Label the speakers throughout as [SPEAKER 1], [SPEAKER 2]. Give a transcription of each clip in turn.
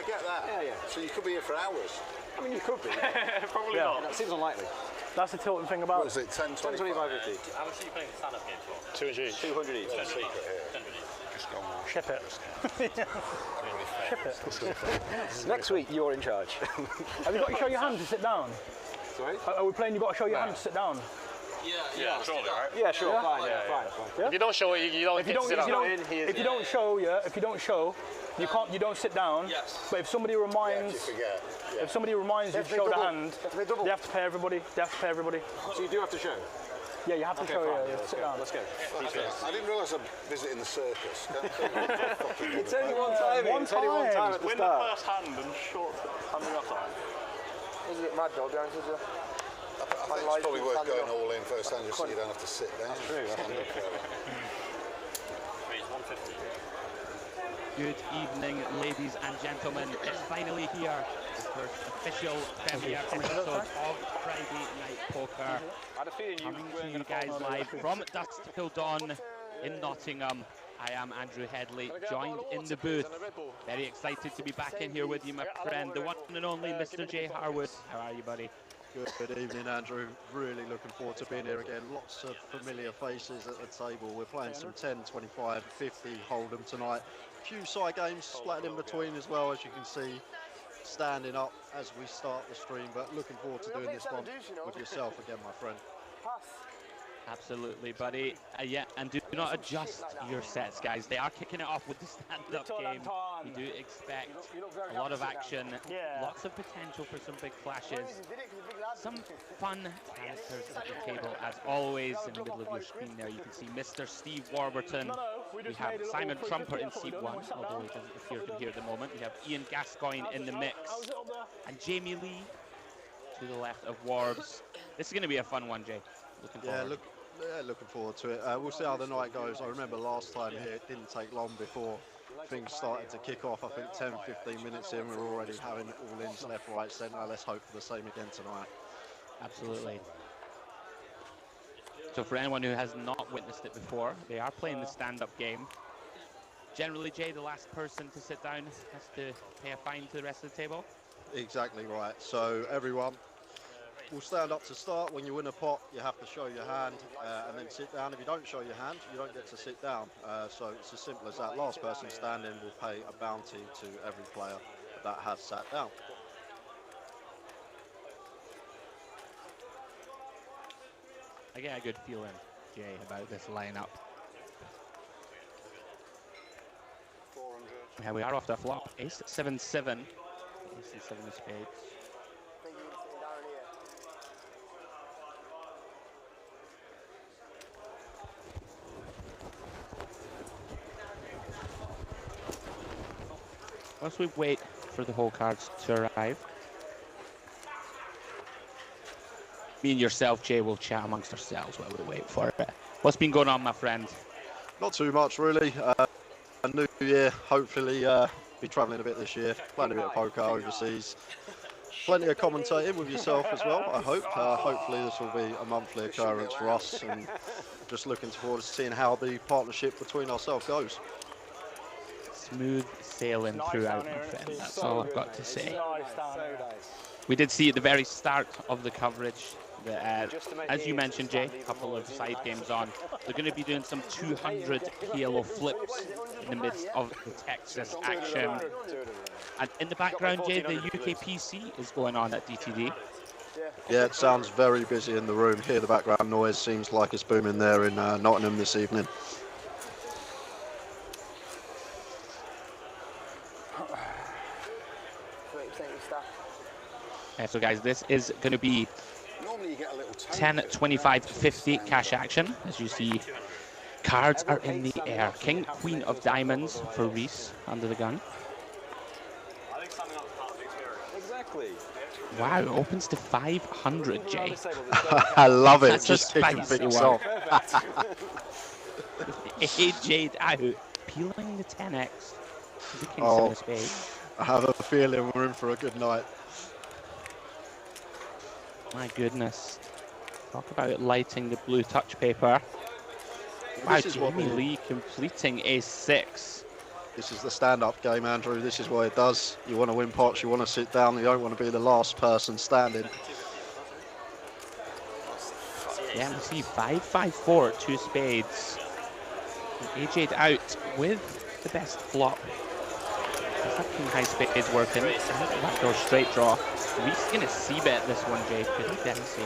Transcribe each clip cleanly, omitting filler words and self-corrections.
[SPEAKER 1] I get that.
[SPEAKER 2] Yeah, yeah.
[SPEAKER 1] So you could be here for hours.
[SPEAKER 2] I mean, you could be.
[SPEAKER 3] Probably not.
[SPEAKER 2] That seems unlikely.
[SPEAKER 3] That's the tilting thing about
[SPEAKER 1] What is it, 10,
[SPEAKER 2] 10, 25, 50.
[SPEAKER 4] How much are you playing the stand-up game for?
[SPEAKER 3] 200 each.
[SPEAKER 2] 200 each.
[SPEAKER 1] Secret here.
[SPEAKER 4] 100 each.
[SPEAKER 1] Just go on.
[SPEAKER 3] Ship it. Ship it.
[SPEAKER 2] Next week, you're in charge.
[SPEAKER 3] Have you got to show your hand to sit down?
[SPEAKER 2] Sorry?
[SPEAKER 3] Are we playing? You got to show your hand to sit down.
[SPEAKER 4] Yeah, surely, right?
[SPEAKER 2] Yeah, sure.
[SPEAKER 3] Yeah?
[SPEAKER 2] Fine.
[SPEAKER 3] Yeah?
[SPEAKER 5] If you don't show it, you don't get to sit down.
[SPEAKER 3] If you don't show, you can't. You don't sit down.
[SPEAKER 4] Yes.
[SPEAKER 3] But if somebody reminds,
[SPEAKER 1] If you forget. Yeah.
[SPEAKER 3] if somebody reminds you to show the hand,
[SPEAKER 2] double.
[SPEAKER 3] they have to pay everybody. They have to pay everybody.
[SPEAKER 2] So you do have to show?
[SPEAKER 3] Yeah, you have to show.
[SPEAKER 2] fine.
[SPEAKER 3] Yeah, sit down.
[SPEAKER 2] Let's go.
[SPEAKER 1] I didn't realise I'm visiting the circus.
[SPEAKER 2] It's only one time. It's only one time at the
[SPEAKER 4] Win
[SPEAKER 2] start.
[SPEAKER 4] the first hand and short handing off time.
[SPEAKER 6] Is it mad dog behind us?
[SPEAKER 1] I think it's probably worth going all in first hand just so you don't have to sit down.
[SPEAKER 2] True.
[SPEAKER 4] It's 150.
[SPEAKER 7] Good evening, ladies and gentlemen. It's finally here, the first official premiere episode of Friday Night Poker.
[SPEAKER 2] I had a feeling
[SPEAKER 7] Coming to you guys live from dusk till dawn in Nottingham. I am Andrew Hedley, joined in the booth. Very excited to be back in here with you, my friend, the one and only Mr. Jay Harwood. How are you, buddy?
[SPEAKER 8] Good evening, Andrew. Really looking forward to being here again. Lots of familiar faces at the table. We're playing some 10, 25, 50 Hold'em tonight. A few side games splattered in between as well, as you can see, standing up as we start the stream. But looking forward to doing this one with yourself again, my friend.
[SPEAKER 7] Absolutely, buddy. Yeah, and do not adjust your sets, guys. They are kicking it off with the stand-up game. We do expect a lot of action, lots of potential for some big flashes, some fun characters at the table, as always. In the middle of your screen there, you can see Mr. Steve Warburton. We have Simon Trumper in seat 1, although he doesn't appear to be here at the moment. We have Ian Gascoigne in the mix, and Jamie Lee to the left of Warbs. This is going to be a fun one, Jay. Looking forward.
[SPEAKER 8] Looking forward to it. We'll see how the night goes. I remember last time here, it didn't take long before things started to kick off. I think 10, 15 minutes in, we're already having all-ins left, right, centre. Let's hope for the same again tonight.
[SPEAKER 7] Absolutely. So for anyone who has not witnessed it before, they are playing the stand-up game. Generally, Jay, the last person to sit down has to pay a fine to the rest of the table?
[SPEAKER 8] Exactly right. So everyone will stand up to start. When you win a pot, you have to show your hand and then sit down. If you don't show your hand, you don't get to sit down. So it's as simple as that. Last person standing will pay a bounty to every player that has sat down.
[SPEAKER 7] I get a good feeling, Jay, about this lineup. Yeah, we are off the flop. Ace 7-7. Ace and 7 of spades. Whilst we wait for the whole cards to arrive, me and yourself, Jay, will chat amongst ourselves while we wait for it. What's been going on, my friend?
[SPEAKER 8] Not too much, really. A new year, hopefully be travelling a bit this year, playing a bit of poker overseas. Plenty of commentating with yourself as well, I hope. Hopefully this will be a monthly occurrence for us, and just looking forward to seeing how the partnership between ourselves goes.
[SPEAKER 7] Smooth sailing throughout, my friend. That's all I've got to say. We did see at the very start of the coverage that, as you mentioned, Jay, a couple of side games on, they're going to be doing some 200 PLO flips in the midst of the Texas action. And in the background, Jay, the UKPC is going on at DTD.
[SPEAKER 8] Yeah, it sounds very busy in the room. Hear the background noise, seems like it's booming there in Nottingham this evening.
[SPEAKER 7] So guys, this is going to be 10, 25, 50 cash action. As you see, cards are in the air. King, Queen of Diamonds for Reese under the gun.
[SPEAKER 2] Exactly.
[SPEAKER 7] Wow, it opens to 500, Jay.
[SPEAKER 8] I love it.
[SPEAKER 7] That's
[SPEAKER 8] just kicking things
[SPEAKER 7] one.
[SPEAKER 8] off.
[SPEAKER 7] Jade out, peeling the 10x. The King 7 of spades.
[SPEAKER 8] I have a feeling we're in for a good night.
[SPEAKER 7] My goodness. Talk about lighting the blue touch paper. Wow, Jamie Lee completing Ace 6.
[SPEAKER 8] This is the stand-up game, Andrew. This is what it does. You want to win pots, you want to sit down, you don't want to be the last person standing.
[SPEAKER 7] Yeah, we see 5-5-4, 2 spades. AJ out with the best flop. King high spades working. Backdoor straight draw. Reese gonna c-bet this one, Jay. Pretty dicey.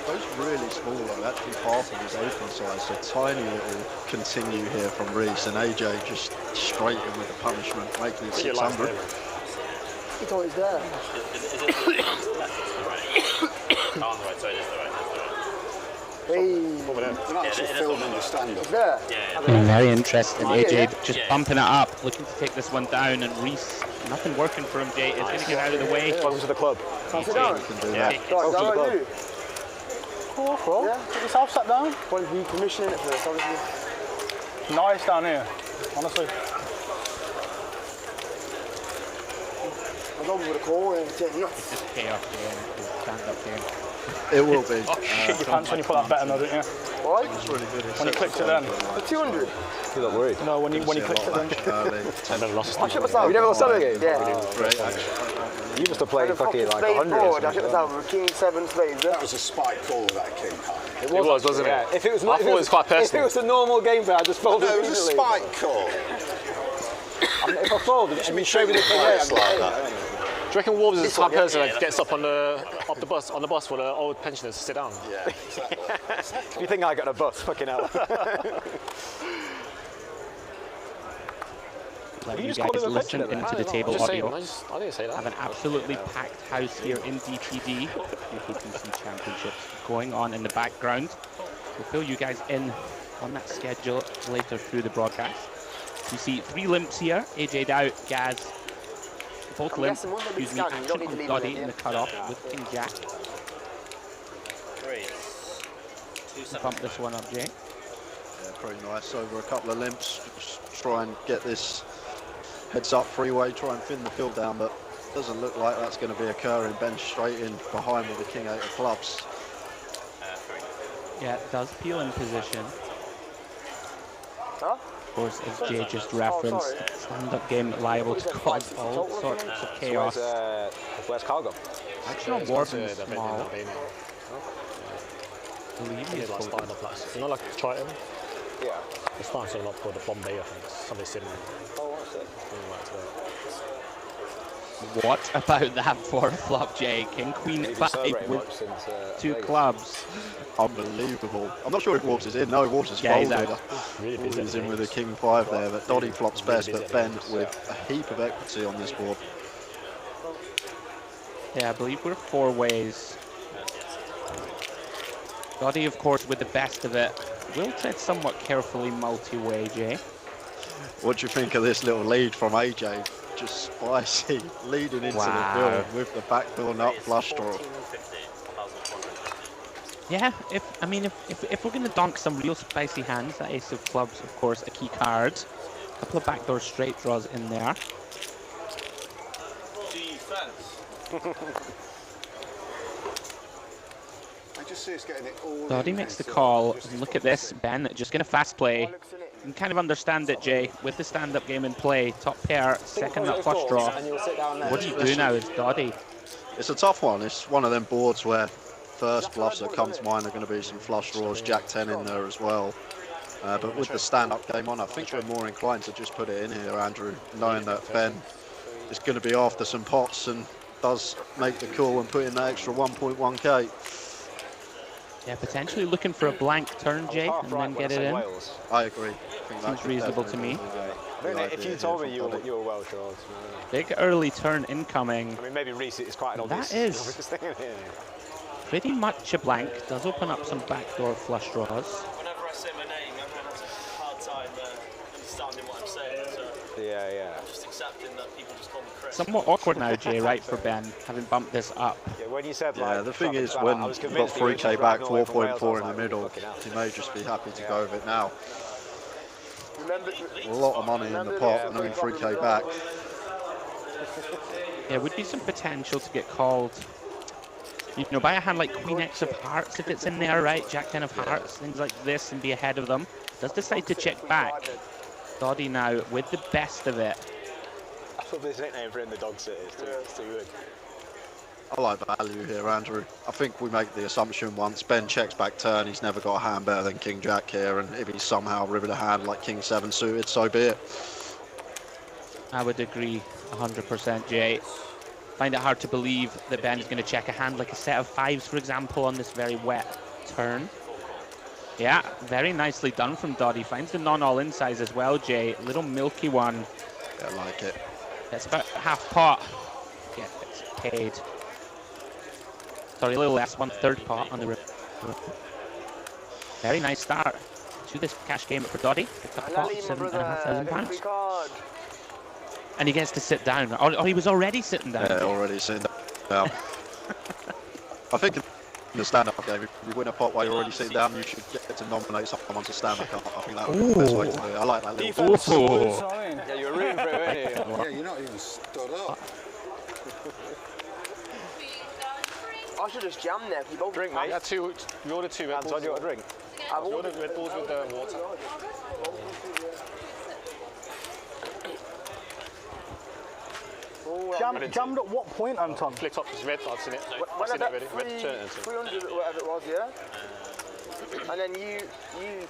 [SPEAKER 8] Goes really small though, actually half of his open size, so tiny little continue here from Reese, and AJ just straight in with the punishment, making it 600.
[SPEAKER 6] He thought he's there.
[SPEAKER 7] Very interesting. AJ just bumping it up, looking to take this one down, and Reese, nothing working for him, Jay. Is going to get out of the way.
[SPEAKER 2] Welcome to the club.
[SPEAKER 6] Sit down.
[SPEAKER 2] Welcome to the club.
[SPEAKER 3] Cool. Yeah. Get yourself sat down.
[SPEAKER 6] Well, we commissioning it first, obviously.
[SPEAKER 3] Nice down here, honestly.
[SPEAKER 6] I'm over with a call and taking off.
[SPEAKER 7] It's just chaos game, stand-up game.
[SPEAKER 8] It will be.
[SPEAKER 3] Shit your pants when you put that bet in, don't you?
[SPEAKER 6] What?
[SPEAKER 8] It's really good.
[SPEAKER 3] When you clicked it then.
[SPEAKER 6] For 200?
[SPEAKER 2] You look worried.
[SPEAKER 3] No, when you clicked it then.
[SPEAKER 2] I never lost.
[SPEAKER 6] I shut myself.
[SPEAKER 2] You never lost that game?
[SPEAKER 6] Yeah.
[SPEAKER 2] You must have played fucking like 100 or
[SPEAKER 6] I shut myself with king 7 spades.
[SPEAKER 1] That was a spike call, that king high.
[SPEAKER 2] It was, wasn't it? If it was,
[SPEAKER 4] I thought it was quite personal.
[SPEAKER 2] If it was a normal game play, I just folded.
[SPEAKER 1] No, it was a spike call.
[SPEAKER 2] If I folded, and you showed me the king eight,
[SPEAKER 1] Like that.
[SPEAKER 4] Do you reckon Wolves is the type of person that gets up on the bus for the old pensioners to sit down?
[SPEAKER 1] Yeah, exactly.
[SPEAKER 2] If you think I got a bus, fucking hell.
[SPEAKER 7] Let
[SPEAKER 2] you
[SPEAKER 7] you
[SPEAKER 2] just called
[SPEAKER 7] guys
[SPEAKER 2] him a
[SPEAKER 7] listen
[SPEAKER 2] pensioner
[SPEAKER 7] into the
[SPEAKER 4] I'm
[SPEAKER 7] table
[SPEAKER 4] just saying,
[SPEAKER 7] audio.
[SPEAKER 4] I didn't say that.
[SPEAKER 7] Have an absolutely packed house here in DPD. The KPC Championships going on in the background. We'll fill you guys in on that schedule later through the broadcast. You see 3 limps here. AJ'd out, Gaz. Both limp, using the action on Doddy in the cutoff with King Jack. Pump this one up, Jay.
[SPEAKER 8] Yeah, pretty nice. Over a couple of limps, just try and get this heads up freeway, try and thin the field down, but doesn't look like that's going to be occurring. Bench straight in behind with the king 8 of clubs.
[SPEAKER 7] Yeah, it does peel in position.
[SPEAKER 6] Huh?
[SPEAKER 7] Of course, as Jay just referenced, stand-up game liable to cause all sorts of chaos.
[SPEAKER 2] Where's Cargo?
[SPEAKER 7] Action on Warburton is small. Believe me,
[SPEAKER 4] It's like starting up like, you know, like Triton?
[SPEAKER 2] Yeah.
[SPEAKER 4] It's starting something up called the Bombay, I think. Somebody sitting
[SPEAKER 2] Oh, what's it?
[SPEAKER 7] what about that for a flop, Jay? King Queen 5 with 2 clubs.
[SPEAKER 8] Unbelievable. I'm not sure if Wolves is in. No, Wolves is
[SPEAKER 7] Yeah, he's
[SPEAKER 8] folded.
[SPEAKER 7] out.
[SPEAKER 4] Really busy.
[SPEAKER 8] He's in with a king 5 there, but Doddy flops best, but Ben with a heap of equity on this board.
[SPEAKER 7] Yeah, I believe we're 4 ways. Doddy, of course, with the best of it. Will tread somewhat carefully multi-way, Jay.
[SPEAKER 8] What do you think of this little lead from AJ? Just spicy, leading into the field with the backdoor nut flush draw.
[SPEAKER 7] Yeah, if we're going to donk some real spicy hands, that ace of clubs, of course, a key card. A couple of backdoor straight draws in there. Doddy makes the call. Look at this, Ben, just going to fast play. You can kind of understand it, Jay, with the stand-up game in play. Top pair, second nut flush draw. What do you do now as Doddy?
[SPEAKER 8] It's a tough one. It's one of them boards where first bluffs that come to mind are going to be some flush draws, Jack 10 in there as well. But with the stand-up game on, I think we're more inclined to just put it in here, Andrew, knowing that Ben is going to be after some pots and does make the call and put in that extra 1.1k.
[SPEAKER 7] Yeah, potentially looking for a blank turn, Jay, and then get it in.
[SPEAKER 8] I agree.
[SPEAKER 7] Seems reasonable to me.
[SPEAKER 2] If you told me you were Welsh,
[SPEAKER 7] Big early turn incoming.
[SPEAKER 2] I mean, maybe Reese is quite an obvious.
[SPEAKER 7] That is pretty much a blank. Does open up some backdoor flush draws.
[SPEAKER 5] Whenever I say my name, everyone has a hard time understanding what I'm saying. So
[SPEAKER 2] yeah.
[SPEAKER 5] just accepting that people just call me Chris.
[SPEAKER 7] Somewhat awkward now, Jay, right, for Ben, having bumped this up.
[SPEAKER 2] Yeah, when you said,
[SPEAKER 8] yeah, the thing is, when you've got 3k back, 4.4 in the middle, you may just be happy to go with it now. A lot of money in the pot and only 3k back.
[SPEAKER 7] There would be some potential to get called, you know, by a hand like Queen X of Hearts if it's in there, right? Jack 10 of Hearts, things like this, and be ahead of them. Does decide to check back. Doddy now with the best of it.
[SPEAKER 2] I love this nickname for in the dog sit. It's too good.
[SPEAKER 8] I like value here, Andrew. I think we make the assumption once Ben checks back turn, he's never got a hand better than King Jack here, and if he's somehow riveted a hand like King 7 suited, so be it.
[SPEAKER 7] I would agree 100%, Jay. Find it hard to believe that Ben's going to check a hand like a set of 5s, for example, on this very wet turn. Yeah, very nicely done from Doddy. Finds the non-all-in size as well, Jay. Little milky one.
[SPEAKER 8] I like it.
[SPEAKER 7] That's about half pot. Yeah, it's paid. Sorry, a little less, 1/3 pot on the rip. Very nice start to this cash game for Doddy. Picked up a pot of £7,500. And he gets to sit down. Or he was already sitting down.
[SPEAKER 8] Yeah, already sitting down. I think in the stand-up game, if you win a pot while you're already sitting down, you should get to nominate someone to stand up. I think that would be the best way to do it. I like that little
[SPEAKER 2] Defense. Yeah, you're rooting for it, weren't you?
[SPEAKER 1] Yeah, you're not even stood up.
[SPEAKER 6] I should just jam there. You both
[SPEAKER 2] Drink, mate.
[SPEAKER 4] You ordered 2 Red Bulls.
[SPEAKER 2] Anton, do you want a drink?
[SPEAKER 6] I've
[SPEAKER 4] You
[SPEAKER 6] ordered
[SPEAKER 4] ordered Red Bulls with water.
[SPEAKER 3] Jammed at what point, Anton?
[SPEAKER 4] Flicked up, it's red, I've seen it. I've
[SPEAKER 6] When
[SPEAKER 4] seen
[SPEAKER 6] I
[SPEAKER 4] it already. Red, turn it into.
[SPEAKER 6] 300 or whatever it was, yeah? And then you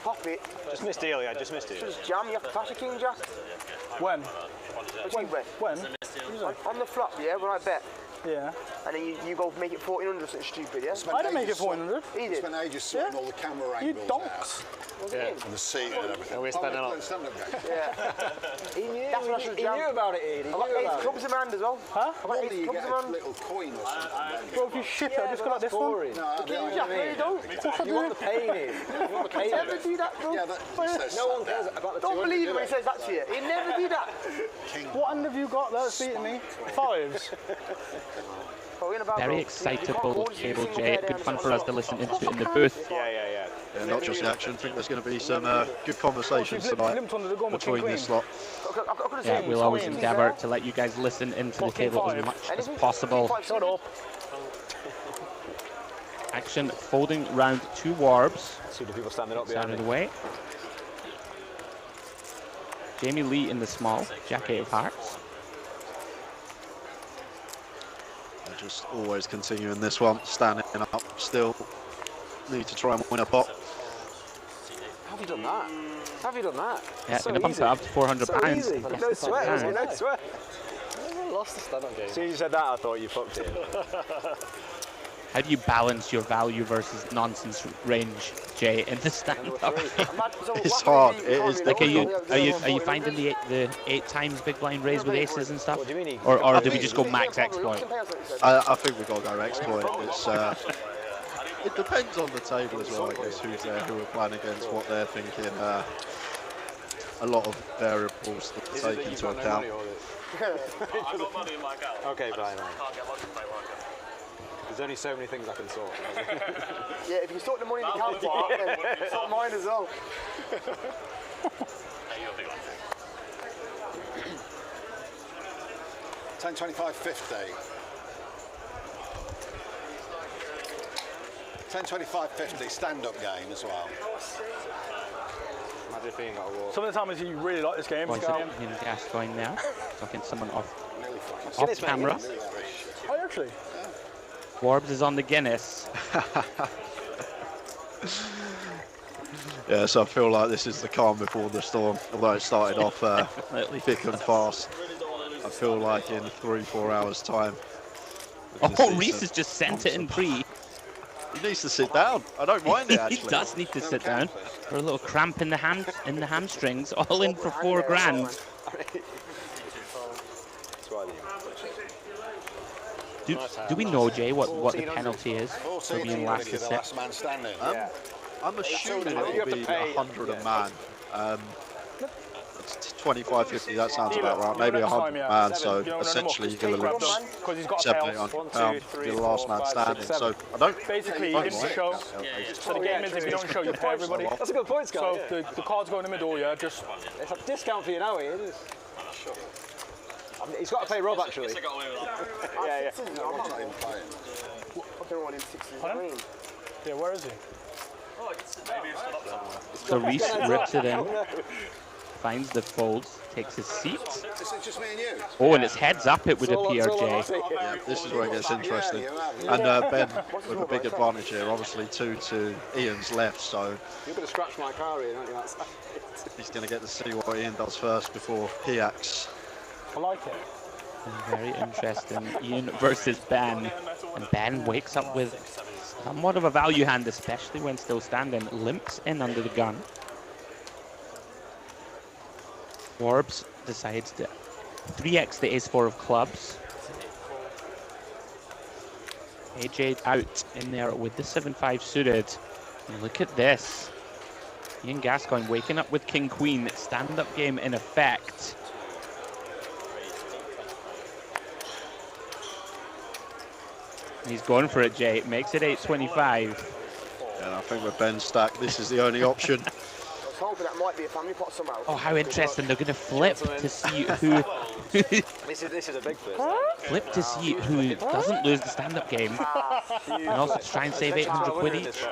[SPEAKER 6] pop it.
[SPEAKER 2] Just missed deal, yeah, just missed it.
[SPEAKER 6] Just jam, you have to pass a King Jack.
[SPEAKER 3] When?
[SPEAKER 6] When?
[SPEAKER 3] When?
[SPEAKER 6] On the flop, yeah, when I bet.
[SPEAKER 3] Yeah.
[SPEAKER 6] And then you go make it 1400 something stupid, yeah?
[SPEAKER 3] I didn't make it 400.
[SPEAKER 6] He did.
[SPEAKER 1] Spent ages sorting all the camera
[SPEAKER 3] You
[SPEAKER 1] angles
[SPEAKER 3] donks.
[SPEAKER 4] Yeah.
[SPEAKER 1] out and the seat and everything.
[SPEAKER 4] And we're standing up.
[SPEAKER 1] Stand-up game.
[SPEAKER 6] Yeah.
[SPEAKER 2] He knew,
[SPEAKER 6] That's what I should
[SPEAKER 2] he
[SPEAKER 6] jam.
[SPEAKER 2] knew about it, Ian. He
[SPEAKER 6] I've got
[SPEAKER 2] knew
[SPEAKER 6] 8
[SPEAKER 2] about
[SPEAKER 6] clubs in my hand as well.
[SPEAKER 3] Huh?
[SPEAKER 6] I've got
[SPEAKER 1] Normally
[SPEAKER 6] 8
[SPEAKER 1] you
[SPEAKER 6] clubs
[SPEAKER 1] get
[SPEAKER 6] in
[SPEAKER 1] a
[SPEAKER 6] my hand.
[SPEAKER 1] little coin or something.
[SPEAKER 3] Bro, if you shit it, I just got like this one.
[SPEAKER 1] No,
[SPEAKER 6] King Jack, no, you don't.
[SPEAKER 2] You want the pain, Ian. You want the pain of
[SPEAKER 6] Never
[SPEAKER 2] it.
[SPEAKER 6] do that, bro.
[SPEAKER 1] Yeah, that says
[SPEAKER 2] No one cares about the 200.
[SPEAKER 6] Don't believe him when he says that to you. He never did that.
[SPEAKER 3] What hand have you got that's beating me? 5s.
[SPEAKER 7] Very excitable cable, Jay. Good fun for us to listen into in the booth.
[SPEAKER 2] Yeah.
[SPEAKER 8] Yeah, not just the action. I think there's going to be some good conversations tonight between this lot.
[SPEAKER 7] Yeah, we'll always endeavour to let you guys listen into the table as much as possible.
[SPEAKER 3] Shut up.
[SPEAKER 7] Action folding round 2 warbs.
[SPEAKER 2] See the people standing up
[SPEAKER 7] Out
[SPEAKER 2] behind
[SPEAKER 7] of the
[SPEAKER 2] me.
[SPEAKER 7] way. Jamie Lee in the small, Jack 8 of hearts.
[SPEAKER 8] Just always continuing this one, standing up, still need to try and win a pot.
[SPEAKER 2] Have you done that? Have you done that?
[SPEAKER 7] Yeah,
[SPEAKER 2] So
[SPEAKER 7] gonna bump it
[SPEAKER 2] easy.
[SPEAKER 7] up to £400.
[SPEAKER 2] So easy.
[SPEAKER 7] Yes,
[SPEAKER 2] No
[SPEAKER 7] it's
[SPEAKER 2] sweat,
[SPEAKER 7] down.
[SPEAKER 2] no sweat.
[SPEAKER 4] I lost the stand-up game.
[SPEAKER 2] As soon as you said that, I thought you fucked it.
[SPEAKER 7] How do you balance your value versus nonsense range, Jay, in the stand-up?
[SPEAKER 8] It's hard. It is.
[SPEAKER 7] Like, are you finding the 8 times big blind raise with aces and stuff,
[SPEAKER 2] What do you mean?
[SPEAKER 7] or do we just go max exploit?
[SPEAKER 8] I think we've got to go exploit. It's it depends on the table as well, I guess, who's there, who we're playing against, what they're thinking. A lot of variables to take into account.
[SPEAKER 2] Okay, fine. There's only so many things I can sort.
[SPEAKER 6] Yeah, if you sort the money in the account part, then sort mine as well.
[SPEAKER 1] 10, 25, 50. 10, 25, 50, stand-up game as well.
[SPEAKER 2] Imagine if Ian got a walk.
[SPEAKER 3] Some of the time is you really like this game.
[SPEAKER 7] One second, gas going now. Talking someone off camera.
[SPEAKER 3] Oh, actually?
[SPEAKER 7] Warbs is on the Guinness.
[SPEAKER 8] Yeah, so I feel like this is the calm before the storm. Although it started off thick and fast, I feel like in 3-4 hours' time.
[SPEAKER 7] Oh, Reese has just sent it in pre.
[SPEAKER 8] He needs to sit down. I don't mind it actually.
[SPEAKER 7] He does need to sit down for a little cramp in the hamstrings. All in for £4,000. Do we know, Jay, what the penalty is for being last to sit?
[SPEAKER 1] Last man standing.
[SPEAKER 8] I'm assuming it will be 100 a man. It's 25, 50, that sounds about right. Maybe 100 man, so essentially you give a little £700-800 to be the last man standing. So I don't
[SPEAKER 3] basically you didn't show. So the game is if you don't show, you pay everybody.
[SPEAKER 2] That's a good point, Scott.
[SPEAKER 3] So the cards go in the middle, yeah. Just
[SPEAKER 2] it's a discount for you now, Ian. He's got to pay Rob actually. Yeah.
[SPEAKER 1] I'm not even playing.
[SPEAKER 3] Pardon? Yeah, where is he?
[SPEAKER 7] So Reese rips it in. finds the folds, takes his seat.
[SPEAKER 1] Is it just me and you?
[SPEAKER 7] Oh, and it's heads up, it would appear, Jay.
[SPEAKER 8] Yeah, this is where it gets interesting. And Ben with a big advantage here, obviously 2 to Ian's left, so
[SPEAKER 2] You're going to scratch my car, Ian, aren't you?
[SPEAKER 8] he's going to get to see what Ian does first before he acts.
[SPEAKER 3] I like it.
[SPEAKER 7] Very interesting. Ian versus Ben. And Ben wakes up with somewhat of a value hand, especially when still standing. Limps in under the gun. Warbs decides to 3x the ace-4 of clubs. AJ out in there with the 7-5 suited. And look at this. Ian Gascoigne waking up with king-queen. Stand-up game in effect. He's going for it, Jay. Makes it 8-25.
[SPEAKER 8] Yeah, I think with Ben's stack, this is the only option.
[SPEAKER 6] I was hoping that might be a family pot somehow.
[SPEAKER 7] Oh, how interesting. They're going to flip to see who...
[SPEAKER 2] This is a big flip.
[SPEAKER 7] flip to see who doesn't lose the stand-up game. And also to try and save 800 quid each.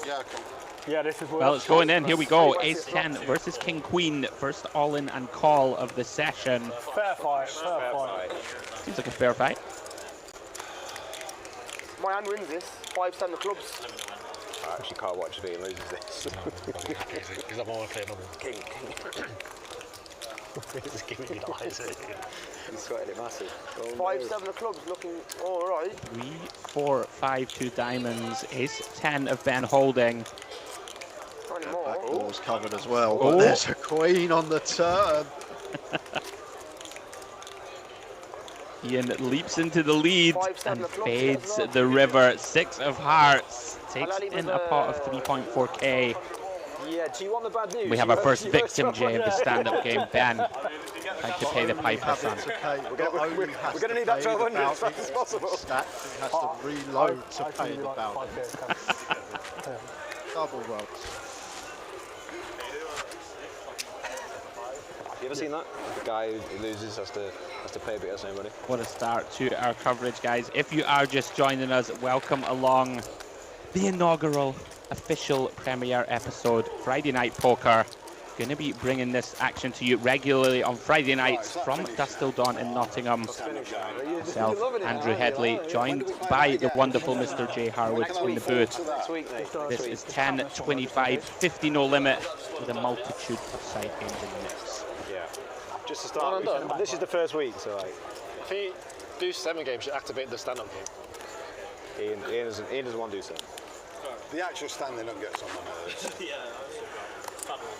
[SPEAKER 1] Yeah, okay.
[SPEAKER 3] Yeah, this is
[SPEAKER 7] Well, it's going in. Here we go. Ace-10 versus king-queen. First all-in and call of the session.
[SPEAKER 3] fair fight, fair fight.
[SPEAKER 7] Seems like a fair fight.
[SPEAKER 6] My hand wins this. 5 standard clubs.
[SPEAKER 2] I actually can't watch if Ian loses this.
[SPEAKER 4] Because I'm only playing double.
[SPEAKER 2] King.
[SPEAKER 4] Just giving me the eyes.
[SPEAKER 2] He's sweating it massive.
[SPEAKER 6] 5 7 of clubs looking all right.
[SPEAKER 7] 3, 4, 5, 2 diamonds. Ace-10 of Ben holding.
[SPEAKER 6] Not anymore.
[SPEAKER 8] Backdoor's covered as well,
[SPEAKER 7] Oh.
[SPEAKER 8] but there's a queen on the turn.
[SPEAKER 7] Ian leaps into the lead
[SPEAKER 6] 5 7
[SPEAKER 7] and
[SPEAKER 6] of clubs
[SPEAKER 7] fades
[SPEAKER 6] as well.
[SPEAKER 7] the river. 6 of hearts. Takes in a pot of 3.4k.
[SPEAKER 2] Yeah, do you want the bad news?
[SPEAKER 7] We have our first victim, Jay, of the stand-up game. Ben, trying to pay the piper, son.
[SPEAKER 2] We're going to need that 1200 as fast as possible.
[SPEAKER 8] Stack, he has to reload to pay the bounty. Double rubs.
[SPEAKER 2] You ever seen that? The guy who loses has to pay a bit of somebody.
[SPEAKER 7] What a start to our coverage, guys. If you are just joining us, welcome along the inaugural official premiere episode, Friday Night Poker. Going to be bringing this action to you regularly on Friday nights from dusk till dawn in Nottingham. Myself, Andrew Hedley, joined by the wonderful Mr. Jay Harwood in the booth. This is 10, 25, 50 no limit with a multitude of side games in the mix.
[SPEAKER 2] Yeah. Just to start, this is the first week, so like.
[SPEAKER 4] I think do 7 games should activate the stand-up game.
[SPEAKER 2] Ian doesn't want to do so.
[SPEAKER 1] The actual standing up gets on my nerves.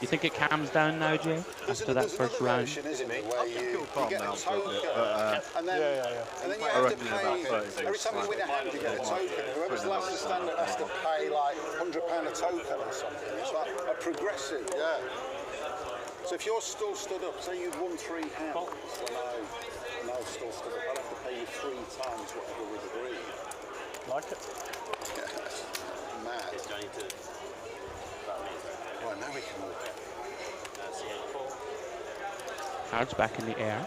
[SPEAKER 7] You think it calms down now, Jay, after that first round?
[SPEAKER 1] Isn't it, where you
[SPEAKER 8] calm
[SPEAKER 1] get a
[SPEAKER 8] down for a bit,
[SPEAKER 1] token, and then you
[SPEAKER 8] I
[SPEAKER 1] have to
[SPEAKER 8] reckon in about
[SPEAKER 1] pay,
[SPEAKER 8] 30
[SPEAKER 1] every time you win a hand you get a token. Whoever's the last to stand up has to pay like £100 a token or something. It's like a progressive, yeah. So if you're still stood up, say you'd won 3 hands, and I've still stood up, I'll have to pay you 3 times whatever we've agreed.
[SPEAKER 3] Like it.
[SPEAKER 1] Yes. Mad. Right, now we can walk.
[SPEAKER 7] Cards back in the air.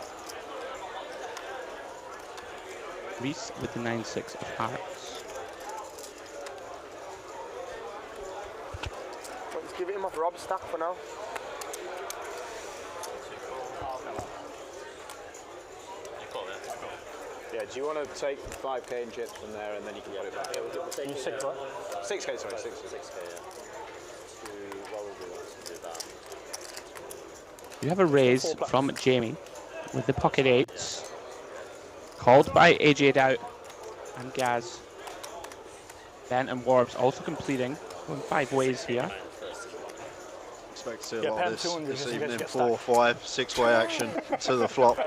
[SPEAKER 7] Reese with the 9-6 of hearts.
[SPEAKER 6] Let's give it him off Rob's stack for now.
[SPEAKER 2] Yeah, do you want to take 5k in chips from there and then you can put it back?
[SPEAKER 3] You 6, right?
[SPEAKER 2] 6k, sorry, 6k, yeah.
[SPEAKER 7] You have a raise from Jamie with the pocket 8s. Called by AJ Doubt and Gaz. Ben and Warbs also completing. Going 5 ways here.
[SPEAKER 8] Expect to see a lot of this evening. 4, 5, 6-way action to the flop.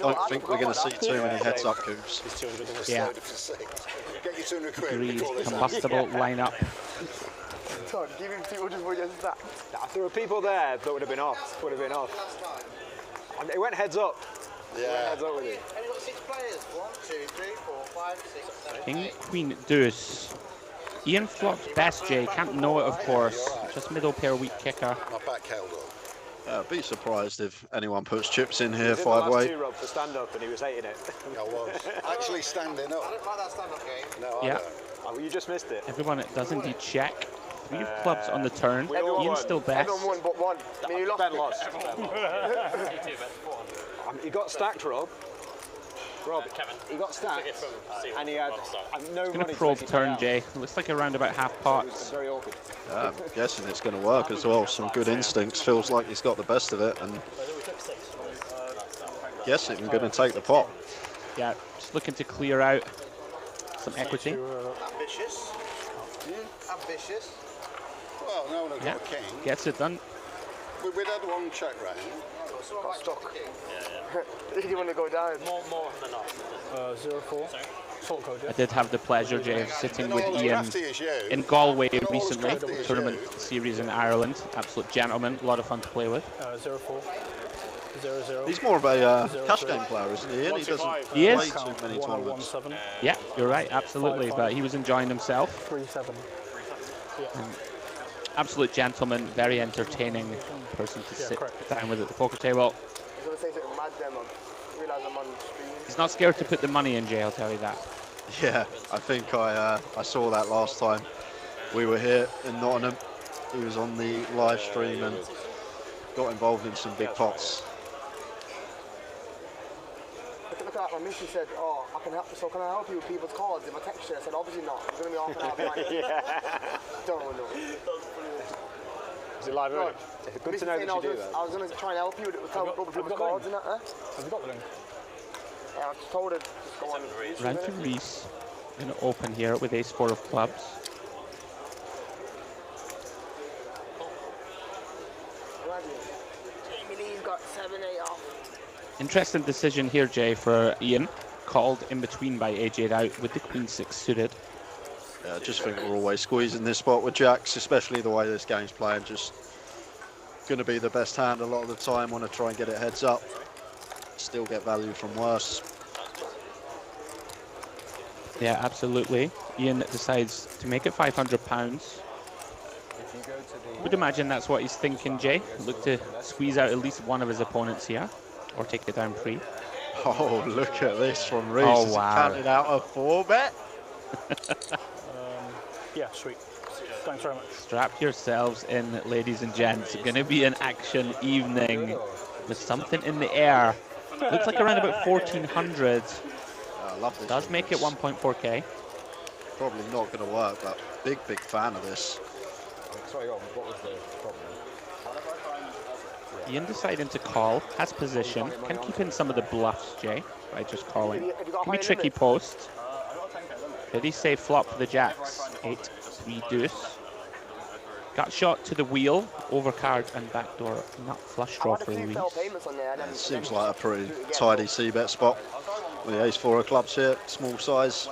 [SPEAKER 8] Don't think we're going to see too many heads-up coups.
[SPEAKER 7] Yeah.
[SPEAKER 1] Get you 200 quid.
[SPEAKER 7] Agreed. Combustible lineup.
[SPEAKER 6] Give him 200 for your stack.
[SPEAKER 2] If there were people there that would have been off, And it went heads up.
[SPEAKER 1] Yeah.
[SPEAKER 2] Heads up with it.
[SPEAKER 6] And you've got 6 players. 1, 2, 3, 4, 5, 6, 7.
[SPEAKER 7] King, Queen, Deuce. Ian flopped best, Jay. Can't know it, of course. Just middle pair, weak kicker.
[SPEAKER 1] My back held up.
[SPEAKER 8] Be surprised if anyone puts chips in here,
[SPEAKER 2] He did the last
[SPEAKER 8] 5-way.
[SPEAKER 2] 2 Rob for stand up and he was hating it.
[SPEAKER 1] I was. Actually standing up.
[SPEAKER 6] I don't like that stand-up game.
[SPEAKER 1] No, I
[SPEAKER 7] Yeah.
[SPEAKER 1] don't.
[SPEAKER 2] Oh, well, you just missed it.
[SPEAKER 7] Everyone does indeed check. 3 of clubs on the turn. Ian's still best.
[SPEAKER 6] Everyone won but one. I mean, you lost.
[SPEAKER 2] Ben lost. He got stacked, Rob.
[SPEAKER 5] Kevin.
[SPEAKER 2] He got stacked, and he had no
[SPEAKER 7] Going
[SPEAKER 2] money
[SPEAKER 7] to probe
[SPEAKER 2] to
[SPEAKER 7] turn, Jay. Looks like around about half pots.
[SPEAKER 2] Very awkward.
[SPEAKER 8] I'm guessing it's going to work as well. Some good instincts. Feels like he's got the best of it, and guessing we're going to take the pot.
[SPEAKER 7] Yeah, just looking to clear out some equity.
[SPEAKER 1] Ambitious. Ambitious. Well, no one got a king.
[SPEAKER 7] Gets it done.
[SPEAKER 1] We'd had one check round.
[SPEAKER 6] Got stuck. He didn't want to go down.
[SPEAKER 5] More than not.
[SPEAKER 3] 04. Sort code, yeah.
[SPEAKER 7] I did have the pleasure, Jay, of sitting with
[SPEAKER 1] all as
[SPEAKER 7] Ian
[SPEAKER 1] crafty as you.
[SPEAKER 7] in Galway
[SPEAKER 1] all as
[SPEAKER 7] recently,
[SPEAKER 1] crafty as
[SPEAKER 7] tournament
[SPEAKER 1] you.
[SPEAKER 7] series in Ireland. Absolute gentleman, a lot of fun to play with.
[SPEAKER 3] 04. 00.
[SPEAKER 8] He's more of a cash game player, isn't he? Ian? He doesn't
[SPEAKER 7] He
[SPEAKER 8] play
[SPEAKER 7] is.
[SPEAKER 8] too many tournaments.
[SPEAKER 3] 1017.
[SPEAKER 7] Yeah, you're right, absolutely. But he was enjoying himself.
[SPEAKER 3] 37.
[SPEAKER 7] Absolute gentleman, very entertaining person to sit down with at the poker table.
[SPEAKER 6] I was going to say something mad then, man. I realise I'm on stream.
[SPEAKER 7] He's not scared to put the money in, Jay, I'll tell you that.
[SPEAKER 8] Yeah, I think I saw that last time we were here in Nottingham. He was on the live stream and got involved in some big pots.
[SPEAKER 6] Look at that, my missus said, oh, I can help, so can I help you with people's cards? If I text you, I said, obviously not. It's going to be half an hour behind. Don't know.
[SPEAKER 2] Is it live already? Good to know that you do that.
[SPEAKER 6] I was going to try and help you with people's cards and that.
[SPEAKER 3] Have you got the ring?
[SPEAKER 6] I just told her, just go on.
[SPEAKER 7] Round to Reese. Going to open here with ace-4 of clubs.
[SPEAKER 6] Jamie Lee's got 7-8 off.
[SPEAKER 7] Interesting decision here, Jay, for Ian. Called in between by AJ out with the Queen-6 suited.
[SPEAKER 8] Yeah, I just think we're always squeezing this spot with jacks, especially the way this game's playing. Just going to be the best hand a lot of the time. Want to try and get it heads up. Still get value from worse.
[SPEAKER 7] Yeah, absolutely. Ian decides to make it £500. Would imagine that's what he's thinking, Jay. Look to squeeze out at least one of his opponents here, or take it down free.
[SPEAKER 8] Oh, look at this from Reese.
[SPEAKER 7] Oh,
[SPEAKER 8] Has
[SPEAKER 7] wow.
[SPEAKER 8] he counted out a 4-bet?
[SPEAKER 3] Yeah, sweet. Thanks very much.
[SPEAKER 7] Strap yourselves in, ladies and gents. It's going to be an action evening with something in the air. Looks like around about 1400.
[SPEAKER 8] I love this.
[SPEAKER 7] Does make it 1.4k.
[SPEAKER 8] Probably not going to work, but big fan of this.
[SPEAKER 2] Sorry, what was the problem?
[SPEAKER 7] Ian deciding to call, has position, can keep in some of the bluffs, Jay, by just calling. Can be tricky post. Did he say flop for the jacks? 8-3 deuce. Got shot to the wheel, overcard and backdoor, not flush draw for Reese.
[SPEAKER 8] It seems like a pretty tidy c-bet spot. With the ace-4 of clubs here, small size.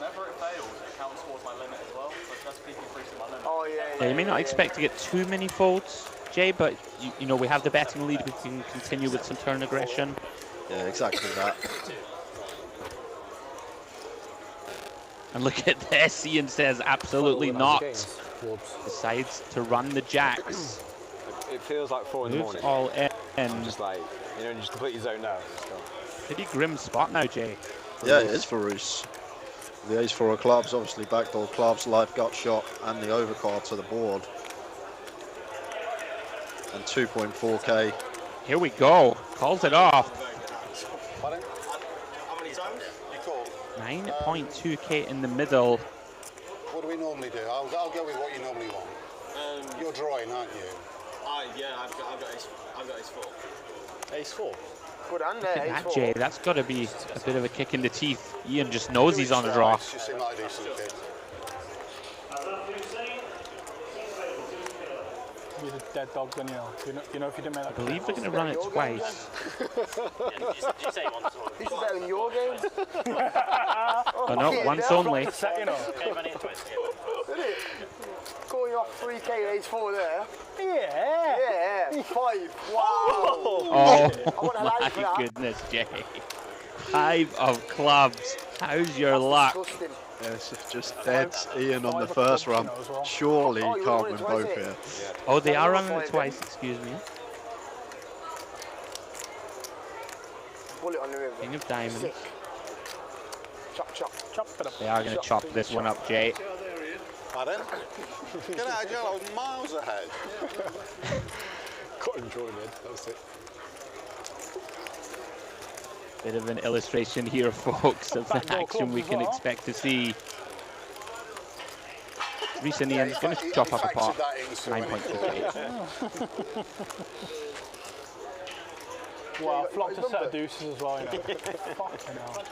[SPEAKER 7] Yeah, you may not expect to get too many folds, Jay, but you know, we have the betting lead, we can continue with some turn aggression.
[SPEAKER 8] Yeah, exactly that.
[SPEAKER 7] And look at this, Ian says absolutely not. Decides to run the jacks.
[SPEAKER 2] It feels like 4 in the
[SPEAKER 7] Moves
[SPEAKER 2] morning.
[SPEAKER 7] all in.
[SPEAKER 2] Just like, you know, just completely zoned out.
[SPEAKER 7] Pretty grim spot now, Jay.
[SPEAKER 8] Yeah, it is for Reese. The ace-4 of clubs, obviously backdoor clubs, live gut shot, and the overcard to the board. And 2.4k.
[SPEAKER 7] Here we go. Calls it off.
[SPEAKER 1] How many times? You called.
[SPEAKER 7] 9.2k in the middle.
[SPEAKER 1] What do we normally do? I'll go with what you normally want. You're drawing, aren't you?
[SPEAKER 5] Yeah, I've got ace-4.
[SPEAKER 2] Ace-4.
[SPEAKER 6] Good hand
[SPEAKER 7] Look
[SPEAKER 6] there,
[SPEAKER 7] at that,
[SPEAKER 6] ace-4.
[SPEAKER 7] Jay. That's got to be a bit of a kick in the teeth. Ian just knows he's on a draw.
[SPEAKER 1] You seem like a decent kid.
[SPEAKER 3] You're the dead dog, then you know if you didn't make that.
[SPEAKER 7] I believe they're going to run it twice.
[SPEAKER 5] Did you say once?
[SPEAKER 6] This is better than your game.
[SPEAKER 7] Oh no, once only.
[SPEAKER 3] Set, you know.
[SPEAKER 6] Going off 3k ace-4 there.
[SPEAKER 3] Yeah.
[SPEAKER 6] Yeah, 5. Wow.
[SPEAKER 7] Oh
[SPEAKER 6] I want a like for
[SPEAKER 7] my
[SPEAKER 6] that.
[SPEAKER 7] goodness, Jay. 5 of clubs. How's your luck?
[SPEAKER 6] Disgusting.
[SPEAKER 8] Yes, just dead Ian on the first run. Surely
[SPEAKER 6] Oh,
[SPEAKER 8] he
[SPEAKER 6] you
[SPEAKER 8] can't
[SPEAKER 6] won
[SPEAKER 8] win
[SPEAKER 6] it twice,
[SPEAKER 8] both
[SPEAKER 6] eh?
[SPEAKER 8] here.
[SPEAKER 7] Oh, they are running it
[SPEAKER 6] Five,
[SPEAKER 7] twice, excuse me.
[SPEAKER 6] Bullet on the rim.
[SPEAKER 7] King of diamonds.
[SPEAKER 6] Sick. Chop, chop.
[SPEAKER 3] Chop it up.
[SPEAKER 7] They are going to chop this one up, Jay.
[SPEAKER 1] Pardon? Get out of jail, I was miles ahead.
[SPEAKER 4] Cut him drawing in, that was it.
[SPEAKER 7] Bit of an illustration here, folks, of the action we can expect to see. Reece and Ian's going to chop up a pot. 9.58.
[SPEAKER 3] Wow, flopped a set of deuces as well, you know. Fucking hell.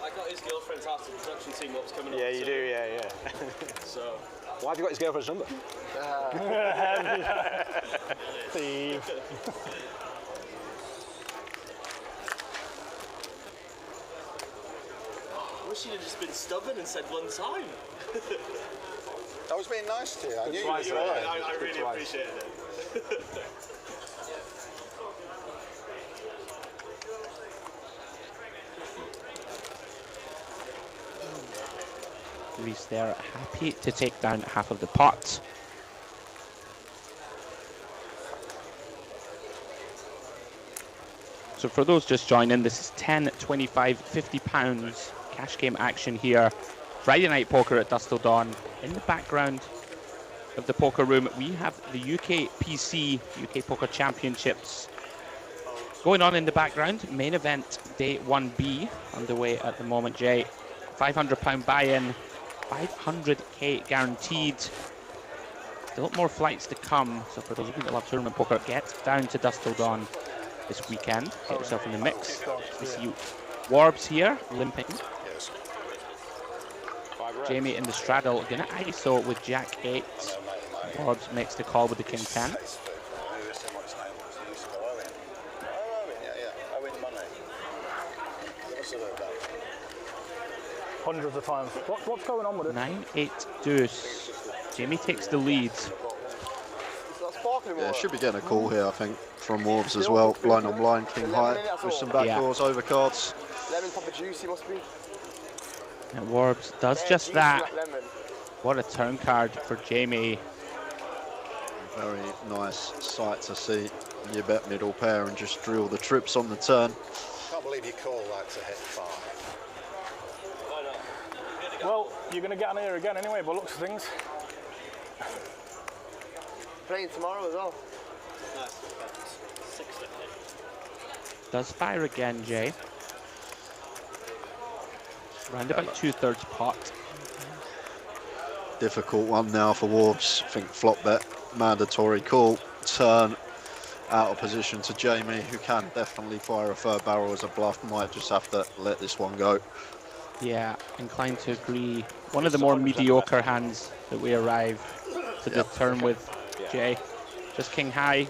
[SPEAKER 5] I got his girlfriend's house to the production team what was coming up.
[SPEAKER 2] Yeah, you do, yeah.
[SPEAKER 5] So.
[SPEAKER 2] Why have you got his girlfriend's number?
[SPEAKER 3] Thief.
[SPEAKER 5] I wish he'd have just been stubborn and said one time.
[SPEAKER 1] I was being nice to you. I knew you
[SPEAKER 5] I
[SPEAKER 1] were
[SPEAKER 5] really appreciated it.
[SPEAKER 7] Reece there, happy to take down half of the pot. So for those just joining, this is 10, 25, 50 pounds cash game action here. Friday night poker at dusk till dawn. In the background of the poker room, we have the UK PC, UK Poker Championships going on in the background. Main event day 1B underway at the moment, Jay. £500 buy-in, 500k guaranteed. Still more flights to come, so for those of you that love tournament poker, get down to dusk till dawn this weekend. Get yourself in the mix. We see Warbs here, limping.
[SPEAKER 1] Yes.
[SPEAKER 7] Jamie in the straddle, gonna ISO with Jack 8. Warbs makes the call with the King 10.
[SPEAKER 3] Hundreds of times. What's going on with it?
[SPEAKER 7] 9-8 deuce. Jamie takes the lead.
[SPEAKER 8] Yeah, should be getting a call here, I think, from Warbs as well. Blind on blind, king high, with some backdoors, overcards.
[SPEAKER 6] Lemon proper juicy must be.
[SPEAKER 7] And Warbs does just that. What a turn card for Jamie.
[SPEAKER 8] Very nice sight to see. You bet middle pair and just drill the trips on the turn.
[SPEAKER 1] Can't believe you call that to hit 5.
[SPEAKER 3] Well, you're going to get on here again anyway, but looks of things.
[SPEAKER 6] Playing tomorrow as well.
[SPEAKER 7] Does fire again, Jay. Round about 2/3 pot.
[SPEAKER 8] Difficult one now for Warbs. I think flop bet, mandatory call, turn out of position to Jamie, who can definitely fire a third barrel as a bluff. Might just have to let this one go.
[SPEAKER 7] Yeah, inclined to agree. One of the more mediocre hands that we arrive to the turn with, Jay. Just king high.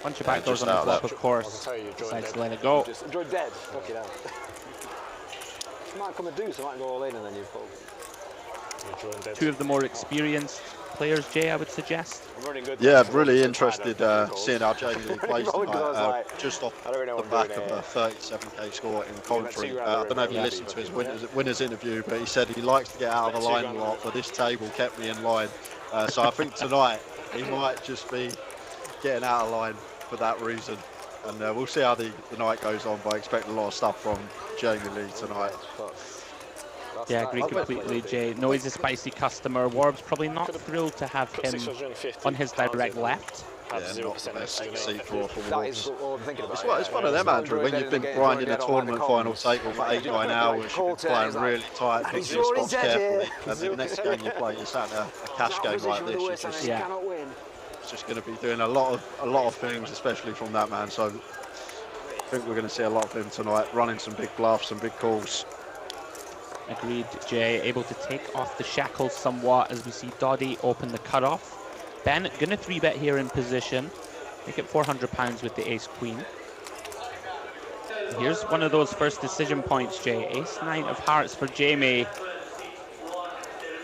[SPEAKER 7] Bunch of backdoors on the flop, of course. Decides to let it go.
[SPEAKER 2] Just enjoy dead. Fuck it out. You might come and do, so I might go all in and then you fold.
[SPEAKER 7] Two of the more experienced players, Jay, I would suggest.
[SPEAKER 8] Yeah, really interested seeing how Jamie Lee plays tonight, just off the back of a 37k score in Coventry. I don't know if you listened to his winners interview, but he said he likes to get out of the line a lot, but this table kept me in line. So I think tonight he might just be getting out of line for that reason. And we'll see how the night goes on, but I expect a lot of stuff from Jamie Lee tonight.
[SPEAKER 7] Yeah, I agree completely, Jay. No, he's a spicy customer. Warb's probably not thrilled to have him on his direct left.
[SPEAKER 8] Yeah, not the best seat draw for Warbs. It's one of them, Andrew, when you've been grinding a tournament final table for 8-9 hours, you've been playing really tight, picking your spots carefully, and the next game you play, you're sat in a cash game like this, it's just going to be doing a lot of things, especially from that man. So I think we're going to see a lot of him tonight, running some big bluffs and big calls.
[SPEAKER 7] Agreed, Jay. Able to take off the shackles somewhat as we see Doddy open the cutoff. Ben gonna 3-bet here in position. Make it £400 with the ace-queen. Here's one of those first decision points, Jay. Ace-9 of hearts for Jamie.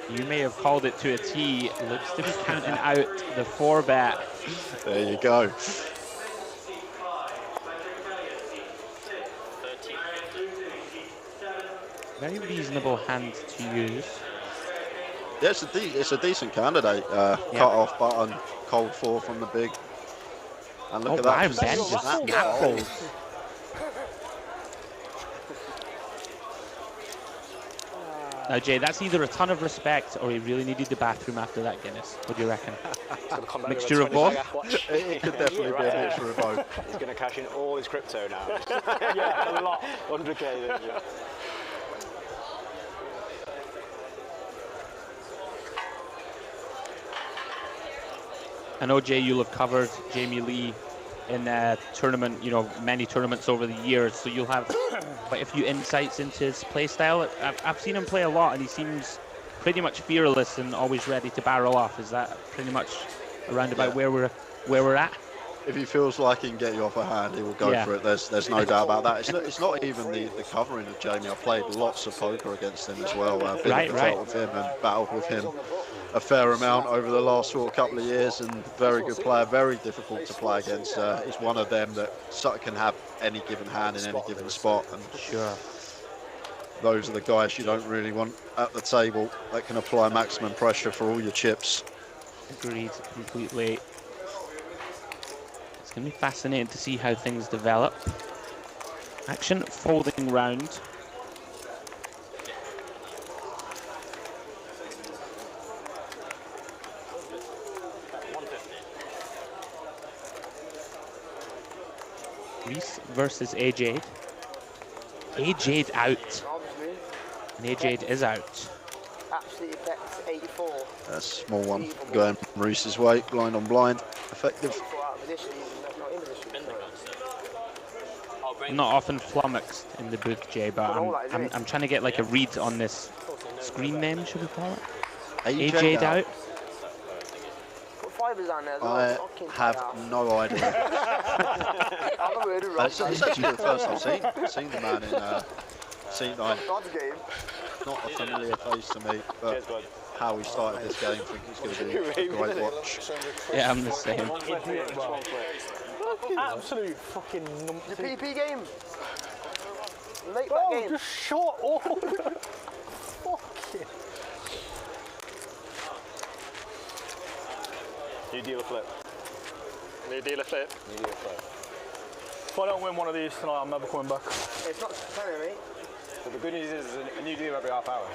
[SPEAKER 7] You may have called it to a T. Looks to be counting out the 4-bet.
[SPEAKER 8] There you go.
[SPEAKER 7] Very reasonable hand to use.
[SPEAKER 8] Yeah, it's a decent candidate. Cut off button, cold 4 from the big. And look at that.
[SPEAKER 7] Wow, Ben just snapples. Now, Jay, that's either a ton of respect or he really needed the bathroom after that Guinness. What do you reckon? Mixture of both?
[SPEAKER 8] It could definitely be a mixture of both.
[SPEAKER 2] He's going to cash in all his crypto now.
[SPEAKER 3] Yeah, a lot.
[SPEAKER 2] 100k. Yeah.
[SPEAKER 7] I know, Jay, you'll have covered Jamie Lee in a tournament, many tournaments over the years, so you'll have quite a few insights into his play style. I've seen him play a lot, and he seems pretty much fearless and always ready to barrel off. Is that pretty much around about where we're at?
[SPEAKER 8] If he feels like he can get you off a hand, he will go for it. There's no doubt about that. It's not even the covering of Jamie. I've played lots of poker against him as well. I've been with him and battled with him a fair amount over the last couple of years, and very good player, very difficult to play against. He's one of them that can have any given hand in any given spot, and those are the guys you don't really want at the table that can apply maximum pressure for all your chips.
[SPEAKER 7] Agreed completely. It's going to be fascinating to see how things develop. Action folding round. Reese versus AJ. AJ out. And AJ is out.
[SPEAKER 6] Absolutely effects 84.
[SPEAKER 8] A small one going Reese's way, blind on blind, effective.
[SPEAKER 7] I'm not often flummoxed in the booth, Jay, but I'm trying to get like a read on this screen name, should we call it? AJ out.
[SPEAKER 8] I have no idea. It's actually the first I've seen the man in C9. Not a familiar face to me, but how he started this game, I think it's going to be a great watch.
[SPEAKER 7] Yeah, I'm the same.
[SPEAKER 3] Absolute fucking numpty.
[SPEAKER 6] The PP game. Make
[SPEAKER 3] Bro,
[SPEAKER 6] that game.
[SPEAKER 3] just shut up. Fucking.
[SPEAKER 2] New deal a flip.
[SPEAKER 4] New deal a flip.
[SPEAKER 2] New deal a flip.
[SPEAKER 3] If I don't win one of these tonight, I'm never coming back.
[SPEAKER 6] It's not funny, mate.
[SPEAKER 2] But the good news is a new deal every half hour.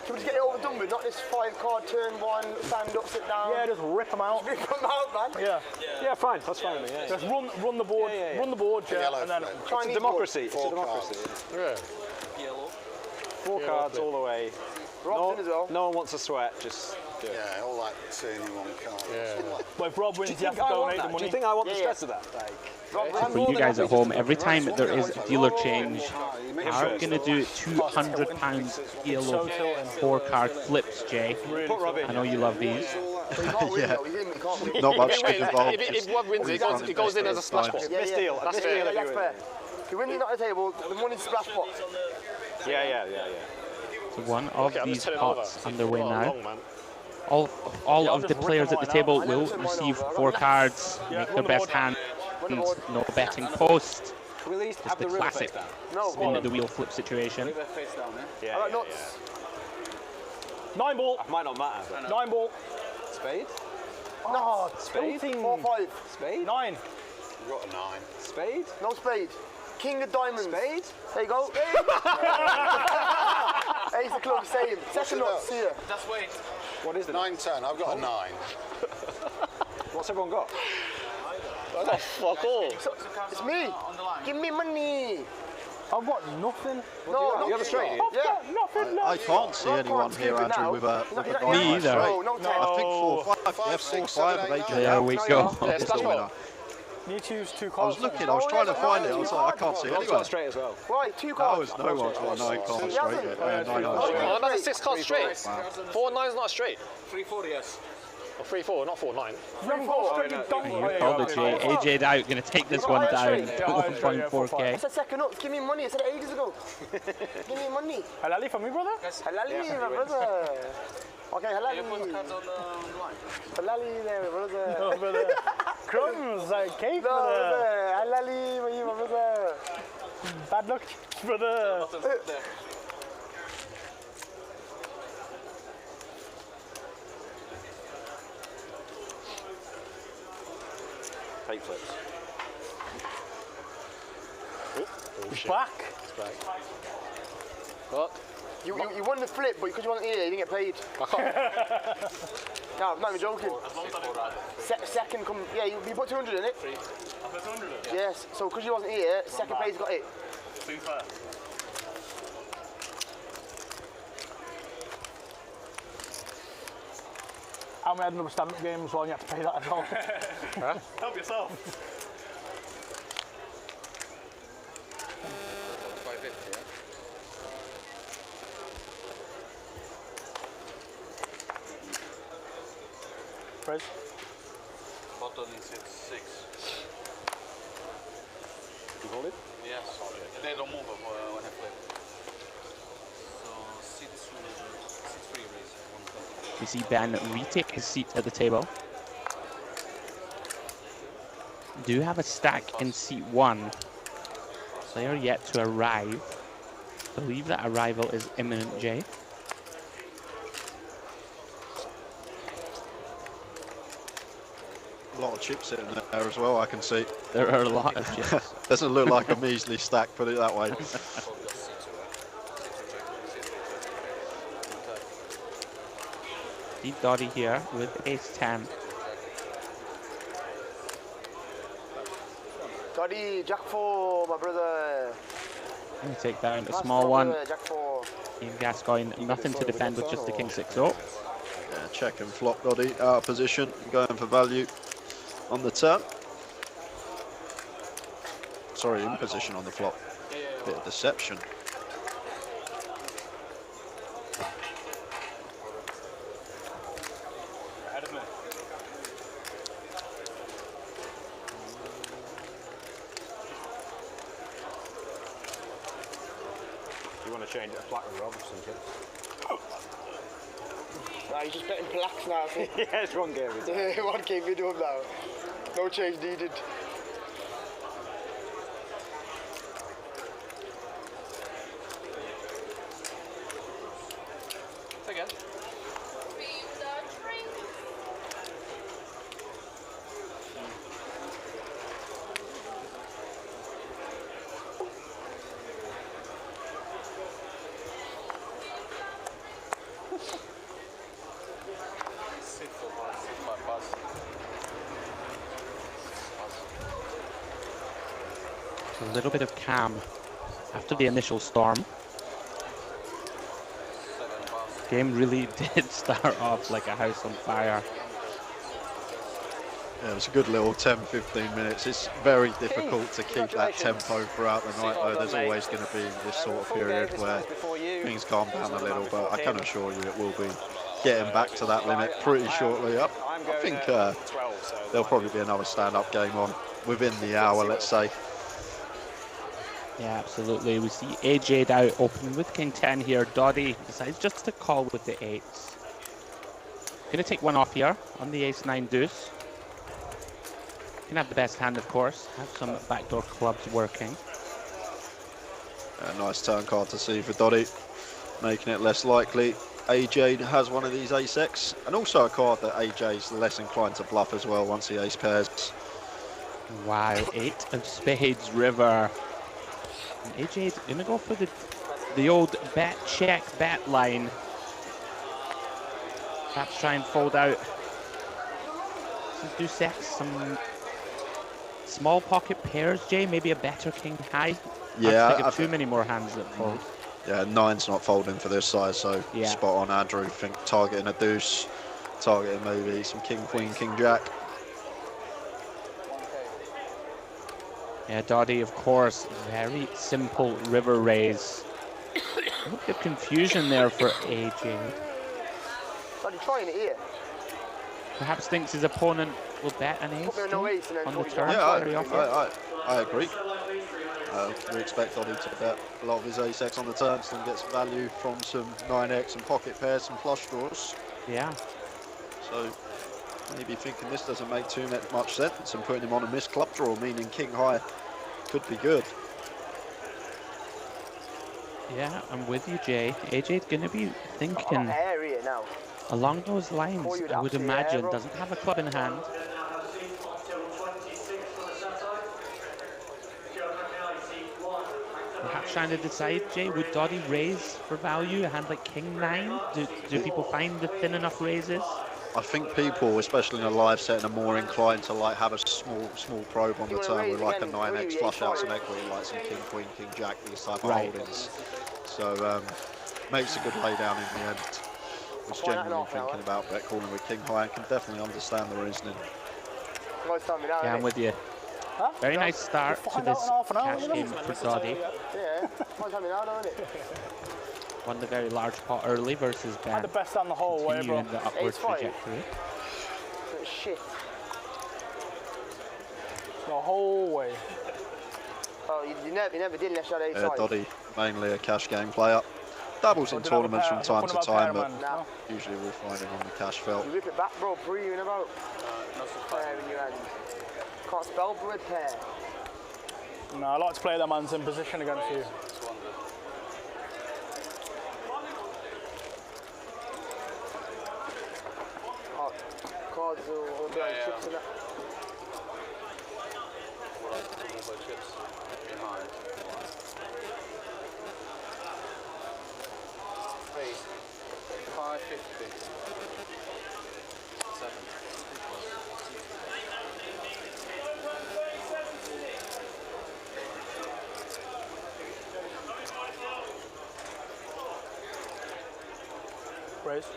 [SPEAKER 6] Should we just get it over done with? Not this 5-card turn one, stand up, sit down.
[SPEAKER 3] Yeah, just rip them out.
[SPEAKER 6] Rip them out, man.
[SPEAKER 3] Yeah,
[SPEAKER 2] fine. That's fine with me. Yeah.
[SPEAKER 3] Just run the board, run the board, and then
[SPEAKER 2] It's a democracy. It's a democracy.
[SPEAKER 4] Yeah.
[SPEAKER 2] 4 cards all the way.
[SPEAKER 6] Rob's in as well.
[SPEAKER 2] No one wants to sweat. Just do it.
[SPEAKER 1] Yeah, all that turning one card.
[SPEAKER 4] Yeah.
[SPEAKER 3] But if Rob wins, you have to donate the money.
[SPEAKER 2] Do you think I want the stress of that?
[SPEAKER 7] For you guys at home, every time there is a dealer change, I'm going to do £200 ELO 4-card flips, Jay. I know you love these.
[SPEAKER 8] Yeah, not much involved.
[SPEAKER 4] If Rob wins it, it goes in as a splash pot.
[SPEAKER 2] Misdeal.
[SPEAKER 6] That's fair. That's fair. If you win it at the table, the money's splash pot.
[SPEAKER 2] Yeah.
[SPEAKER 7] So one of these pots underway now. All of the players at the table will receive 4 cards, make their best hand, no betting post. Just the classic spin the wheel flip situation.
[SPEAKER 2] Yeah.
[SPEAKER 3] 9 ball.
[SPEAKER 2] That might not matter.
[SPEAKER 3] 9 ball.
[SPEAKER 2] Spade?
[SPEAKER 3] No,
[SPEAKER 2] Spade?
[SPEAKER 6] 4-5.
[SPEAKER 2] Spade?
[SPEAKER 3] 9.
[SPEAKER 1] You got a 9.
[SPEAKER 2] Spade?
[SPEAKER 6] No spade. King of diamonds.
[SPEAKER 2] Spade?
[SPEAKER 6] There you go. Ace of clubs, same. Second lot, see ya.
[SPEAKER 5] That's weight.
[SPEAKER 2] What is it?
[SPEAKER 1] 9-10. I've got a 9.
[SPEAKER 2] What's everyone got?
[SPEAKER 4] Oh, fuck all.
[SPEAKER 6] It's me. Give me money.
[SPEAKER 3] I've got nothing.
[SPEAKER 6] No,
[SPEAKER 2] You have a straight?
[SPEAKER 6] Yeah.
[SPEAKER 3] Nothing.
[SPEAKER 8] I can't see anyone here, Andrew, with a
[SPEAKER 7] Me either.
[SPEAKER 6] No,
[SPEAKER 8] I think 4-5 of AJ.
[SPEAKER 7] There we go.
[SPEAKER 4] Yeah, splash pot.
[SPEAKER 3] You choose 2
[SPEAKER 8] I
[SPEAKER 3] cards.
[SPEAKER 8] was looking, I was trying to find it, I was like, I can't see
[SPEAKER 2] I've got a
[SPEAKER 8] anyone.
[SPEAKER 2] straight as well.
[SPEAKER 6] Right, 2
[SPEAKER 8] No,
[SPEAKER 6] cards.
[SPEAKER 8] no one's got a 9 card straight yet. 9
[SPEAKER 4] Oh, that's a 6 card straight. 4-9's not straight.
[SPEAKER 5] 3-4, yes.
[SPEAKER 4] Or 3-4, not 4-9.
[SPEAKER 3] You haven't got a straight, you don't.
[SPEAKER 7] You called it, Jay. AJ'd out, going to take this one down. 1.4k.
[SPEAKER 6] I said second up, give me money. I said it ages ago. Give me money.
[SPEAKER 3] Halali for me, brother?
[SPEAKER 6] Halali, my brother. Okay, halali. Halali there, my brother.
[SPEAKER 3] No, brother. Crumbs, like cake,
[SPEAKER 6] No,
[SPEAKER 3] brother.
[SPEAKER 6] brother. Halali, my brother.
[SPEAKER 3] Bad luck, brother.
[SPEAKER 2] Fake flips.
[SPEAKER 3] He's back.
[SPEAKER 4] Look.
[SPEAKER 6] You won the flip, but because you wasn't here, you didn't get paid. No, I'm not even joking. Second come, yeah, you put 200 in it.
[SPEAKER 5] I put 200 in?
[SPEAKER 6] Yes, so because you wasn't here, second place got it.
[SPEAKER 5] 2 fair.
[SPEAKER 3] How many had another stand-up game as well and you had to pay that as well?
[SPEAKER 4] Huh?
[SPEAKER 5] Help yourself.
[SPEAKER 3] Prez?
[SPEAKER 9] Button is at 6.
[SPEAKER 4] You hold it?
[SPEAKER 9] Yes. They don't move when I play. So 6-3 raise.
[SPEAKER 7] We see Ben retake his seat at the table. Do have a stack in seat 1. Player yet to arrive. Believe that arrival is imminent, Jay.
[SPEAKER 8] A lot of chips in there as well, I can see.
[SPEAKER 7] There are a lot of chips.
[SPEAKER 8] Doesn't look like a measly stack, put it that way.
[SPEAKER 7] See Dottie here with ace-10.
[SPEAKER 6] Dottie, Jack 4, my brother.
[SPEAKER 7] Gonna take down a small one.
[SPEAKER 6] Jack 4.
[SPEAKER 7] Team Gascoigne, nothing to defend with just the king 6-0.
[SPEAKER 8] Yeah, check and flop Dottie, out of position, going for value on the turn. Sorry, in position on the flop. Bit of deception.
[SPEAKER 5] Ahead of me.
[SPEAKER 2] You want to change it to black with Rob or something?
[SPEAKER 6] Nah, you're just betting blacks now, I think.
[SPEAKER 2] Yeah, it's one game. Isn't it?
[SPEAKER 6] One game we do him now. No change needed.
[SPEAKER 9] Again.
[SPEAKER 7] A little bit of calm after the initial storm. Game really did start off like a house on fire.
[SPEAKER 8] Yeah, it was a good little 10-15 minutes. It's very difficult to keep that tempo throughout the night, though. There's always going to be this sort of period where things calm down a little, but I can assure you it will be getting back to that limit pretty shortly. I think there'll probably be another stand-up game on within the hour, let's say.
[SPEAKER 7] Yeah, absolutely. We see AJ out open with King 10 here. Dottie decides just to call with the 8s. Gonna take one off here on the ace-9 deuce. Can have the best hand, of course. Have some backdoor clubs working.
[SPEAKER 8] A nice turn card to see for Dottie, making it less likely. AJ has one of these ace-X, and also a card that AJ's less inclined to bluff as well once the ace pairs.
[SPEAKER 7] Wow, 8 of spades river. And AJ's gonna go for the old bet check bet line. Perhaps try and fold out. Do sex, some small pocket pairs, Jay. Maybe a better king high.
[SPEAKER 8] Yeah,
[SPEAKER 7] I think of too many more hands that fold.
[SPEAKER 8] Yeah, 9's not folding for this size, so
[SPEAKER 7] yeah.
[SPEAKER 8] Spot on, Andrew. Think targeting a deuce, targeting maybe some king, queen, king, jack.
[SPEAKER 7] Yeah, Dottie, of course, very simple river raise. A little bit of confusion there for AJ.
[SPEAKER 6] Dottie trying it here.
[SPEAKER 7] Perhaps thinks his opponent will bet an ace on the turn.
[SPEAKER 8] Yeah, I agree. We expect Dottie to bet a lot of his ace-X on the turn, so he gets value from some 9X and pocket pairs, some flush draws.
[SPEAKER 7] Yeah.
[SPEAKER 8] So maybe thinking this doesn't make too much sense and putting him on a missed club draw, meaning king high could be good.
[SPEAKER 7] Yeah, I'm with you, Jay. AJ's going to be thinking along those lines, I would imagine. Doesn't have a club in hand. Perhaps trying to decide, Jay, would Doddy raise for value a hand like King 9? Do people find the thin enough raises?
[SPEAKER 8] I think people, especially in a live setting, are more inclined to like have a small probe on the turn with like a 9x, flush out some equity, like some King Queen, King Jack, these type of holdings. So makes a good lay down in the end. I was genuinely thinking about bet calling with King High and can definitely understand the reasoning.
[SPEAKER 7] Yeah, I'm with you.
[SPEAKER 3] Huh?
[SPEAKER 7] Very nice start to this cash game for Doddy.
[SPEAKER 6] Yeah,
[SPEAKER 7] Won the very large pot early versus Ben.
[SPEAKER 3] Had the best down the whole way, bro.
[SPEAKER 7] Continuing the upward trajectory.
[SPEAKER 6] Shit.
[SPEAKER 3] The whole way.
[SPEAKER 6] Oh, you never did unless you had 8 sides.
[SPEAKER 8] Doddy, mainly a cash game player. Dabbles in tournaments from time to time, but usually we'll find him on the cash felt.
[SPEAKER 6] You rip it back, bro, pre you in about. Pair in your hand. Can't spell for a pair.
[SPEAKER 3] No, I like to play that man's in position against you.
[SPEAKER 6] Oh, cards or chips and that.
[SPEAKER 9] Chips behind. 550. 7.
[SPEAKER 3] Raise.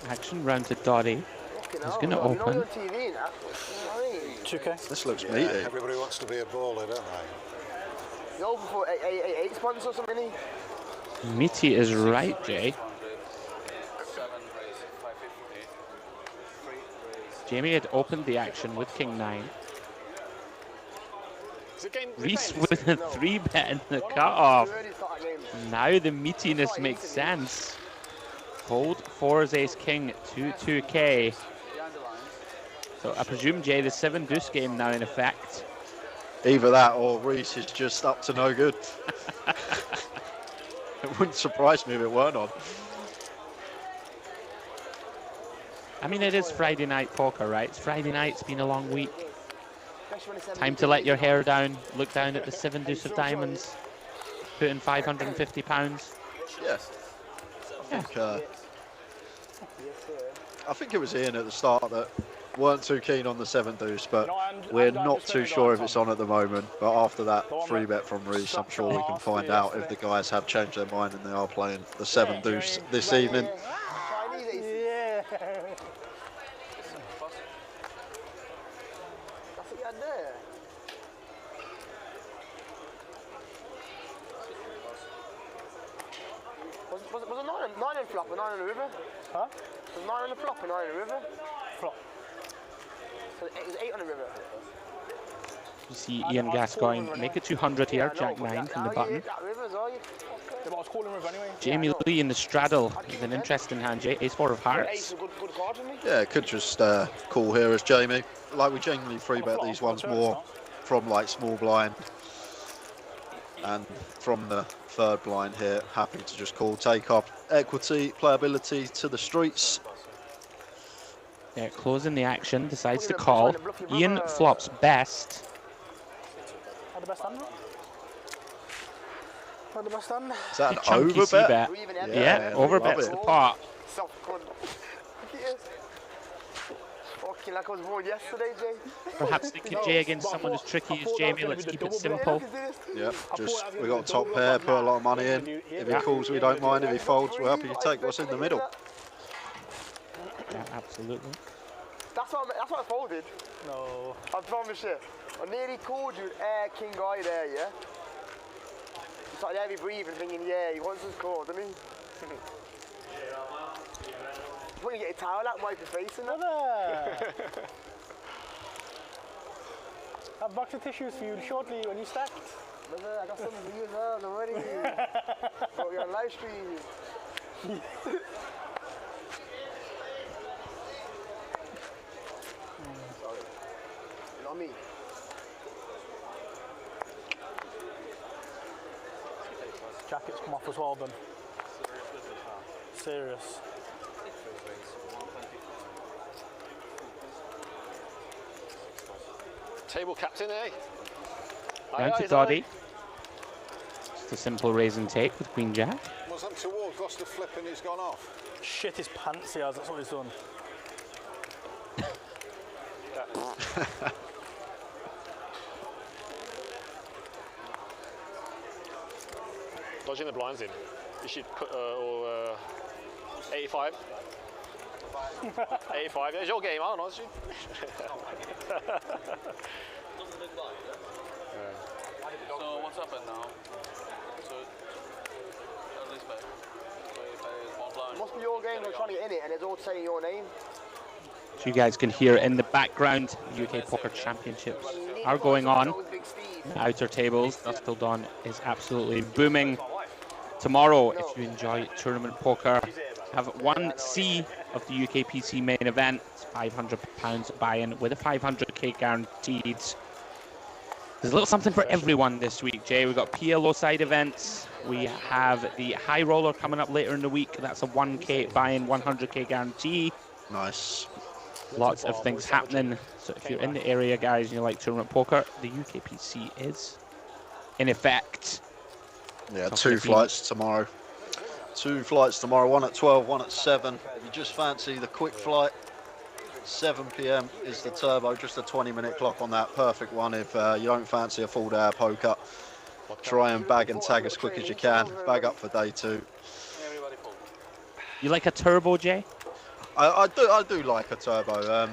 [SPEAKER 7] Action round to Doddy. He's going to open.
[SPEAKER 3] 2K.
[SPEAKER 8] This looks meaty.
[SPEAKER 1] Everybody wants to be a baller, don't they?
[SPEAKER 6] He's open for 8 spots or something.
[SPEAKER 7] Meaty is right, Jay.
[SPEAKER 9] 7 raise, 550. 3 raise.
[SPEAKER 7] Jamie had opened the action with King 9. Reese with a 3-bet in the cutoff. Now the meatiness makes sense. Hold 4's ace king 2-2k. So I presume, Jay, the 7 deuce game now in effect.
[SPEAKER 8] Either that or Reese is just up to no good. It wouldn't surprise me if it weren't on.
[SPEAKER 7] I mean, it is Friday night poker, right? It's Friday night, it's been a long week. Time to let your hair down, look down at the 7 deuce of diamonds, put in £550.
[SPEAKER 8] Yes. I think it was Ian at the start that weren't too keen on the 7 deuce, but we're not too sure if it's on at the moment. But after that free bet from Reese, I'm sure we can find out if the guys have changed their mind and they are playing the 7 deuce this evening.
[SPEAKER 3] Yeah.
[SPEAKER 6] That's what you had there. Was it 9 on flop or 9 on the river?
[SPEAKER 3] Huh?
[SPEAKER 6] Was 9 on the flop or 9 on the river?
[SPEAKER 3] Flop.
[SPEAKER 6] So it was 8 on the river.
[SPEAKER 7] You see Ian Gascoigne make it 200 here, Jack 9 from the button. Jamie Lee in the straddle is an interesting hand, Jay. Ace 4 of hearts.
[SPEAKER 8] Yeah, could just call here as Jamie. Like we generally free bet these ones more from like small blind. And from the 3rd blind here, happy to just call, take up equity, playability to the streets.
[SPEAKER 7] Yeah, closing the action, decides to call. Ian flops best.
[SPEAKER 3] Had the best hand? Had the best hand?
[SPEAKER 8] Is that an
[SPEAKER 7] Chunky
[SPEAKER 8] over bet?
[SPEAKER 7] Yeah, over bet's the pot.
[SPEAKER 6] Fucking like I was born yesterday, Jay.
[SPEAKER 7] Perhaps they could Jay against someone as tricky as Jamie. Let's keep it simple.
[SPEAKER 8] Yep, just we got a top pair, put a lot of money in. If he calls, we don't mind. If he folds, we're happy to take what's in the middle.
[SPEAKER 7] Yeah, absolutely.
[SPEAKER 6] That's what I folded.
[SPEAKER 3] No.
[SPEAKER 6] I promise you. I nearly called you King Guy there, yeah? You started heavy breathing, thinking, yeah, he wants us called, doesn't he? When you get a towel out, wipe your face in it.
[SPEAKER 3] Have box of tissues for you shortly when you stacked.
[SPEAKER 6] Brother, I got something for you as well, don't worry. But you're on live stream. Not me.
[SPEAKER 3] Jackets come off as well, then. Serious.
[SPEAKER 4] Table captain, eh?
[SPEAKER 7] Down to Doddy. Just a simple raise and take with Queen Jack.
[SPEAKER 1] What's up to Ward? Lost the flip and he's gone off.
[SPEAKER 3] Shit his pants he has, that's what he's done.
[SPEAKER 4] Dodging the blinds in. You should put 85. 85. It's your game, aren't it?
[SPEAKER 9] So what's happened now? So at least pay. So you pay one blind.
[SPEAKER 6] It must be your game, they're trying to get in it, and it's all saying your name.
[SPEAKER 7] So you guys can hear in the background, UK Poker Championships are going on. The outer tables, Dusk Till Dawn is absolutely booming. Tomorrow, if you enjoy tournament poker, have 1C of the UK PC main event. It's £500 buy-in with a 500k guaranteed. There's a little something for everyone this week, Jay. We've got PLO side events. We have the High Roller coming up later in the week. That's a 1k buy-in, 100k guarantee.
[SPEAKER 8] Nice.
[SPEAKER 7] Lots of things happening. So if you're in the area, guys, and you like tournament poker, the UK PC is in effect.
[SPEAKER 8] Yeah, 2 flights tomorrow. 2 flights tomorrow, one at 12, one at 7. If you just fancy the quick flight, 7 p.m. is the turbo, just a 20-minute clock on that. Perfect one if you don't fancy a full day of poker. Try and bag and tag as quick as you can. Bag up for day 2.
[SPEAKER 7] You like a turbo, Jay?
[SPEAKER 8] I do like a turbo.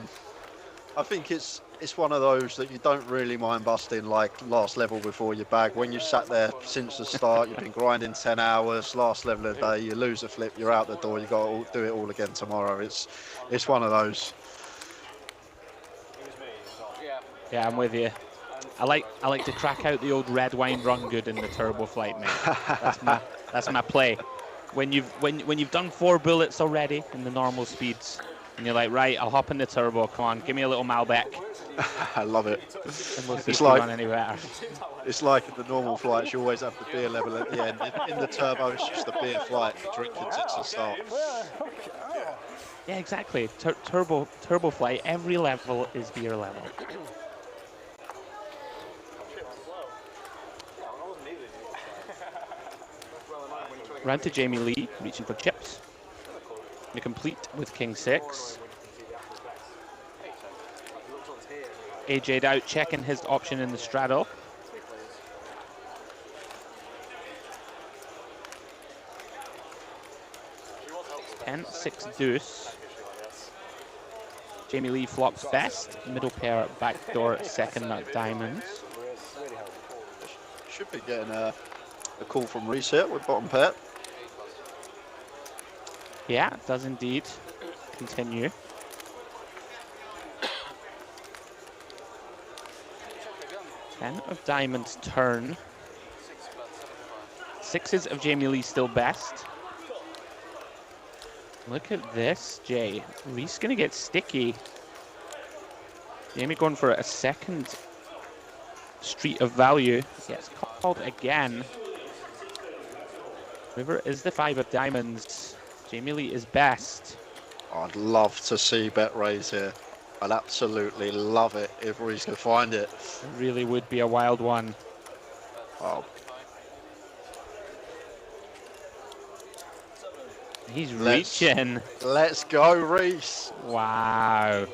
[SPEAKER 8] I think it's one of those that you don't really mind busting like last level before you bag. When you sat there since the start, you've been grinding 10 hours, last level of the day, you lose a flip, you're out the door, you got to do it all again tomorrow. It's one of those.
[SPEAKER 7] Yeah, I'm with you. I like to crack out the old red wine run good in the turbo flight, mate. That's my play. When you've done 4 bullets already in the normal speeds, and you're like, right, I'll hop in the turbo. Come on, give me a little Malbec.
[SPEAKER 8] I love it.
[SPEAKER 7] And we'll see if we run any better.
[SPEAKER 8] It's like the normal flights, you always have the beer level at the end. In the turbo, it's just a beer flight, drinking since the start.
[SPEAKER 7] Yeah, exactly. Turbo flight, every level is beer level. Round to Jamie Lee, reaching for chips. To complete with King 6. AJ'd out, checking his option in the straddle. Ten, 6 deuce. Jamie Lee flops best. Middle pair, backdoor, second nut diamonds.
[SPEAKER 8] Should be getting a call from reset with bottom pair.
[SPEAKER 7] Yeah, it does indeed continue. Ten of diamonds turn. 6s of Jamie Lee still best. Look at this, Jay. Reese gonna get sticky. Jamie going for a second street of value. Gets called again. River is the 5 of diamonds. Jamie Lee is best.
[SPEAKER 8] I'd love to see bet raise here. I'd absolutely love it if Reese could find it.
[SPEAKER 7] It really would be a wild one.
[SPEAKER 8] Oh.
[SPEAKER 7] He's reaching.
[SPEAKER 8] Let's go, Reese.
[SPEAKER 7] Wow.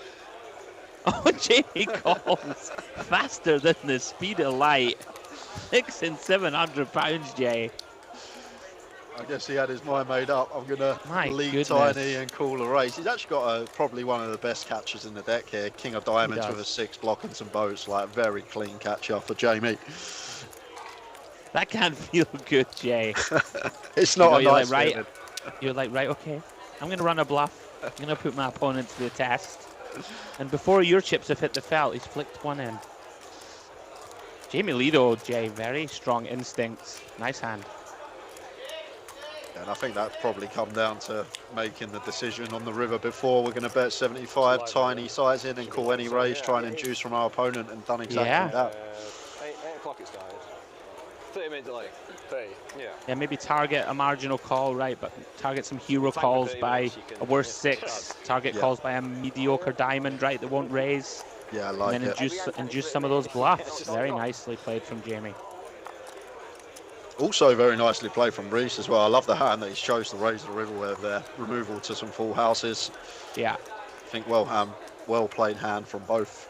[SPEAKER 7] Oh, Jamie calls faster than the speed of light. 6 and 700 pounds, Jay.
[SPEAKER 8] I guess he had his mind made up. I'm going to lead
[SPEAKER 7] goodness.
[SPEAKER 8] tiny and call a raise. He's actually got probably one of the best catches in the deck here. King of diamonds with a 6 block and some boats. Like, very clean catcher for Jamie.
[SPEAKER 7] That can't feel good, Jay.
[SPEAKER 8] It's not a nice
[SPEAKER 7] right.
[SPEAKER 8] feeling.
[SPEAKER 7] You're like, right, okay. I'm going to run a bluff. I'm going to put my opponent to the test. And before your chips have hit the felt, he's flicked one in. Jamie Lee, though, Jay, very strong instincts. Nice hand.
[SPEAKER 8] And I think that probably come down to making the decision on the river before. We're going to bet 75, tiny size in and call any raise, try and induce from our opponent, and done exactly that.
[SPEAKER 2] 8 o'clock it started. 30-minute delay. 30.
[SPEAKER 7] Yeah, maybe target a marginal call, right, but target some hero calls by a worse 6. Target calls by a mediocre diamond, right, that won't raise.
[SPEAKER 8] Yeah, I like
[SPEAKER 7] and then induce some of those bluffs. Very nicely played from Jamie.
[SPEAKER 8] Also very nicely played from Reese as well. I love the hand that he chose to raise the riverware there. Removal to some full houses.
[SPEAKER 7] Yeah.
[SPEAKER 8] I think well played hand from both.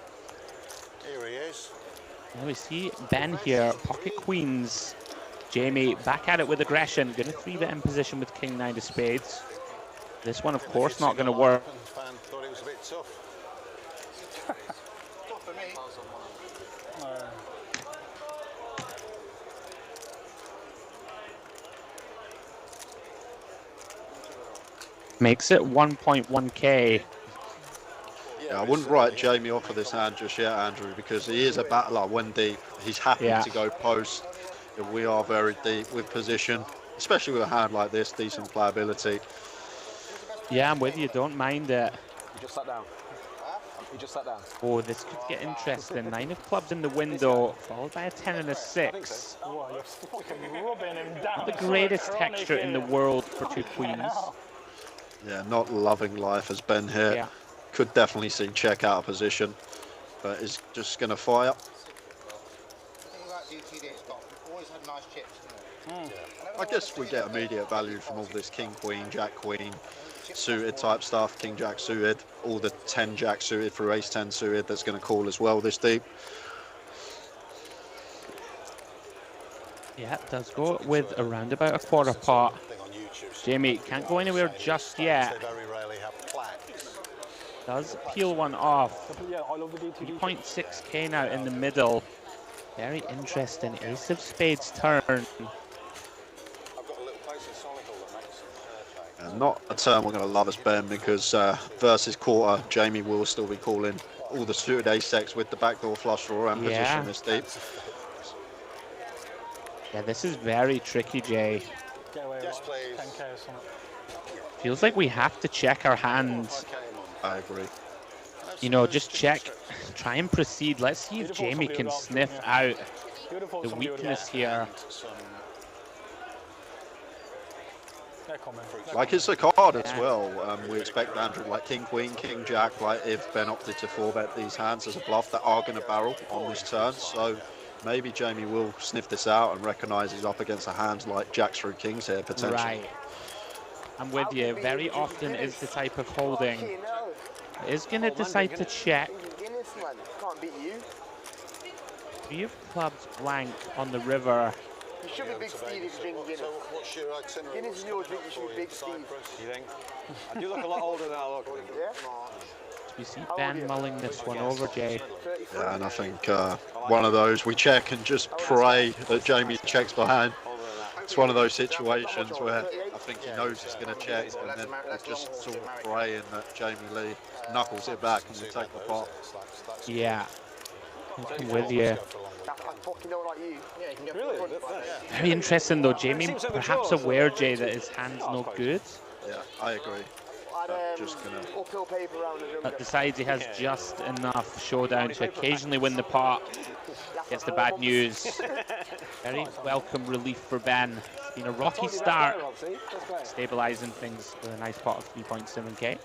[SPEAKER 1] Here he is.
[SPEAKER 7] Now we see Ben here, pocket queens. Jamie back at it with aggression. Going to 3-bet in position with King 9 of spades. This one, of course, not going to work.
[SPEAKER 1] Thought it was a bit tough. Tough for me.
[SPEAKER 7] Makes it 1.1k.
[SPEAKER 8] Yeah, I wouldn't write Jamie off for this hand just yet, Andrew, because he is a battler when deep. He's happy to go post. We are very deep with position, especially with a hand like this, decent playability.
[SPEAKER 7] Yeah, I'm with you. Don't mind it.
[SPEAKER 2] You just sat down. You just sat down.
[SPEAKER 7] Oh, this could get interesting. 9 of clubs in the window, followed by a 10 and a 6. Not the greatest texture in the world for 2 queens.
[SPEAKER 8] Yeah, not loving life as Ben here.
[SPEAKER 7] Yeah.
[SPEAKER 8] Could definitely see check out of position, but is just going to fire. I guess we get immediate value from all this king, queen, jack, queen, suited type stuff, king, jack suited, all the 10 jack suited through ace 10 suited that's going to call as well this deep.
[SPEAKER 7] Yeah, it does go with around about a quarter pot. Jamie can't go anywhere just yet. Does peel one off. 3.6k now in the middle. Very interesting. Ace of spades turn.
[SPEAKER 8] Not a turn we're going to love as Ben, because versus quarter, Jamie will still be calling all the suited ace-X with the backdoor flush draw and position this deep.
[SPEAKER 7] Yeah, this is very tricky, Jay.
[SPEAKER 1] Yes, please.
[SPEAKER 7] Feels like we have to check our hands.
[SPEAKER 8] I agree.
[SPEAKER 7] You know, just check, try and proceed. Let's see if Jamie can sniff out the weakness here.
[SPEAKER 8] Like it's a card as well. We expect Andrew like king, queen, king, jack. Like if Ben opted to 4-bet these hands as a bluff that are going to barrel on this turn. So maybe Jamie will sniff this out and recognise he's up against a hand like jacks through kings here potentially.
[SPEAKER 7] Right. I'm with you. Very often is the type of holding. Is going to decide to check. 3 of clubs blank on the river.
[SPEAKER 6] You should be Big Steve if you're drinking Guinness.
[SPEAKER 1] What's your itinerary?
[SPEAKER 6] Guinness is yours, you should be Big Steve.
[SPEAKER 2] You think? I do look a lot older than I look.
[SPEAKER 6] Yeah?
[SPEAKER 7] We see Ben mulling this one over, Jay.
[SPEAKER 8] Yeah, and I think one of those we check and just pray that Jamie checks behind. It's one of those situations where I think he knows he's going to check, and then we're just sort of praying that Jamie Lee knuckles it back and we take the pot.
[SPEAKER 7] Yeah, I'm with you. Very interesting though, Jamie perhaps aware, Jay, that his hand's no good.
[SPEAKER 8] Yeah, I agree. Just gonna
[SPEAKER 7] But decides he has just enough showdown to occasionally win the pot. Gets the bad news. Very welcome relief for Ben. It's been a rocky start, stabilising things with a nice pot of 3.7k.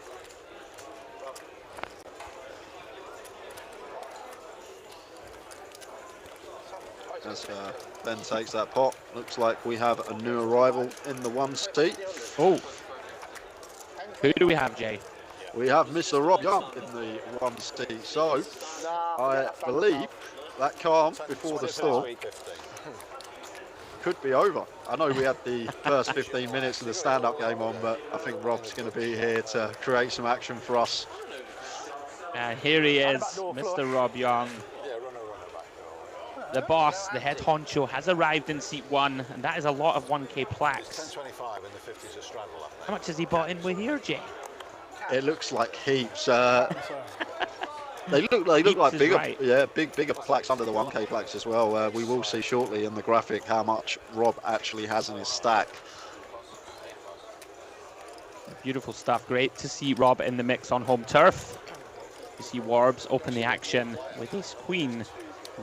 [SPEAKER 8] As Ben takes that pot, looks like we have a new arrival in the 1 seat.
[SPEAKER 7] Oh, who do we have, Jay?
[SPEAKER 8] We have Mr. Rob Yong in the 1 seat. So I believe that calm before the storm could be over. I know we had the first 15 minutes of the stand-up game on, but I think Rob's going to be here to create some action for us.
[SPEAKER 7] And here he is, Mr. Rob Yong. The boss, the head honcho, has arrived in seat 1, and that is a lot of 1k plaques. How much has he bought in with here, Jay?
[SPEAKER 8] It looks like heaps. They look like bigger, bigger plaques under the 1k plaques as well. We will see shortly in the graphic how much Rob actually has in his stack.
[SPEAKER 7] Beautiful stuff. Great to see Rob in the mix on home turf. You see Warbs open the action with his queen.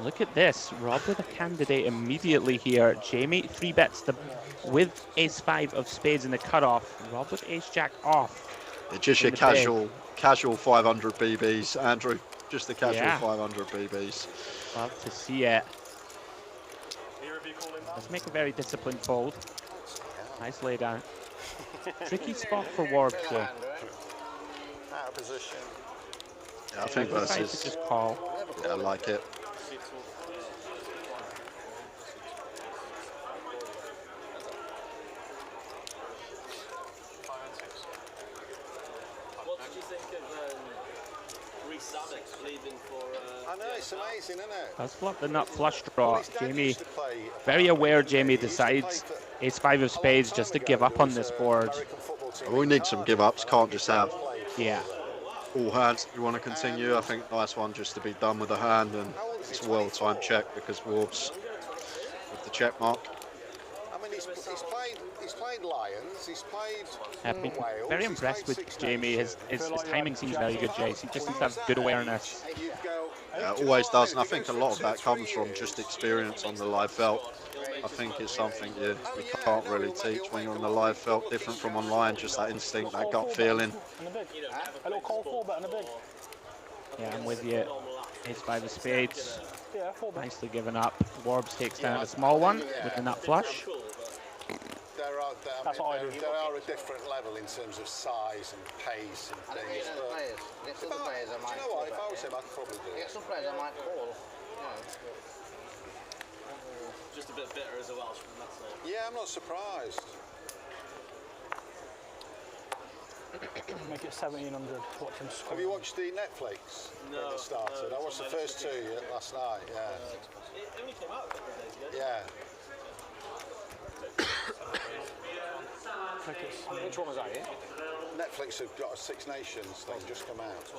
[SPEAKER 7] Look at this, Rob with a candidate immediately here. Jamie 3-bets with ace-5 of spades in the cutoff. Rob with ace-jack off.
[SPEAKER 8] It's just your casual 500 BBs, Andrew. Just the casual
[SPEAKER 7] Yeah.
[SPEAKER 8] 500 BBs.
[SPEAKER 7] Love to see it. Let's make a very disciplined fold. Nice lay down. Tricky spot for Warbs though.
[SPEAKER 1] Out of position.
[SPEAKER 8] Yeah, I think
[SPEAKER 7] Decide to
[SPEAKER 8] versus.
[SPEAKER 7] just call.
[SPEAKER 8] Yeah, I like it.
[SPEAKER 5] What did you think of Reece Zammit leading for...
[SPEAKER 1] I know, it's amazing, isn't it?
[SPEAKER 7] Let's flop the nut flush draw.
[SPEAKER 1] His dad
[SPEAKER 7] Jamie,
[SPEAKER 1] used to play
[SPEAKER 7] very aware Jamie
[SPEAKER 1] He used to play
[SPEAKER 7] decides
[SPEAKER 1] for-
[SPEAKER 7] ace-5 of spades just to give up on this board.
[SPEAKER 1] American football team.
[SPEAKER 8] We need some give-ups. Can't just have
[SPEAKER 7] Yeah.
[SPEAKER 8] all hands. You want to continue? I think nice one just to be done with the hand, and it's a well-timed check because Warbs with the check mark.
[SPEAKER 1] I mean, he's played Lions, he's played
[SPEAKER 7] I've been
[SPEAKER 1] Wales,
[SPEAKER 7] very
[SPEAKER 1] he's
[SPEAKER 7] impressed
[SPEAKER 1] played
[SPEAKER 7] with
[SPEAKER 1] Six
[SPEAKER 7] Jamie. His timing seems very good, Jace. He just seems to have good awareness.
[SPEAKER 1] You'd go,
[SPEAKER 8] Yeah, always does, and I think a lot of that comes from just experience on the live felt. I think it's something you can't really teach when you're on the live felt, different from online, just that instinct, that gut feeling.
[SPEAKER 3] A little call 4 bet and a big.
[SPEAKER 7] Yeah, I'm with you. Ace-5 of spades.
[SPEAKER 3] Yeah, 4 bet.
[SPEAKER 7] Nicely given up. Warbs takes down a small one with the nut flush.
[SPEAKER 3] That's what I do.
[SPEAKER 1] There are a different level in terms of size and pace and things. But
[SPEAKER 6] Some players I
[SPEAKER 1] do
[SPEAKER 6] might
[SPEAKER 1] you know what? If I was him, I'd probably do it.
[SPEAKER 6] some players I might call.
[SPEAKER 5] Just a bit bitter as a Welshman, that's all.
[SPEAKER 1] Yeah, I'm not surprised.
[SPEAKER 3] Make it 1700. Watch him score.
[SPEAKER 1] Have you watched the Netflix when it started? I watched the first two last night. Yeah.
[SPEAKER 5] It only came out a couple of days ago.
[SPEAKER 1] Yeah.
[SPEAKER 2] Which one was that, yeah?
[SPEAKER 1] Netflix have got a Six Nations thing just come out.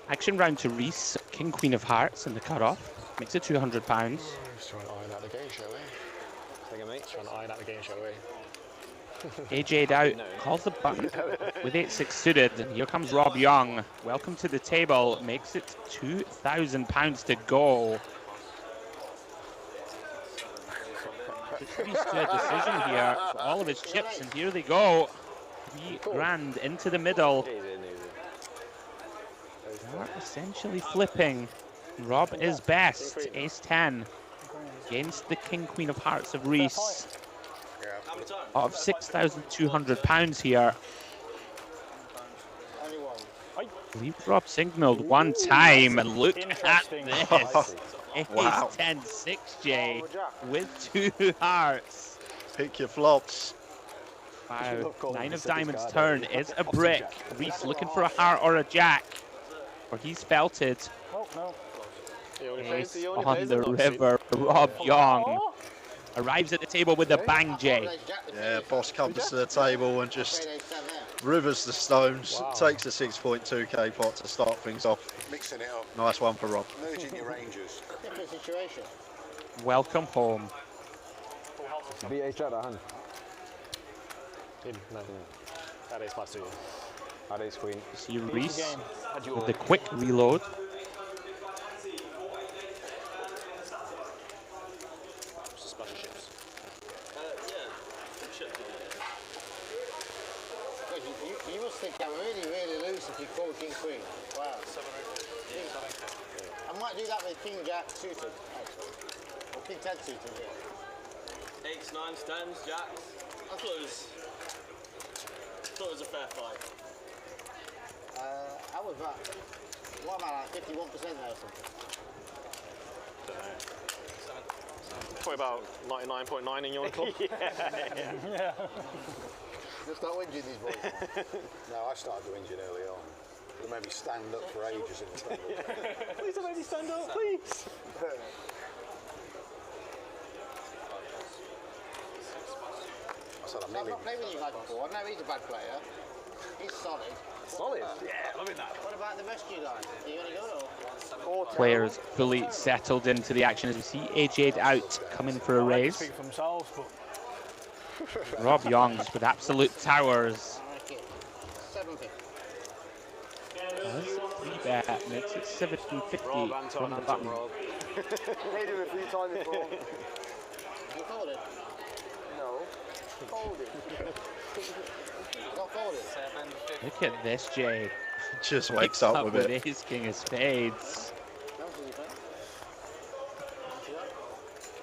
[SPEAKER 7] Action round to Reece. King, Queen of Hearts in the cutoff. Makes it £200.
[SPEAKER 4] Just trying to iron out the game show, eh?
[SPEAKER 2] Think of me?
[SPEAKER 4] Trying to iron out the game show, eh?
[SPEAKER 7] AJ'd out, calls the button with 8-6 suited. And here comes Rob Yong. Welcome to the table. Makes it £2,000 to go. Reece to a decision here for all of his chips, and here they go. $3 grand into the middle. They are essentially flipping. Rob is best. Ace-10 against the King, Queen of Hearts of Reece. Of £6,200 here. I believe Rob signaled one time, and look at this.
[SPEAKER 8] Wow.
[SPEAKER 7] Ace 10-6J with 2 hearts.
[SPEAKER 8] Pick your flops.
[SPEAKER 7] Wow. 9 of diamonds turn is a brick. Reece looking for a heart or a jack. Or he's felted.
[SPEAKER 3] Oh, no.
[SPEAKER 7] Ace on the river. Rob Yong arrives at the table with a bang, Jay.
[SPEAKER 8] Yeah, boss comes to the table and just rivers the stones. Takes a 6.2k pot to start things off.
[SPEAKER 1] Mixing it up.
[SPEAKER 8] Nice one for Rob.
[SPEAKER 1] Merging your Rangers.
[SPEAKER 6] Different situation.
[SPEAKER 7] Welcome home.
[SPEAKER 2] BH at that hand.
[SPEAKER 4] No. That is my suit.
[SPEAKER 2] That is queen.
[SPEAKER 7] See Reece with the quick reload.
[SPEAKER 4] Special chips.
[SPEAKER 6] You must think I'm really, really loose if you call King Queen. Wow. I might do that with King Jack suited, actually. Or King 10 suited, yeah.
[SPEAKER 5] 8s, 9s, 10s, jacks. I thought it was a fair fight.
[SPEAKER 6] How was that? What am I, like 51% there or something?
[SPEAKER 4] Probably about 99.9 in your club.
[SPEAKER 3] Yeah.
[SPEAKER 6] Just start whinging these boys.
[SPEAKER 1] No, I started whinging early on. They made me stand up for ages in the stand up.
[SPEAKER 2] Please don't make me stand up, please.
[SPEAKER 1] I said, I'm
[SPEAKER 6] I've
[SPEAKER 1] nearly...
[SPEAKER 6] not played with you guys before. I know he's a bad player. He's solid.
[SPEAKER 2] Solid? Yeah, loving that.
[SPEAKER 6] What about the rescue guys? Are you going to go or?
[SPEAKER 7] Players fully settled into the action as we see AJ'd out, coming for a raise.
[SPEAKER 3] Speak for themselves, but
[SPEAKER 7] Rob Yong with absolute towers.
[SPEAKER 6] I like it. 750.
[SPEAKER 7] Bet makes it 750
[SPEAKER 2] Rob,
[SPEAKER 7] from
[SPEAKER 2] Anton,
[SPEAKER 7] the
[SPEAKER 2] Anton,
[SPEAKER 7] button.
[SPEAKER 2] Rob.
[SPEAKER 6] Played him a few times before. You folded? No. Folded. Not folded.
[SPEAKER 7] Look at this, Jay.
[SPEAKER 8] Just wakes up with it.
[SPEAKER 7] Ace king of spades.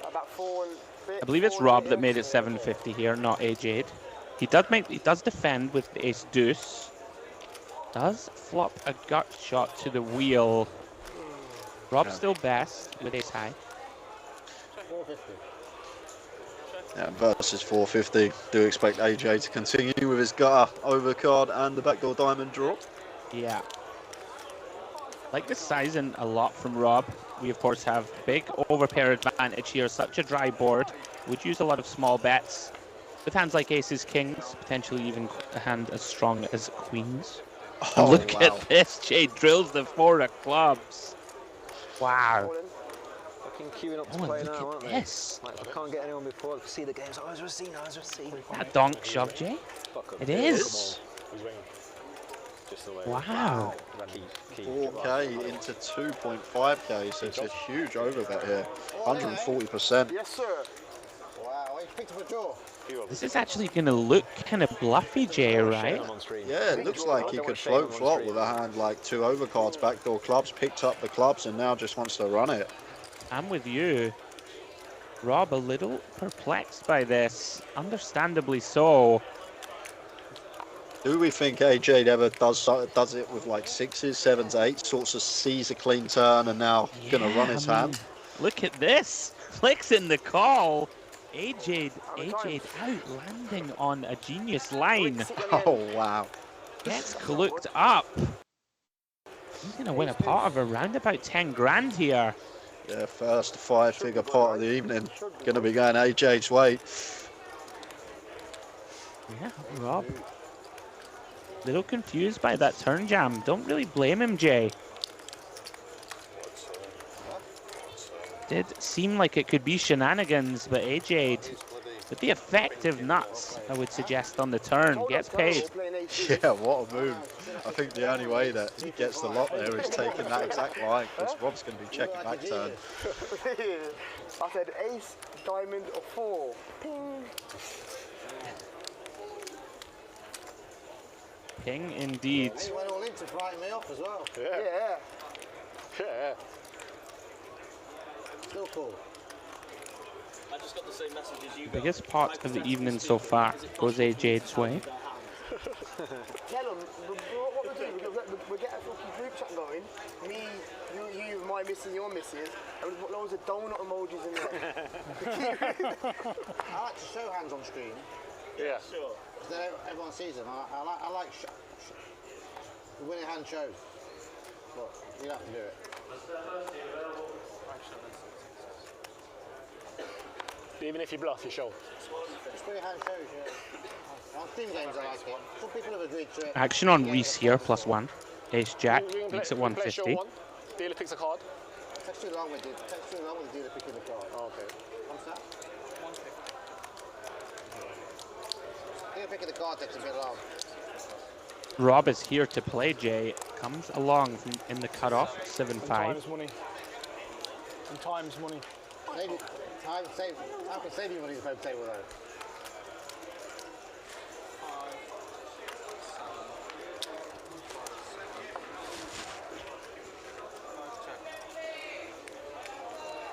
[SPEAKER 6] About 4 and bit.
[SPEAKER 7] I believe it's Rob that made it 750 here, not AJ. He does defend with the ace deuce. Does flop a gut shot to the wheel. Rob's still best with ace high.
[SPEAKER 6] 450.
[SPEAKER 8] Yeah, versus 450. Do expect AJ to continue with his gutter overcard and the backdoor diamond draw.
[SPEAKER 7] Yeah. Like the sizing a lot from Rob. We of course have big overpair advantage here. Such a dry board. Would use a lot of small bets. With hands like aces, kings, potentially even a hand as strong as queens.
[SPEAKER 8] Oh,
[SPEAKER 7] look
[SPEAKER 8] wow.
[SPEAKER 7] at this. Jay drills the 4 of clubs. Wow.
[SPEAKER 2] Fucking queuing up to
[SPEAKER 7] Oh,
[SPEAKER 2] play
[SPEAKER 7] look
[SPEAKER 2] now,
[SPEAKER 7] at
[SPEAKER 2] aren't they?
[SPEAKER 7] this.
[SPEAKER 2] Like, I can't get anyone before to see the games. Oh, it's Racine, oh, it's Racine.
[SPEAKER 7] That donk shove, Jay. It is. Wow.
[SPEAKER 8] 4K into 2.5K, so it's a huge overbet here. 140%.
[SPEAKER 6] Yes, sir. Wow, he picked up a draw.
[SPEAKER 7] This is actually going to look kind of bluffy, Jay, right?
[SPEAKER 8] Yeah, it looks like he could float flop with a hand like 2 overcards, backdoor clubs, picked up the clubs, and now just wants to run it.
[SPEAKER 7] I'm with you. Rob, a little perplexed by this. Understandably so.
[SPEAKER 8] Do we think AJ ever does it with like 6s, 7s, 8s, sorts of sees a clean turn and now gonna run his hand?
[SPEAKER 7] Look at this. Flicks in the call. AJ out landing on a genius line.
[SPEAKER 8] Oh, wow.
[SPEAKER 7] Gets looked up. He's going to win a part of around about 10 grand here.
[SPEAKER 8] Yeah, first 5-figure part of the evening. Gonna be going AJ's way.
[SPEAKER 7] Yeah, Rob. Little confused by that turn jam. Don't really blame him, Jay. Did seem like it could be shenanigans, but AJ, with the effective nuts, I would suggest on the turn, gets paid.
[SPEAKER 8] Yeah, what a move. I think the only way that he gets the lot there is taking that exact line, because Rob's going to be checking back turn.
[SPEAKER 6] I said ace, diamond, or 4. Ping.
[SPEAKER 7] Ping indeed.
[SPEAKER 6] He went all in to frighten me off as well. Yeah.
[SPEAKER 2] Yeah.
[SPEAKER 6] Still cool.
[SPEAKER 5] I just got the same message as you.
[SPEAKER 7] Biggest part of the evening so far goes AJ's way.
[SPEAKER 6] Tell them what we'll do. We'll get a fucking group chat going. Me, you, my missus, your missus, and we'll put loads of donut emojis in there. I like to show hands on screen.
[SPEAKER 2] Yeah.
[SPEAKER 5] Sure.
[SPEAKER 6] So everyone sees them. I like the winning hand shows. But you have to do it.
[SPEAKER 4] Even if you bluff, you show.
[SPEAKER 6] Just winning hand shows, yeah. On team games I like it. Some people have agreed to it.
[SPEAKER 7] Action on Reese here, +1. Ace Jack, makes it 150.
[SPEAKER 4] Dealer picks a card.
[SPEAKER 6] Takes too long with the dealer picking the card.
[SPEAKER 4] Oh, okay.
[SPEAKER 6] What's that? Dealer picking the card takes a bit long.
[SPEAKER 7] Rob is here to play, Jay. Comes along from in the cutoff, 7-5.
[SPEAKER 3] Time's money. And time's money.
[SPEAKER 6] Time can save you money at the table though.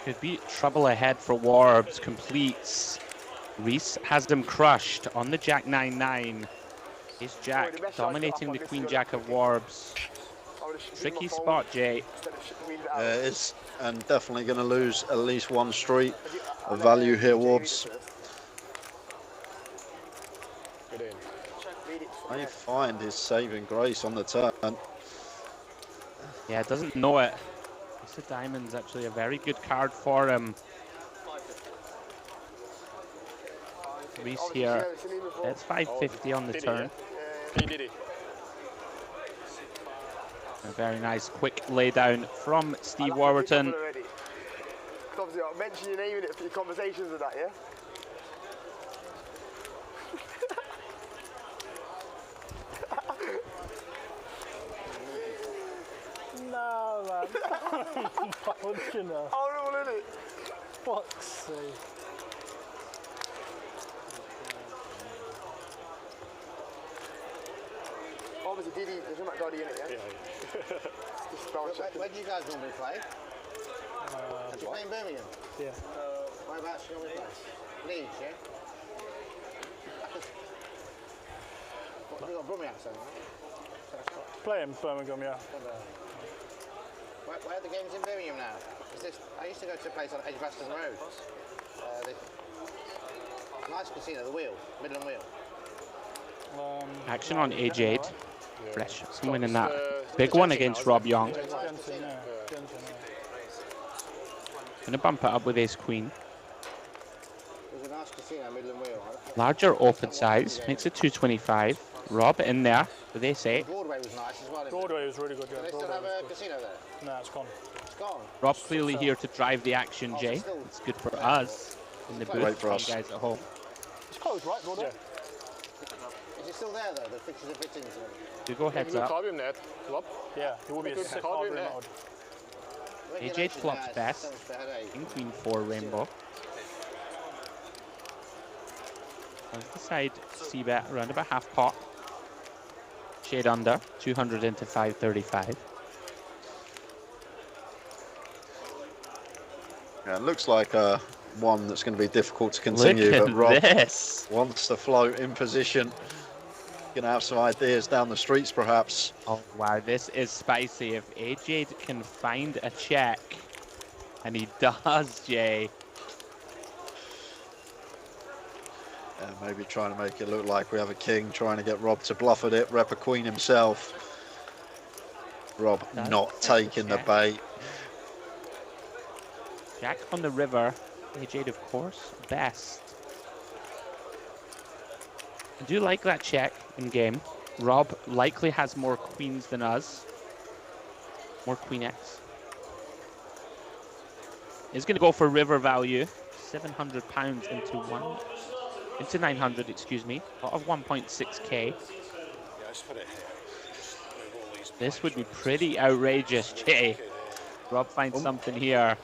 [SPEAKER 7] Could be trouble ahead for Warbs. Completes. Reese has them crushed on the Jack 9-9. Ace Jack dominating the Queen Jack of Warbs. Tricky spot, Jay.
[SPEAKER 8] Yeah, it is, and definitely going to lose at least one street of value here, Warbs. I find his saving grace on the turn.
[SPEAKER 7] Yeah, doesn't know it. Ace of Diamonds actually a very good card for him. Reese here. That's 550 on the turn. A very nice quick laydown from Steve Warburton.
[SPEAKER 6] Obviously, I'll mention your name in it for your conversations with that, yeah?
[SPEAKER 3] No, man.
[SPEAKER 6] Horrible, isn't it?
[SPEAKER 3] Fuck's sake.
[SPEAKER 6] obviously Diddy, there's not Doddy in it, yeah? Where do you guys normally play? Do you play in Birmingham?
[SPEAKER 3] Yeah.
[SPEAKER 6] Whereabouts do you normally play? Leeds, yeah? What, have you got a Brummie accent, right?
[SPEAKER 3] Play in Birmingham, yeah.
[SPEAKER 6] Where are the games in Birmingham now? Is this? I used to go to a place on Edgbaston Road. Nice casino, the Wheel, Midland Wheel.
[SPEAKER 7] Action on AJ. Fresh. Someone in that big one against Rob Yong. Gonna bump it up with ace queen.
[SPEAKER 6] There's a nice casino, Midland Wheel.
[SPEAKER 7] Larger open size, makes it 225. Rob in there with ace 8.
[SPEAKER 6] Broadway was nice as well.
[SPEAKER 3] Broadway was really good, yeah.
[SPEAKER 6] Do they still have a casino there?
[SPEAKER 3] No, it's gone.
[SPEAKER 6] It's gone.
[SPEAKER 7] Rob clearly here to drive the action, Jay. It's good for us in the booth, for you guys at home.
[SPEAKER 3] It's closed, right, Broadway?
[SPEAKER 6] Yeah. Is it still there though, the fixtures and fittings?
[SPEAKER 7] Do go heads up.
[SPEAKER 3] Yeah, it will be a sick hard mode.
[SPEAKER 7] AJ flops best. King Queen 4 rainbow. On the side, C-bet around about half pot. Shade under, 200 into 535.
[SPEAKER 8] Yeah, it looks like one that's going to be difficult to continue,
[SPEAKER 7] Look
[SPEAKER 8] but Rob
[SPEAKER 7] at this.
[SPEAKER 8] wants to float in position. Going to have some ideas down the streets, perhaps.
[SPEAKER 7] Oh wow, this is spicy. If AJ can find a check, and he does, Jay.
[SPEAKER 8] Maybe trying to make it look like we have a king, trying to get Rob to bluff at it, rep a queen himself. Rob not taking the bait.
[SPEAKER 7] Jack on the river, AJ of course, best. I do like that check in game. Rob likely has more queens than us. More queen X. He's going to go for river value. £700 into 900, excuse me. Out of 1.6k. This would be pretty outrageous, Jay. Rob finds something here.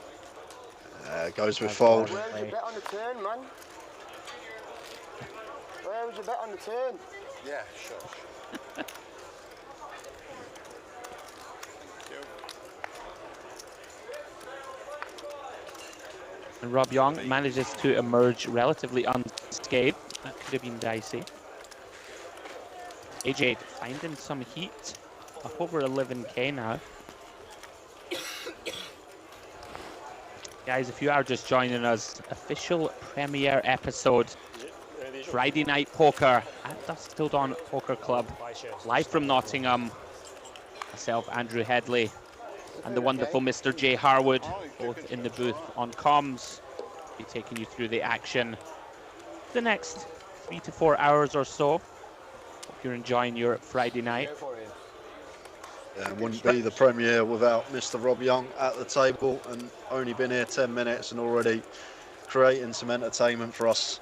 [SPEAKER 8] Goes with fold.
[SPEAKER 6] Where was your bet on the turn, man? Where was your bet on the turn?
[SPEAKER 1] Yeah, sure.
[SPEAKER 7] And Rob Yong manages to emerge relatively unscathed. That could have been dicey. AJ finding some heat. Up over 11k now. Guys, if you are just joining us, official premiere episode. Friday night poker at Dusk Till Dawn Poker Club. Live from Nottingham. Myself, Andrew Hedley, and the wonderful Mr. Jay Harwood, both in the booth on comms. Be taking you through the action the next 3 to 4 hours or so. Hope you're enjoying your Friday night.
[SPEAKER 8] Yeah, wouldn't be the premiere without Mr. Rob Yong at the table, and only been here 10 minutes and already creating some entertainment for us.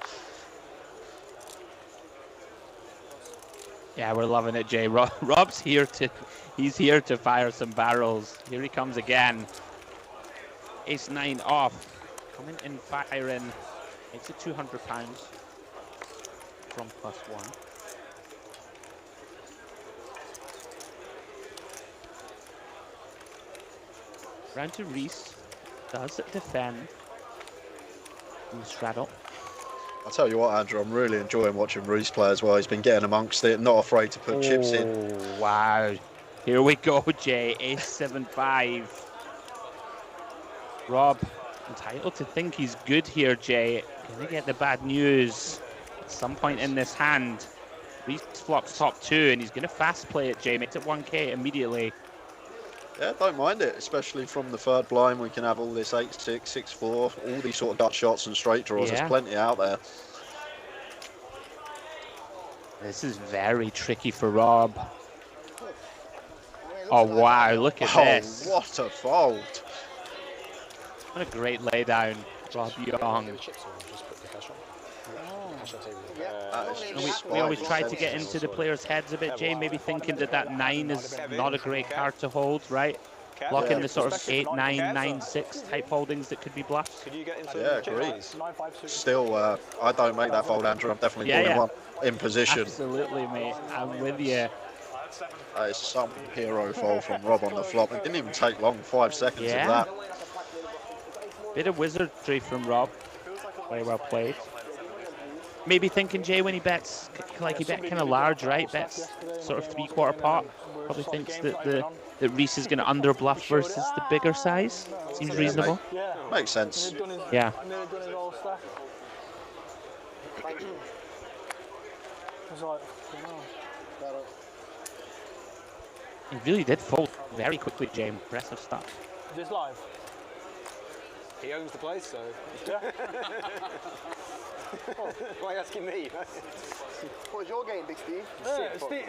[SPEAKER 7] Yeah, we're loving it, Jay. Rob's here he's here to fire some barrels. Here he comes again. Ace 9 off. Coming in firing. Makes it £200 from +1. Round to Reese. Does it defend? In the straddle.
[SPEAKER 8] I'll tell you what, Andrew, I'm really enjoying watching Reese play as well. He's been getting amongst it, not afraid to put chips in.
[SPEAKER 7] Wow. Here we go, Jay. Ace 7-5. Rob, entitled to think he's good here, Jay. Gonna get the bad news at some point in this hand. Reese flops top 2, and he's gonna fast play it, Jay. Makes it 1k immediately.
[SPEAKER 8] Yeah, don't mind it, especially from the third blind. We can have all this 8-6, 6-4, all these sort of gut shots and straight draws.
[SPEAKER 7] Yeah.
[SPEAKER 8] There's plenty out there.
[SPEAKER 7] This is very tricky for Rob. Oh, wow, look at this.
[SPEAKER 8] What a fold.
[SPEAKER 7] What a great laydown, Rob Yong. We always try to get into the players' heads a bit, Jay, maybe thinking that that 9 is not a great card to hold, right? Lock in the sort of 8, 9, 9, 6 type holdings that could be bluffs.
[SPEAKER 8] Yeah, agreed. Still, I don't make that fold, Andrew. I'm definitely pulling one in position.
[SPEAKER 7] Absolutely, mate. I'm with you.
[SPEAKER 8] That is some hero fold from Rob on the flop. It didn't even take long, 5 seconds of that.
[SPEAKER 7] Bit of wizardry from Rob. Very well played. Maybe thinking, Jay, when he bets, like he bet kind of large, right? Bets sort of 3/4 pot. Probably thinks that Reese is going to under bluff versus the bigger size. Seems reasonable.
[SPEAKER 8] Makes sense.
[SPEAKER 7] Yeah. He really did fold very quickly, Jay. Impressive stuff.
[SPEAKER 3] This live.
[SPEAKER 2] He owns the place, so. Yeah. Why are you asking me?
[SPEAKER 6] What's your game, Big Steve?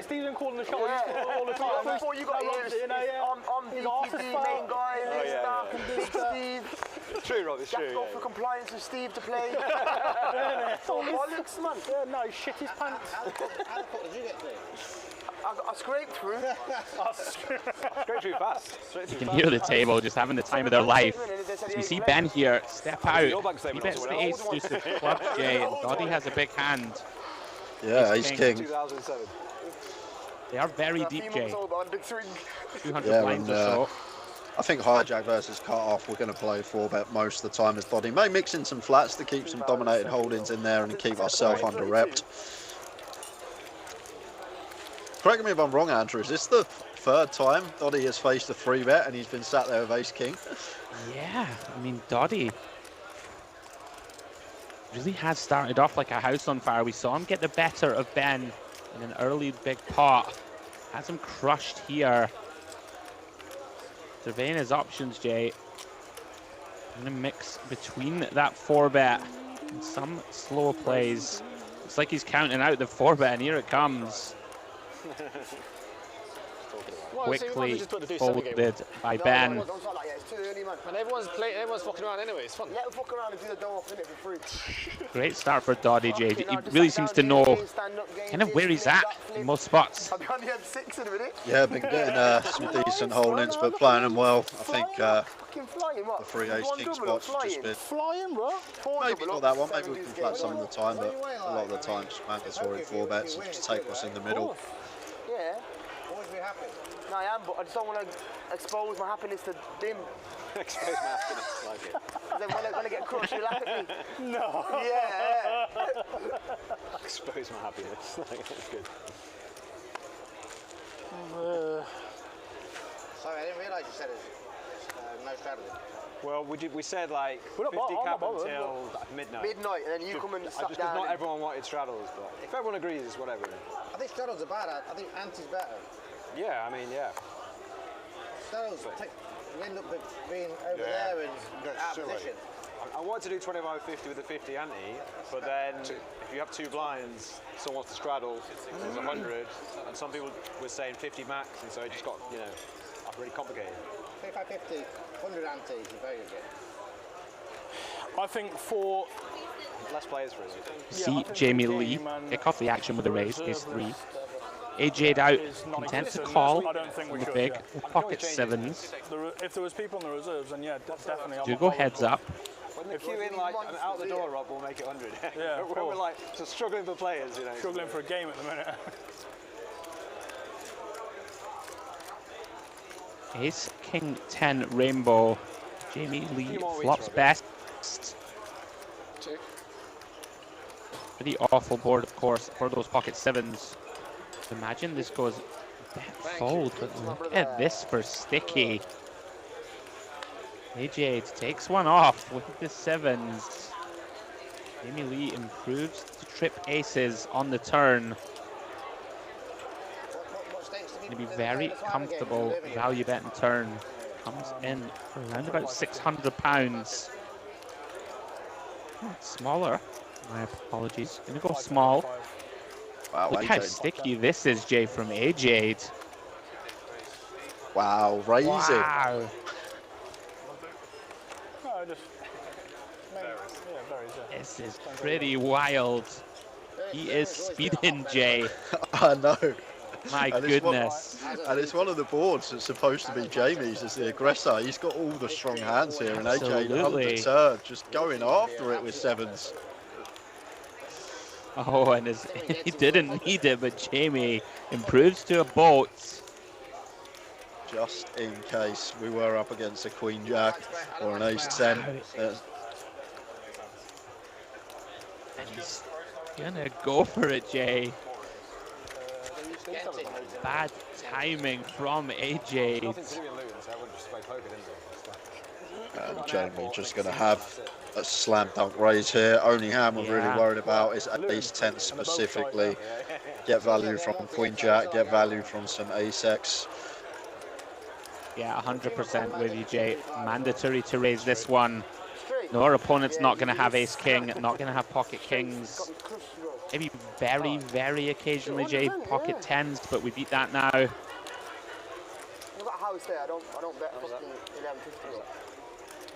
[SPEAKER 3] Steve's been calling the show all the time.
[SPEAKER 6] I thought you got here. I'm DTD main guy, Big Steve.
[SPEAKER 2] It's true, Rob, it's true.
[SPEAKER 6] Jack off for compliance with Steve to play.
[SPEAKER 3] Oh, bollocks, man. Yeah, no, shit his pants.
[SPEAKER 10] How the fuck did you get through?
[SPEAKER 6] I scraped through.
[SPEAKER 2] Straight through fast.
[SPEAKER 7] You can hear the table just having the time of their life. So you see Ben here step out. He bets the ace deuce of clubs, Jay, and Doddy has a big hand.
[SPEAKER 8] Yeah, he's king.
[SPEAKER 2] 2007.
[SPEAKER 7] They are very deep, Jay. 200
[SPEAKER 8] Yeah,
[SPEAKER 7] blinds or so.
[SPEAKER 8] I think hijack versus cut off, we're going to play 4-bet most of the time as Doddy. May mix in some flats to keep some dominated holdings in there and keep ourselves under repped. Correct me if I'm wrong, Andrew. Is this the 3rd time Doddy has faced a 3-bet and he's been sat there with ace king?
[SPEAKER 7] Yeah, I mean, Doddy really has started off like a house on fire. We saw him get the better of Ben in an early big pot. Has him crushed here. Surveying his options, Jay. I'm gonna mix between that 4-bet and some slow plays. Looks like he's counting out the 4-bet, and here it comes. Quickly folded by Ben.
[SPEAKER 2] And everyone's fucking around anyway, it's fun.
[SPEAKER 6] Let them fuck around and do the dough off in it for free.
[SPEAKER 7] Great start for Doddy, Jay. He really seems to know kind of where he's at in most spots.
[SPEAKER 6] I'll be on the M6 in a minute.
[SPEAKER 8] Yeah, been getting some decent holdings, but playing them well. I think the 3 ace king spots have just been
[SPEAKER 3] flying, bro.
[SPEAKER 8] maybe not that one. Maybe we can flat some of the time, but a lot of the time just mandatory 4-bets and just take us in the middle.
[SPEAKER 6] Yeah. Always be happy. No, I am, but I just don't want to expose my happiness to dim.
[SPEAKER 2] Expose my happiness, like it.
[SPEAKER 6] Then when I get crushed, you laugh at me.
[SPEAKER 3] No.
[SPEAKER 6] Yeah.
[SPEAKER 2] Expose my happiness. That's good.
[SPEAKER 10] Sorry, I didn't realise you said no strategy.
[SPEAKER 2] Well, we said like 50 cap until midnight.
[SPEAKER 6] Midnight, and then you come and sat
[SPEAKER 2] just
[SPEAKER 6] down.
[SPEAKER 2] not everyone wanted straddles, but if everyone agrees, it's whatever.
[SPEAKER 10] I think straddles are bad. I think anti's better.
[SPEAKER 2] Yeah, I mean, yeah.
[SPEAKER 10] Straddles, you end up being over there and out of position.
[SPEAKER 2] I wanted to do 25-50 with a 50 ante, but then if you have 2 blinds, someone wants to straddle, there's 100, and some people were saying 50 max, and so it just got, you know, really complicated.
[SPEAKER 10] 25-50, 100 ante is a very good game.
[SPEAKER 3] I think for
[SPEAKER 2] less players for us.
[SPEAKER 7] See Jamie Lee kick off the action with a raise, ace 3. AJ'd out, content to call from the big, pocket 7s.
[SPEAKER 3] If there was people in the reserves, then yeah, definitely.
[SPEAKER 7] Do go heads up.
[SPEAKER 2] When they queue in like out the door, Rob will make it 100. Yeah, we're like just struggling for players, you know.
[SPEAKER 3] Struggling for a game at the minute.
[SPEAKER 7] Ace, King, 10, Rainbow. Jamie Lee flops best. Pretty awful board, of course, for those pocket 7s. Imagine this goes fold, but look at this for Sticky. AJ takes one off with the 7s. Jamie Lee improves to trip aces on the turn. Going to be very comfortable value bet in turn. Comes in for around about £600. Smaller. My apologies. Going to go small.
[SPEAKER 8] Wow,
[SPEAKER 7] look how sticky this is, Jay, from AJ.
[SPEAKER 8] Wow, raising.
[SPEAKER 7] Wow. This is pretty wild. He is speeding, Jay.
[SPEAKER 8] I know.
[SPEAKER 7] My goodness.
[SPEAKER 8] And it's one of the boards that's supposed to be Jamie's as the aggressor. He's got all the strong hands here, and AJ undeterred, just going after it with 7s.
[SPEAKER 7] Oh, and he didn't need it, but Jamie improves to a bolt.
[SPEAKER 8] Just in case we were up against a Queen Jack or an Ace 10.
[SPEAKER 7] And he's gonna go for it, Jay. Bad timing from AJ.
[SPEAKER 8] And Jamie just going to have a slam dunk raise here. Only hand we're really worried about is Ace 10 specifically. Get value from Queen Jack, get value from some Ace X.
[SPEAKER 7] Yeah, 100% with you, Jay. Mandatory to raise this one. No, our opponent's not going to have Ace King, not going to have Pocket Kings. Maybe very, very occasionally, Jay, Pocket 10s, but we beat that now.
[SPEAKER 6] I've got a house there. I don't bet fucking 1150.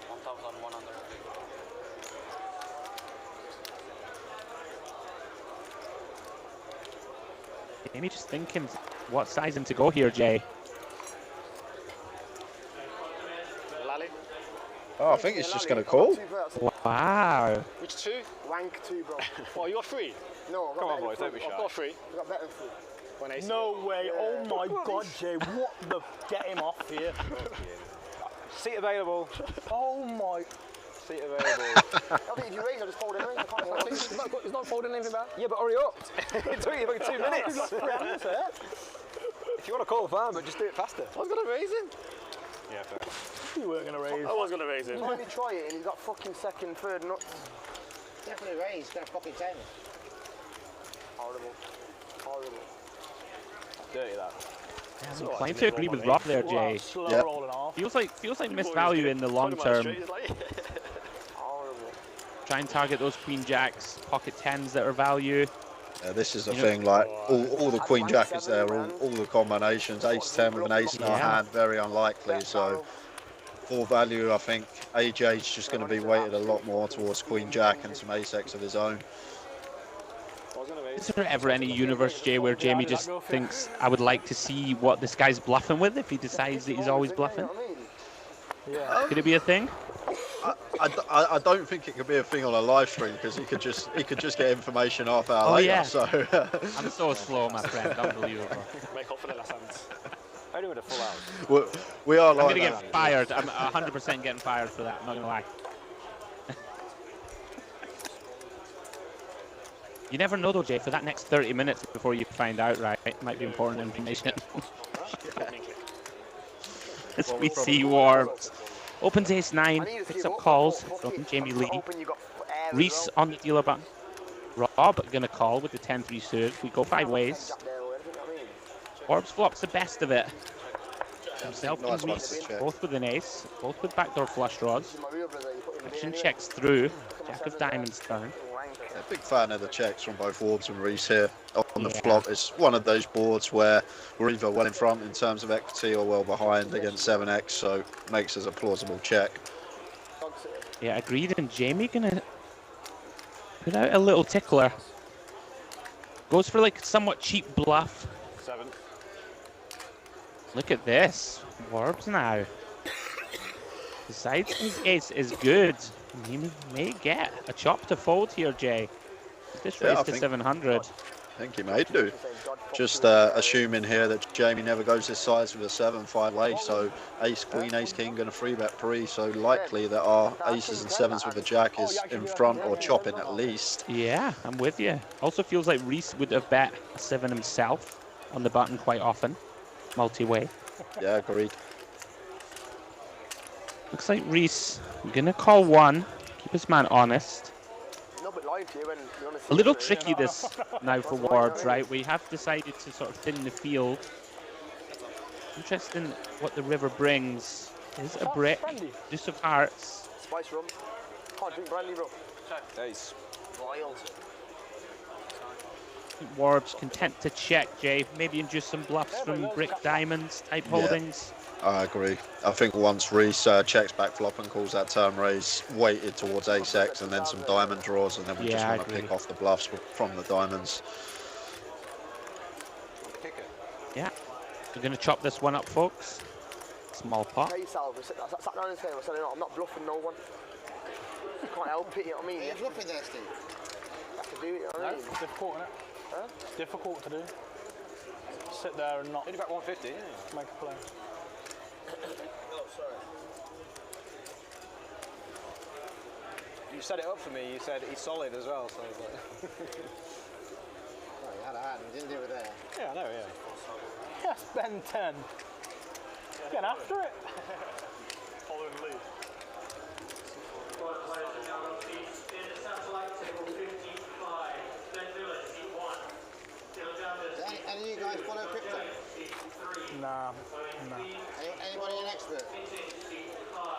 [SPEAKER 9] 1,100.
[SPEAKER 7] Maybe just thinking what sizing to go here, Jay.
[SPEAKER 8] Oh, I think he's just going to call.
[SPEAKER 7] Wow.
[SPEAKER 4] Which two?
[SPEAKER 6] Wank 2, bro.
[SPEAKER 4] Well, you got three.
[SPEAKER 6] No, I've got
[SPEAKER 4] Come on, boys, don't be shy.
[SPEAKER 6] I've
[SPEAKER 4] got three.
[SPEAKER 6] I've got better than 3.
[SPEAKER 3] No way. Oh my God, Jay. What the? Get him off here.
[SPEAKER 2] Seat available.
[SPEAKER 3] Oh my.
[SPEAKER 2] Seat available.
[SPEAKER 6] I think if you raise, I just fold it in.
[SPEAKER 3] He's not folding anything back.
[SPEAKER 2] Yeah, but hurry up. It took you like 2 minutes. If you want to call, fine, but just do it faster.
[SPEAKER 4] I was going to raise him.
[SPEAKER 2] Yeah, fair.
[SPEAKER 3] You weren't going to raise.
[SPEAKER 4] I was going to raise him.
[SPEAKER 6] Why did he try it and he's got fucking second, third nuts?
[SPEAKER 10] Definitely raised, got a pocket 10.
[SPEAKER 6] Horrible. Horrible.
[SPEAKER 2] Dirty that.
[SPEAKER 7] Yeah, I'm inclined to agree with Rob there, Jay.
[SPEAKER 3] Slow
[SPEAKER 8] Yep.
[SPEAKER 3] rolling off.
[SPEAKER 7] Feels like missed value in the long term.
[SPEAKER 6] Horrible.
[SPEAKER 7] Try and target those Queen Jacks, Pocket 10s that are value.
[SPEAKER 8] This is the thing, like all the Queen Jack is there, all the combinations. Ace 10 with an ace in our hand, very unlikely. So for value, I think AJ's just going to be weighted a lot more towards Queen Jack and some Ace X of his own.
[SPEAKER 7] Is there ever any universe, Jay, where Jamie just thinks, I would like to see what this guy's bluffing with if he decides that he's always bluffing?
[SPEAKER 3] Yeah.
[SPEAKER 7] Could it be a thing?
[SPEAKER 8] I don't think it could be a thing on a live stream because he could just get information off our later.
[SPEAKER 7] Yeah.
[SPEAKER 8] So
[SPEAKER 7] I'm so slow, my friend. Unbelievable.
[SPEAKER 4] Make up for the last hands.
[SPEAKER 2] Only with a full house.
[SPEAKER 8] we are
[SPEAKER 7] I'm
[SPEAKER 8] like
[SPEAKER 7] going to
[SPEAKER 8] that.
[SPEAKER 7] get fired. I'm 100% getting fired for that. I'm not going to lie. You never know, though, Jay. For that next 30 minutes before you find out, right? It might be important information. As we see Warbs. Opens Ace 9, picks up calls from Jamie Lee. Reese on the dealer button. Rob going to call with the 10-3 serve. We go 5 ways. Warbs flops the best of it. Himself and Reese, both with an ace, both with backdoor flush draws. Action checks through. Jack of diamonds turn.
[SPEAKER 8] A big fan of the checks from both Warbs and Reese here on the flop. It's one of those boards where we're either well in front in terms of equity or well behind against 7x, so makes us a plausible check.
[SPEAKER 7] Yeah, agreed. And Jamie gonna put out a little tickler. Goes for like somewhat cheap bluff.
[SPEAKER 2] 7.
[SPEAKER 7] Look at this. Warbs now. Besides his ace is good. He may get a chop to fold here, Jay. This raise to 700.
[SPEAKER 8] I think he may do. Just assuming here that Jamie never goes this size with a 7-5 way, so ace queen, ace king going to 3-bet pre, so likely that our aces and 7s with the jack is in front or chopping at least.
[SPEAKER 7] Yeah, I'm with you. Also feels like Reese would have bet a 7 himself on the button quite often. Multi-way.
[SPEAKER 8] Yeah, agreed.
[SPEAKER 7] Looks like Reese gonna call 1, keep his man honest. A little tricky this now for Warbs, right? We have decided to sort of thin the field. Interesting what the river brings. Is a brick, deuce of hearts.
[SPEAKER 6] Spice rum. Can't drink brandy, bro.
[SPEAKER 2] Ace.
[SPEAKER 6] Wild.
[SPEAKER 7] Warbs content to check, Jay. Maybe induce some bluffs from brick diamonds type holdings.
[SPEAKER 8] I agree. I think once Reese checks back flop and calls that turn raise, weighted towards ace X and then some diamond draws, and then we just want to pick off the bluffs from the diamonds.
[SPEAKER 7] Yeah, we're going to chop this one up, folks. Small pot.
[SPEAKER 6] I sat down and said, I'm not bluffing no one. You can't help it, you know what I mean?
[SPEAKER 10] You're bluffing there, Steve.
[SPEAKER 6] do it, you know what I mean?
[SPEAKER 3] It's difficult, isn't it?
[SPEAKER 6] Huh?
[SPEAKER 3] It's difficult to do. Sit there and not
[SPEAKER 2] Only about 150, yeah.
[SPEAKER 3] make a play.
[SPEAKER 6] Oh, sorry.
[SPEAKER 2] You set it up for me. You said he's solid as well, so I was like...
[SPEAKER 10] Oh, you had a hand, you didn't do it there.
[SPEAKER 2] Yeah, I know, yeah.
[SPEAKER 3] Yes, Ben 10. Get after it.
[SPEAKER 9] Following the lead.
[SPEAKER 10] Any of you guys follow crypto?
[SPEAKER 3] Nah.
[SPEAKER 10] Anybody an expert?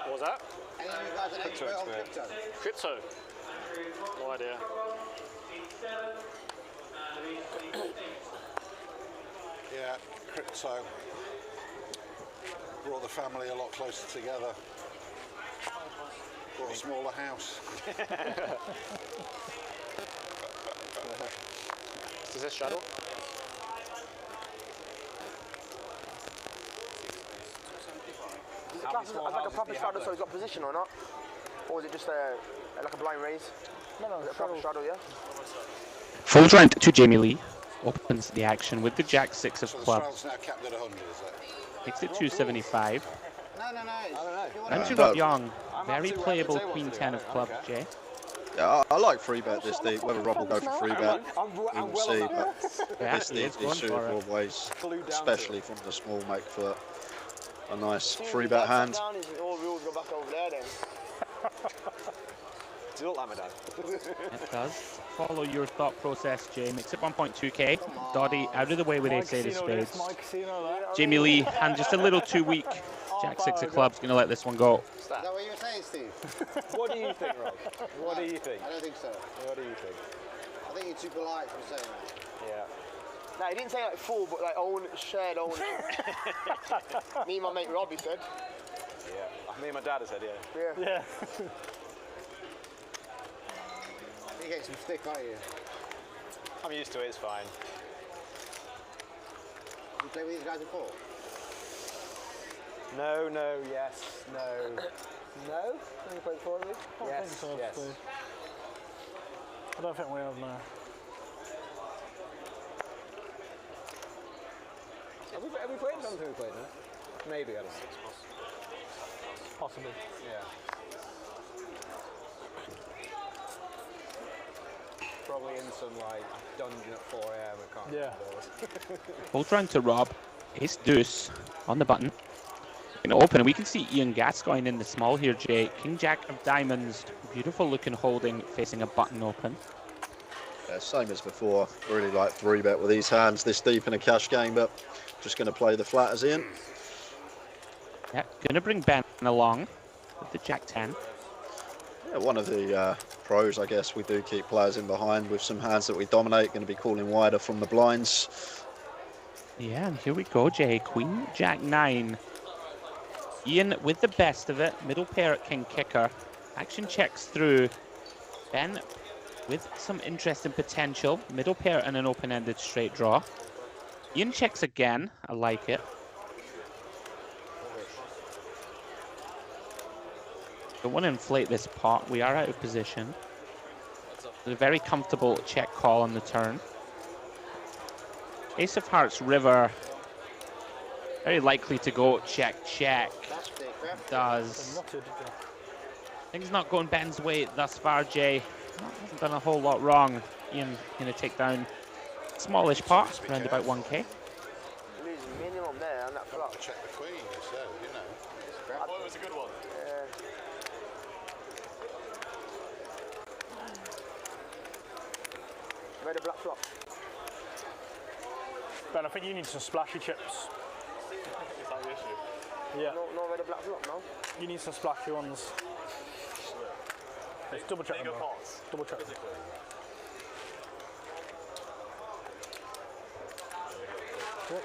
[SPEAKER 4] What was that?
[SPEAKER 10] Any of you guys an expert on crypto?
[SPEAKER 4] Crypto? No idea.
[SPEAKER 1] Yeah, crypto brought the family a lot closer together. Brought a smaller house.
[SPEAKER 4] Is this shadow?
[SPEAKER 6] Is it classed as like a proper straddle, so he's got position or not? Or is it just like a blind raise?
[SPEAKER 3] No,
[SPEAKER 6] Is it a proper straddle, yeah?
[SPEAKER 7] Folds round to Jamie Lee. Opens the action with the Jack 6 of
[SPEAKER 1] So the
[SPEAKER 7] clubs.
[SPEAKER 1] straddle's now capped at 100, is it?
[SPEAKER 7] Makes it 275.
[SPEAKER 10] No.
[SPEAKER 2] I don't know.
[SPEAKER 7] And to Rob Yong. Very playable Queen 10 of clubs, Jay.
[SPEAKER 8] Yeah, I like free bet this deep. Whether Rob will go for free bet, we will see. But
[SPEAKER 7] Yeah,
[SPEAKER 8] this deep
[SPEAKER 7] it's
[SPEAKER 8] is
[SPEAKER 7] going
[SPEAKER 8] suited
[SPEAKER 7] for
[SPEAKER 8] for
[SPEAKER 7] it.
[SPEAKER 8] all ways, especially from the small make for a nice free bet hand.
[SPEAKER 6] Down, all rules go back over there then.
[SPEAKER 2] Does it look like my dad?
[SPEAKER 7] It does. Follow your thought process, Jay. Makes it 1.2k. Doddy out of the way with ace eight of spades.
[SPEAKER 3] My casino there.
[SPEAKER 7] Jamie Lee, hand just a little too weak. Jack 6 of clubs, gonna let this one go.
[SPEAKER 10] Is that what you were saying, Steve?
[SPEAKER 2] What do you think, Rob? What do you think?
[SPEAKER 10] I don't think so.
[SPEAKER 2] What do you think?
[SPEAKER 10] I think you're too polite for saying that.
[SPEAKER 2] Yeah.
[SPEAKER 6] No, he didn't say like full, but like own, shared ownership. Me and my mate Robbie said.
[SPEAKER 2] Yeah. Me and my dad have said, yeah.
[SPEAKER 6] Yeah.
[SPEAKER 10] You're getting some stick, aren't you?
[SPEAKER 2] I'm used to it, it's fine.
[SPEAKER 10] You played with these guys before?
[SPEAKER 2] No, yes, no.
[SPEAKER 6] No? Have you played before, have you?
[SPEAKER 2] Yes, yes.
[SPEAKER 3] I don't think we have now.
[SPEAKER 2] Have we played? I don't think we played, no? Maybe, I don't know.
[SPEAKER 3] Possibly.
[SPEAKER 2] Yeah. Probably in some like dungeon at 4 AM, I can't remember.
[SPEAKER 7] Folds round to Rob. Ace deuce on the button. Gonna open, and we can see Ian Gascoigne in the small here, Jay. King Jack of diamonds. Beautiful looking holding, facing a button open.
[SPEAKER 8] Yeah, same as before. Really like three bet with these hands this deep in a cash game, but just going to play the flat as in.
[SPEAKER 7] Yeah, gonna bring Ben along with the Jack 10.
[SPEAKER 8] Yeah, one of the pros, I guess, we do keep players in behind with some hands that we dominate. Going to be calling wider from the blinds.
[SPEAKER 7] Yeah, and here we go, Jay. Queen Jack 9. Ian with the best of it. Middle pair at King Kicker. Action checks through. Ben with some interesting potential. Middle pair and an open-ended straight draw. Ian checks again. I like it. Don't want to inflate this pot. We are out of position. A very comfortable check call on the turn. Ace of Hearts River. Very likely to go check, check. Does. Things not going Ben's way thus far, Jay. Hasn't done a whole lot wrong. Ian going to take down smallish pot, around about 1k.
[SPEAKER 6] Losing minimum there on that flop.
[SPEAKER 1] Check the queen, so, you know.
[SPEAKER 9] Oh, it was a good one.
[SPEAKER 6] Red or black flop?
[SPEAKER 3] Ben, I think you need some splashy chips.
[SPEAKER 9] Is that the issue?
[SPEAKER 3] Yeah.
[SPEAKER 6] No red or black flop, no?
[SPEAKER 3] You need some splashy ones. Let's double check them.
[SPEAKER 9] Bigger
[SPEAKER 3] though.
[SPEAKER 9] pots.
[SPEAKER 3] Double check them. Yep.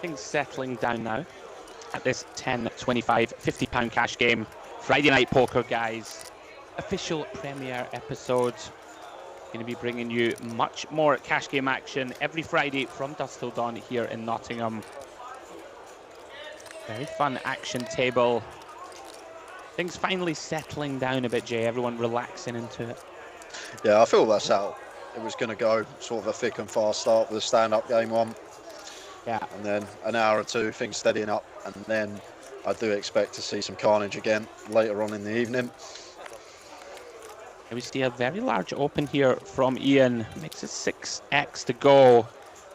[SPEAKER 7] things settling down now at this 10, 25, £50 cash game. Friday Night Poker, guys. Official premiere episode. Going to be bringing you much more cash game action every Friday from dusk till dawn here in Nottingham. Very fun action table. Things finally settling down a bit, Jay. Everyone relaxing into it.
[SPEAKER 8] Yeah, I feel that's how it was going to go. Sort of a thick and fast start with a stand-up game one.
[SPEAKER 7] Yeah.
[SPEAKER 8] And then an hour or two, things steadying up. And then I do expect to see some carnage again later on in the evening.
[SPEAKER 7] And we see a very large open here from Ian. Makes it 6x to go.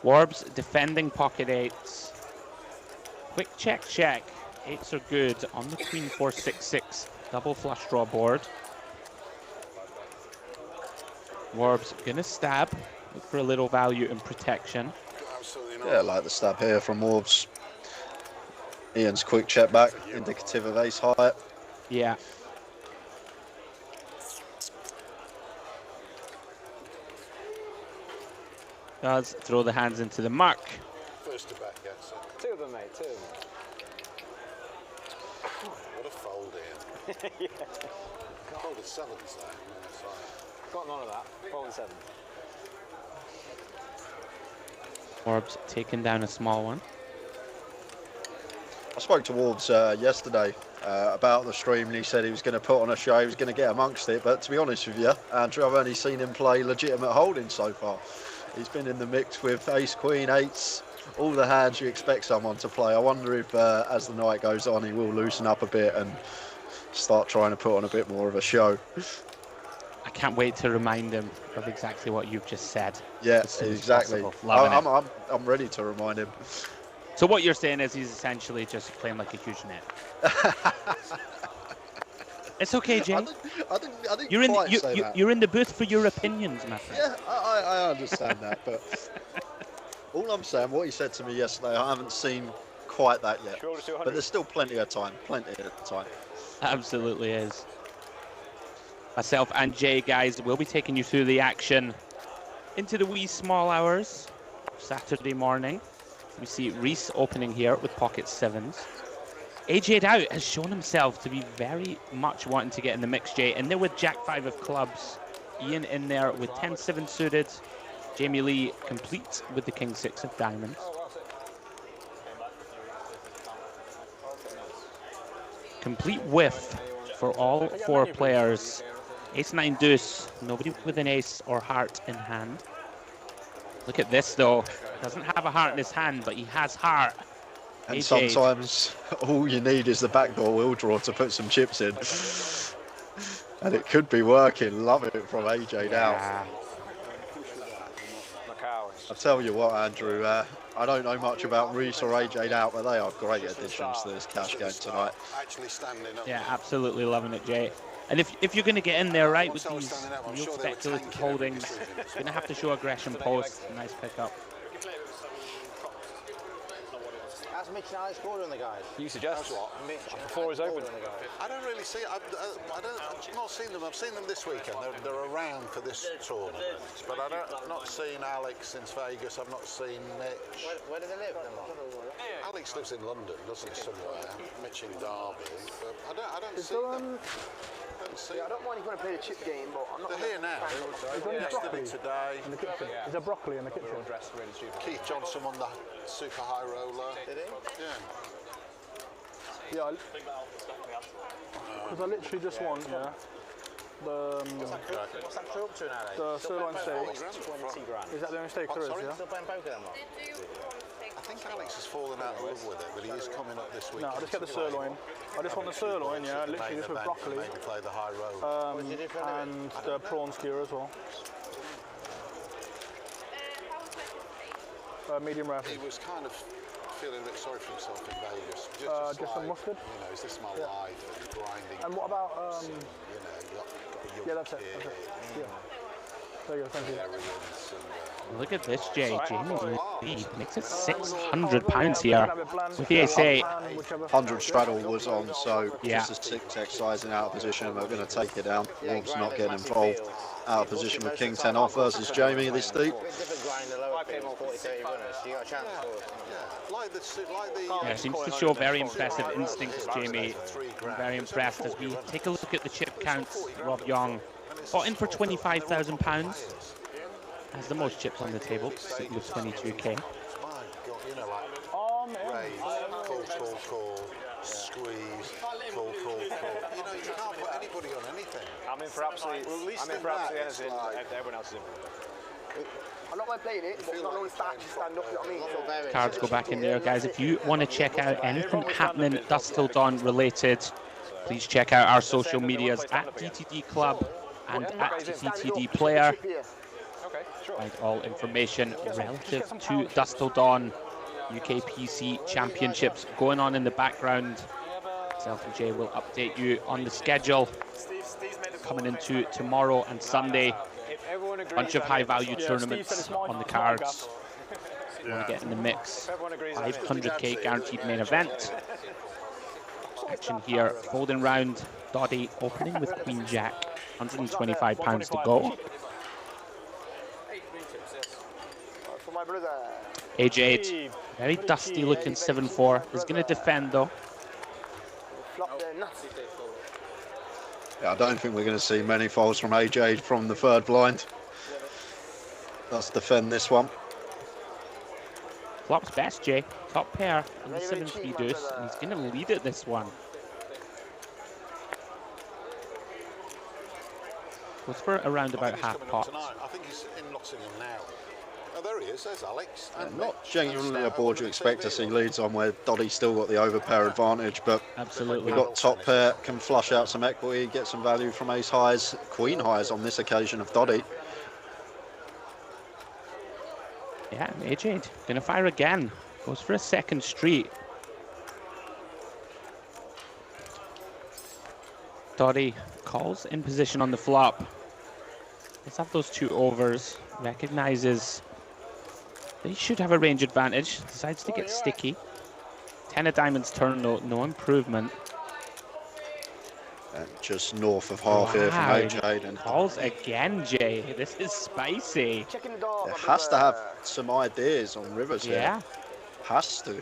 [SPEAKER 7] Warbs defending pocket eights. Quick check, check. Eights are good on the queen 4-6-6 double flush draw board. Warbs gonna stab. Look for a little value in protection.
[SPEAKER 8] Yeah, I like the stab here from Warbs. Ian's quick check back, indicative of ace high.
[SPEAKER 7] Yeah. Does throw the hands into the muck.
[SPEAKER 1] First to back, yes.
[SPEAKER 2] Two of them, mate, two of them.
[SPEAKER 1] What a fold here.
[SPEAKER 2] Yeah.
[SPEAKER 1] Folded sevens there.
[SPEAKER 2] Got none of that. Folded seven.
[SPEAKER 7] Warbs taking down a small one.
[SPEAKER 8] I spoke to Warbs yesterday about the stream, and he said he was going to put on a show, he was going to get amongst it, but to be honest with you, Andrew, I've only seen him play legitimate holding so far. He's been in the mix with ace, queen, eights, all the hands you expect someone to play. I wonder if as the night goes on he will loosen up a bit and start trying to put on a bit more of a show.
[SPEAKER 7] I can't wait to remind him of exactly what you've just said.
[SPEAKER 8] Yeah, exactly. I'm ready to remind him.
[SPEAKER 7] So what you're saying is he's essentially just playing like a huge net. It's okay, Jay.
[SPEAKER 8] I didn't
[SPEAKER 7] you're
[SPEAKER 8] quite say that.
[SPEAKER 7] You're in the booth for your opinions, my friend.
[SPEAKER 8] Yeah, I understand that, but all I'm saying, what he said to me yesterday, I haven't seen quite that yet. But there's still plenty of time,
[SPEAKER 7] Absolutely is. Myself and Jay, guys, will be taking you through the action into the wee small hours of Saturday morning. We see Reese opening here with pocket sevens. AJ Out has shown himself to be very much wanting to get in the mix, Jay. In there with Jack 5 of clubs. Ian in there with 10-7 suited. Jamie Lee complete with the King 6 of diamonds. Complete whiff for all four players. Ace 9 deuce. Nobody with an ace or heart in hand. Look at this though. Doesn't have a heart in his hand, but he has heart.
[SPEAKER 8] And
[SPEAKER 7] AJ.
[SPEAKER 8] sometimes all you need is the backdoor wheel draw to put some chips in. And it could be working. Love it from AJ now. I tell you what, Andrew, I don't know much about Reese or AJ out, but they are great additions to this cash game tonight.
[SPEAKER 7] Yeah, absolutely loving it, Jay. And if you're going to get in there, right, with these real speculative holdings, you're going to have to show aggression post. Nice pickup.
[SPEAKER 10] How's Mitch and Alex scored on the guys?
[SPEAKER 2] You suggest what? The floor is open.
[SPEAKER 1] I don't really see. I've not seen them. I've seen them this weekend. They're around for this tournament, but I've not seen Alex since Vegas. I've not seen Mitch.
[SPEAKER 10] Where do they live?
[SPEAKER 1] Alex lives in London, doesn't he? Somewhere. Mitch in Derby. But I don't see them.
[SPEAKER 6] I don't mind if you want to play the chip game, but I'm not.
[SPEAKER 1] They're here now. Yesterday, today.
[SPEAKER 3] In the kitchen. Is there broccoli in the kitchen?
[SPEAKER 1] Keith Johnson won the super high roller.
[SPEAKER 10] Did he?
[SPEAKER 1] Yeah.
[SPEAKER 3] Yeah. Because I literally just won, yeah.
[SPEAKER 10] What's that true up to now?
[SPEAKER 3] The sirloin steak.
[SPEAKER 2] 20 grand.
[SPEAKER 3] Is that the only steak there is, yeah?
[SPEAKER 10] Still playing poker then, lot?
[SPEAKER 1] I think Alex has fallen out of love with it, but he is coming up this week.
[SPEAKER 3] No, I just get the sirloin. I just want the sirloin, yeah, literally just with broccoli.
[SPEAKER 1] Play the high roller.
[SPEAKER 3] And the prawn skewer as well. Medium rare.
[SPEAKER 1] He was kind of feeling a bit sorry for himself in Vegas.
[SPEAKER 3] Just some mustard.
[SPEAKER 1] You know, is this my life? And grinding.
[SPEAKER 3] And what about
[SPEAKER 1] you know, got
[SPEAKER 3] yeah, that's it. That's it. Yeah. There you go. Thank you.
[SPEAKER 7] Look at this, Jay. Jamie Lee makes it £600 here with the ace 8.
[SPEAKER 8] 100 straddle was on, so just a 6x sizing out of position. We're going to take it down. Wolves not getting involved. out of position with King 10 off versus Jamie this deep.
[SPEAKER 7] Yeah, seems to show very impressive instincts, Jamie. I'm very impressed as we take a look at the chip counts. Rob Yong bought in for £25,000. Has the most chips on the table, sitting with 22k.
[SPEAKER 1] Squeeze, call. You know, you can't put anybody on anything.
[SPEAKER 2] I'm in for absolutely anything. Everyone else is in.
[SPEAKER 6] I'm not mind playing it, but not always stand up, you know what I mean?
[SPEAKER 7] Cards go back in there, guys. If you want to check out anything happening Dusk Till Dawn related, please check out our social medias at DTD Club and at DTD Player. Find all information relative to Dusk Till Dawn UK PC Championships going on in the background. Myself and Jay will update you on the schedule coming into tomorrow and Sunday. Bunch of high value tournaments on the cards. You want to get in the mix. 500k guaranteed main event. Action here, folding round. Doddy opening with Queen Jack. £125 to go. AJ, very dusty looking 7-4. Is going to defend though.
[SPEAKER 8] Yeah, I don't think we're going to see many folds from AJ from the third blind. Let's defend this one.
[SPEAKER 7] Flop's best, Jay. Top pair on the 7-3 deuce, and he's going to lead at this one. Goes for around about half pot.
[SPEAKER 1] I think he's in Nottingham now. Oh, there he is. There's Alex. And
[SPEAKER 8] not genuinely a board you expect to see leads on where Doddy's still got the overpair advantage, but
[SPEAKER 7] absolutely
[SPEAKER 8] we've got top pair, can flush out some equity, get some value from ace highs, queen highs on this occasion of Doddy.
[SPEAKER 7] Yeah, AJ going to fire again. Goes for a second street. Doddy calls in position on the flop. Let's have those two overs. Recognizes that he should have a range advantage. Decides to get sticky. 10 of diamonds turn though, no improvement.
[SPEAKER 8] And just north of half here from AJ. And
[SPEAKER 7] calls again, Jay. This is spicy.
[SPEAKER 8] It has to have some ideas on rivers here.
[SPEAKER 7] Yeah.
[SPEAKER 8] Has to.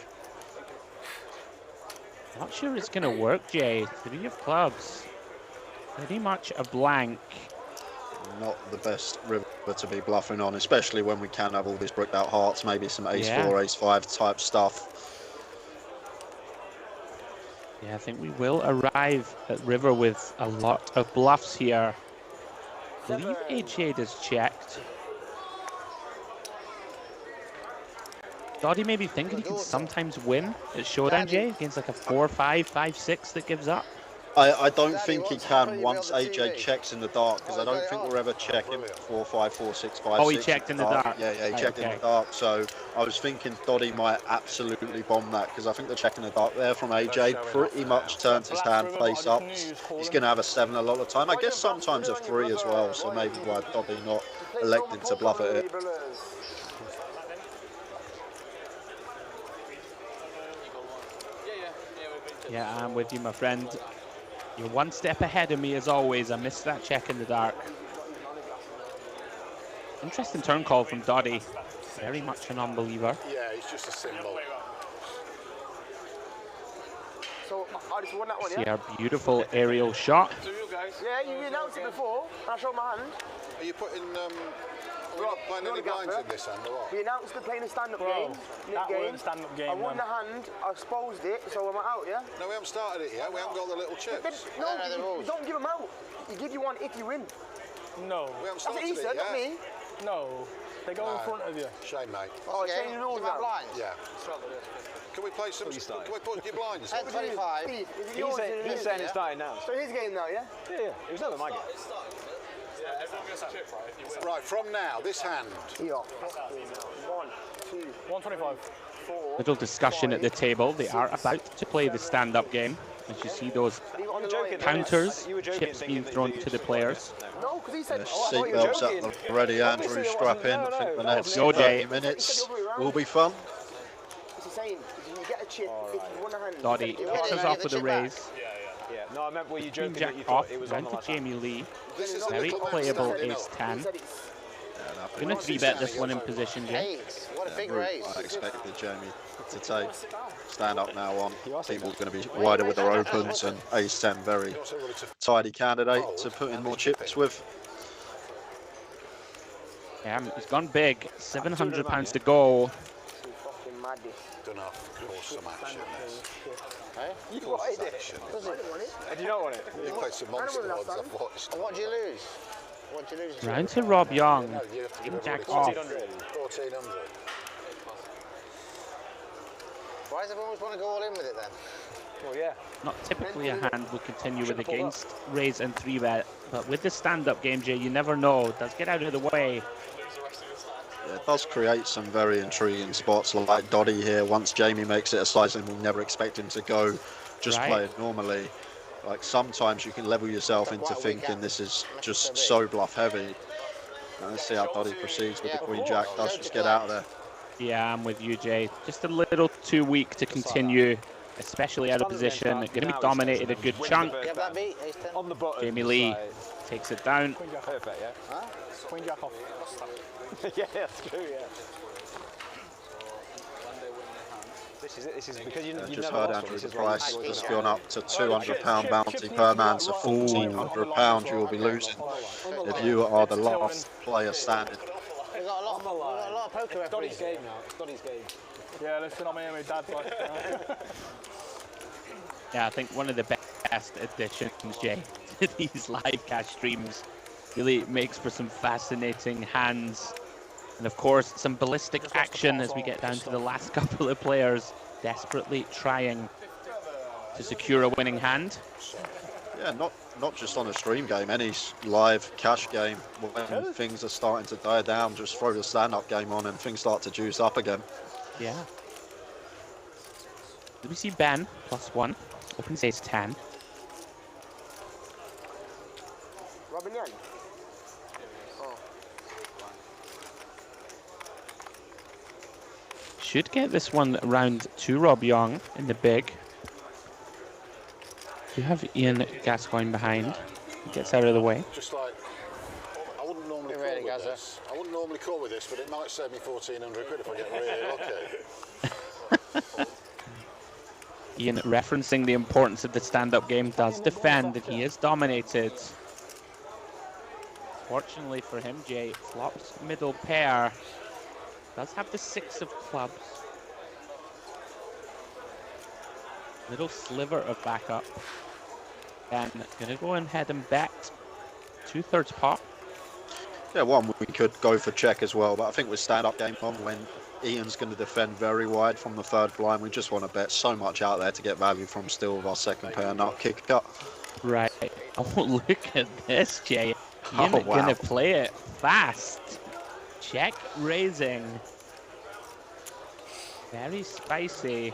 [SPEAKER 7] Not sure it's going to work, Jay. 3 of clubs. Pretty much a blank.
[SPEAKER 8] Not the best river to be bluffing on, especially when we can have all these bricked out hearts, maybe some ace-4, ace-5 type stuff.
[SPEAKER 7] Yeah, I think we will arrive at river with a lot of bluffs here. I believe AJ has checked. Doddy maybe thinking he can sometimes win at showdown, Jay, against like a 4-5, 5-6 that gives up.
[SPEAKER 8] I don't think he can once AJ checks in the dark, because I don't think we'll ever check him 4-5, 4-6, 5-6.
[SPEAKER 7] Oh, he checked in the dark.
[SPEAKER 8] Yeah, he checked in the dark. So I was thinking Doddy might absolutely bomb that, because I think the check in the dark there from AJ pretty much turns his hand face up. He's going to have a 7 a lot of time. I guess sometimes a 3 as well, so maybe why Doddy not electing to bluff at it.
[SPEAKER 7] Yeah, I'm with you, my friend. You're one step ahead of me as always. I missed that check in the dark. Interesting turn call from Doddy. Very much an unbeliever.
[SPEAKER 1] Yeah, he's just a symbol.
[SPEAKER 6] So I just won that one,
[SPEAKER 7] See our beautiful aerial shot.
[SPEAKER 6] Yeah, you announced it before, and I showed my hand.
[SPEAKER 1] Are you putting playing any blinds in this hand or what?
[SPEAKER 6] We announced the playing a stand-up game.
[SPEAKER 3] That wasn't a stand-up game.
[SPEAKER 6] I won the hand, I exposed it, so I'm out, yeah?
[SPEAKER 1] No, we haven't started it yet. We haven't got the little chips.
[SPEAKER 6] No, you don't give them out. You give you one if you win.
[SPEAKER 3] No.
[SPEAKER 1] We haven't
[SPEAKER 6] That's what he said, not me.
[SPEAKER 3] No. They go in front of you.
[SPEAKER 1] Shame, mate.
[SPEAKER 6] Oh, change the rules now.
[SPEAKER 1] Yeah. Can we play some? Can we put your blinds?
[SPEAKER 6] At 25.
[SPEAKER 2] He's saying it's starting now.
[SPEAKER 6] So his game now, yeah?
[SPEAKER 2] Yeah. It was never my game.
[SPEAKER 1] Right, from now, this hand.
[SPEAKER 6] Yeah. 1, 2,
[SPEAKER 3] 125.
[SPEAKER 6] 4.
[SPEAKER 7] Little discussion at the table. They are about to play the stand-up game. As you see those counters, chips being thrown to the players.
[SPEAKER 6] No, because he said.
[SPEAKER 8] Seatbelts up already, Andrew. Strap in. I think the next 30 minutes will be fun.
[SPEAKER 6] It's the same. You get a chip if you won a hand.
[SPEAKER 7] Doddy kicks us off with a raise.
[SPEAKER 2] No, I remember were you joking
[SPEAKER 7] Jack
[SPEAKER 2] that you
[SPEAKER 7] off,
[SPEAKER 2] thought it was on
[SPEAKER 7] down
[SPEAKER 2] the
[SPEAKER 7] to
[SPEAKER 2] last
[SPEAKER 7] Jamie Lee.
[SPEAKER 1] This is a
[SPEAKER 7] Very
[SPEAKER 1] little
[SPEAKER 7] playable
[SPEAKER 1] outstanding.
[SPEAKER 7] ace-10. Gonna 3-bet this one in position, Jay.
[SPEAKER 10] What a big
[SPEAKER 8] route
[SPEAKER 10] race.
[SPEAKER 8] I expected Jamie to take. Stand up now on. People's going to be wider with their opens, and ace-10 very tidy candidate to put in more chips with.
[SPEAKER 7] Yeah, he's gone big. £700 to go.
[SPEAKER 1] Don't know, cause some action.
[SPEAKER 10] You wanted it. Does it?
[SPEAKER 2] Do you not want it?
[SPEAKER 1] You played some monster odds I've watched.
[SPEAKER 10] And what do you lose? What do you lose?
[SPEAKER 7] Round to Rob Yong.
[SPEAKER 1] No, you have to give
[SPEAKER 7] Jack
[SPEAKER 1] everybody
[SPEAKER 7] off.
[SPEAKER 1] 1400.
[SPEAKER 10] Why does everyone always want to go all in with it then?
[SPEAKER 2] Well, yeah.
[SPEAKER 7] Not typically a hand we'll continue with against raise and 3-bet, but with the stand-up game, Jay, you never know. It does get out of the way.
[SPEAKER 8] Yeah, it does create some very intriguing spots like Doddy here. Once Jamie makes it a size, and we never expect him to go just play it normally. Like sometimes you can level yourself into thinking this is just so bluff heavy. Let's see how Doddy proceeds with the Queen Jack. Does just get out of there.
[SPEAKER 7] Yeah, I'm with you, Jay. Just a little too weak to continue, especially out of position. Going to be dominated a good chunk.
[SPEAKER 2] On the button.
[SPEAKER 7] Jamie Lee takes it down.
[SPEAKER 2] Perfect, yeah.
[SPEAKER 3] Huh? Queen Jack off.
[SPEAKER 2] Yeah, that's true, yeah. This is because you
[SPEAKER 8] just heard Andrew, the price has gone up to £200 bounty per man, so £1,400 you will be losing if you are the last player standing.
[SPEAKER 10] We've got a lot of poker referees.
[SPEAKER 2] Doddy's game now. It's Doddy's game.
[SPEAKER 3] Yeah, listen, I'm here with Dad.
[SPEAKER 7] Yeah, I think one of the best additions, Jay, to these live cash streams. Really makes for some fascinating hands. And of course, some ballistic action as we get down to the last couple of players desperately trying to secure a winning hand.
[SPEAKER 8] Yeah, not just on a stream game, any live cash game, when things are starting to die down, just throw the stand-up game on and things start to juice up again.
[SPEAKER 7] Yeah. We see Ben, +1, opens ace-10.
[SPEAKER 6] Robin Young.
[SPEAKER 7] Should get this one round to Rob Yong in the big. You have Ian Gascoigne behind. He gets out of the way.
[SPEAKER 1] Just like, I wouldn't normally call with this. I wouldn't normally call with this, but it might save me 1,400 quid if I get really lucky.
[SPEAKER 7] Ian referencing the importance of the stand-up game, does defend, and he is dominated. Fortunately for him, Jay flops middle pair. Does have the 6 of clubs. Little sliver of backup. And gonna go ahead and bet 2/3 pot.
[SPEAKER 8] Yeah, one we could go for check as well, but I think with stand-up game on, when Ian's going to defend very wide from the third blind, we just want to bet so much out there to get value from still with our second pair nut kick up.
[SPEAKER 7] Right. Oh, look at this, Jay. Ian gonna play it fast. Check raising. Very spicy.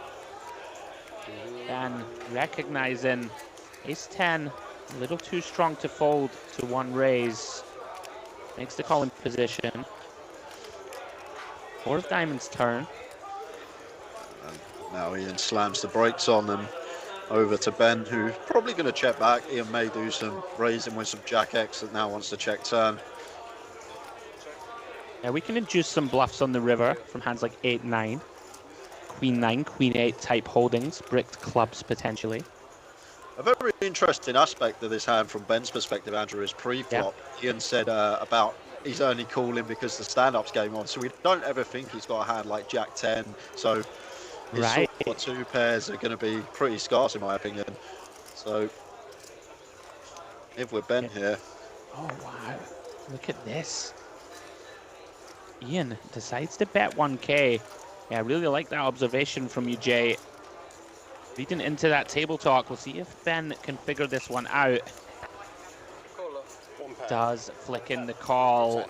[SPEAKER 7] And recognizing ace-10, a little too strong to fold to one raise. Makes the call in position. 4 of diamonds turn.
[SPEAKER 8] And now Ian slams the brakes on and over to Ben, who's probably going to check back. Ian may do some raising with some Jack X that now wants to check turn.
[SPEAKER 7] Yeah, we can induce some bluffs on the river from hands like 8-9, Queen 9, Queen 8 type holdings, bricked clubs potentially.
[SPEAKER 8] A very interesting aspect of this hand from Ben's perspective, Andrew, is pre-flop. Yeah. Ian said about he's only calling because the stand-up's game on, so we don't ever think he's got a hand like Jack 10. So his sort of 2 pairs are going to be pretty scarce in my opinion. So if we're Ben here.
[SPEAKER 7] Oh wow, look at this. Ian decides to bet 1k. Yeah, I really like that observation from you, Jay. Leading into that table talk, we'll see if Ben can figure this one out. Does flick in the call.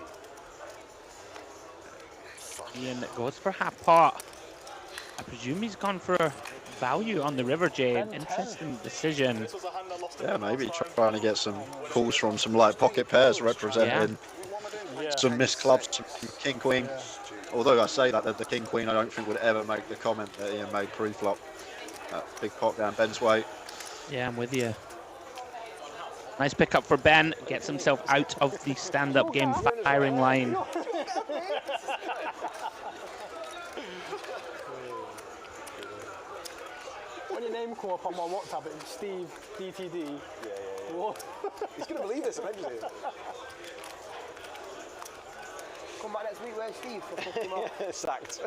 [SPEAKER 7] Ian goes for half pot. I presume he's gone for value on the river, Jay. An interesting decision.
[SPEAKER 8] Yeah, maybe trying to get some calls from some light pocket pairs representing some missed clubs, some king queen. Although I say that the king queen, I don't think would ever make the comment that Ian made pre-flop. Big pot down Ben's way.
[SPEAKER 7] Yeah, I'm with you. Nice pickup for Ben. Gets himself out of the stand-up game firing line.
[SPEAKER 3] When your name come up on my WhatsApp, it's Steve DTD.
[SPEAKER 2] Yeah. He's going to believe this eventually.
[SPEAKER 6] Come back next week, where's Steve?
[SPEAKER 2] Sacked.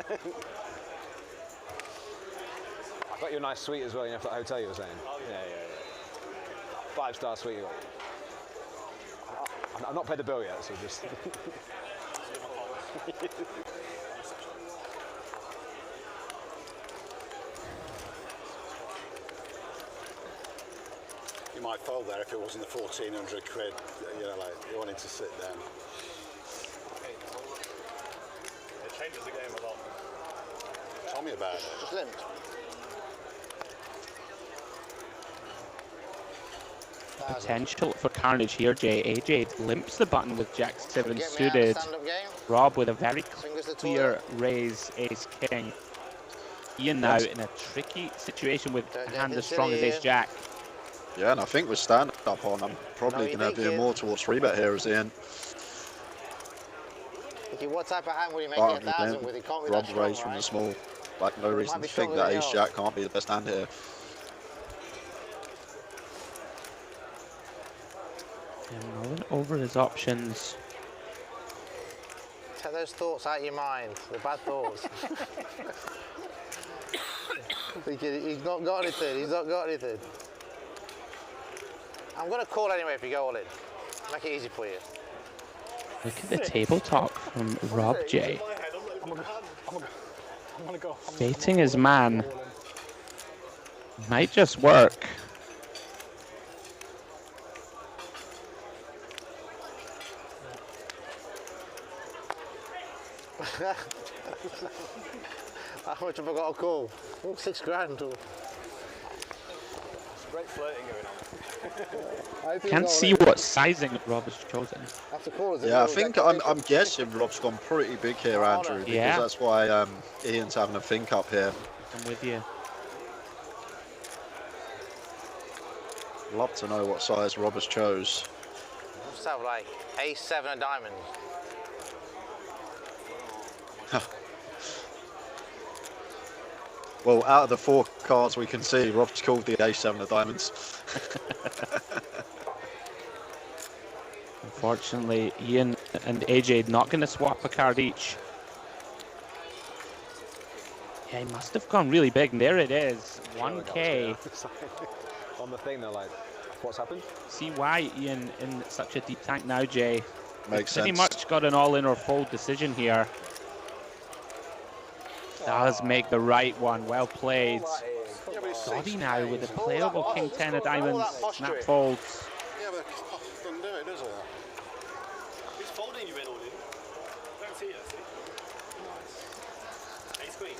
[SPEAKER 2] I got you a nice suite as well, you know, for that hotel you were saying. Oh, yeah. 5-star suite. I've not paid the bill yet, so just.
[SPEAKER 1] You might fold there if it wasn't the 1,400 quid, you know, like you wanted to sit down.
[SPEAKER 9] It changes the game a lot.
[SPEAKER 1] Tell me about it.
[SPEAKER 10] Just limped.
[SPEAKER 7] Potential for carnage here, Jay. AJ limps the button with Jack 7 suited. Rob with a very clear raise ace king. Ian now in a tricky situation with a hand as strong as ace jack.
[SPEAKER 8] Yeah, and I think with stand up on, I'm probably going to veer more towards 3-bet here as Ian.
[SPEAKER 10] What type of hand will you make it 1,000 with? It can't be
[SPEAKER 8] Rob
[SPEAKER 10] that strong,
[SPEAKER 8] raised from
[SPEAKER 10] right?
[SPEAKER 8] the small. Like no reason to think that ace jack can't be the best hand here.
[SPEAKER 7] Mulling over his options.
[SPEAKER 10] Take those thoughts out of your mind, the bad thoughts. He's not got anything, I'm going to call anyway if you go all in. Make it easy for you.
[SPEAKER 7] Look at the table talk from Rob J.
[SPEAKER 3] I'm gonna go.
[SPEAKER 7] Baiting his man. Might just work.
[SPEAKER 10] How much have I got to call? Oh, 6 grand. Or...
[SPEAKER 2] Great flirting going on.
[SPEAKER 7] Can't see what sizing Rob has chosen.
[SPEAKER 8] Yeah, I think I'm guessing Rob's gone pretty big here, Andrew, because that's why Ian's having a think up here.
[SPEAKER 7] I'm with you.
[SPEAKER 8] Love to know what size Rob has chose.
[SPEAKER 10] Must have like ace-7 of diamonds.
[SPEAKER 8] Well, out of the 4 cards we can see, Rob's called the ace-7 of diamonds.
[SPEAKER 7] Unfortunately, Ian and AJ not going to swap a card each. Yeah, he must have gone really big, and there it is, 1K.
[SPEAKER 2] On the thing, they're like, what's happened?
[SPEAKER 7] See why Ian in such a deep tank now, Jay.
[SPEAKER 8] Makes
[SPEAKER 7] Pretty
[SPEAKER 8] sense.
[SPEAKER 7] much got an all-in or fold decision here. Does make the right one, well played. Doddy now with a playable king 10 of diamonds, snap folds.
[SPEAKER 1] Yeah, but it doesn't do it, does it?
[SPEAKER 5] Who's folding you in all in? Don't see it. Nice. Ace queen.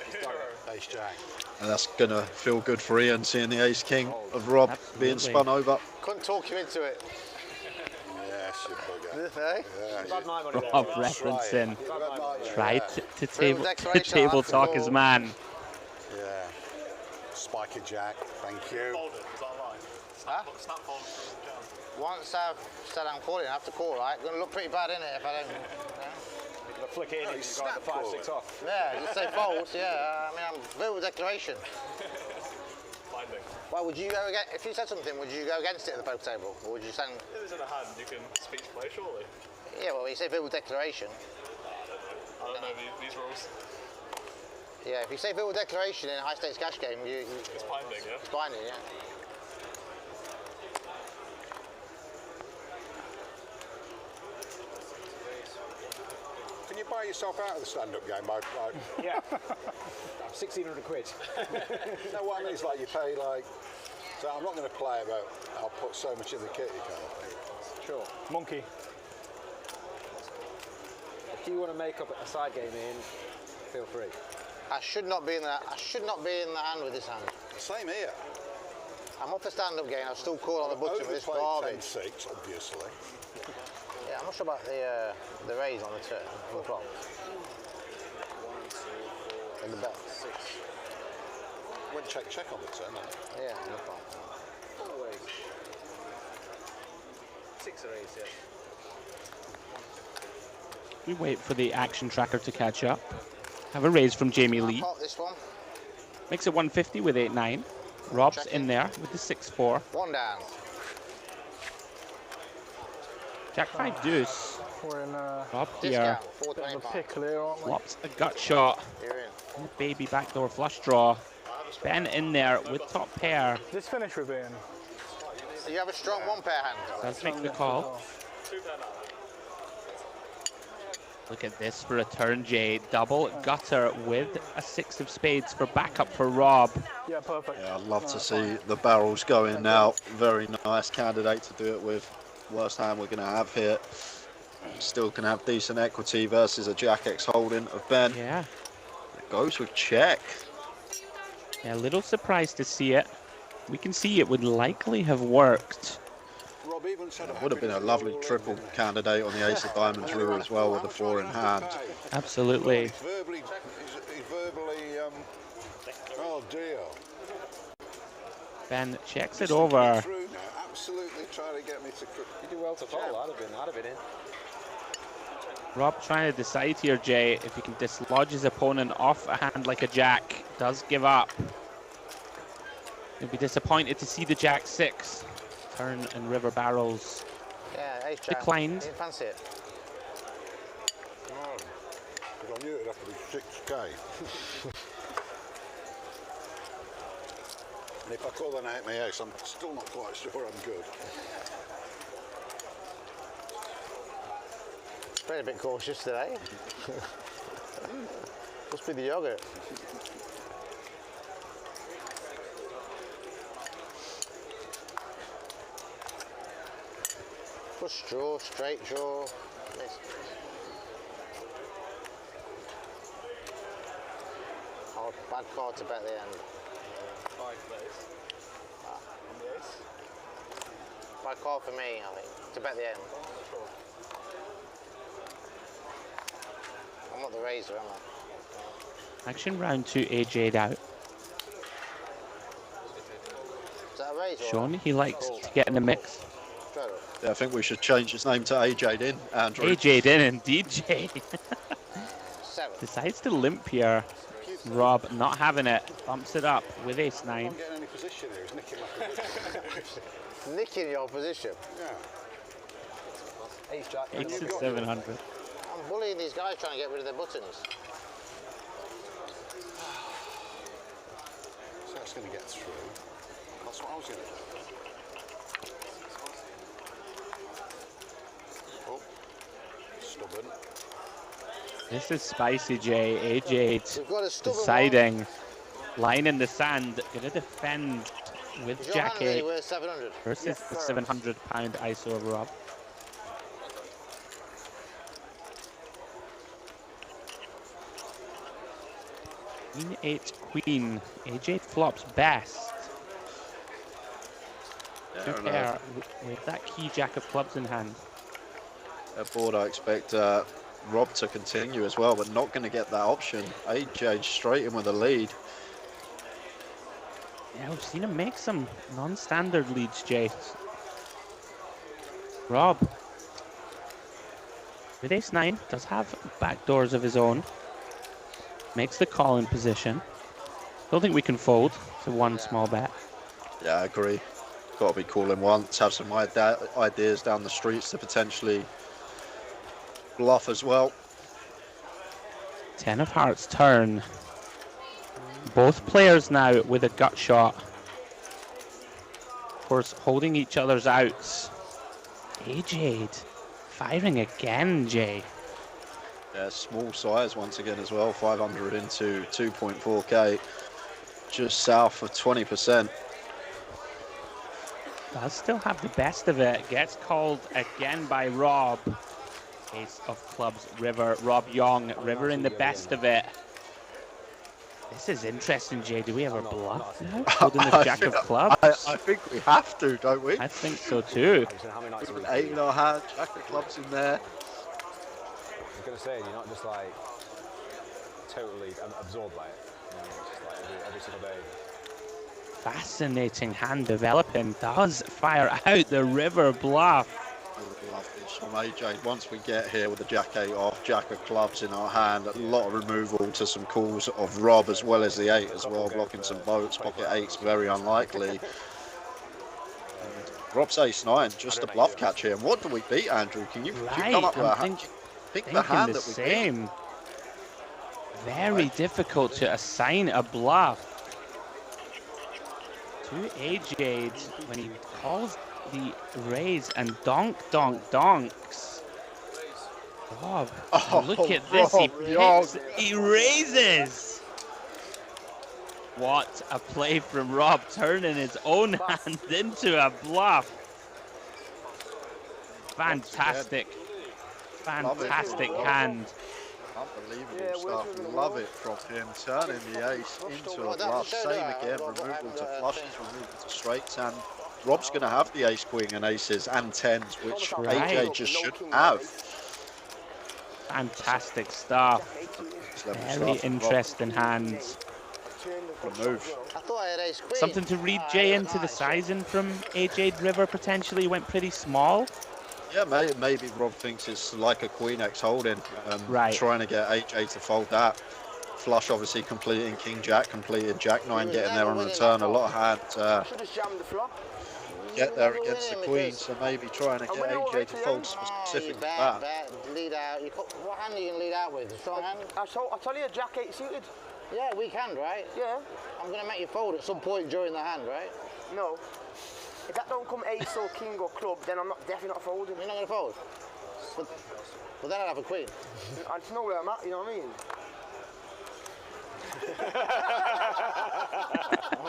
[SPEAKER 1] Ace jack.
[SPEAKER 8] And that's going to feel good for Ian, seeing the ace-king of Rob being spun over.
[SPEAKER 10] Couldn't talk him into it.
[SPEAKER 1] Yes, you bugger.
[SPEAKER 7] Rob referencing, tried to table talk his man.
[SPEAKER 1] Yeah. Spike a jack, thank you.
[SPEAKER 10] Huh? Once I've said I'm calling, I have to call, right? It's going to look pretty bad, innit, if I don't...
[SPEAKER 2] The flick in, you've got the 5-6 off.
[SPEAKER 10] Yeah, just say fold, yeah. I mean, I'm verbal declaration. Well, would you go against, if you said something, would you go against it at the poker table? Or would you say...
[SPEAKER 9] If it's in a hand, you can speech play, surely.
[SPEAKER 10] Yeah, well, you say verbal declaration.
[SPEAKER 9] I don't know these rules.
[SPEAKER 10] Yeah, if you say verbal declaration in a high-stakes cash game,
[SPEAKER 9] It's binding, yeah?
[SPEAKER 10] It's binding, yeah.
[SPEAKER 1] Can you buy yourself out of the stand-up game by
[SPEAKER 2] Yeah. 1,600 quid.
[SPEAKER 1] No, what I mean is like you pay like, so I'm not going to play it, but I'll put so much in the kitty kind of thing.
[SPEAKER 2] Sure.
[SPEAKER 3] Monkey.
[SPEAKER 2] If you want to make up a side game in, feel free.
[SPEAKER 10] I should not be in the hand with this hand.
[SPEAKER 1] Same here.
[SPEAKER 10] I'm up for stand-up game. I'll still call on the button with this garbage.
[SPEAKER 1] 10-6, obviously.
[SPEAKER 10] Yeah, I'm not sure about the raise on the turn, on the flop. And the bet.
[SPEAKER 1] Went check on the turn,
[SPEAKER 10] yeah, no problem.
[SPEAKER 2] 6 raise, yeah.
[SPEAKER 7] We wait for the action tracker to catch up. Have a raise from Jamie Lee.
[SPEAKER 10] Pop this one.
[SPEAKER 7] Makes it 150 with 8-9. Rob's in there with the 6-4.
[SPEAKER 10] One down.
[SPEAKER 7] Jack 5 deuce.
[SPEAKER 3] We're in
[SPEAKER 7] Rob here.
[SPEAKER 10] Discount,
[SPEAKER 3] bit of a pickle here, aren't we?
[SPEAKER 7] Flops a gut shot.
[SPEAKER 10] You're in.
[SPEAKER 7] And the baby backdoor flush draw. Ben in there with top pair.
[SPEAKER 3] This finish with Ian.
[SPEAKER 10] So you have a strong one pair hand.
[SPEAKER 7] Does make the call. Look at this for a turn, Jay. Double gutter with a 6 of spades for backup for Rob.
[SPEAKER 3] Yeah, perfect.
[SPEAKER 8] Yeah, I'd love to see the barrels going now. Very nice candidate to do it with. Worst hand we're going to have here. Still can have decent equity versus a Jack X holding of Ben.
[SPEAKER 7] Yeah.
[SPEAKER 8] It goes with check.
[SPEAKER 7] Yeah, a little surprised to see it. We can see it would likely have worked.
[SPEAKER 1] Rob even said
[SPEAKER 8] It would have been a lovely triple candidate on the Ace of Diamonds river as well with the 4 in hand.
[SPEAKER 7] Absolutely.
[SPEAKER 1] He's verbally, oh dear.
[SPEAKER 7] Ben checks it over.
[SPEAKER 1] Through now, absolutely trying to get me to.
[SPEAKER 2] You do well to call. I'd have been in.
[SPEAKER 7] Rob trying to decide here, Jay, if he can dislodge his opponent off a hand like a Jack. Does give up. He'll be disappointed to see the Jack 6. Turn and river barrels.
[SPEAKER 10] Yeah, ace jack.
[SPEAKER 7] Declined.
[SPEAKER 10] Didn't fancy it.
[SPEAKER 1] No, because I knew it'd have to be 6K. And if I call an 8 my ace, I'm still not quite sure I'm good.
[SPEAKER 10] Been a bit cautious today. Must be the yogurt. Push draw, straight draw. Miss. Oh, bad card to bet the end.
[SPEAKER 2] 5 plays. On the ace.
[SPEAKER 10] Bad card for me, I think, to bet the end. I'm not the raiser, am I?
[SPEAKER 7] Action round 2, AJ'd out.
[SPEAKER 10] Is that a raiser?
[SPEAKER 7] Sean, he likes to get in the mix.
[SPEAKER 10] Straight up.
[SPEAKER 8] Yeah, I think we should change his name to AJ'd in, Andrew.
[SPEAKER 7] AJ'd in and DJ.
[SPEAKER 10] 7.
[SPEAKER 7] Decides to limp here. Rob not having it. Bumps it up with ace 9.
[SPEAKER 1] I'm not getting any position here, he's nicking my position.
[SPEAKER 10] Nicking your position.
[SPEAKER 1] Yeah.
[SPEAKER 2] Ace jack.
[SPEAKER 7] Ace is 700.
[SPEAKER 10] I'm bullying these guys trying to get rid of their buttons.
[SPEAKER 1] So that's going to get through. That's what I was going to do. Oh, stubborn.
[SPEAKER 7] This is spicy, Jay. AJ
[SPEAKER 10] We've got a stubborn
[SPEAKER 7] deciding.
[SPEAKER 10] one.
[SPEAKER 7] Line in the sand. Gonna defend with
[SPEAKER 10] Is your
[SPEAKER 7] Jack
[SPEAKER 10] hand really
[SPEAKER 7] 8
[SPEAKER 10] worth 700?
[SPEAKER 7] versus the 700-pound ISO of Rob. Queen 8 queen. AJ flops best.
[SPEAKER 8] Yeah,
[SPEAKER 7] Two pair with that key Jack of clubs in hand.
[SPEAKER 8] At board, I expect Rob to continue as well, but not going to get that option. AJ straight in with a lead.
[SPEAKER 7] Yeah, we've seen him make some non-standard leads, Jay. Rob, with ace 9, does have backdoors of his own. Makes the call in position. Don't think we can fold to one small bet.
[SPEAKER 8] Yeah, I agree. Got to be calling once, have some ideas down the streets to potentially bluff as well.
[SPEAKER 7] 10 of hearts turn. Both players now with a gut shot. Of course, holding each other's outs. AJ firing again, Jay.
[SPEAKER 8] Yeah, small size once again as well. 500 into 2.4k. Just south of 20%.
[SPEAKER 7] Does still have the best of it. Gets called again by Rob. Ace of clubs, river. Rob Yong, river in the best of it. This is interesting, Jay. Do we have a bluff now? Holding the Jack of clubs?
[SPEAKER 8] I think we have to, don't we?
[SPEAKER 7] I think so too.
[SPEAKER 8] With 8 in our hand, Jack of clubs in there.
[SPEAKER 2] I was going to say, you're not just like totally absorbed by it. You know, just like every single day.
[SPEAKER 7] Fascinating hand developing. Does fire out the river bluff.
[SPEAKER 8] from AJ. Once we get here with the jack-8 off, jack of clubs in our hand, a lot of removal to some calls of Rob as well as the 8 as well, blocking some boats. Pocket 8's very unlikely. And Rob's ace-9, just a bluff catch here. And what do we beat, Andrew? Can you come up with a hand? Pick the hand that we beat.
[SPEAKER 7] Very difficult to assign a bluff to AJ when he calls the raise and donks. Rob, look at this, he raises. What a play from Rob, turning his own hand into a bluff. Fantastic hand.
[SPEAKER 8] Unbelievable stuff. Love it from him. Turning the ace into a bluff. Same again. Removal to flushes, removal to straights, and Rob's going to have the ace, queen, and aces and 10s, which AJ just shouldn't have.
[SPEAKER 7] Fantastic stuff. Very interesting hands.
[SPEAKER 8] Remove.
[SPEAKER 7] Something to read Jay into the sizing from AJ River potentially. Went pretty small.
[SPEAKER 8] Yeah, maybe Rob thinks it's like a queen X holding, trying to get AJ to fold that. Flush obviously completing king jack, completed jack 9, getting there on the turn. A lot of hands get there against the queen, so maybe trying to get AJ to fold specifically that.
[SPEAKER 10] Lead out. What hand are you going to lead out with? A strong hand?
[SPEAKER 6] I'll tell you, a jack 8 suited.
[SPEAKER 10] Yeah, weak hand, right?
[SPEAKER 6] Yeah.
[SPEAKER 10] I'm going to make you fold at some point during the hand, right?
[SPEAKER 6] No. If that don't come ace or king or club, then I'm definitely not folding.
[SPEAKER 10] You're not going to fold? But then I'll have a queen.
[SPEAKER 6] I just know where I'm at, you know what I mean?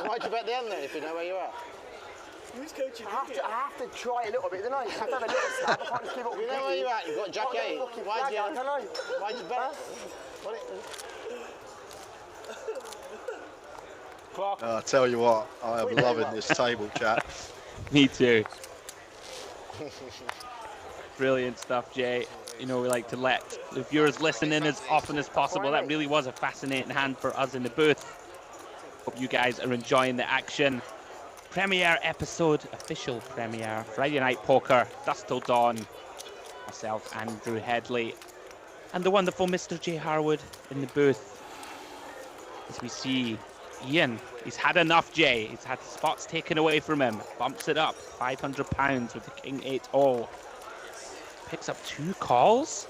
[SPEAKER 10] Why'd you bet the hand then if you know where you're at?
[SPEAKER 6] Who's coaching? I have to try a little bit, don't I? I have to have a little snap. I can't just keep up.
[SPEAKER 10] You know where you're at? You've got jack 8. Why'd you bet?
[SPEAKER 8] I tell you what, I am loving this table chat.
[SPEAKER 7] Me too. Brilliant stuff, Jay. You know, we like to let the viewers listen in as often as possible. That really was a fascinating hand for us in the booth. Hope you guys are enjoying the action. Premiere episode, official premiere, Friday Night Poker, dusk till dawn. Myself, Andrew Hedley, and the wonderful Mr. Jay Harwood in the booth. As we see Ian, he's had enough, Jay. He's had spots taken away from him. Bumps it up, £500 with the king 8 all. Picks up 2 calls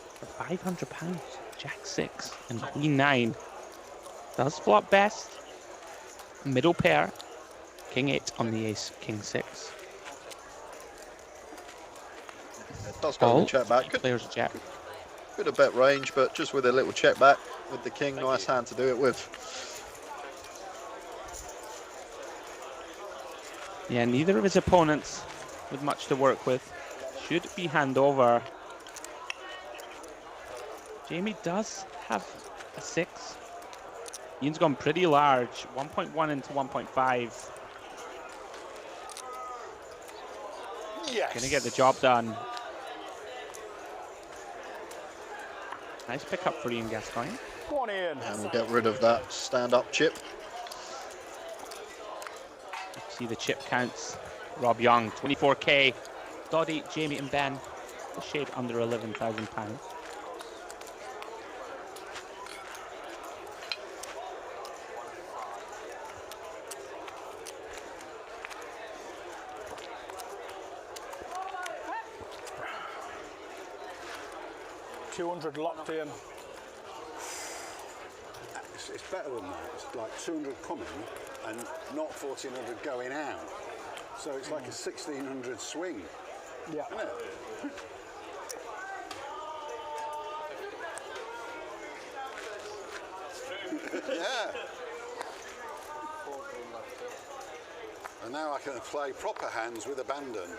[SPEAKER 7] for £500. Jack 6 and queen 9. Does flop best. Middle pair. King 8 on the ace, king 6.
[SPEAKER 8] It does go with check back.
[SPEAKER 7] Players check.
[SPEAKER 8] Good a bet range, but just with a little check back with the king, nice hand to do it with.
[SPEAKER 7] Yeah, neither of his opponents with much to work with. Should be hand over. Jamie does have a 6. Ian's gone pretty large, 1.1 into 1.5.
[SPEAKER 1] Yes.
[SPEAKER 7] Gonna get the job done. Nice pickup for Ian Gascoigne.
[SPEAKER 3] Go on, Ian.
[SPEAKER 8] And we'll get rid of that stand-up chip.
[SPEAKER 7] See the chip counts. Rob Yong, 24k. Doddy, Jamie and Ben, a shade under £11,000.
[SPEAKER 3] $200 locked in.
[SPEAKER 1] It's better than that. It's like 200 coming and not 1,400 going out. So it's like a 1,600 swing.
[SPEAKER 3] Yeah.
[SPEAKER 1] Isn't it? Yeah. And now I can play proper hands with abandon.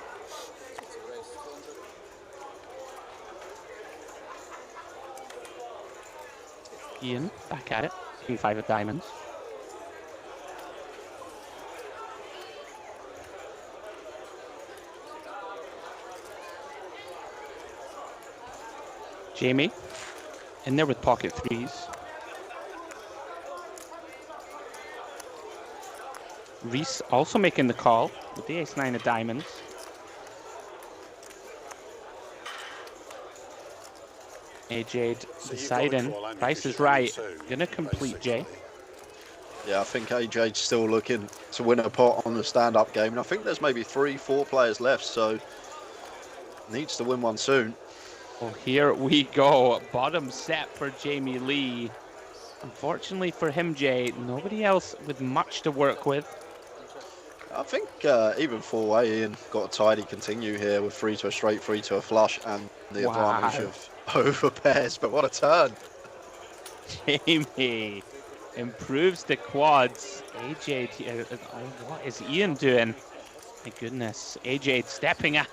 [SPEAKER 7] Ian, back at it. King 5 of diamonds. Jamie, in there with pocket 3s. Reese also making the call with the ace 9 of diamonds. AJ deciding. Price is right. Gonna complete, Jay.
[SPEAKER 8] Yeah, I think AJ's still looking to win a pot on the stand-up game, and I think there's maybe 3-4 players left, so needs to win one soon.
[SPEAKER 7] Well, here we go. Bottom set for Jamie Lee. Unfortunately for him, Jay, nobody else with much to work with.
[SPEAKER 8] I think even 4-way Ian got a tidy continue here with 3 to a straight, 3 to a flush, and the advantage of over pairs, but what a turn.
[SPEAKER 7] Jamie improves the quads. AJ, what is Ian doing? My goodness, AJ stepping out,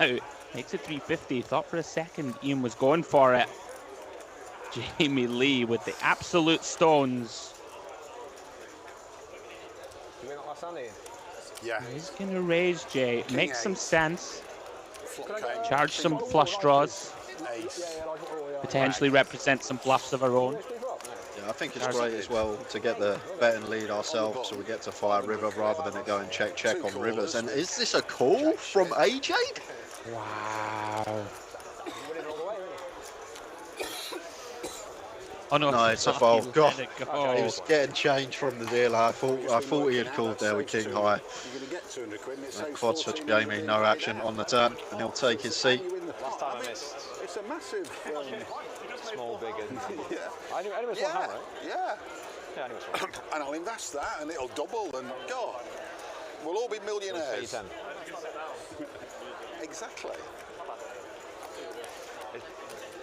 [SPEAKER 7] makes it 350. Thought for a second Ian was going for it. Jamie Lee with the absolute stones.
[SPEAKER 2] You win that last hand, Ian?
[SPEAKER 1] Yeah.
[SPEAKER 7] He's gonna raise, Jay.
[SPEAKER 1] King
[SPEAKER 7] Make some
[SPEAKER 1] eight.
[SPEAKER 7] sense.
[SPEAKER 1] King.
[SPEAKER 7] Charge some flush draws.
[SPEAKER 1] Ace.
[SPEAKER 7] Potentially represent some bluffs of our own.
[SPEAKER 8] Yeah, I think it's great as well to get the bet and lead ourselves, so we get to fire river rather than it going check on rivers. And is this a call from AJ?
[SPEAKER 7] Wow. Oh no,
[SPEAKER 8] No, it's a fold. God, he
[SPEAKER 7] go.
[SPEAKER 8] was getting change from the dealer. I thought he had called there with king high.
[SPEAKER 1] You're going to get 200 quid. And it saves
[SPEAKER 8] Quads for
[SPEAKER 1] 14
[SPEAKER 8] Jamie,
[SPEAKER 1] million.
[SPEAKER 8] no action on the turn, and he'll take his seat.
[SPEAKER 2] Last time I missed.
[SPEAKER 1] It's a massive.
[SPEAKER 2] Small, big, and
[SPEAKER 1] Yeah.
[SPEAKER 2] I missed one hand, right?
[SPEAKER 1] Yeah.
[SPEAKER 2] Yeah, I missed one.
[SPEAKER 1] And I'll invest that, and it'll double. And God, we'll all be millionaires.
[SPEAKER 2] 10.
[SPEAKER 1] Exactly.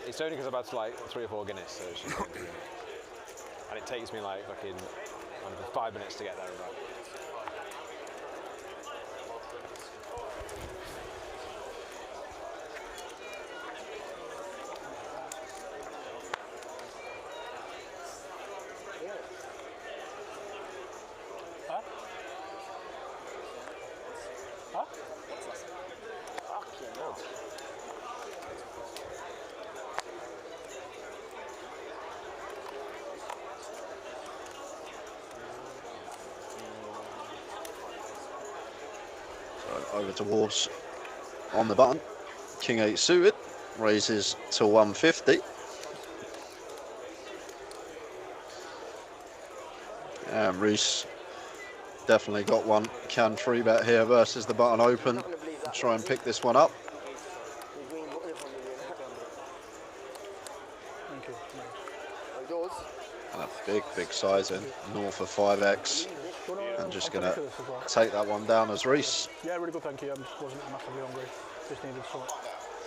[SPEAKER 2] It's only because I've had like 3 or 4 Guinness, so it's just and it takes me like fucking 5 minutes to get there. Right?
[SPEAKER 8] Over to Wolves on the button. King 8 suited, raises to 150. And Reese definitely got one. Can 3-bet here versus the button open. Try and pick this one up. And a big size in, north of 5x. And just going to take that one down as Reese.
[SPEAKER 3] Yeah, really good, thank you. I wasn't massively hungry. Just needed some.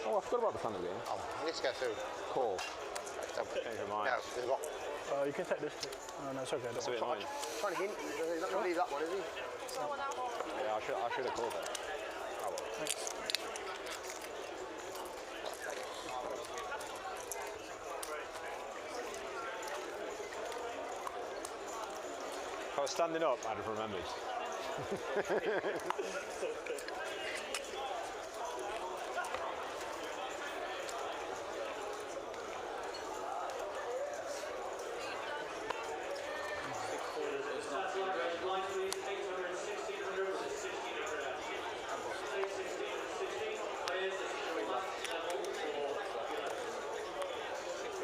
[SPEAKER 2] Oh, I forgot about the fan again.
[SPEAKER 10] Oh, let's go through.
[SPEAKER 2] Call. Change your mind.
[SPEAKER 3] You can take this. No, it's okay.
[SPEAKER 2] That's a bit annoying.
[SPEAKER 6] Trying to hint. He's not going to leave that one, is he?
[SPEAKER 2] Yeah, I should have called it. Oh, well.
[SPEAKER 3] Thanks.
[SPEAKER 2] If I was standing up, I'd have remembered.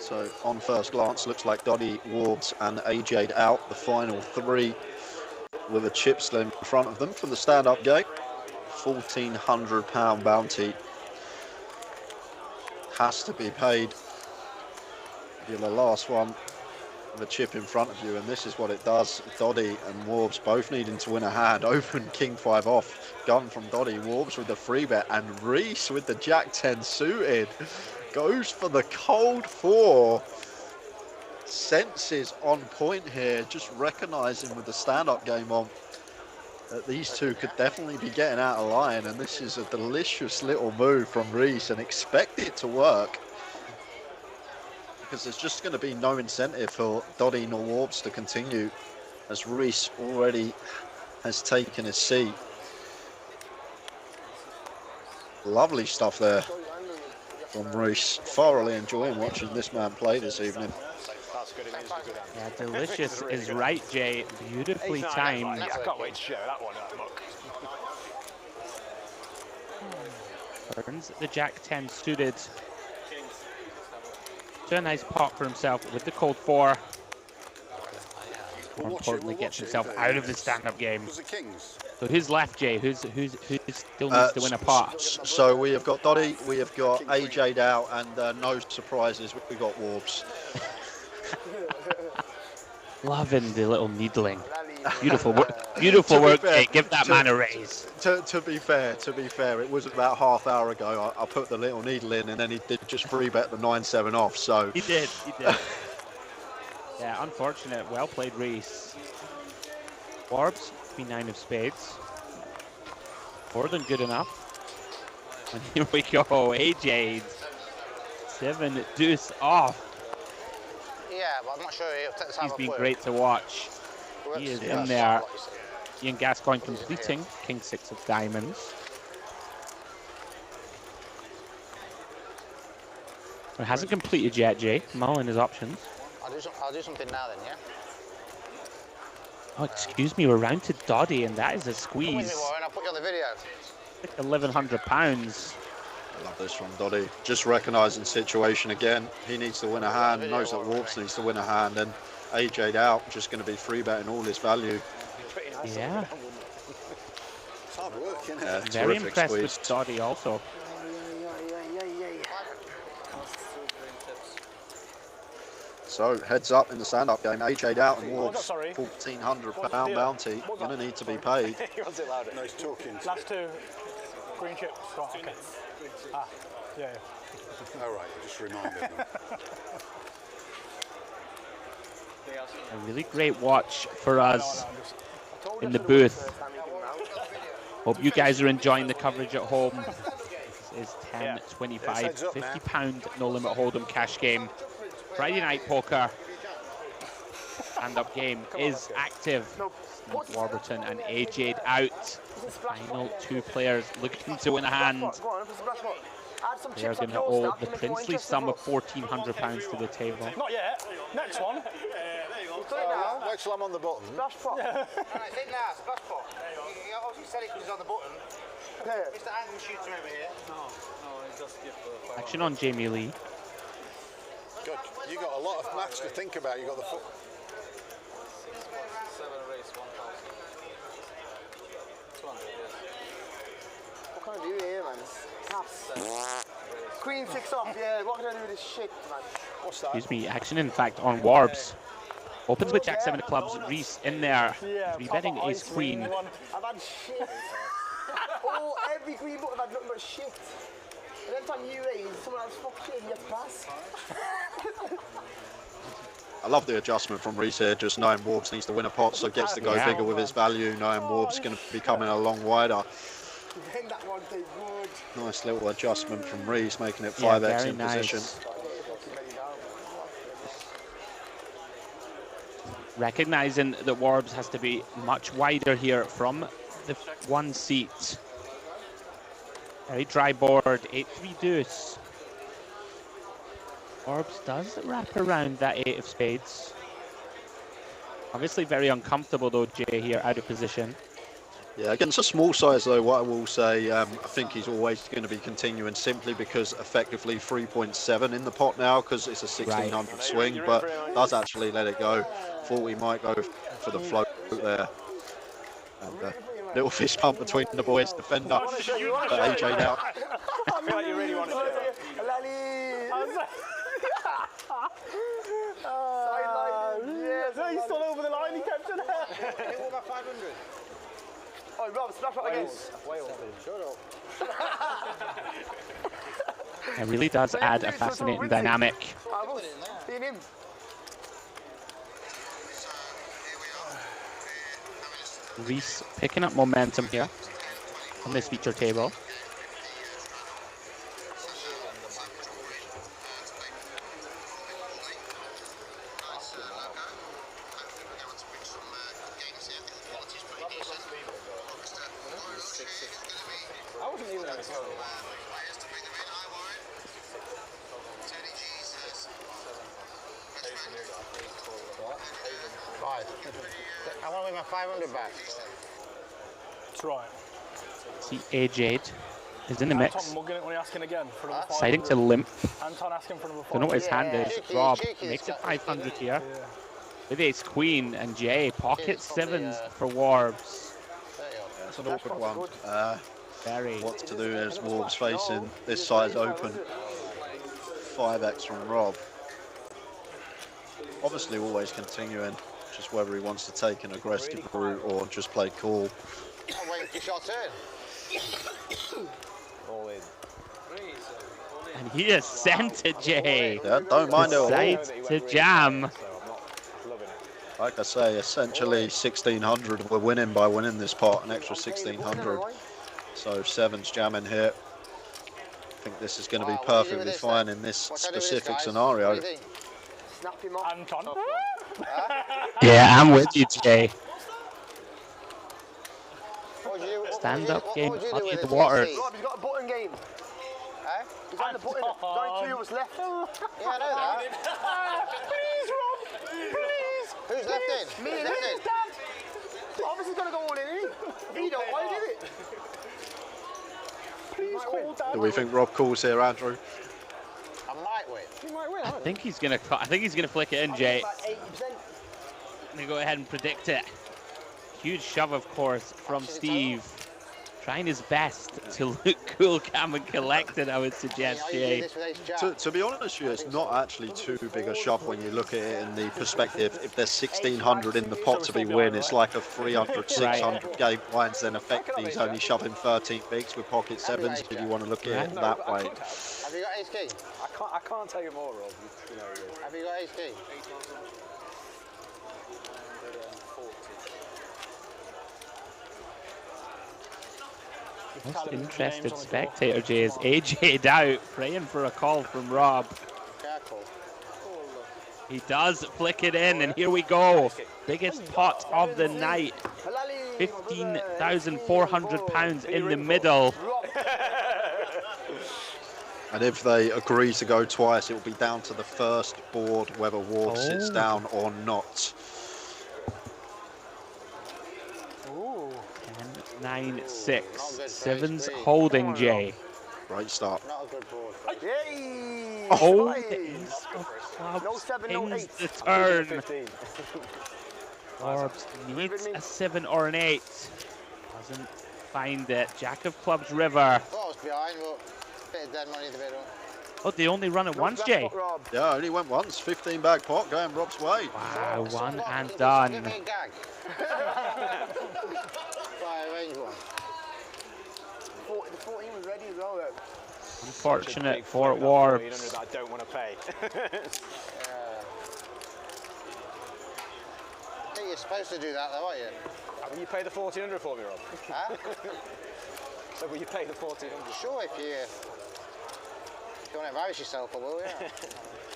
[SPEAKER 8] So on first glance, looks like Doddy, Warbs and AJ out. The final 3 with a chip slim in front of them for the stand-up game. £1,400 bounty has to be paid. You're the last one with a chip in front of you, and this is what it does. Doddy and Warbs both needing to win a hand. Open king 5 off. Gun from Doddy. Warbs with the 3-bet, and Reese with the jack 10 suited. Goes for the cold 4. Senses on point here, just recognising with the stand-up game on that these two could definitely be getting out of line, and this is a delicious little move from Reese, and expect it to work because there's just going to be no incentive for Doddy nor Warbs to continue, as Reese already has taken his seat. Lovely stuff there from Reese. Thoroughly enjoying watching this man play this evening.
[SPEAKER 7] Yeah, delicious is right, Jay. Beautifully timed.
[SPEAKER 2] I can't wait to show that one. Look.
[SPEAKER 7] Burns the jack 10 suited. to a nice pot for himself with the cold 4. More importantly, gets himself out of the stand-up game. So who's left, Jay? Who's still needs to win a pot?
[SPEAKER 8] So we have got Dottie, we have got AJ'd out, and no surprises, we've got Warbs.
[SPEAKER 7] Loving the little needling. Beautiful work, Jay. Give that man a raise.
[SPEAKER 8] To be fair, it was about half hour ago. I put the little needle in, and then he did just free bet the 9-7 off. So
[SPEAKER 7] he did. Yeah, unfortunate. Well played, Reese. Warbs, B9 of spades. More than good enough. And here we go, AJ. 7 deuce off.
[SPEAKER 10] Yeah, but I'm not sure he'll take the
[SPEAKER 7] He's been great to watch. He is in there. Ian Gascoigne completing King 6 of diamonds. It hasn't completed yet, Jay. Mulling his options.
[SPEAKER 10] I'll do something now then, yeah?
[SPEAKER 7] Oh, excuse me, we're round to Doddy, and that is a squeeze.
[SPEAKER 10] Come with me, Warren, I'll put you on the video.
[SPEAKER 7] Like £1,100.
[SPEAKER 8] I love this from Dottie. Just recognising situation again. He needs to win a hand, knows that Warbs needs to win a hand, and AJ'd out, just going to be free betting all his value.
[SPEAKER 7] Yeah.
[SPEAKER 1] It's hard work, isn't it?
[SPEAKER 8] Yeah,
[SPEAKER 7] very impressed
[SPEAKER 8] squeeze.
[SPEAKER 7] with Doddy also.
[SPEAKER 8] So heads up in the stand-up game. AJ'd out and Warbs, £1,400 bounty. Going to need to be paid.
[SPEAKER 1] He wants it louder. No, he's talking.
[SPEAKER 3] Last 2 green chips. Right, okay. Ah, yeah.
[SPEAKER 1] All right, just reminded them.
[SPEAKER 7] A really great watch for us in the booth. Hope you guys are enjoying the coverage at home. This is 10, 25, £50 no limit hold'em cash game. Friday night poker stand-up game is active. Steve Warburton and AJ'd out. The final 2 players looking to win a hand. They are going to owe the princely sum of £1,400 to the table.
[SPEAKER 3] Not yet. Next one.
[SPEAKER 1] Wait till I'm on the button.
[SPEAKER 6] Splash pot.
[SPEAKER 10] Right, think now, splash pot. You obviously said it because he's on the button. Mr. Angle shooter over here.
[SPEAKER 9] No, he just give the
[SPEAKER 7] Action on Jamie Lee.
[SPEAKER 1] Good. You got a lot of maths to think about. You got the foot.
[SPEAKER 9] 7 race 1,000. 200, yes.
[SPEAKER 6] What can I do here, man? Taps. Queen 6 off, yeah. What can I do with this shit, man?
[SPEAKER 1] What's that?
[SPEAKER 7] Excuse me, action in fact on Warbs. Opens with Jack 7 of clubs, Reese in there. Betting ace queen.
[SPEAKER 6] I've had shit. Every green book I've had nothing but shit. And every time you raise, someone else fuck shit and you have to pass.
[SPEAKER 8] I love the adjustment from Reese here, just knowing Warbs needs to win a pot, so gets to go bigger with his value, knowing Warbs going to be coming along wider. Nice little adjustment from Reese, making it 5x in position.
[SPEAKER 7] Recognising that Warbs has to be much wider here from the 1 seat. Very dry board, 8-3 deuce. Warbs does wrap around that 8 of spades. Obviously very uncomfortable though, Jay, here, out of position.
[SPEAKER 8] Yeah, against a small size though, what I will say, I think he's always going to be continuing simply because effectively 3.7 in the pot now because it's a 1600 swing, but does actually let it go. Thought he might go for the float there. And little fist pump between the boys, defender, but AJ out.
[SPEAKER 3] I feel like you really want to show. He's still over the line, he kept it.
[SPEAKER 10] What about 500?
[SPEAKER 6] Oh, Rob, splash pot again.
[SPEAKER 7] It really does add a fascinating dynamic.
[SPEAKER 6] In him.
[SPEAKER 7] Reese picking up momentum here on this feature table.
[SPEAKER 10] I want to win my 500 back.
[SPEAKER 3] That's right.
[SPEAKER 7] See AJ'd is in the mix.
[SPEAKER 3] Anton mugging it when he asking again for another
[SPEAKER 7] Deciding
[SPEAKER 3] 500.
[SPEAKER 7] to limp.
[SPEAKER 3] Anton asking for another 500.
[SPEAKER 7] Don't know what his hand is.
[SPEAKER 10] Cheeky,
[SPEAKER 7] Rob
[SPEAKER 10] cheeky,
[SPEAKER 7] makes it
[SPEAKER 10] it's
[SPEAKER 7] 500
[SPEAKER 10] cheeky.
[SPEAKER 7] here. With ace queen and Jay. Pocket
[SPEAKER 10] It's probably,
[SPEAKER 7] sevens for Warbs.
[SPEAKER 8] That's an awkward one.
[SPEAKER 7] Very.
[SPEAKER 8] What to do is Warbs facing this size open. 5x from Rob. Obviously always continuing, just whether he wants to take an aggressive route or just play cool.
[SPEAKER 10] I'm waiting for your turn.
[SPEAKER 2] All in.
[SPEAKER 7] And he is sent to Jay.
[SPEAKER 8] Yeah, don't mind it at all.
[SPEAKER 7] Decides to jam.
[SPEAKER 8] Like I say, essentially 1600. We're winning by winning this pot, an extra 1600. So sevens jamming here. I think this is going to be perfectly fine in this specific scenario.
[SPEAKER 6] Snap him off.
[SPEAKER 3] Anton.
[SPEAKER 7] Yeah, I'm with you, Jay.
[SPEAKER 10] What would you do?
[SPEAKER 7] Stand up game,
[SPEAKER 10] What would you do
[SPEAKER 7] muddy
[SPEAKER 10] with
[SPEAKER 7] the
[SPEAKER 10] this
[SPEAKER 7] waters.
[SPEAKER 10] EC?
[SPEAKER 6] Rob, he's got a button game.
[SPEAKER 10] Eh?
[SPEAKER 6] He's got the button. There's only 2 of us left.
[SPEAKER 10] Yeah, I know that.
[SPEAKER 6] Please, Rob. Please.
[SPEAKER 10] Who's left in?
[SPEAKER 6] Me
[SPEAKER 10] Who's
[SPEAKER 6] and
[SPEAKER 10] left
[SPEAKER 6] him,
[SPEAKER 10] in?
[SPEAKER 6] Dad. Obviously going to go all in, isn't he? He don't. Why did it? Please call Dad.
[SPEAKER 8] Do we think Rob calls here, Andrew?
[SPEAKER 10] I might win.
[SPEAKER 2] You might win.
[SPEAKER 7] I think he's gonna. Flick it in, Jay.
[SPEAKER 6] About 80%.
[SPEAKER 7] I'm gonna go ahead and predict it. Huge shove, of course, from Steve. Trying his best to look cool, calm, and collected, I would suggest, Jay.
[SPEAKER 8] To be honest with you, it's not actually too big a shove when you look at it in the perspective. If there's 1600 in the pot to be win, it's like a 300, 600 game blinds. Then effectively he's only shoving 13 bigs with pocket sevens. If you want to look at it that way.
[SPEAKER 10] Have you got ace king?
[SPEAKER 2] I can't take it more, Rob. You know,
[SPEAKER 10] Have you got ace king?
[SPEAKER 7] Most interested spectator, Jay, is AJ'd out, praying for a call from Rob.
[SPEAKER 10] Careful.
[SPEAKER 7] He does flick it in, and here we go. Biggest pot of the night. £15,400 in the middle.
[SPEAKER 8] And if they agree to go twice, it will be down to the first board whether Ward sits down or not.
[SPEAKER 7] 10-9-6. Sevens holding, Jay.
[SPEAKER 8] Great start.
[SPEAKER 10] Not a good board.
[SPEAKER 6] Yay!
[SPEAKER 7] Oh,
[SPEAKER 6] Nice.
[SPEAKER 7] the ace of clubs
[SPEAKER 6] No 7, no
[SPEAKER 7] pins
[SPEAKER 6] 8.
[SPEAKER 7] the turn. Orbs needs a 7 or an 8. Doesn't find it. Jack of clubs, river.
[SPEAKER 10] Thought I was behind, but bit of dead money in the middle.
[SPEAKER 7] Oh, they only run it once, Jay.
[SPEAKER 8] Yeah, only went once. 15 bag pot going Rob's way.
[SPEAKER 7] Wow, one and done.
[SPEAKER 10] Give me a gag. Right, arrange one.
[SPEAKER 6] The 14 was ready as well, then.
[SPEAKER 7] Unfortunate for Warbs.
[SPEAKER 2] that I don't want to pay.
[SPEAKER 10] I think you're supposed to do that, though, aren't you?
[SPEAKER 2] Will you pay the 1400 for me, Rob?
[SPEAKER 10] Huh?
[SPEAKER 2] So will you pay the 1400?
[SPEAKER 10] Sure, if you don't embarrass yourself, I will, yeah.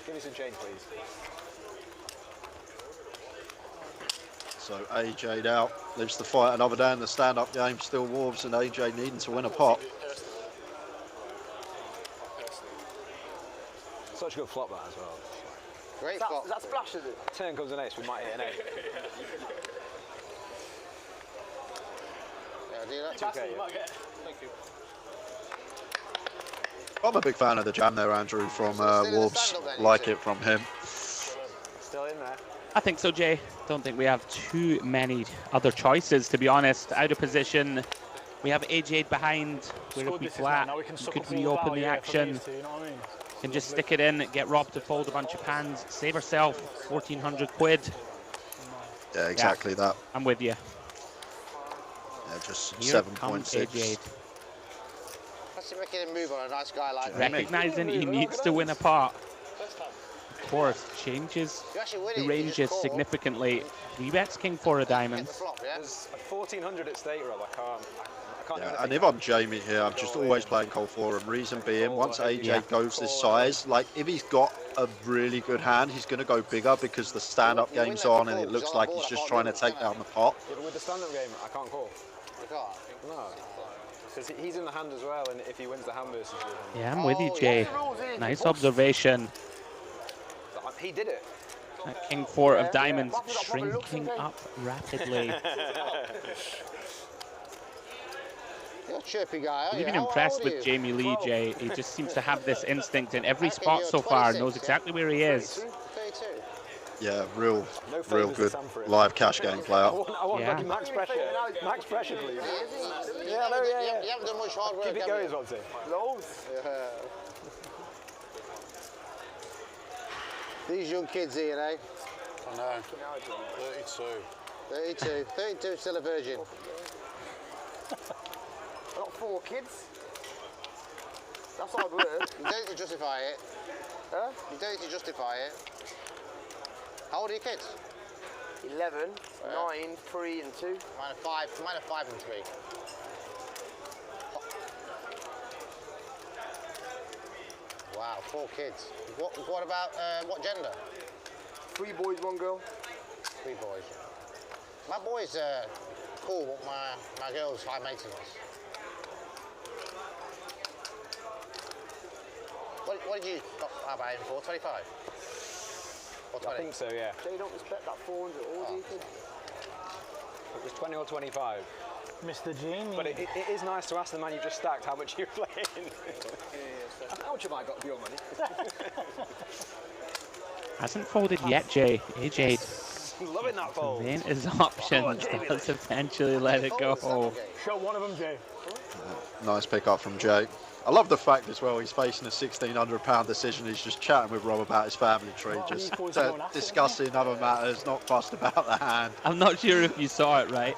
[SPEAKER 2] Give me some change, please.
[SPEAKER 8] So AJ'd out, lives to fight another day in the stand-up game. Still Wolves and AJ needing to win a pot.
[SPEAKER 2] Such a good flop that as well.
[SPEAKER 10] Great
[SPEAKER 6] Is
[SPEAKER 10] flop.
[SPEAKER 6] that splash, is it?
[SPEAKER 2] Turn comes an ace, we might hit an 8.
[SPEAKER 10] Yeah, do that.
[SPEAKER 2] Okay, yeah.
[SPEAKER 9] Thank you.
[SPEAKER 8] I'm a big fan of the jam there, Andrew, from Wolves. Like it from him.
[SPEAKER 2] Still in there.
[SPEAKER 7] I think so, Jay. Don't think we have too many other choices, to be honest. Out of position. We have AJ behind. We're up flat.
[SPEAKER 3] Now we can
[SPEAKER 7] Could reopen the action.
[SPEAKER 3] You know what I mean?
[SPEAKER 7] Can just stick it in, get Rob to fold a bunch of hands, save herself 1,400 quid.
[SPEAKER 8] Yeah, exactly that.
[SPEAKER 7] I'm with you.
[SPEAKER 8] Yeah, just
[SPEAKER 7] Here comes
[SPEAKER 8] 7.6.
[SPEAKER 7] AJ.
[SPEAKER 10] What's he making a move on a nice guy like me?
[SPEAKER 7] Recognizing he needs to win a pot. Of course, changes
[SPEAKER 10] You actually win
[SPEAKER 7] the
[SPEAKER 10] it, you
[SPEAKER 7] ranges
[SPEAKER 10] just call.
[SPEAKER 7] significantly. 3-bets king for a
[SPEAKER 10] Get
[SPEAKER 7] diamond.
[SPEAKER 10] the flop, yeah?
[SPEAKER 2] There's 1400 at stake, Rob. I can't do
[SPEAKER 8] Yeah,
[SPEAKER 2] anything.
[SPEAKER 8] and if I'm Jamie here, I'm just always playing cold for him. Reason being, once AJ goes this size, like if he's got a really good hand, he's going to go bigger because the stand-up game's on and it looks like he's just trying to take down the pot.
[SPEAKER 2] Yeah, but with the stand-up game, I can't call.
[SPEAKER 10] You can't.
[SPEAKER 2] No. Because he's in the hand as well, and if he wins the hand versus you, then
[SPEAKER 7] Yeah, I'm with you, Jay. Nice observation.
[SPEAKER 2] he did it.
[SPEAKER 7] That king 4 of diamonds shrinking up rapidly.
[SPEAKER 10] You're a chirpy guy, aren't you?
[SPEAKER 7] Even
[SPEAKER 10] How
[SPEAKER 7] impressed
[SPEAKER 10] old are
[SPEAKER 7] with
[SPEAKER 10] you?
[SPEAKER 7] Jamie Lee, Jay. He just seems to have this instinct in every
[SPEAKER 10] Reckon
[SPEAKER 7] spot
[SPEAKER 10] you're
[SPEAKER 7] so far,
[SPEAKER 10] 26,
[SPEAKER 7] knows exactly where he is.
[SPEAKER 10] 32.
[SPEAKER 8] Yeah, real
[SPEAKER 2] favours
[SPEAKER 8] good
[SPEAKER 2] to Sam for him.
[SPEAKER 8] live cash game player.
[SPEAKER 2] I want
[SPEAKER 7] Yeah.
[SPEAKER 2] fucking max pressure. Max pressure, please.
[SPEAKER 10] You haven't done much hard work,
[SPEAKER 2] Keep it
[SPEAKER 10] have
[SPEAKER 2] going,
[SPEAKER 10] you?
[SPEAKER 2] is what I'm saying.
[SPEAKER 6] Loads.
[SPEAKER 10] These young kids here, eh?
[SPEAKER 1] I know. 32.
[SPEAKER 10] 32 still a virgin.
[SPEAKER 6] I've got 4 kids. That's hard work.
[SPEAKER 10] You don't need to justify it.
[SPEAKER 6] Huh?
[SPEAKER 10] You don't need to justify it. How old are your kids?
[SPEAKER 6] 11, 9, 3 and 2.
[SPEAKER 10] Mine are 5 and 3. Wow, 4 kids. What about, what gender?
[SPEAKER 6] 3 boys, 1 girl.
[SPEAKER 10] 3 boys. My boy's cool, but my girl's high maintenance. What did you have him for? 25? Or 20?
[SPEAKER 2] I think so, yeah.
[SPEAKER 6] They don't respect that 400 all do you think?
[SPEAKER 2] It was 20 or 25.
[SPEAKER 3] Mr. Genie.
[SPEAKER 2] But it is nice to ask the man you just stacked how much you're playing. How much have I got for your money?
[SPEAKER 7] Hasn't folded yet, Jay. AJ
[SPEAKER 2] Loving that fold.
[SPEAKER 7] main his options. Does eventually let it go.
[SPEAKER 3] Show one of them, Jay.
[SPEAKER 8] Nice pick up from Jay. I love the fact as well he's facing a £1,600 decision. He's just chatting with Rob about his family tree, just discussing other matters, not fussed about the hand.
[SPEAKER 7] I'm not sure if you saw it right,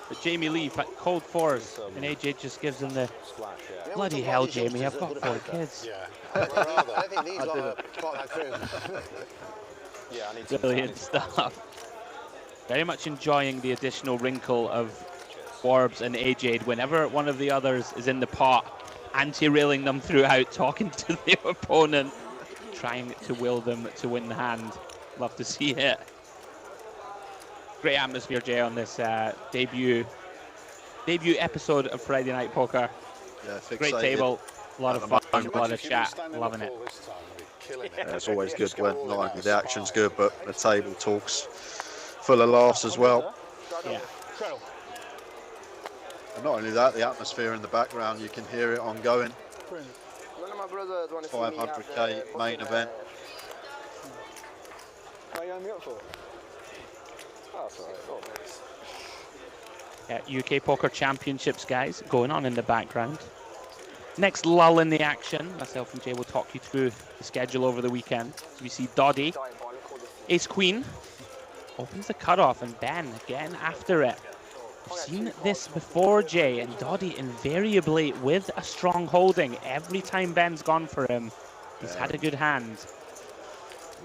[SPEAKER 7] but Jamie Lee called 4s, and AJ just gives him the
[SPEAKER 2] Splash, yeah.
[SPEAKER 7] bloody hell, Jamie. I've got 4 kids.
[SPEAKER 1] Yeah.
[SPEAKER 10] I don't think these lot are part of that crew.
[SPEAKER 2] Yeah, I need to.
[SPEAKER 7] Brilliant stuff. Very much enjoying the additional wrinkle of Warbs and AJ whenever one of the others is in the pot, anti-railing them throughout, talking to the opponent, trying to will them to win the hand. Love to see it. Great atmosphere, Jay, on this debut episode of Friday Night Poker.
[SPEAKER 8] Yeah,
[SPEAKER 7] Great
[SPEAKER 8] fixated.
[SPEAKER 7] table, a lot of fun, a lot of
[SPEAKER 1] If you
[SPEAKER 7] chat,
[SPEAKER 1] stand in
[SPEAKER 7] loving
[SPEAKER 1] the
[SPEAKER 7] it.
[SPEAKER 1] pool this time, we'd be killing it.
[SPEAKER 8] Yeah, it's always good
[SPEAKER 1] Just go
[SPEAKER 8] when
[SPEAKER 1] all in
[SPEAKER 8] not
[SPEAKER 1] out,
[SPEAKER 8] only
[SPEAKER 1] it's
[SPEAKER 8] the action's
[SPEAKER 1] fine.
[SPEAKER 8] good, but the table talks full of laughs as well.
[SPEAKER 7] Yeah.
[SPEAKER 8] And not only that, the atmosphere in the background, you can hear it ongoing.
[SPEAKER 6] None of my brothers want to see me have
[SPEAKER 8] 500k main event.
[SPEAKER 2] What are you me up for? Oh, that's all right. Oh, nice.
[SPEAKER 7] UK Poker Championships, guys, going on in the background. Next lull in the action, myself and Jay will talk you through the schedule over the weekend. So we see Doddy, Ace Queen, opens the cutoff, and Ben again after it. We've seen this before, Jay, and Doddy invariably with a strong holding. Every time Ben's gone for him, he's had a good hand.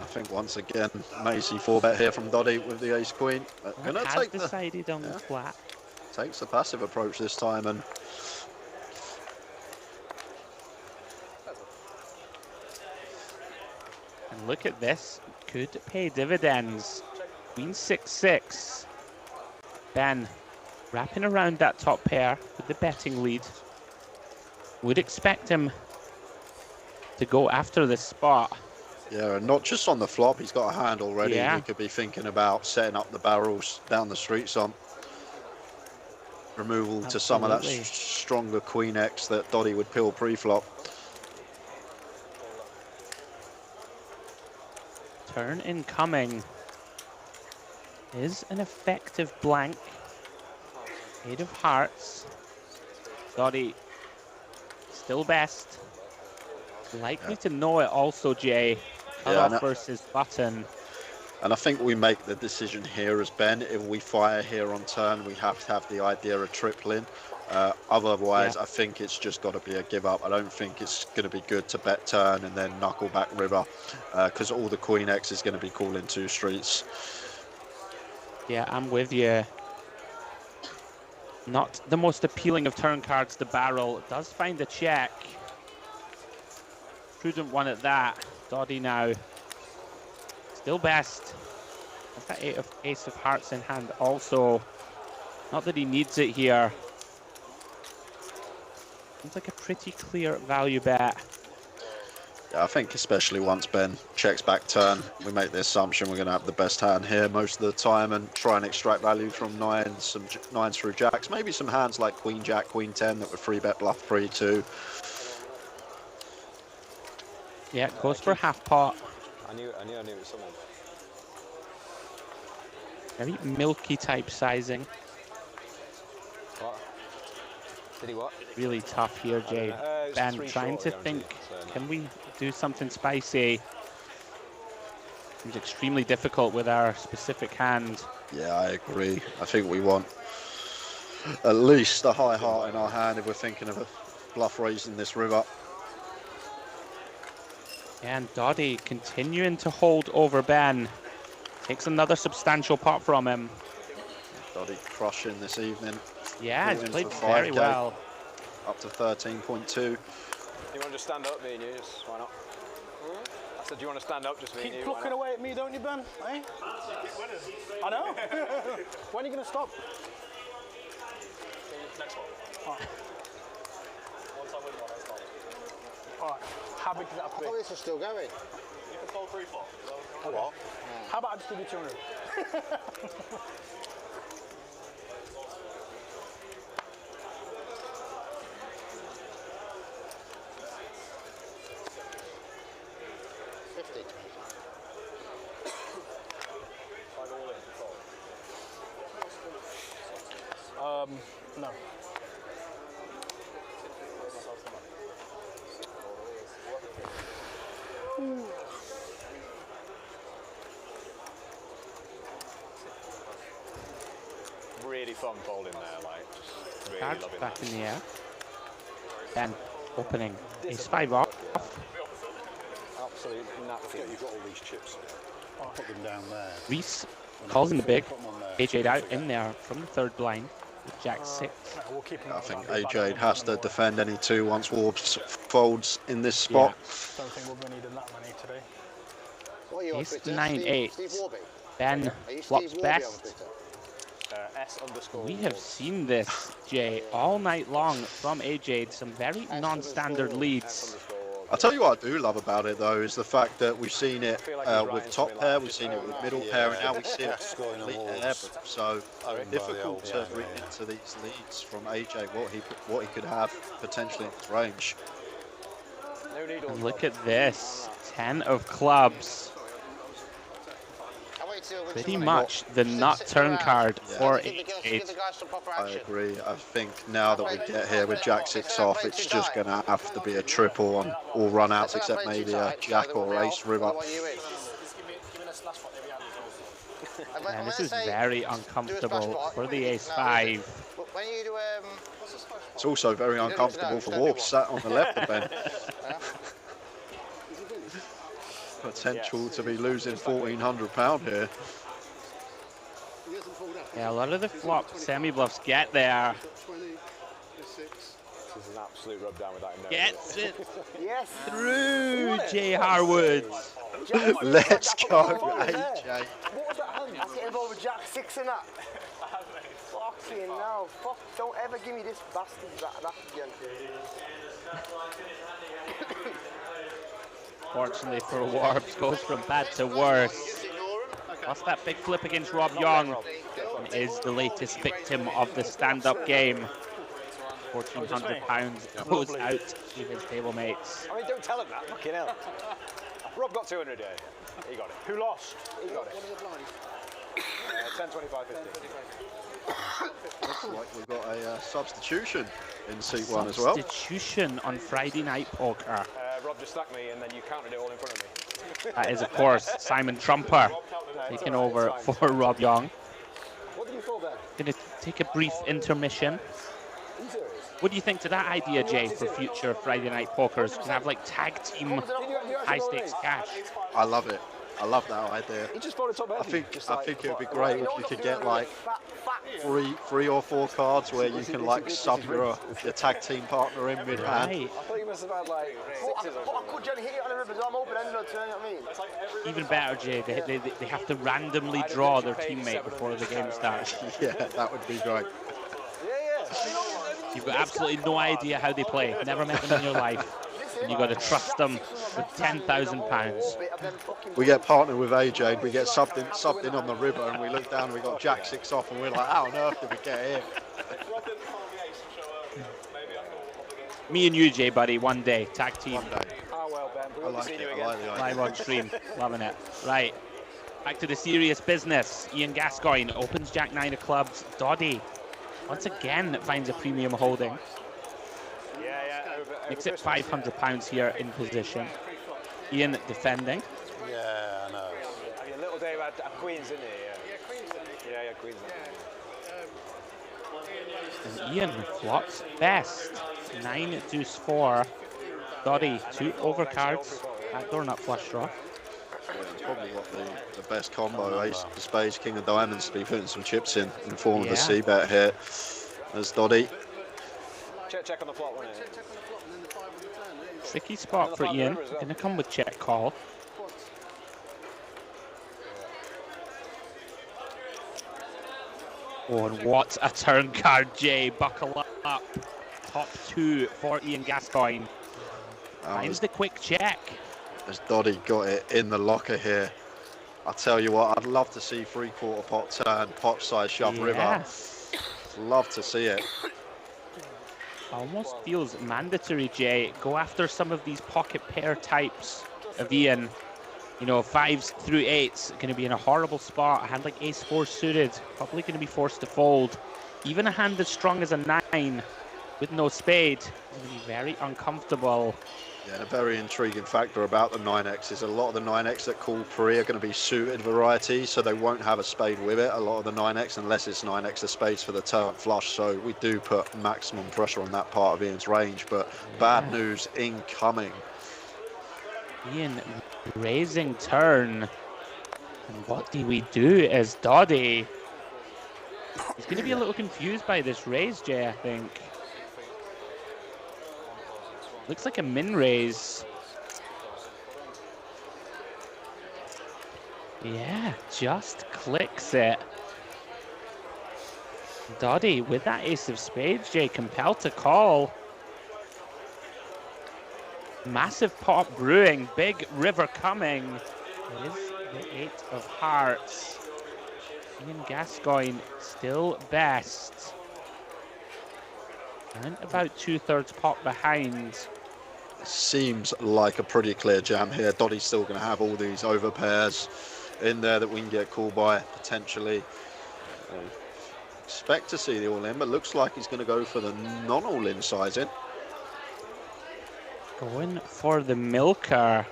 [SPEAKER 8] I think once again, Macy 4-bet here from Doddy with the Ace Queen. Gonna
[SPEAKER 7] Has
[SPEAKER 8] take
[SPEAKER 7] decided on the flat.
[SPEAKER 8] takes the passive approach this time, and
[SPEAKER 7] look at this, could pay dividends. Queen 6-6. Ben wrapping around that top pair with the betting lead. Would expect him to go after this spot.
[SPEAKER 8] yeah, and not just on the flop, he's got a hand already.
[SPEAKER 7] Yeah.
[SPEAKER 8] He could be thinking about setting up the barrels down the street some. Removal to some of that
[SPEAKER 7] Absolutely.
[SPEAKER 8] stronger Queen X that Doddy would peel pre-flop.
[SPEAKER 7] Turn incoming is an effective blank. 8 of hearts. Doddy still best. Likely to know it also, Jay. Cutoff versus button.
[SPEAKER 8] And I think we make the decision here as Ben. If we fire here on turn, we have to have the idea of tripling. Otherwise, I think it's just got to be a give up. I don't think it's going to be good to bet turn and then knuckle back river, because all the Queen X is going to be calling 2 streets.
[SPEAKER 7] Yeah, I'm with you. Not the most appealing of turn cards, the barrel. It does find a check. Prudent one at that. Doddy now. Still best. That's that ace of hearts in hand also. Not that he needs it here. Seems like a pretty clear value bet.
[SPEAKER 8] Yeah, I think especially once Ben checks back turn, we make the assumption we're going to have the best hand here most of the time and try and extract value from nines, some nines through jacks, maybe some hands like Queen Jack, Queen 10 that were 3-bet bluff 3-2.
[SPEAKER 7] Yeah, goes for half pot.
[SPEAKER 2] I knew it was someone.
[SPEAKER 7] Very milky type sizing.
[SPEAKER 2] What? Did he what?
[SPEAKER 7] Really tough here, Jay. Ben, trying to think, can we do something spicy? It's extremely difficult with our specific hand.
[SPEAKER 8] Yeah, I agree. I think we want at least a high heart in our hand if we're thinking of a bluff raising this river.
[SPEAKER 7] And Doddy continuing to hold over Ben. Takes another substantial pot from him.
[SPEAKER 8] Doddy crushing this evening.
[SPEAKER 7] Yeah, he's played very well.
[SPEAKER 8] Up to 13.2.
[SPEAKER 2] You want to just stand up, me and you? Just, why not? I said, do you want to stand up, just me and you?
[SPEAKER 3] Keep plucking away at me, don't you, Ben? Eh? I know. When are you going to stop?
[SPEAKER 9] Next one.
[SPEAKER 3] Oh.
[SPEAKER 9] Once I win one, I stop.
[SPEAKER 3] All right. How big does that have to be?
[SPEAKER 10] Oh, this is still going.
[SPEAKER 9] You can fold 3-4.
[SPEAKER 3] Okay.
[SPEAKER 10] What?
[SPEAKER 3] How about I just give you 200? No.
[SPEAKER 2] Really fun folding there, like, just really
[SPEAKER 7] Cards
[SPEAKER 2] loving
[SPEAKER 7] back
[SPEAKER 2] that.
[SPEAKER 7] in the air. Ben opening ace-5 off.
[SPEAKER 2] Absolutely napkin.
[SPEAKER 1] You've got all these chips. I'll put them down there.
[SPEAKER 7] Reese calls in the big. AJ out in there from the third blind with Jack 6.
[SPEAKER 3] We'll keep him
[SPEAKER 8] I think AJ has to defend any two once Warbs folds in this spot.
[SPEAKER 3] Don't think we'll be needing that many today.
[SPEAKER 10] What are you on
[SPEAKER 7] Ace
[SPEAKER 10] Twitter?
[SPEAKER 7] 9-8.
[SPEAKER 10] Steve Warby?
[SPEAKER 7] Ben
[SPEAKER 10] Are you
[SPEAKER 7] flops
[SPEAKER 10] Steve Warby on
[SPEAKER 7] best.
[SPEAKER 10] Twitter?
[SPEAKER 2] S_.
[SPEAKER 7] We have seen this, Jay, all night long from AJ. Some very non-standard leads.
[SPEAKER 8] I'll tell you what I do love about it though is the fact that we've seen it with top pair, we've seen it with middle pair, and now we see it with complete pair. So difficult to read into these leads from AJ what he could have potentially in his range.
[SPEAKER 7] And look at this, 10 of clubs. Pretty much the nut turn card for AJ.
[SPEAKER 8] I agree. I think now that we get here with Jack 6 off, it's just going to have to be a triple on all run-outs except maybe a Jack or Ace river.
[SPEAKER 7] And this is very uncomfortable for the Ace-5.
[SPEAKER 8] It's also very uncomfortable for Warp sat on the left of Ben. Potential to be losing £1,400 here.
[SPEAKER 7] Yeah, a lot of the flop semi-bluffs get there.
[SPEAKER 2] This is an absolute rub down with that.
[SPEAKER 7] Gets it
[SPEAKER 6] Yes.
[SPEAKER 7] through Jay Harwood.
[SPEAKER 8] Let's go, AJ.
[SPEAKER 6] What was that hand? That's getting involved with Jack 6 and that. Fucking no. Fuck, don't ever give me this bastard that again.
[SPEAKER 7] Fortunately for Warbs, goes from bad to worse. Lost that big flip against Rob Yong and is the latest victim of the stand-up game. £1,400 goes out to his table mates.
[SPEAKER 2] I mean, don't tell him that. Fucking hell. Rob got 200, yeah. He got it.
[SPEAKER 3] Who lost?
[SPEAKER 2] He got it. 10, 25, 50.
[SPEAKER 8] Looks like we've got a substitution in seat 1 as well.
[SPEAKER 7] Substitution on Friday Night Poker.
[SPEAKER 2] Rob just stuck me and then you counted it all in front of me.
[SPEAKER 7] That is, of course, Simon Trumper taking over for Rob Yong.
[SPEAKER 2] What did you fold there?
[SPEAKER 7] Going to take a brief intermission. What do you think to that idea, Jay, for future Friday Night Pokers? Can have like tag team high stakes cash.
[SPEAKER 8] I love it. I love that idea.
[SPEAKER 2] He just folded top
[SPEAKER 8] I think it would be great if you could get like three or four cards where you can like sub your tag team partner in mid hand.
[SPEAKER 7] Right.
[SPEAKER 2] I thought you must have had like sixes or
[SPEAKER 6] But I could generally hit it on the river, so I'm open-ended, you know what I mean?
[SPEAKER 7] Even better, Jay, they have to randomly draw their teammate before the game starts.
[SPEAKER 8] Yeah, that would be great.
[SPEAKER 2] Yeah.
[SPEAKER 7] You've got absolutely no idea how they play. Never met them in your life.
[SPEAKER 6] Listen,
[SPEAKER 7] and you got to trust them with £10,000.
[SPEAKER 8] We get partnered with AJ, we get subbed in on the river, and we look down and we got Jack 6 off, and we're like, how on earth did we get here?
[SPEAKER 7] Me and you, Jay, buddy, one day, tag team.
[SPEAKER 8] One day.
[SPEAKER 2] Oh, well, Ben.
[SPEAKER 8] I like it. I like the idea.
[SPEAKER 7] Live on stream, loving it. Right, back to the serious business. Ian Gascoigne opens Jack 9 of clubs. Doddy, once again, finds a premium holding. Makes it £500 here in position. Ian defending.
[SPEAKER 1] Yeah, I know.
[SPEAKER 2] A little day about Queens, isn't he? Yeah, Queens.
[SPEAKER 7] And Ian flops best. 9 deuce 4. Doddy 2 overcards. Backdoor nut flush draw.
[SPEAKER 8] It's probably got the best combo. Ace of spades, king of diamonds to be putting some chips in the form of a C bet here. As Doddy.
[SPEAKER 2] Check on the flop, wasn't it?
[SPEAKER 7] Tricky spot for Ian. Gonna come with check call. Oh, and what a turn card, Jay. Buckle up. Top 2 for Ian Gascoigne. Finds the quick check.
[SPEAKER 8] As Doddy got it in the locker here. I tell you what, I'd love to see 3/4 pot turn, pot size shove river. Love to see it.
[SPEAKER 7] Almost feels mandatory, Jay. Go after some of these pocket pair types of Ian. You know, 5s through 8s going to be in a horrible spot. A hand like ace-4 suited, probably going to be forced to fold. Even a hand as strong as a 9 with no spade is going to be very uncomfortable.
[SPEAKER 8] Yeah, and a very intriguing factor about the 9X is a lot of the 9X that call pre are going to be suited varieties, so they won't have a spade with it, a lot of the 9X, unless it's 9X of spades for the turn flush. So we do put maximum pressure on that part of Ian's range, but bad news incoming.
[SPEAKER 7] Ian raising turn. And what do we do as Doddy? He's going to be a little confused by this raise, Jay, I think. Looks like a min raise. Yeah, just clicks it. Doddy with that ace of spades, Jay, compelled to call. Massive pot brewing, big river coming. It is the 8 of hearts. Ian Gascoigne still best. And about 2/3 pot behind.
[SPEAKER 8] Seems like a pretty clear jam here. Doddy's still going to have all these over pairs in there that we can get called by potentially. Expect to see the all-in, but looks like he's going to go for the non-all-in sizing.
[SPEAKER 7] Going for the milker.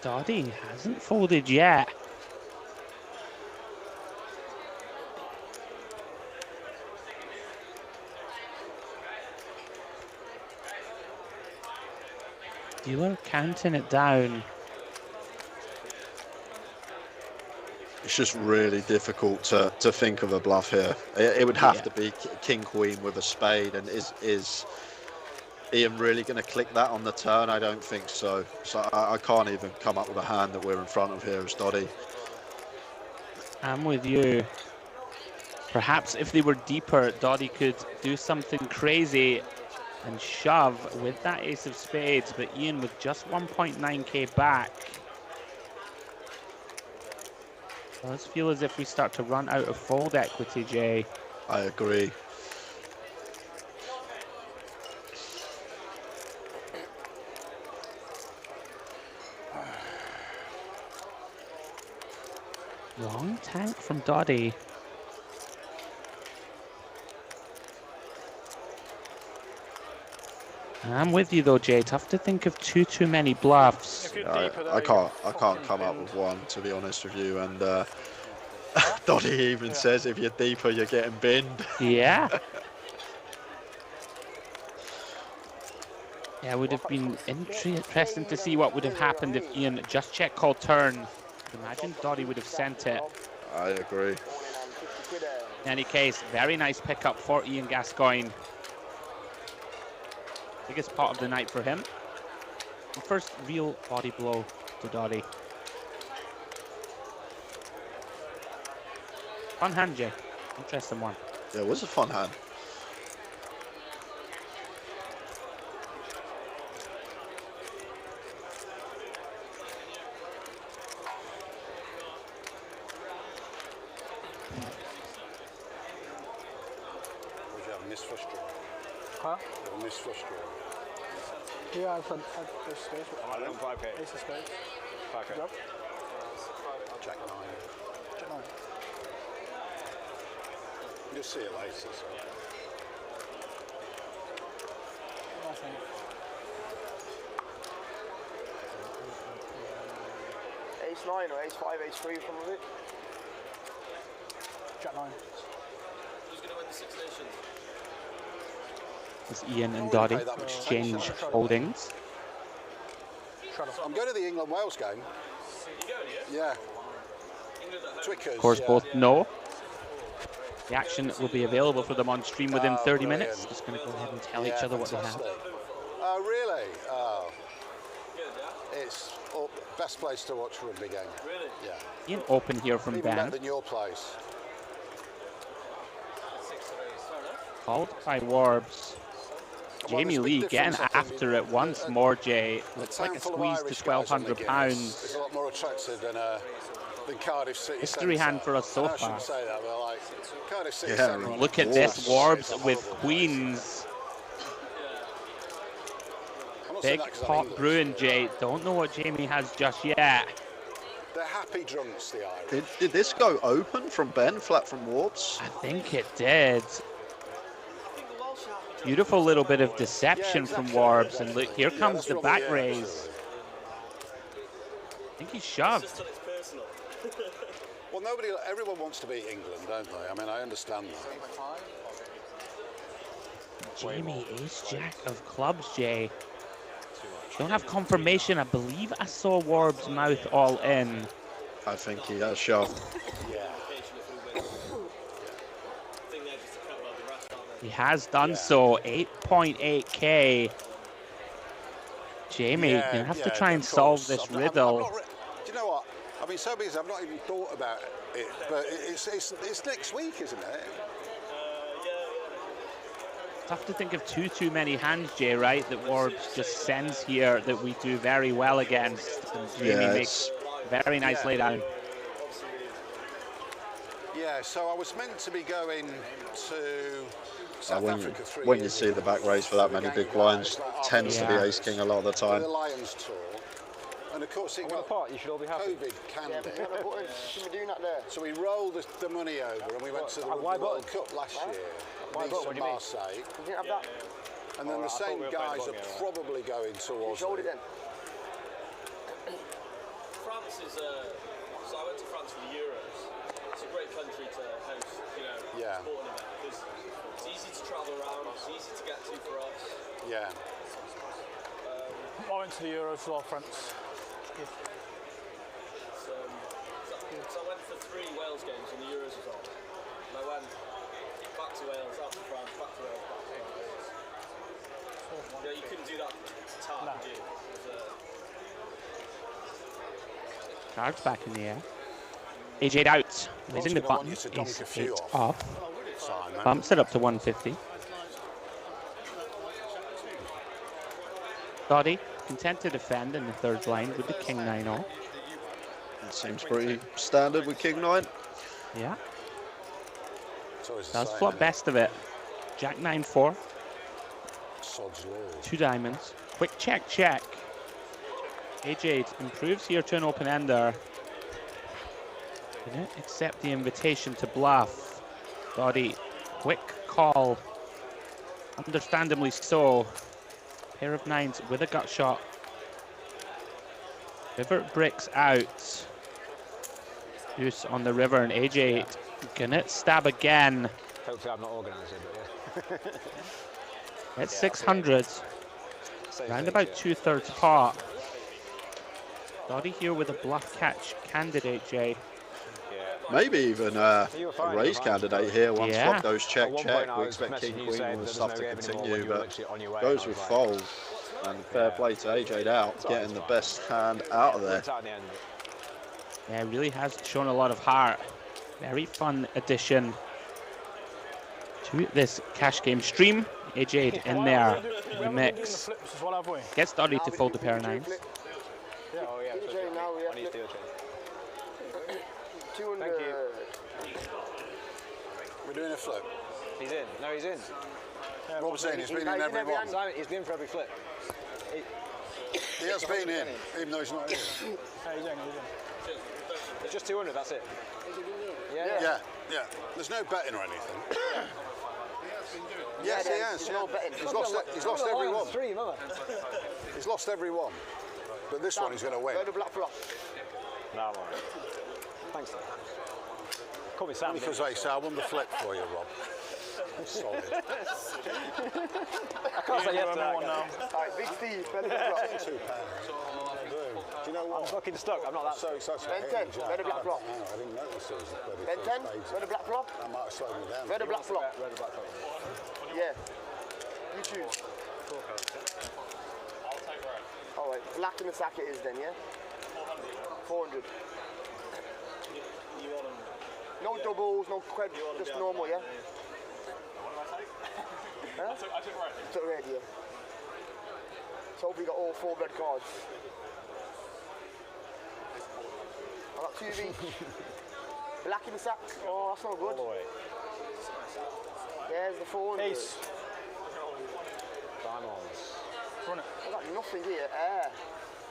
[SPEAKER 7] Doddy hasn't folded yet. Dealer counting it down.
[SPEAKER 8] It's just really difficult to think of a bluff here. It would have to be king-queen with a spade, and is Ian really going to click that on the turn? I don't think so. So I can't even come up with a hand that we're in front of here as Doddy.
[SPEAKER 7] I'm with you. Perhaps if they were deeper, Doddy could do something crazy and shove with that ace of spades, but Ian with just 1.9k back. Does feel as if we start to run out of fold equity, Jay.
[SPEAKER 8] I agree.
[SPEAKER 7] Long tank from Doddy. I'm with you though, Jay. Tough to think of too many bluffs.
[SPEAKER 8] I can't come up with one, to be honest with you. And Doddy even says if you're deeper, you're getting binned.
[SPEAKER 7] Yeah. Yeah, it would have been interesting to see what would have happened if Ian just check called turn. Imagine Doddy would have sent it.
[SPEAKER 8] I agree.
[SPEAKER 7] In any case, very nice pickup for Ian Gascoigne. Biggest pot of the night for him. And first real body blow to Doddy. Fun hand, Jay. Interesting one.
[SPEAKER 8] Yeah, it was a fun hand.
[SPEAKER 1] Would you have a misflush draw?
[SPEAKER 3] Huh?
[SPEAKER 1] You have a misflush draw?
[SPEAKER 3] Yeah, I've had this space.
[SPEAKER 2] I don't 5k.
[SPEAKER 3] Ace of spades.
[SPEAKER 2] 5k.
[SPEAKER 3] Yep.
[SPEAKER 1] Jack 9.
[SPEAKER 3] Jack 9.
[SPEAKER 1] You'll see it later. So.
[SPEAKER 3] Nothing.
[SPEAKER 6] Ace 9 or Ace 5, Ace 3 from it.
[SPEAKER 3] Jack 9.
[SPEAKER 5] Who's going to win the Six Nations?
[SPEAKER 7] As Ian and Dottie exchange holdings.
[SPEAKER 1] I'm going to the England-Wales game.
[SPEAKER 5] You going,
[SPEAKER 1] Yeah. Twickers.
[SPEAKER 7] Of course,
[SPEAKER 1] yeah.
[SPEAKER 7] both know. The action will be available for them on stream within 30
[SPEAKER 1] brilliant.
[SPEAKER 7] minutes. Just going to go ahead and tell each other what they have.
[SPEAKER 1] Oh, really? Oh. It's best place to watch a rugby game.
[SPEAKER 5] Really?
[SPEAKER 1] Yeah.
[SPEAKER 7] Ian open here from
[SPEAKER 1] Even better
[SPEAKER 7] Ben.
[SPEAKER 1] than your place.
[SPEAKER 7] Called by Warbs. Jamie Lee getting after it once more, Jay. Looks like a squeeze to £1,200.
[SPEAKER 1] It's a lot more attractive than Cardiff City
[SPEAKER 7] Mystery hand for us so
[SPEAKER 1] I
[SPEAKER 7] far.
[SPEAKER 1] shouldn't say that, but like Cardiff City
[SPEAKER 8] Yeah,
[SPEAKER 1] Centre.
[SPEAKER 7] Look at this, Warbs with queens. Big pot brewing, Jay. Don't know what Jamie has just yet.
[SPEAKER 1] They're happy drunks, the Irish.
[SPEAKER 8] Did this go open from Ben, flat from Warbs?
[SPEAKER 7] I think it did. Beautiful little bit of deception from Warbs, and look, here comes the back raise. I think he shoved.
[SPEAKER 1] Well, everyone wants to beat England, don't they? I mean, I understand that.
[SPEAKER 7] Jamie, ace jack of clubs, Jay. Don't have confirmation. I believe I saw Warbs' mouth all in.
[SPEAKER 8] I think he has shoved.
[SPEAKER 7] He has done so. 8.8k. Jamie, you're gonna have to try and solve this riddle.
[SPEAKER 1] Do you know what? I mean, so because I've not even thought about it, but it's next week, isn't it?
[SPEAKER 7] Tough to think of too many hands, Jay, right? That Warbs just sends here that we do very well against. And Jamie makes very nice laydown.
[SPEAKER 1] Yeah, so I was meant to be going to South Africa 3
[SPEAKER 8] when you
[SPEAKER 1] years
[SPEAKER 8] see
[SPEAKER 1] ago.
[SPEAKER 8] the back raise for that many big blinds, tends to be ace king a lot of the time.
[SPEAKER 1] The Lions tour. And of course it got
[SPEAKER 2] you should all be happy.
[SPEAKER 1] COVID canned it.
[SPEAKER 6] Shouldn't be doing that there.
[SPEAKER 1] So we rolled the money over and we went to the World Cup last year. Nice and Marseille.
[SPEAKER 6] You didn't have that?
[SPEAKER 1] And then the same guys are probably going towards
[SPEAKER 6] You showed it then?
[SPEAKER 5] France is, so I went to France for the Euros. It's a great country to host, you know, sporting event because it's easy to travel around, it's easy to get to for us.
[SPEAKER 1] Yeah.
[SPEAKER 3] I went to the Euros as well, France.
[SPEAKER 5] So I went for 3 Wales games when the Euros was on. And I went back to Wales, out to France, back to Wales, back to France. Yeah, you couldn't do that tap, could you?
[SPEAKER 7] Cards back in the air. AJ'd out. Raising the button. Ace 8 off. Bumps it up to 150. Dottie, content to defend in the third line with the king 9-0.
[SPEAKER 8] It seems pretty standard with king 9.
[SPEAKER 7] Yeah. Does flop best of it. Jack 9-4. 2 diamonds. Quick check. AJ improves here to an open ender. Didn't accept the invitation to bluff. Dottie, quick call. Understandably so. Pair of 9s with a gut shot. River bricks out. Deuce on the river, and AJ gonna stab again.
[SPEAKER 2] Hopefully I'm not organising, but yeah.
[SPEAKER 7] It's 600. Round about 2/3 pot. Dottie here with a bluff catch candidate, Jay.
[SPEAKER 8] Maybe even a raise candidate here once
[SPEAKER 7] Yeah.
[SPEAKER 8] flop goes check. We expect king queen all the stuff to continue, but goes with fold. And fair play to AJ out, getting the best hand out of there.
[SPEAKER 7] Yeah, really has shown a lot of heart. Very fun addition to this cash game stream. AJ in there in the mix. Gets Dudley to fold the pair of nines.
[SPEAKER 2] Oh yeah. I need steel chain.
[SPEAKER 6] 200.
[SPEAKER 2] Thank you.
[SPEAKER 1] We're doing a flip.
[SPEAKER 2] He's in. No, he's in.
[SPEAKER 1] Rob's in. He's been in every one.
[SPEAKER 2] Simon, he's been for every flip.
[SPEAKER 1] He has been in, even though he's not in.
[SPEAKER 2] It's just 200. That's it.
[SPEAKER 1] Yeah. There's no betting or anything. Yes, he has. He's lost every one. He's lost every one. But this one he's going to win.
[SPEAKER 6] Go to black flop.
[SPEAKER 2] No, I'm alright. Thanks. Call me Sam.
[SPEAKER 1] Because I say I won the flip for you, Rob. Solid.
[SPEAKER 2] I can't say yes to that one now.
[SPEAKER 6] Alright, Big Steve, better black flop.
[SPEAKER 1] £2. Do you know what?
[SPEAKER 2] I'm fucking stuck. I'm not that.
[SPEAKER 1] So
[SPEAKER 6] Ben 10, better black flop.
[SPEAKER 1] I didn't notice it was a
[SPEAKER 6] Ben 10, better black flop.
[SPEAKER 1] I might have slowed me down.
[SPEAKER 6] Better black flop.
[SPEAKER 2] Red or black flop.
[SPEAKER 6] Yeah. You choose. Alright, black in the sack it is then, yeah? 400. No doubles, no cred, just normal, yeah? Huh? I took red. Took red, yeah. So hope we got all 4 red cards. I got 2 of each. Black in the sack. Oh, that's not good.
[SPEAKER 2] All the way.
[SPEAKER 6] There's the 400.
[SPEAKER 2] Ace. Diamonds.
[SPEAKER 6] I got nothing here. I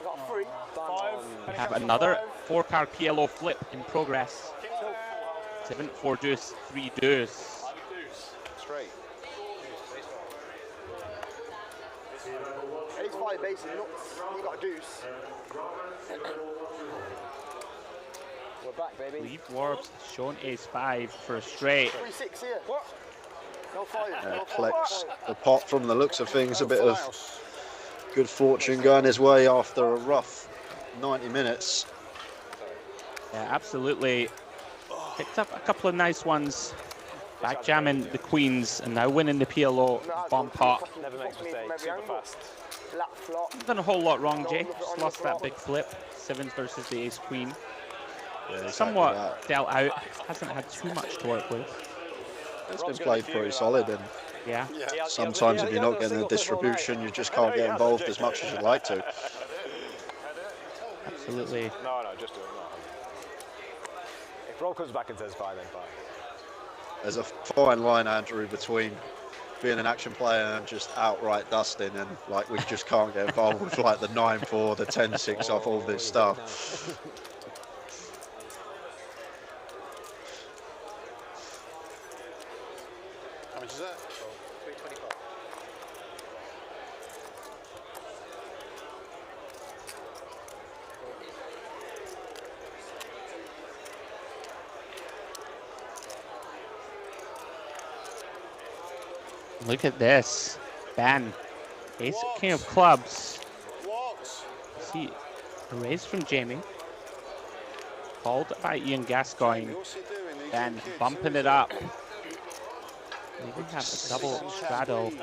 [SPEAKER 6] got 3.
[SPEAKER 2] 5.
[SPEAKER 7] We have another 4-card PLO flip in progress. 7, 4 deuce, 3 deuce.
[SPEAKER 2] Straight.
[SPEAKER 6] Ace 5 bases, nuts. You got a deuce.
[SPEAKER 2] We're back, baby.
[SPEAKER 7] Lead Warbs shown ace 5 for a straight.
[SPEAKER 6] 3-6 here. What? No 5. No 5.
[SPEAKER 8] Collects the pot from the looks of things. A bit of good fortune going his way after a rough 90 minutes.
[SPEAKER 7] Yeah, absolutely. Picked up a couple of nice ones. Back jamming the queens and now winning the PLO bomb pot.
[SPEAKER 2] Never makes mistakes. Super fast.
[SPEAKER 6] Black flop.
[SPEAKER 7] Done a whole lot wrong, Jay. Just lost that big flip. 7s versus the ace queen.
[SPEAKER 8] Yeah, exactly
[SPEAKER 7] Somewhat
[SPEAKER 8] that.
[SPEAKER 7] dealt out. Hasn't had too much to work with.
[SPEAKER 8] It's been played pretty solid, and
[SPEAKER 7] Yeah.
[SPEAKER 8] sometimes if you're not getting the distribution, you just can't get involved as much as you'd like to.
[SPEAKER 7] Absolutely.
[SPEAKER 2] No, just do it. No. If Rob comes back and says 5, then 5.
[SPEAKER 8] There's a fine line, Andrew, between being an action player and just outright dusting, and like we just can't get involved with like the 9-4, the 10-6 off all this stuff.
[SPEAKER 1] How much is that?
[SPEAKER 10] 325.
[SPEAKER 7] Look at this. Ben. Ace king of clubs.
[SPEAKER 1] What?
[SPEAKER 7] See a raise from Jamie. Called by Ian Gascoigne.
[SPEAKER 1] What's he doing? He's
[SPEAKER 7] Ben
[SPEAKER 1] in kicks.
[SPEAKER 7] bumping it up. We even have a double straddle.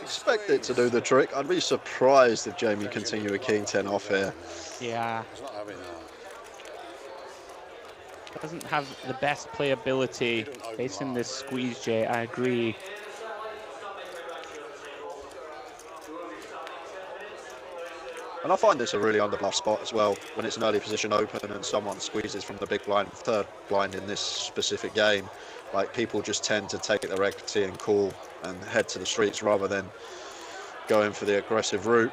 [SPEAKER 8] Expect it to do the trick. I'd be surprised if Jamie continue a king 10 off here.
[SPEAKER 7] Yeah.
[SPEAKER 1] He's not having that.
[SPEAKER 7] Doesn't have the best playability facing this squeeze, Jay. I agree.
[SPEAKER 8] And I find this a really underbluff spot as well, when it's an early position open and someone squeezes from the big blind, third blind in this specific game. Like, people just tend to take their equity and call and head to the streets rather than going for the aggressive route.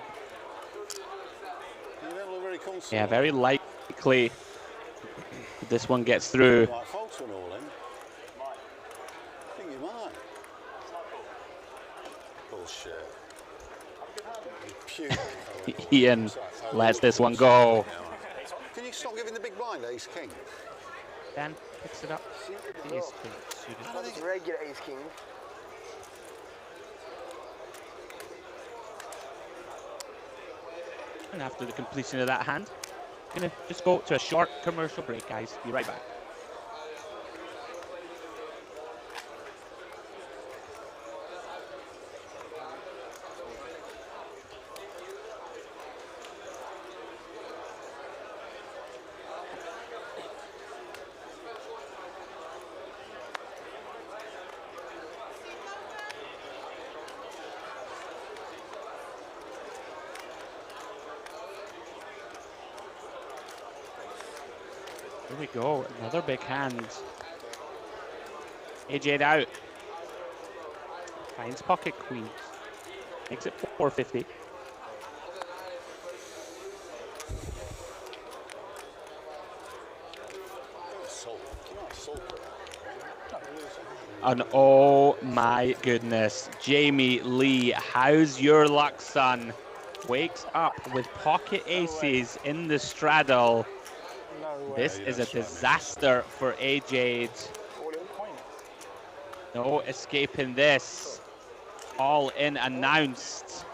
[SPEAKER 7] Yeah, very likely this one gets through.
[SPEAKER 1] Might fold to an all in. I think you might. Bullshit.
[SPEAKER 7] Ian lets this one go.
[SPEAKER 1] Can you stop giving the big blind ace king?
[SPEAKER 7] Ben picks it up. Ace king suited.
[SPEAKER 6] It's regular ace king.
[SPEAKER 7] And after the completion of that hand, gonna just go to a short commercial break, guys. Be right back. Here we go, another big hand. AJ out. Finds pocket queens. Makes it 450. And oh my goodness, Jamie Lee, how's your luck, son? Wakes up with pocket aces in the straddle. This is a disaster for AJ. No escaping this. All in announced.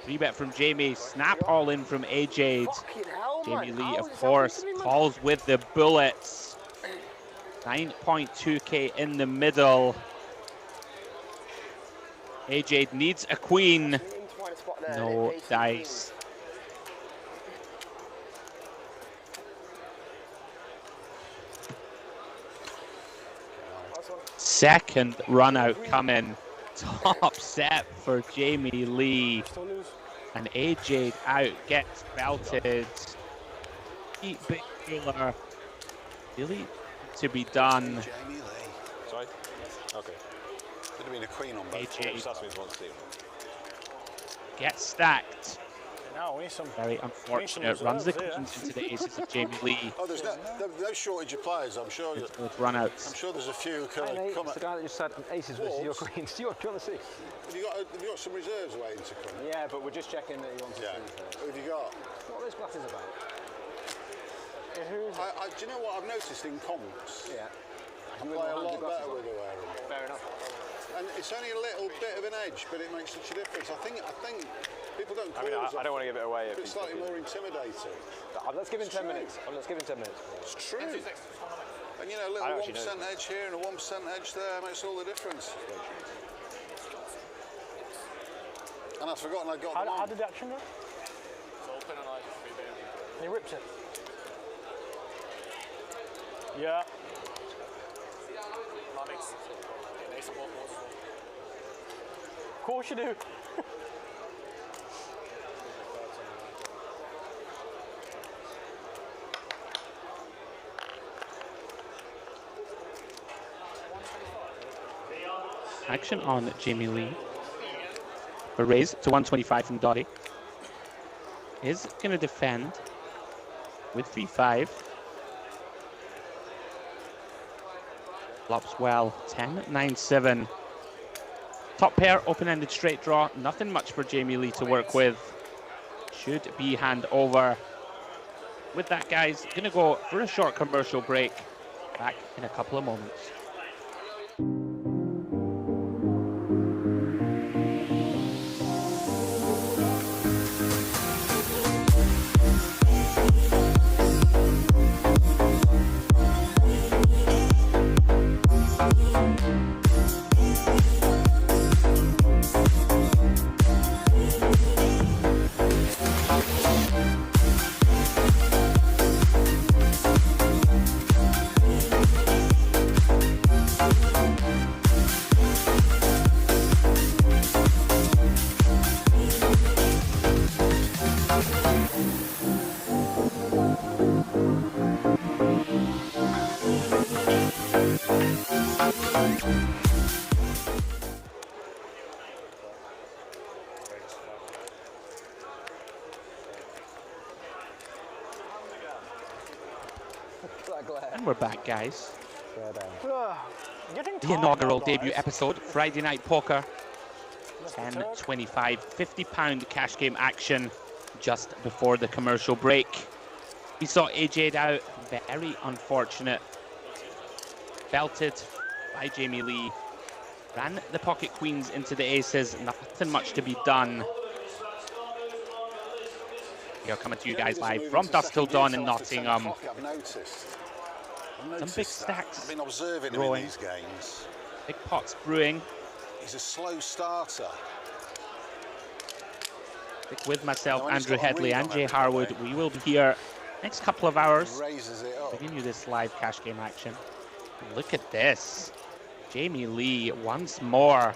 [SPEAKER 7] 3-bet from Jamie, snap all in from AJ. Jamie Lee, of course, calls with the bullets. 9.2k in the middle. AJ needs a queen. No dice. Second run out coming. Top set for Jamie Lee. And AJ out gets belted. Big killer. Really to be done.
[SPEAKER 1] Sorry? Okay. Could have been a queen on both.
[SPEAKER 7] AJ gets stacked. Very unfortunate. Runs the queens into the aces of Jamie Lee.
[SPEAKER 1] Oh, there's no shortage of players. I'm sure.
[SPEAKER 7] With runouts.
[SPEAKER 1] I'm sure there's a few who come.
[SPEAKER 2] It's the guy that just said aces versus your queens. Do you want to see?
[SPEAKER 1] Have you got some reserves waiting to come?
[SPEAKER 2] Yeah, but we're just checking that he wants to see.
[SPEAKER 1] Who have you got?
[SPEAKER 2] What are those glasses about?
[SPEAKER 1] Do you know what I've noticed in comps?
[SPEAKER 2] Yeah.
[SPEAKER 1] I play a lot better with who wear them.
[SPEAKER 2] Fair enough.
[SPEAKER 1] And it's only a little bit of an edge, but it makes such a difference. I think people don't call
[SPEAKER 2] I don't want to give it away.
[SPEAKER 1] It's slightly more intimidating.
[SPEAKER 2] Let's give him 10 minutes. Let's give him 10 minutes.
[SPEAKER 1] It's true. And you know, a little 1% edge here and a 1% edge there makes all the difference. And I've forgotten I got
[SPEAKER 3] How did the action go?
[SPEAKER 9] It's open and I
[SPEAKER 3] He rips it. Yeah. Of course you do.
[SPEAKER 7] Action on Jamie Lee. A raise to 125 from Dottie. Is going to defend with 3-5. Flops well, 10-9-7. Top pair, open-ended straight draw. Nothing much for Jamie Lee to work with. Should be hand over. With that, guys, gonna go for a short commercial break. Back in a couple of moments. And we're back, guys. The inaugural debut episode, Friday Night Poker. 10, 25, £50 cash game action just before the commercial break. We saw AJ out, very unfortunate. Belted by Jamie Lee. Ran the pocket queens into the aces, nothing much to be done. We are coming to you guys live from dusk till dawn in Nottingham.
[SPEAKER 1] I've noticed
[SPEAKER 7] Some big stacks.
[SPEAKER 1] I've been observing him in these games.
[SPEAKER 7] Big pots brewing.
[SPEAKER 1] He's a slow starter.
[SPEAKER 7] Stick with myself, Andrew Hedley and Jay Harwood. We will be here next couple of hours.
[SPEAKER 1] Raises it up.
[SPEAKER 7] Bringing you this live cash game action. Look at this. Jamie Lee once more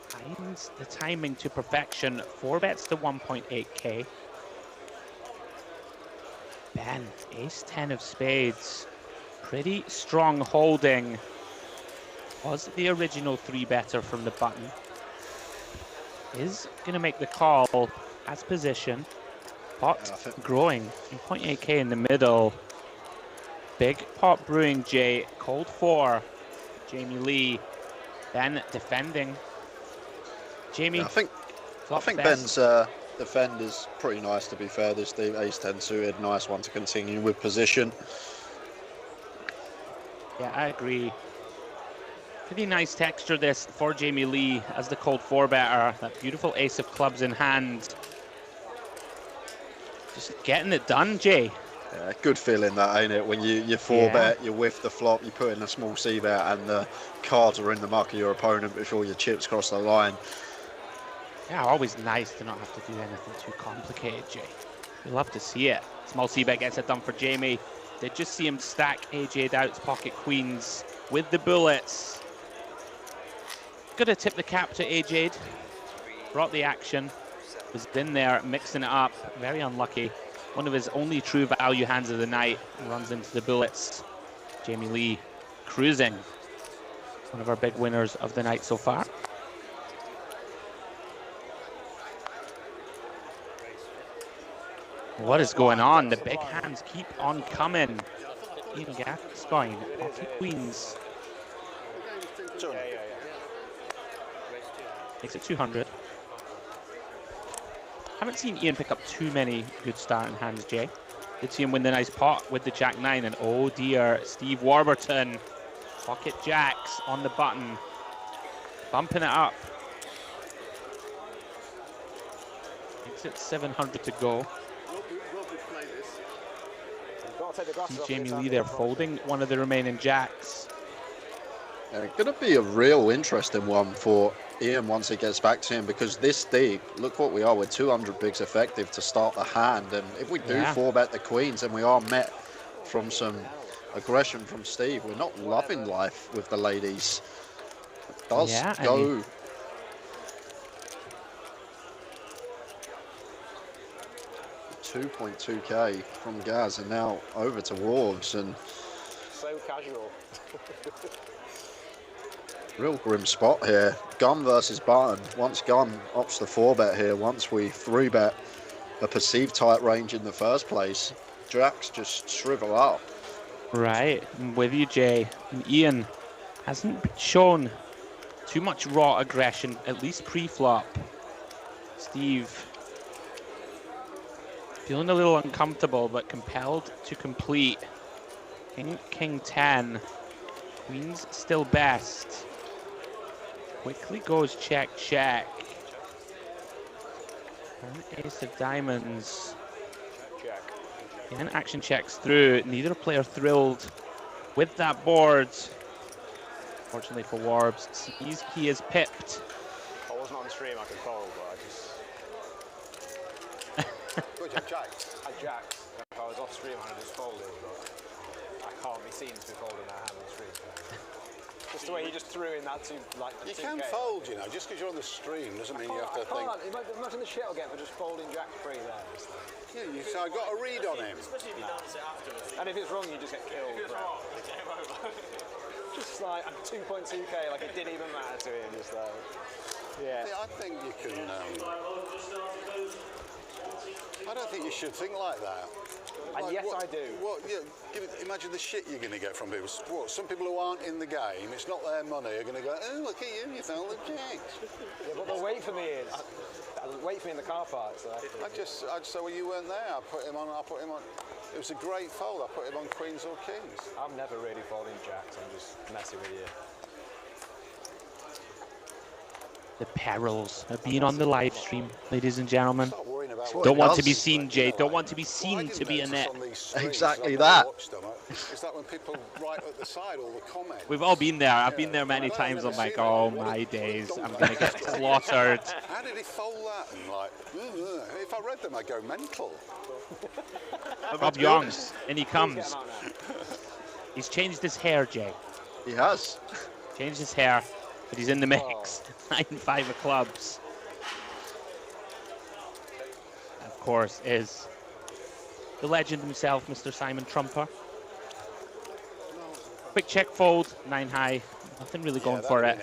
[SPEAKER 7] finds the timing to perfection. 4 bets to 1.8k. then ace 10 of spades. Pretty strong holding. Was the original 3-better from the button. Is going to make the call as position. Pot growing, 3.8k in the middle. Big pot brewing, Jay. Cold 4. Jamie Lee. Ben defending. Jamie.
[SPEAKER 8] Yeah, I think Ben's defend is pretty nice, to be fair. This the ace 10 suited, nice one to continue with position.
[SPEAKER 7] Yeah, I agree. Pretty nice texture this for Jamie Lee as the cold 4-better. That beautiful ace of clubs in hand. Just getting it done, Jay.
[SPEAKER 8] Yeah, good feeling that, ain't it? When you 4-bet, you whiff the flop, you put in a small c-bet, and the cards are in the muck of your opponent before your chips cross the line.
[SPEAKER 7] Yeah, always nice to not have to do anything too complicated, Jay. We love to see it. Small c-bet gets it done for Jamie. Did just see him stack AJ Doubt's pocket queens with the bullets. Gonna tip the cap to AJ. Brought the action. Was in there, mixing it up. Very unlucky. One of his only true value hands of the night. Runs into the bullets. Jamie Lee cruising. One of our big winners of the night so far. What is going on? The big hands keep on coming. Ian Gascoigne, pocket queens. Makes it 200. Haven't seen Ian pick up too many good starting hands, Jay. Did see him win the nice pot with the Jack 9, and oh dear, Steve Warburton. Pocket jacks on the button. Bumping it up. Makes it 700 to go. See Jamie Lee there folding one of the remaining jacks.
[SPEAKER 8] Going to be a real interesting one for Ian once he gets back to him, because this deep, look what we are, we're 200 bigs effective to start the hand, and if we do 4-bet the queens and we are met from some aggression from Steve, we're not loving life with the ladies. It does go. 2.2k from Gaz, and now over to Wolves, and
[SPEAKER 2] so casual.
[SPEAKER 8] real grim spot here. Gun versus button. Once Gun opts the 4-bet here, once we 3-bet a perceived tight range in the first place, jacks just shrivel up.
[SPEAKER 7] Right, I'm with you, Jay. And Ian hasn't shown too much raw aggression, at least pre-flop. Steve feeling a little uncomfortable, but compelled to complete. King 10. Queen's still best. Quickly goes check, check. And ace of diamonds. And action checks through. Neither player thrilled with that board. Fortunately for Warbs, C's key is pipped.
[SPEAKER 2] If I wasn't on stream, I could fold, but I just...
[SPEAKER 1] Good, you jacks.
[SPEAKER 2] I jacked. If I was off stream, I'd have just folded, but I can't be seen to be folding that hand on stream. Just the way he just threw in that two, like the
[SPEAKER 1] You
[SPEAKER 2] 2K.
[SPEAKER 1] can fold, you know, just because you're on the stream doesn't mean you have to think.
[SPEAKER 2] Imagine the shit I'll get for just folding jack free there.
[SPEAKER 1] Yeah, you say I got a read on him.
[SPEAKER 5] Especially if you dance it afterwards.
[SPEAKER 2] And if it's wrong, you just get killed. Just like, I'm 2.2k, like it didn't even matter to him, just like, yeah.
[SPEAKER 1] I think you can, I don't think you should think like that.
[SPEAKER 2] And
[SPEAKER 1] like,
[SPEAKER 2] yes, I do.
[SPEAKER 1] Imagine the shit you're going to get from people. What, some people who aren't in the game, it's not their money, are going to go, oh, look at you found the jacks.
[SPEAKER 2] Yeah, but they'll wait for me in. Wait for me in the car park. So
[SPEAKER 1] I'd say, well, you weren't there. I put him on. It was a great fold. I put him on queens or kings.
[SPEAKER 2] I'm never really folding jacks. I'm just messing with you.
[SPEAKER 7] The perils of being on the live stream, ladies and gentlemen.
[SPEAKER 1] Stop worrying about
[SPEAKER 7] Don't want to be seen, Jay. Don't want to be seen to be a net.
[SPEAKER 8] Exactly that.
[SPEAKER 1] Is that when people write at the side all the comments?
[SPEAKER 7] We've all been there. I've been there many times. I'm like, oh my days, I'm gonna get slaughtered.
[SPEAKER 1] How did he fold that? And like, if I read them, I'd go mental.
[SPEAKER 7] Rob Yong, and he comes. He's changed his hair, Jay.
[SPEAKER 8] He has.
[SPEAKER 7] Changed his hair, but he's in the mix. 9-5 of clubs. Of course, is the legend himself, Mr. Simon Trumper. Quick check fold, 9 high. Nothing really going for it.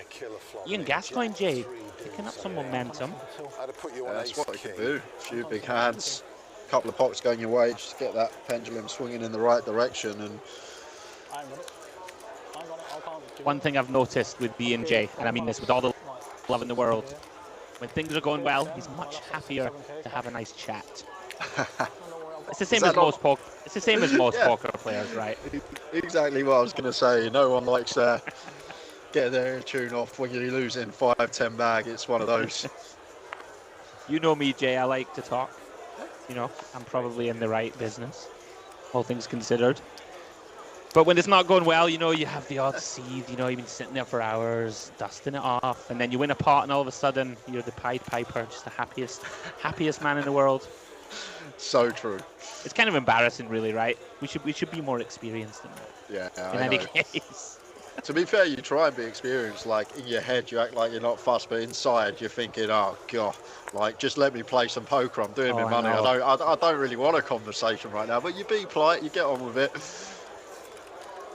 [SPEAKER 7] Ian Gascoigne, Jay, picking up some momentum.
[SPEAKER 8] That's what you can do. A few big hands, a couple of pots going your way, just get that pendulum swinging in the right direction. And
[SPEAKER 7] one thing I've noticed with Ian Jay, and I mean this with all the love in the world, when things are going well, he's much happier to have a nice chat. It's the same as most poker. It's the same as most poker players, right?
[SPEAKER 8] Exactly what I was going to say. No one likes get their tune off when you're losing 5-10 bag. It's one of those.
[SPEAKER 7] You know me, Jay. I like to talk. You know, I'm probably in the right business, all things considered. But when it's not going well, you know, you have the odd seed. You know, you've been sitting there for hours, dusting it off, and then you win a pot, and all of a sudden you're the Pied Piper, just the happiest man in the world.
[SPEAKER 8] So true.
[SPEAKER 7] It's kind of embarrassing, really, right? We should be more experienced than that.
[SPEAKER 8] Yeah,
[SPEAKER 7] in any case.
[SPEAKER 8] To be fair, you try and be experienced. Like in your head, you act like you're not fussed, but inside you're thinking, "Oh God, like just let me play some poker. I'm doing my money. I don't really want a conversation right now." But you be polite, you get on with it.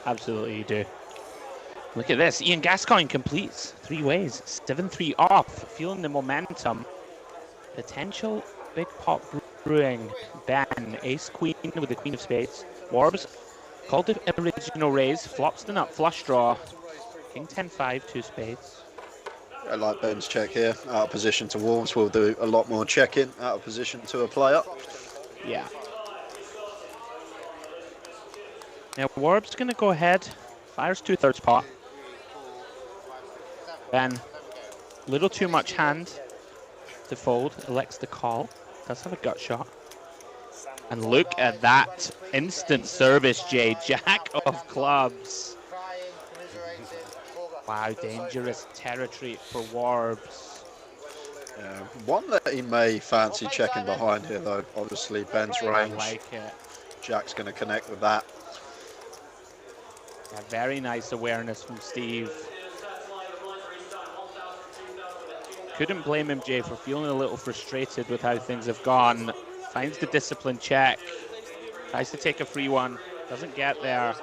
[SPEAKER 7] Absolutely, you do. Look at this. Ian Gascoigne completes 3 ways, 7-3 off, feeling the momentum. Potential big pot brewing. Ben, ace queen with the queen of spades. Warbs called the original raise, flops the nut, flush draw. King 10-5, 2 spades.
[SPEAKER 8] I like Ben's check here. Out of position to Warbs. We'll do a lot more checking. Out of position to a player.
[SPEAKER 7] Yeah. Now Warb's going to go ahead, fires 2/3 pot. Ben, a little too much hand to fold, elects to call. Does have a gut shot. And look at that instant service, Jay. Jack of clubs. Wow, dangerous territory for Warbs.
[SPEAKER 8] Yeah, one that he may fancy checking behind here, though. Obviously, Ben's range.
[SPEAKER 7] I like it.
[SPEAKER 8] Jack's going to connect with that.
[SPEAKER 7] Yeah, very nice awareness from Steve. Couldn't blame him, Jay, for feeling a little frustrated with how things have gone. Finds the discipline check. Tries to take a free one. Doesn't get there.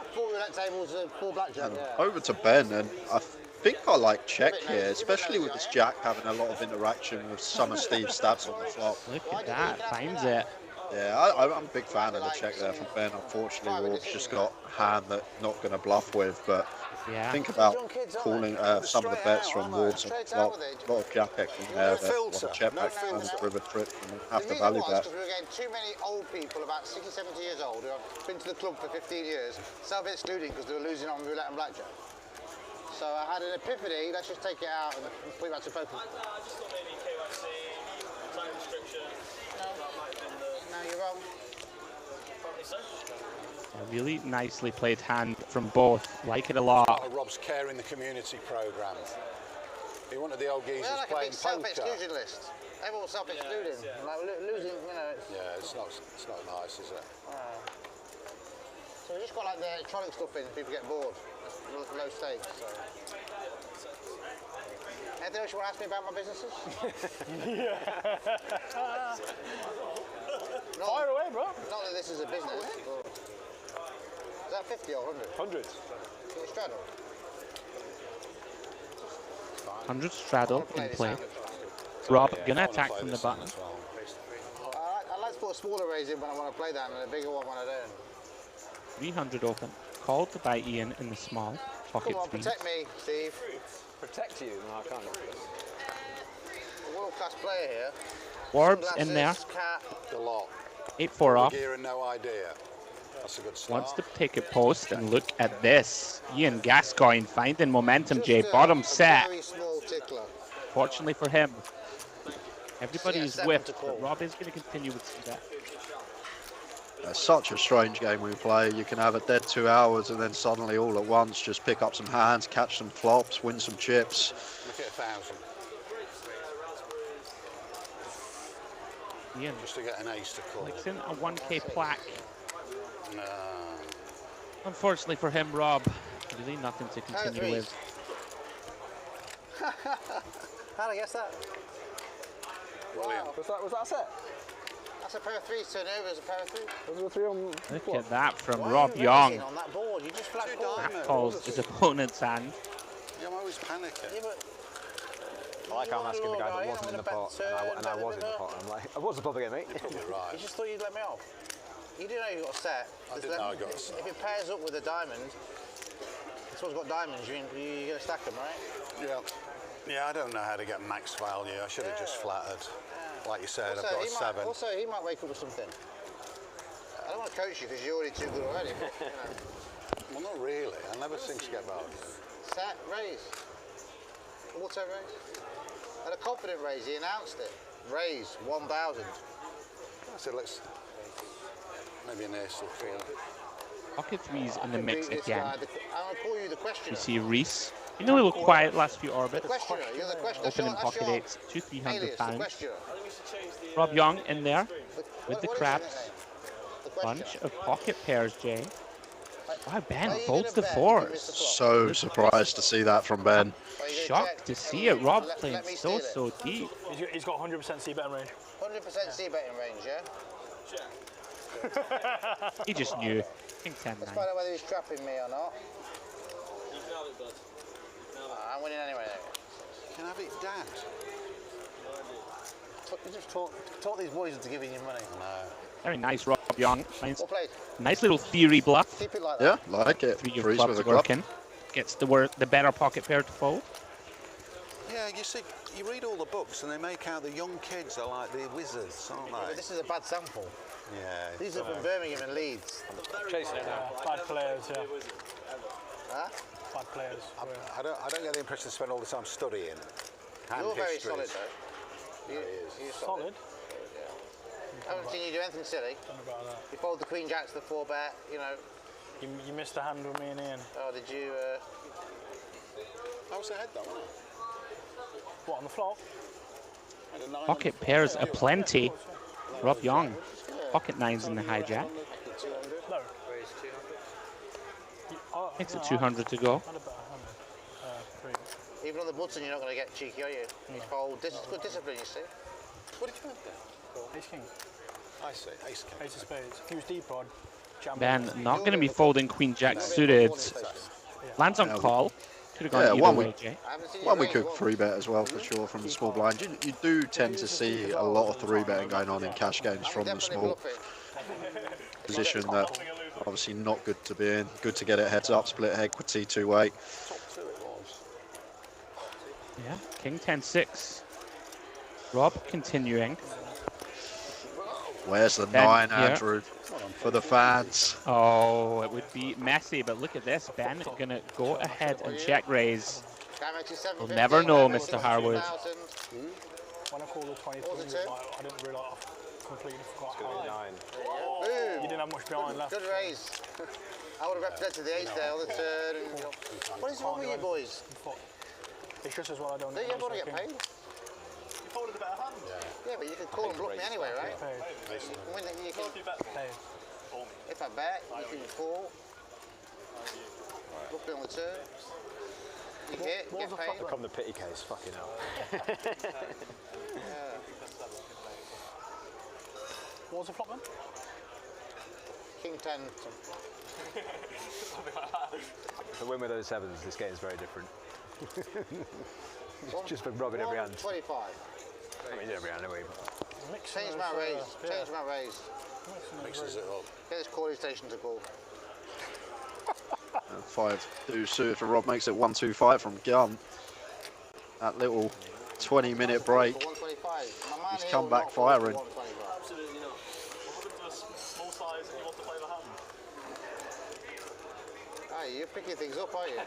[SPEAKER 8] Over to Ben, and I think I like check here, especially with this Jack having a lot of interaction with some of Steve's stats on the flop.
[SPEAKER 7] Look at that, finds it.
[SPEAKER 8] Yeah, I'm a big fan of the check there from Ben. Unfortunately, Warb's just got a hand that not going to bluff with, but
[SPEAKER 7] yeah.
[SPEAKER 8] Think about calling some of the bets from Warbs on the flop. A lot of Jack X in there that want to check back and river trip and have to value that.
[SPEAKER 10] We were getting too many old people, about 60, 70 years old, who have been to the club for 15 years, self-excluding because they were losing on roulette and blackjack. So I had an epiphany, let's just take it out and put it back to poker.
[SPEAKER 5] I just thought maybe KYC, time restriction.
[SPEAKER 10] No, you're wrong.
[SPEAKER 5] Probably so.
[SPEAKER 7] A really nicely played hand from both. Like it a lot.
[SPEAKER 1] Rob's Care in the Community programme. He wanted the old geezers
[SPEAKER 10] like
[SPEAKER 1] playing
[SPEAKER 10] a
[SPEAKER 1] poker.
[SPEAKER 10] self-exclusion list. Everyone's self-excluding.
[SPEAKER 5] Yeah.
[SPEAKER 10] Like losing, you know.
[SPEAKER 1] Yeah, it's not nice, is it?
[SPEAKER 10] So we just got like the electronic stuff in, people get bored. That's low stakes. So. Anything else you want to ask me about my businesses?
[SPEAKER 3] Fire away, bro.
[SPEAKER 10] Not that this is a business. Is that 50 or 100?
[SPEAKER 3] 100.
[SPEAKER 10] Straddle.
[SPEAKER 7] 100 straddle in play. Rob, gonna attack from the button.
[SPEAKER 10] I like to put a smaller raise in when I want to play that and a bigger one when I don't.
[SPEAKER 7] 300 open. Called by Ian in the small. Pocket
[SPEAKER 10] Come on,
[SPEAKER 7] 3.
[SPEAKER 10] protect me, Steve.
[SPEAKER 2] Protect you? No, I can't.
[SPEAKER 10] A world-class player here.
[SPEAKER 7] Warbs in there.
[SPEAKER 10] Cap.
[SPEAKER 1] A lot.
[SPEAKER 7] 8-4 off.
[SPEAKER 1] Gear and no idea. That's a good start.
[SPEAKER 7] Wants to take a post, and look at this. Ian Gascoigne finding momentum, Jay. Bottom set.
[SPEAKER 10] Very small tickler.
[SPEAKER 7] Fortunately for him, everybody is whiffed, but Rob is going to continue with some bet.
[SPEAKER 8] It's such a strange game we play. You can have a dead 2 hours and then suddenly all at once just pick up some hands, catch some flops, win some chips.
[SPEAKER 1] Look at 1,000.
[SPEAKER 7] Ian
[SPEAKER 1] just to get an ace to call.
[SPEAKER 7] Clicks in a 1K plaque.
[SPEAKER 1] No.
[SPEAKER 7] Unfortunately for him, Rob, really nothing to continue with.
[SPEAKER 10] How'd I guess that?
[SPEAKER 1] Brilliant.
[SPEAKER 3] Was that a set?
[SPEAKER 10] That's a pair of threes turnover as a pair of threes.
[SPEAKER 7] Look at that from Rob Yong.
[SPEAKER 10] On that board, you just flat
[SPEAKER 7] That calls his opponent's hand.
[SPEAKER 1] Yeah, I'm always panicking.
[SPEAKER 10] Yeah, but
[SPEAKER 2] I like how I'm asking the guy that wasn't in the pot, and I was in the pot. I'm like, I was above again, mate.
[SPEAKER 1] You're probably right.
[SPEAKER 10] you just thought you'd let me off. You didn't know you got a set.
[SPEAKER 1] I didn't know I got a set.
[SPEAKER 10] If it pairs up with a diamond, this one's got diamonds, you're going to stack them, right?
[SPEAKER 1] Yeah. Yeah, I don't know how to get max value. I should have just flattered. Like you said,
[SPEAKER 10] Also,
[SPEAKER 1] I've got a 7.
[SPEAKER 10] Also, he might wake up with something. I don't want to coach you because you're already too good already. But, you know.
[SPEAKER 1] Well, not really. I never seem to get value.
[SPEAKER 10] Set, raise. Auto raise. Had a confident raise, he announced it. Raise, 1,000.
[SPEAKER 1] So let's... Maybe an ace or 4.
[SPEAKER 7] Pocket threes in the mix again.
[SPEAKER 10] I'm going to call you the questioner.
[SPEAKER 7] We see Reese. Been a little quiet last few orbits.
[SPEAKER 10] You're the questioner.
[SPEAKER 7] Opening pocket eights, £200-300.
[SPEAKER 10] Alias,
[SPEAKER 7] Rob Yong in there with the crabs. Bunch of pocket pairs, Jay. Wow, Ben folds the 4s.
[SPEAKER 8] So surprised to see that from Ben.
[SPEAKER 7] Shocked to see it. Rob playing so deep.
[SPEAKER 3] He's got 100% c-betting range.
[SPEAKER 10] 100% c-betting range, yeah?
[SPEAKER 7] He just knew. King 10-9.
[SPEAKER 10] Let's find out whether he's trapping me or not.
[SPEAKER 5] You can have it, bud.
[SPEAKER 10] I'm winning anyway.
[SPEAKER 1] Can I have it, Dad?
[SPEAKER 10] You just taught these boys into giving you money.
[SPEAKER 1] No.
[SPEAKER 7] Very nice, Rob Yong.
[SPEAKER 10] Well played.
[SPEAKER 7] Nice little theory bluff.
[SPEAKER 10] Keep it like that.
[SPEAKER 8] Yeah, like it.
[SPEAKER 7] 3 of
[SPEAKER 8] Threes
[SPEAKER 7] clubs
[SPEAKER 8] with a club.
[SPEAKER 7] working. Gets the better pocket pair to fold.
[SPEAKER 1] Yeah, you see, you read all the books and they make out the young kids are like the wizards, aren't
[SPEAKER 10] Yeah, but
[SPEAKER 1] they?
[SPEAKER 10] this is a bad sample.
[SPEAKER 1] Yeah.
[SPEAKER 10] These are from Birmingham and Leeds.
[SPEAKER 2] Chasing it now.
[SPEAKER 3] Bad players, yeah.
[SPEAKER 10] Huh?
[SPEAKER 3] Bad players.
[SPEAKER 1] I don't get the impression they spend all the time studying. Hand
[SPEAKER 10] You're very
[SPEAKER 1] histories.
[SPEAKER 10] solid though. You're
[SPEAKER 3] Solid.
[SPEAKER 10] I haven't seen you do anything silly.
[SPEAKER 3] Don't know about that.
[SPEAKER 10] You fold the queen jack to the 4-bet, you know.
[SPEAKER 3] You missed a hand with me and Ian.
[SPEAKER 10] Oh, did you?
[SPEAKER 1] I was ahead though, wasn't
[SPEAKER 3] What, on the flop?
[SPEAKER 1] I?
[SPEAKER 7] Pocket pairs aplenty. Rob Yong. Pocket 9s in the hijack.
[SPEAKER 3] No.
[SPEAKER 7] Makes it 200 to go.
[SPEAKER 3] Had a better hand. 3.
[SPEAKER 10] Even on the button, you're not going to get cheeky, are you? You fold. This is good discipline, you see.
[SPEAKER 1] What did you have there?
[SPEAKER 3] Ace king.
[SPEAKER 1] I see, ace king.
[SPEAKER 3] Ace of spades. If he was deep rod, jam.
[SPEAKER 7] Ben not going to be folding queen jack suited. Lands on call. Could have gone either way, Jay.
[SPEAKER 8] One we could 3-bet as well for sure from the small blind. You do tend to see a lot of 3-betting going on in cash games from the small position that obviously not good to be in. Good to get it heads up, split equity 2-way.
[SPEAKER 7] Yeah, king 10-6. Rob continuing.
[SPEAKER 8] Where's the
[SPEAKER 7] Ben
[SPEAKER 8] 9,
[SPEAKER 7] here.
[SPEAKER 8] Andrew, for the fans?
[SPEAKER 7] Oh, it would be messy, but look at this. Ben gonna go ahead and check raise. We'll never know, Mr. Harwood.
[SPEAKER 3] When I called the 23, I didn't realise I completely forgot how.
[SPEAKER 2] 9.
[SPEAKER 10] Boom.
[SPEAKER 3] You didn't have much behind left.
[SPEAKER 10] Good raise. I would have represented the ace there on the turn. And, what is wrong with you boys?
[SPEAKER 3] It's just as well I don't know.
[SPEAKER 10] Do you ever want to get paid?
[SPEAKER 9] You folded a better hand.
[SPEAKER 10] Yeah, but you can call and block me anyway, right?
[SPEAKER 3] Paid.
[SPEAKER 10] You can win it, you can,
[SPEAKER 3] Paid.
[SPEAKER 10] if I bet, you can call. Block me on the turn. You hit, get paid.
[SPEAKER 2] Become the pity case, fucking hell.
[SPEAKER 3] What was the flop then?
[SPEAKER 10] King 10.
[SPEAKER 2] To win with those 7s, this game is very different. Just for rubbing every hand.
[SPEAKER 10] 25.
[SPEAKER 2] I mean, every hand anyway.
[SPEAKER 10] Change my raise. Change my raise.
[SPEAKER 1] Mixes it up.
[SPEAKER 10] Get this calling station to call.
[SPEAKER 8] 5-2 suited for Rob makes it 1-2-5 from gun. That little 20-minute break.
[SPEAKER 10] 125.
[SPEAKER 8] He's come back firing.
[SPEAKER 9] Absolutely not. What happened to a small size and you want to play the hand?
[SPEAKER 10] Hey, you're picking things up, aren't you?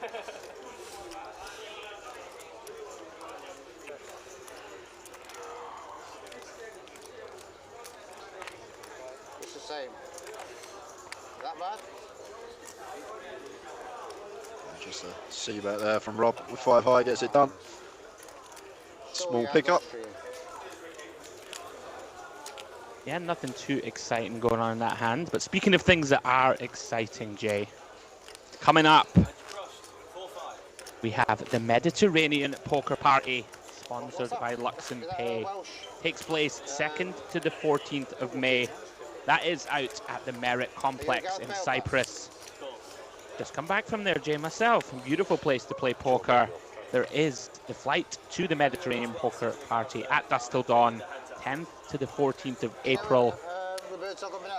[SPEAKER 10] It's the same. That bad?
[SPEAKER 8] Just a c-bet there from Rob with 5 high, gets it done. Small pickup.
[SPEAKER 7] Yeah, nothing too exciting going on in that hand. But speaking of things that are exciting, Jay, coming up, we have the Mediterranean Poker Party, sponsored by Lux and Pay. Takes place 2nd to the 14th of May. That is out at the Merit Complex in Cyprus. Just come back from there, Jay, myself. A beautiful place to play poker. There is the flight to the Mediterranean Poker Party at dusk till dawn, 10th to the 14th of April.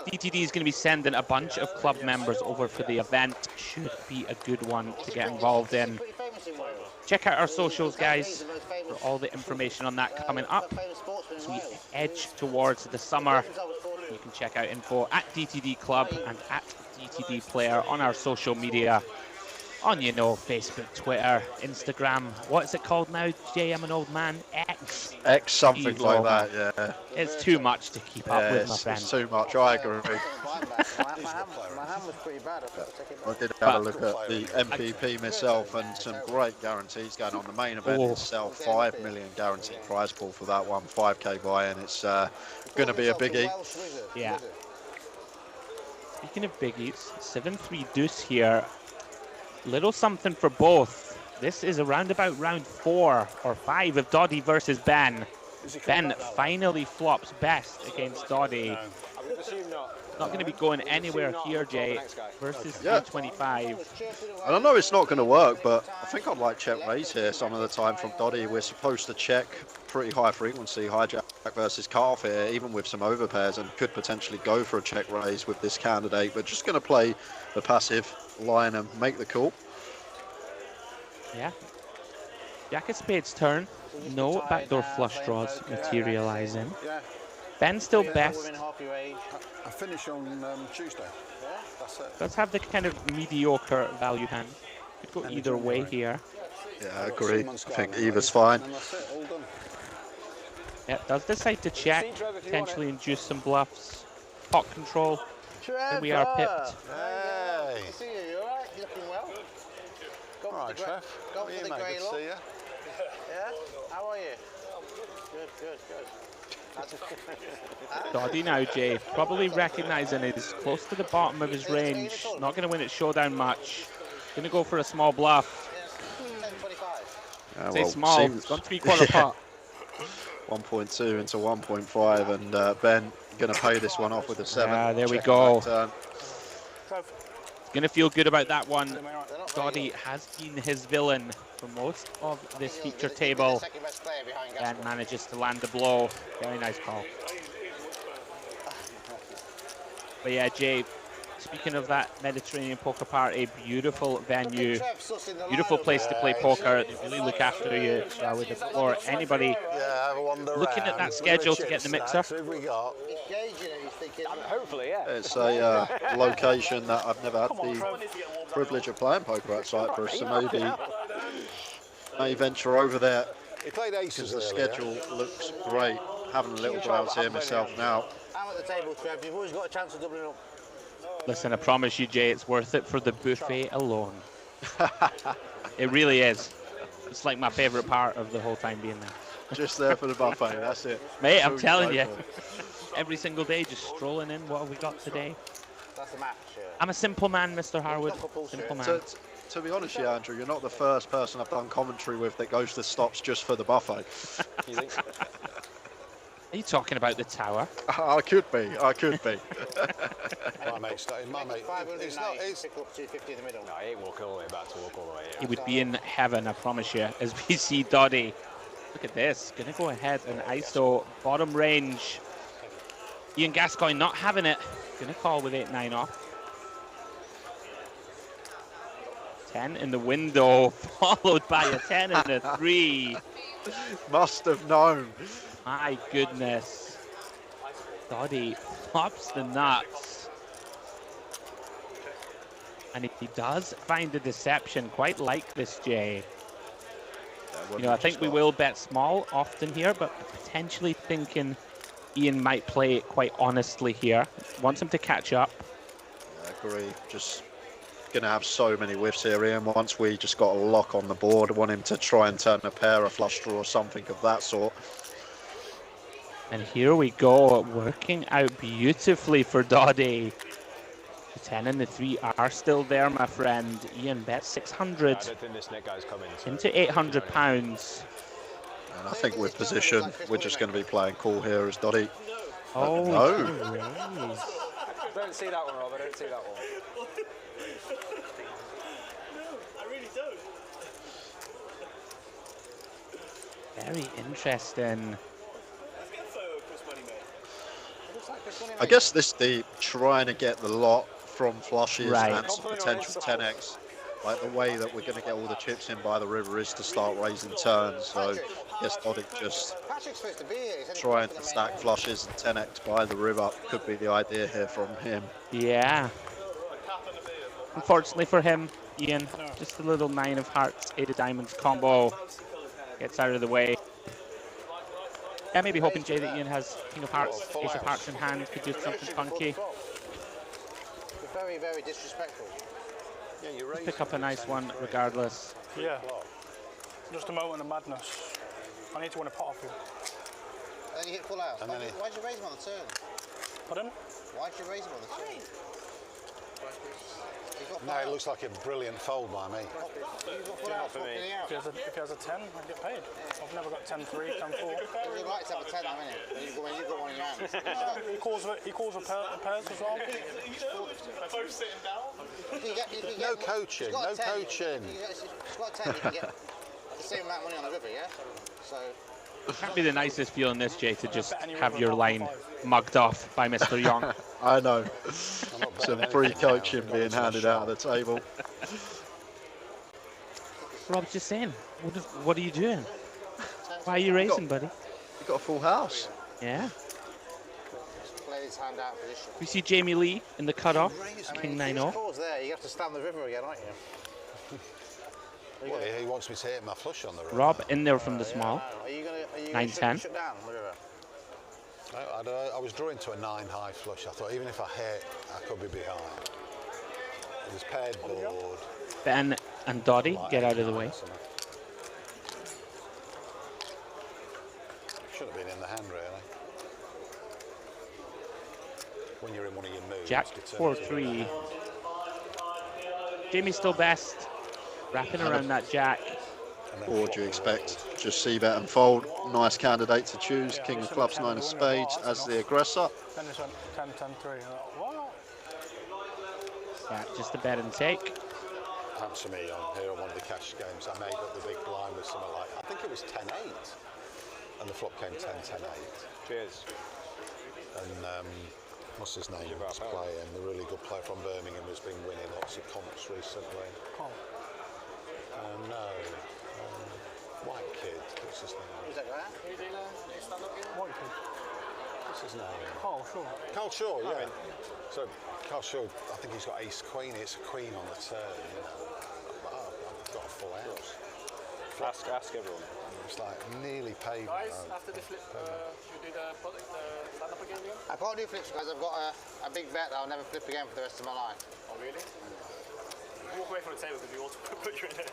[SPEAKER 7] DTD is going to be sending a bunch of club members over for the event. Should be a good one to get involved in. Check out our socials, guys, for all the information on that coming up. As we edge towards the summer, you can check out info at DTD Club and at DTD Player on our social media. On, you know, Facebook, Twitter, Instagram. What's it called now, Jay? I'm an old man. X.
[SPEAKER 8] X something like that, yeah.
[SPEAKER 7] It's too much to keep up with, my friend.
[SPEAKER 8] It's too much, I agree.
[SPEAKER 10] My hand was pretty bad.
[SPEAKER 8] I did have a look at the MPP myself and some great guarantees going on. The main event itself, 5 million guaranteed prize pool for that one, 5k buy-in. It's going to be a biggie.
[SPEAKER 7] Yeah. Speaking of biggies, 7-3 deuce here. Little something for both. This is around about round 4 or 5 of Doddy versus Ben. Ben finally flops best against Doddy. Not going to be going anywhere here, Jay, versus 325.
[SPEAKER 8] And I know it's not going to work, but I think I'd like check raise here some of the time from Doddy. We're supposed to check pretty high frequency, hijack versus cutoff here, even with some overpairs, and could potentially go for a check raise with this candidate, but just going to play the passive line and make the call.
[SPEAKER 7] Yeah. Jack of Spades turn. No backdoor flush draws materializing. Ben still best.
[SPEAKER 1] I finish on Tuesday. That's it.
[SPEAKER 7] Does have the kind of mediocre value hand. Could go either way here.
[SPEAKER 8] Yeah, I agree. I think either's fine.
[SPEAKER 7] Yeah, does decide to check, potentially induce some bluffs. Pot control. And we are pipped.
[SPEAKER 10] Hey. I see you. You all right? You looking well?
[SPEAKER 1] All right, Trev.
[SPEAKER 10] Go for the grey look.
[SPEAKER 1] See you.
[SPEAKER 10] Yeah? How are you? Good, good, good.
[SPEAKER 7] Doddy now, Jay. Probably recognising he's close to the bottom of his range. Not going to win at showdown much. Going to go for a small bluff.
[SPEAKER 10] 10.25.
[SPEAKER 7] Say small. It's gone 3/4 pot.
[SPEAKER 8] 1.2 into 1.5, and Ben going to pay this one off with a 7.
[SPEAKER 7] Ah, there we go. Going to feel good about that one. Doddy has been his villain for most of this feature table and manages to land the blow. Very nice call. But yeah, Jay, speaking of that Mediterranean Poker Party, beautiful venue, beautiful place to play poker. They really look after you. So I would implore anybody looking at that schedule to get the mixer.
[SPEAKER 2] Hopefully, yeah.
[SPEAKER 8] It's a location that I've never had the privilege of playing poker at Cyprus, so maybe may venture over there because the schedule looks great. Having a little browse here myself now.
[SPEAKER 10] I'm at the table, Trev. You've always got a chance of doubling up.
[SPEAKER 7] Listen, I promise you, Jay, it's worth it for the buffet alone. It really is. It's like my favourite part of the whole time being there.
[SPEAKER 8] Just there for the buffet, that's it.
[SPEAKER 7] Mate, I'm telling you. Every single day, just strolling in. What have we got today?
[SPEAKER 10] That's a match.
[SPEAKER 7] I'm a simple man, Mr. Harwood. Simple man.
[SPEAKER 8] To be honest, yeah, Andrew, you're not the first person I've done commentary with that goes to stops just for the buffet.
[SPEAKER 2] You think so?
[SPEAKER 7] Are you talking about the tower?
[SPEAKER 8] I could be. I could be.
[SPEAKER 1] My mate started. My mate. It's not. It's
[SPEAKER 10] pick up 250 in the middle.
[SPEAKER 2] No, he ain't walking all the way back to walk all the way.
[SPEAKER 7] He would be in heaven, I promise you, as we see Doddy. Look at this. Going to go ahead and ISO bottom range. Ian Gascoigne not having it. Going to call with 8-9 off. 10 in the window, followed by a 10 and a 3.
[SPEAKER 8] Must have known.
[SPEAKER 7] My goodness. Doddy flops the nuts. And if he does find a deception, quite like this, Jay. You know, I think we will bet small often here, but potentially thinking Ian might play it quite honestly here. Wants him to catch up.
[SPEAKER 8] Yeah, I agree. Just going to have so many whiffs here, Ian. Once we just got a lock on the board, I want him to try and turn a pair, a flush draw, or something of that sort.
[SPEAKER 7] And here we go, working out beautifully for Doddy. The 10 and the 3 are still there, my friend. Ian bet 600
[SPEAKER 2] I don't think this net guy's coming.
[SPEAKER 7] into £800.
[SPEAKER 8] And I think with position, we're just going to be playing cool here as Dotty.
[SPEAKER 7] Oh,
[SPEAKER 8] no.
[SPEAKER 2] I don't see that one, Rob. I don't see that one.
[SPEAKER 5] I really don't.
[SPEAKER 7] Very interesting.
[SPEAKER 8] I guess this deep, trying to get the lot from flushes
[SPEAKER 7] Right.
[SPEAKER 8] and some potential 10x. Like the way that we're going to get all the chips in by the river is to start raising turns. So I guess Dodic just trying to stack flushes and 10x by the river could be the idea here from him.
[SPEAKER 7] Yeah. Unfortunately for him, Ian, just a little 9 of hearts, 8 of diamonds combo gets out of the way. Yeah, maybe hoping, Jay, that Ian has King of Hearts, Ace of Hearts in hand, could do something funky.
[SPEAKER 10] Very, very disrespectful.
[SPEAKER 1] Yeah, you're right.
[SPEAKER 7] Pick up a nice one regardless.
[SPEAKER 3] Yeah. Just a moment of madness. I need to win a pot off you.
[SPEAKER 10] And then you hit full house. Why'd you raise him on the turn?
[SPEAKER 3] Pardon?
[SPEAKER 10] Why'd you raise him on the turn?
[SPEAKER 1] No, it looks like a brilliant fold by me.
[SPEAKER 3] If he has a 10, I get paid. I've never got 10-3, 10-4.
[SPEAKER 10] You'd like to have a 10, I mean it. When you've got one in your hands.
[SPEAKER 3] He calls with pairs as well.
[SPEAKER 5] Both sitting down.
[SPEAKER 1] No coaching, no coaching.
[SPEAKER 10] It's got a 10, you can get the same amount of money on the river, yeah? So.
[SPEAKER 7] It can't be the nicest feeling this, Jay, to just have your line mugged off by Mr. Young.
[SPEAKER 8] I know. Some free coaching being handed out of the table.
[SPEAKER 7] Rob's just saying, what are you doing? Why are you racing, buddy?
[SPEAKER 8] You got a full house.
[SPEAKER 7] Yeah.
[SPEAKER 10] Play his hand out position.
[SPEAKER 7] We see Jamie Lee in the cutoff, King 9-0.
[SPEAKER 10] There, you have to stand the river again, aren't you?
[SPEAKER 1] Well, he wants me to hit my flush on the river.
[SPEAKER 7] Rob in there from the small. 9-10.
[SPEAKER 10] Shut down the river?
[SPEAKER 1] I was drawing to a 9 high flush. I thought even if I hit, I could be behind. It was paired board.
[SPEAKER 7] Ben and Doddy get out of the way.
[SPEAKER 1] Should have been in the hand, really. When you're in one of your moves.
[SPEAKER 7] Jack 4-3. Jamie's still best. Wrapping around that jack.
[SPEAKER 8] Or do you expect just c-bet and fold? Nice candidate to choose. King of clubs, 9 of spades as the aggressor.
[SPEAKER 3] Then this went 10-10-3. What?
[SPEAKER 7] Yeah, just a bet and take.
[SPEAKER 1] Happened to me on here on one of the cash games. I made up the big blind with something like, I think it was 10-8. And the flop came 10-10-8.
[SPEAKER 2] Cheers.
[SPEAKER 1] And what's his name? Was playing, the really good player from Birmingham who's been winning lots of comps recently. No. White kid. What's his name?
[SPEAKER 10] Who's that guy?
[SPEAKER 3] White kid.
[SPEAKER 1] What's his name?
[SPEAKER 3] Carl Shaw.
[SPEAKER 1] Carl Shaw, yeah. So Carl Shaw, I think he's got ace queen. It's a queen on the turn. You know. Oh, I've got a full house.
[SPEAKER 2] Ask everyone.
[SPEAKER 1] It's like nearly paid.
[SPEAKER 9] Guys, after the flip, you did stand up again?
[SPEAKER 10] I can't do flips because I've got a big bet that I'll never flip again for the rest of my life.
[SPEAKER 9] Oh, really? Walk away from the table because we also put you in it.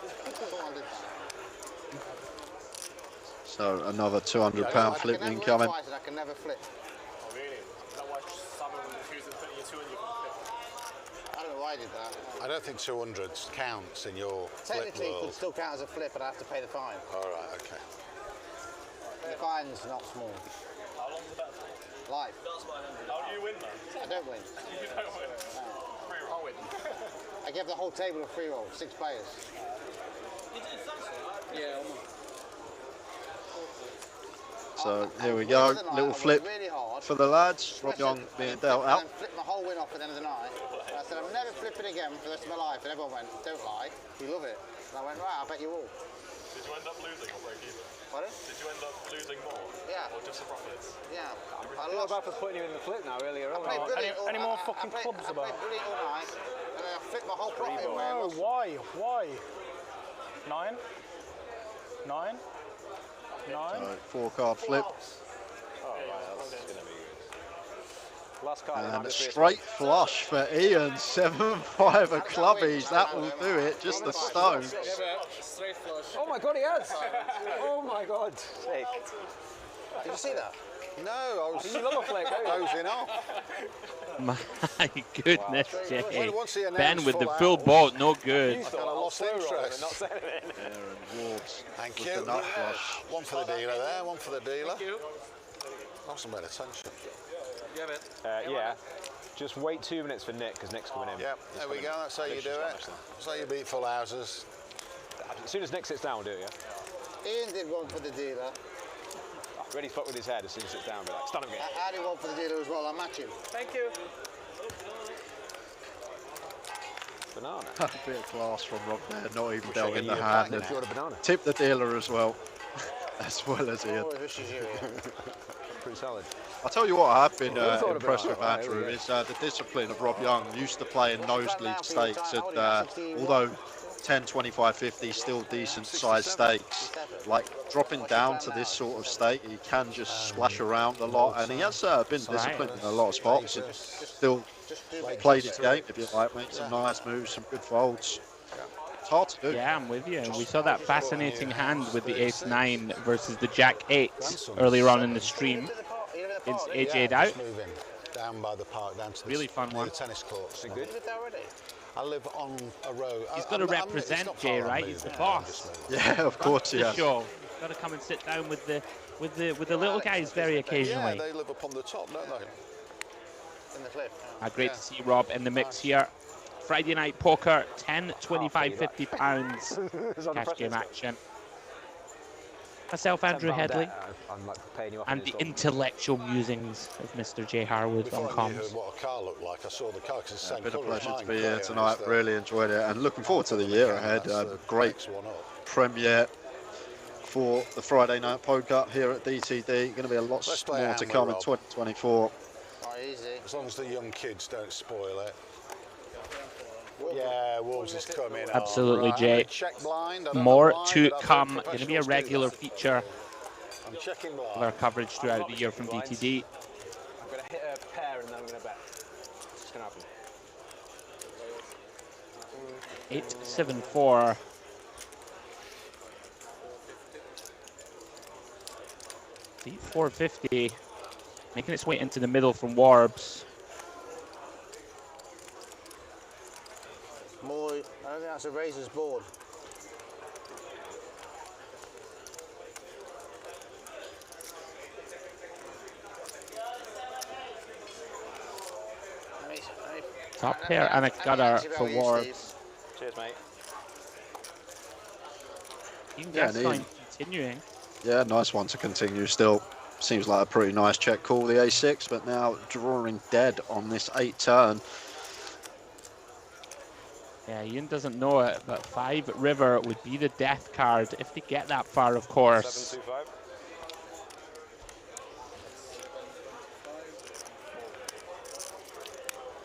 [SPEAKER 8] So another £200 flip incoming.
[SPEAKER 10] I can never flip.
[SPEAKER 9] Oh, really? Is that why someone refused to put your 2 and you can flip?
[SPEAKER 10] I don't know why I did that.
[SPEAKER 1] I don't think 200 counts in your
[SPEAKER 10] Technically,
[SPEAKER 1] flip
[SPEAKER 10] it could
[SPEAKER 1] world.
[SPEAKER 10] still count as a flip, but I have to pay the fine.
[SPEAKER 1] All right, okay.
[SPEAKER 10] The fine's not small.
[SPEAKER 9] How long's the bet for?
[SPEAKER 10] Life.
[SPEAKER 9] How do you win, man?
[SPEAKER 10] I don't win.
[SPEAKER 9] You don't win. Free roll. Win.
[SPEAKER 10] I gave the whole table a free roll, 6 players.
[SPEAKER 5] Yeah,
[SPEAKER 8] So here we go, little flip for the lads. Rob Young being dealt out.
[SPEAKER 10] And flipped my whole win off at the end of the night. And I said, I'm never flipping again for the rest of my life. And everyone went, don't lie, you love it. And I went, right, I'll bet you all.
[SPEAKER 9] Did you end up losing or break even?
[SPEAKER 10] Pardon?
[SPEAKER 9] Did you end up losing more?
[SPEAKER 10] Yeah.
[SPEAKER 9] Or just the profits?
[SPEAKER 10] Yeah.
[SPEAKER 2] I feel bad for putting you in the flip now earlier on.
[SPEAKER 3] Any more fucking clubs about?
[SPEAKER 10] I played brilliant all night. And then I flipped my whole profit away.
[SPEAKER 3] No, why? 9? 9? 9?
[SPEAKER 8] So 4-card flip.
[SPEAKER 2] Oh, right, that's going to be good. Last card.
[SPEAKER 8] And a straight flush for Ian. 7-5 of clubbies. That will do it. Just the stone.
[SPEAKER 5] straight flush.
[SPEAKER 2] Oh my God, he has! Oh my God. Sick.
[SPEAKER 10] Did you see that?
[SPEAKER 1] No, I was
[SPEAKER 2] You love a flip, don't you?
[SPEAKER 1] closing off.
[SPEAKER 7] My goodness, Jay.
[SPEAKER 1] Once he announced
[SPEAKER 7] Ben with the
[SPEAKER 1] full
[SPEAKER 7] full
[SPEAKER 1] house,
[SPEAKER 7] boat, no good.
[SPEAKER 1] I kind of lost interest.
[SPEAKER 2] Not saying it.
[SPEAKER 8] Aaron Harwood.
[SPEAKER 1] Thank
[SPEAKER 8] with
[SPEAKER 1] you.
[SPEAKER 8] the nut flush.
[SPEAKER 1] One for the dealer there, one for the dealer.
[SPEAKER 9] Thank you.
[SPEAKER 1] Awesome bit of attention.
[SPEAKER 9] Yeah, man.
[SPEAKER 2] Yeah. Just wait 2 minutes for Nick, because Nick's coming in.
[SPEAKER 1] Yep, there we go. That's how you do it. That's how you beat full houses.
[SPEAKER 2] As soon as Nick sits down, we'll do it, yeah?
[SPEAKER 10] Ian did one for the dealer.
[SPEAKER 2] Ready to fuck with his head as soon as he sits down. Be like, stand up again.
[SPEAKER 10] I did one for the dealer as well. I match him.
[SPEAKER 9] Thank you.
[SPEAKER 2] Banana.
[SPEAKER 8] A bit of class from Rob there, not even dealt in the
[SPEAKER 2] you
[SPEAKER 8] hand.
[SPEAKER 2] if you want a banana.
[SPEAKER 8] Tip the dealer as well, as well as Ian.
[SPEAKER 10] Always wishes you here.
[SPEAKER 2] Pretty solid.
[SPEAKER 8] I'll tell you what I have been
[SPEAKER 2] thought about
[SPEAKER 8] impressed
[SPEAKER 2] it.
[SPEAKER 8] with
[SPEAKER 2] Right,
[SPEAKER 8] Andrew
[SPEAKER 2] there we
[SPEAKER 8] is the discipline of Rob Young. Used to play in nosebleed stakes, and although 10, 25, 50 still decent sized stakes, like dropping down to this sort of stake, he can just splash around a lot, and he has been disciplined in a lot of spots and still played his game, if you like, made some nice moves, some good folds. It's hard to do.
[SPEAKER 7] Yeah, I'm with you. We saw that fascinating hand with the ace-9 versus the jack-8 earlier on in the stream. It's AJ'd out.
[SPEAKER 1] Moving down by the park, down to the
[SPEAKER 7] Really fun one.
[SPEAKER 1] tennis courts. Good. I live on a road.
[SPEAKER 7] He's got to represent Jay, right? He's the boss.
[SPEAKER 8] Yeah, of course, yeah.
[SPEAKER 7] Sure. Got to come and sit down with the little guys very occasionally.
[SPEAKER 1] Yeah, they live up on the top, don't they? In the cliff.
[SPEAKER 7] Great to see Rob in the mix here. Friday night poker, 10, 25, 50 pounds cash game action. Myself, Andrew Hedley, and the intellectual musings of Mr. Jay Harwood on comms.
[SPEAKER 1] What a car looked like. I saw the car because it's the same
[SPEAKER 8] Been a
[SPEAKER 1] colour as
[SPEAKER 8] pleasure to
[SPEAKER 1] mine,
[SPEAKER 8] be here
[SPEAKER 1] Cleo,
[SPEAKER 8] tonight.
[SPEAKER 1] is
[SPEAKER 8] Really enjoyed it, and looking forward to the year ahead. Great premiere for the Friday night poker here at DTD. Going to be a lot more to come in 2024.
[SPEAKER 1] As long as the young kids don't spoil it. Yeah, Wolves is coming.
[SPEAKER 7] Absolutely,
[SPEAKER 1] right.
[SPEAKER 7] Jay.
[SPEAKER 1] Check blind.
[SPEAKER 7] More to come. Going to be a regular feature
[SPEAKER 1] I'm checking blind.
[SPEAKER 7] of our coverage throughout the year from DTD.
[SPEAKER 2] I'm going to hit a pair and then I'm going to bet. It's going to happen.
[SPEAKER 7] 874. Deep 450. Making its way into the middle from Warbs.
[SPEAKER 10] More, I don't think that's a razor's board.
[SPEAKER 7] Top pair and a gutter for Warbs.
[SPEAKER 2] Cheers, mate.
[SPEAKER 7] Team Gascoigne continuing.
[SPEAKER 8] Yeah, nice one to continue still. Seems like a pretty nice check call, the A6, but now drawing dead on this 8 turn.
[SPEAKER 7] Yeah, Ian doesn't know it, but 5 river would be the death card if they get that far, of course.
[SPEAKER 2] 725.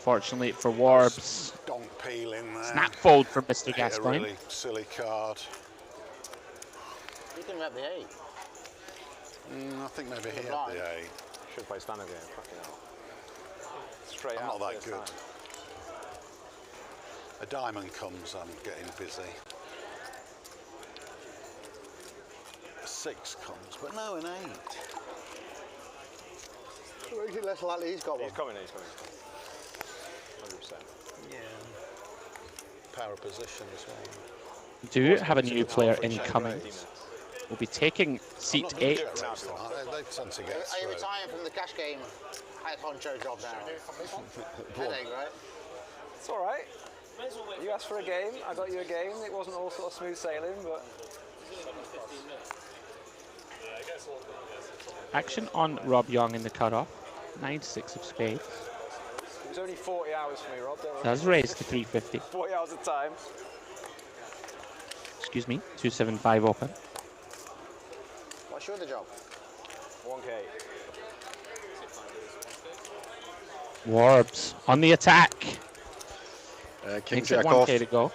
[SPEAKER 7] Fortunately for Warbs,
[SPEAKER 1] Donk peeling there.
[SPEAKER 7] snap fold from Mr.
[SPEAKER 1] A
[SPEAKER 7] Gascoigne.
[SPEAKER 1] really silly card.
[SPEAKER 10] You can have the 8.
[SPEAKER 1] I think maybe he had the 8.
[SPEAKER 2] Should play stand again. Fucking hell. Straight
[SPEAKER 1] I'm
[SPEAKER 2] out.
[SPEAKER 1] not that
[SPEAKER 2] first
[SPEAKER 1] good.
[SPEAKER 2] time.
[SPEAKER 1] A diamond comes, I'm getting busy. A 6 comes, but no, an 8.
[SPEAKER 10] Makes it less likely he's got one.
[SPEAKER 2] He's coming, he's coming. 100%.
[SPEAKER 1] Yeah. Power position as well.
[SPEAKER 7] We do have a new player incoming. We'll be taking seat 8.
[SPEAKER 1] They tend to get
[SPEAKER 10] Are you
[SPEAKER 1] through.
[SPEAKER 10] retiring from the cash game head honcho job now? Headache, right?
[SPEAKER 2] It's all right. You asked for a game, I got you a game. It wasn't all sort of smooth sailing, but...
[SPEAKER 7] Action on Rob Yong in the cutoff. 9-6 of spades.
[SPEAKER 2] It was only 40 hours for me, Rob. Don't worry.
[SPEAKER 7] Does raise to 350.
[SPEAKER 2] 40 hours of time.
[SPEAKER 7] Excuse me, 275 open.
[SPEAKER 10] What's your other job?
[SPEAKER 2] 1K.
[SPEAKER 7] Warbs on the attack.
[SPEAKER 8] King
[SPEAKER 7] Makes it
[SPEAKER 8] Jack
[SPEAKER 7] 1K
[SPEAKER 8] off.
[SPEAKER 7] to go.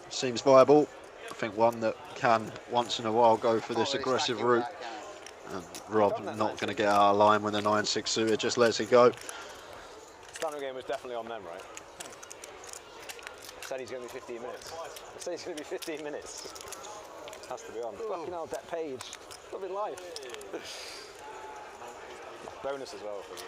[SPEAKER 8] Seems viable. I think one that can once in a while go for this aggressive route. And Rob not going to get out of line with a 9-6 suited, just lets it go.
[SPEAKER 2] Stand-up game was definitely on them, right? I said he's going to be 15 minutes. I said he's going to be 15 minutes. Has to be on. Fucking hell, that page. Lovely life. Bonus as well for you.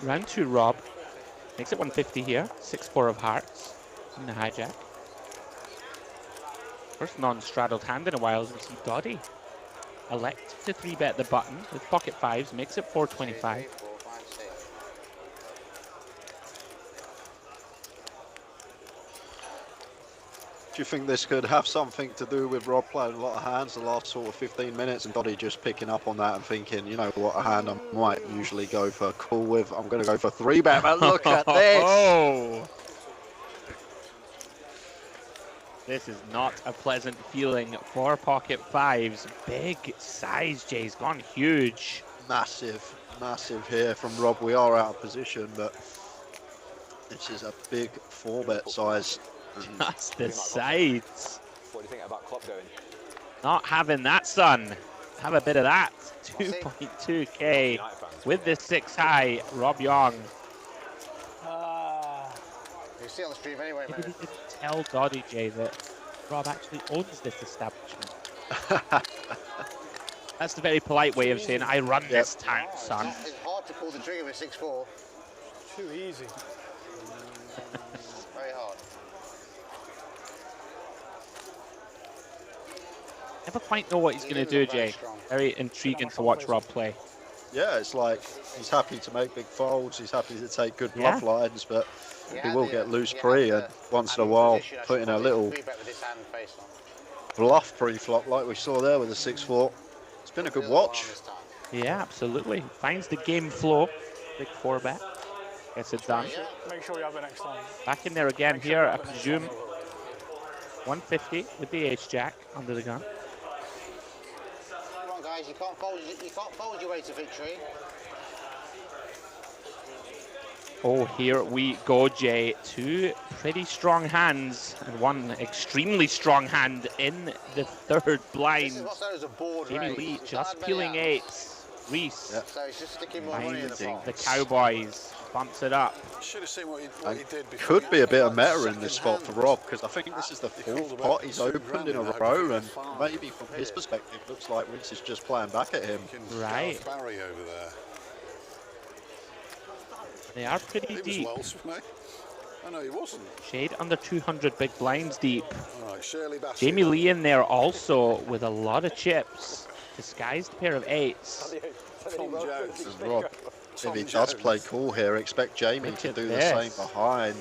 [SPEAKER 7] Round 2, Rob. Makes it 150 here. 6-4 of hearts in the hijack. First non-straddled hand in a while as we see Doddy elect to 3-bet the button with pocket 5s. Makes it 425.
[SPEAKER 8] Do you think this could have something to do with Rob playing a lot of hands the last sort of 15 minutes and Doddy just picking up on that and thinking, you know what, a hand I might usually go for a call with, I'm going to go for 3-bet, but look at this!
[SPEAKER 7] Oh! This is not a pleasant feeling for pocket 5s. Big size, Jay's gone huge.
[SPEAKER 8] Massive, massive here from Rob. We are out of position, but this is a big 4-bet size.
[SPEAKER 7] Just the sides.
[SPEAKER 2] What do you think about Klopp going?
[SPEAKER 7] Not having that, son. Have a bit of that. 2.2k with the 6 high. Rob Yong.
[SPEAKER 10] You see on the stream anyway,
[SPEAKER 7] Maybe
[SPEAKER 10] man.
[SPEAKER 7] we could tell Doddy J that Rob actually owns this establishment. That's the very polite way of saying I run this tank, son.
[SPEAKER 10] It's hard to pull the trigger with 6-4.
[SPEAKER 3] Too easy.
[SPEAKER 10] Very hard.
[SPEAKER 7] Never quite know what he's going to do, Jay. Very intriguing to watch Rob play.
[SPEAKER 8] Yeah, it's like he's happy to make big folds, he's happy to take good bluff lines, but he will get loose pre and once in a while put in a little bluff pre-flop like we saw there with the 6-4. It's been a good watch.
[SPEAKER 7] Yeah, absolutely. Finds the game flow. Big 4-bet. Gets it done.
[SPEAKER 3] Make sure you have it next time.
[SPEAKER 7] Back in there again here, I presume. 150 with the ace-jack under the gun.
[SPEAKER 10] Come on, guys, you can't fold your way to victory.
[SPEAKER 7] Oh, here we go, Jay. 2 pretty strong hands and 1 extremely strong hand in the 3rd blind. Jamie Lee just peeling 8s. Reese,
[SPEAKER 10] So he's just sticking more money in the pot.
[SPEAKER 7] the Cowboys, bumps it up.
[SPEAKER 1] Should have seen what he did before.
[SPEAKER 8] Could be a bit of meta in this spot for Rob because I think this is the 4th pot he's opened in a row, and maybe from his perspective looks like Reese is just playing back at him.
[SPEAKER 7] Right.
[SPEAKER 1] Barry over there.
[SPEAKER 7] They are pretty deep.
[SPEAKER 1] Wells for me. Oh no, he wasn't.
[SPEAKER 7] Shade under 200 big blinds deep.
[SPEAKER 1] All right, Shirley Bassett.
[SPEAKER 7] Jamie Lee in there also with a lot of chips. Disguised pair of 8s.
[SPEAKER 1] Tom Jones.
[SPEAKER 8] And Rob, if he does play cool here, expect Jamie to do the same behind.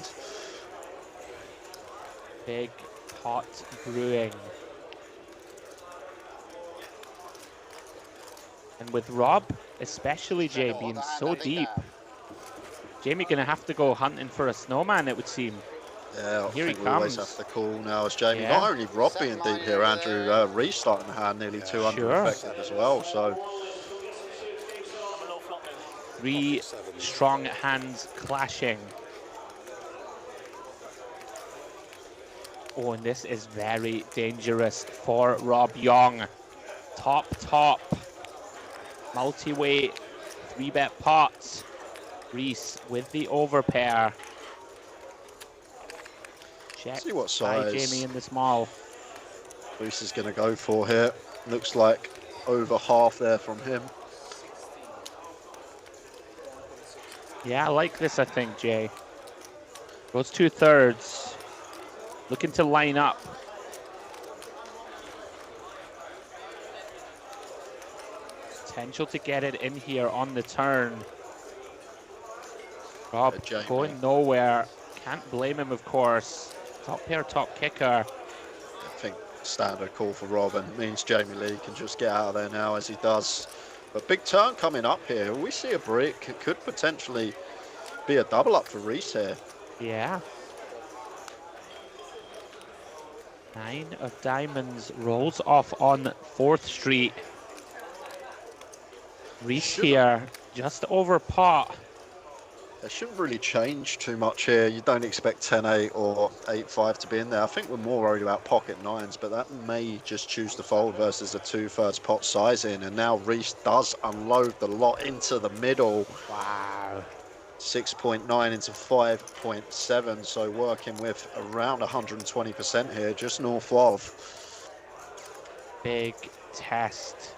[SPEAKER 7] Big pot brewing. And with Rob, especially Jay, being so deep, Jamie gonna have to go hunting for a snowman, it would seem.
[SPEAKER 8] Yeah, I
[SPEAKER 7] Here
[SPEAKER 8] think
[SPEAKER 7] he
[SPEAKER 8] we always
[SPEAKER 7] comes.
[SPEAKER 8] have to call now as Jamie.
[SPEAKER 7] Yeah.
[SPEAKER 8] Not only Rob being deep here, Andrew Reese starting the hand nearly 200
[SPEAKER 7] Sure.
[SPEAKER 8] effective as well. So
[SPEAKER 7] 3 strong hands clashing. Oh, and this is very dangerous for Rob Yong. Top. Multiway 3-bet pots. Reese with the overpair. Check
[SPEAKER 8] see what
[SPEAKER 7] by
[SPEAKER 8] size
[SPEAKER 7] Jamie in the small.
[SPEAKER 8] Reese is going to go for here. Looks like over half there from him.
[SPEAKER 7] Yeah, I like this, I think, Jay. Goes 2/3. Looking to line up. Potential to get it in here on the turn. Rob going nowhere. Can't blame him, of course. Top pair, top kicker.
[SPEAKER 8] I think standard call for Rob, and it means Jamie Lee can just get out of there now as he does. But big turn coming up here. We see a brick. It could potentially be a double up for Reese here.
[SPEAKER 7] Yeah. 9 of diamonds rolls off on 4th Street. Reese here, just over pot.
[SPEAKER 8] It shouldn't really change too much here. You don't expect 10-8 or 8-5 to be in there. I think we're more worried about pocket 9s, but that may just choose to fold versus a 2/3 pot sizing. And now Reese does unload the lot into the middle.
[SPEAKER 7] Wow.
[SPEAKER 8] 6.9 into 5.7, so working with around 120% here, just north of.
[SPEAKER 7] Big test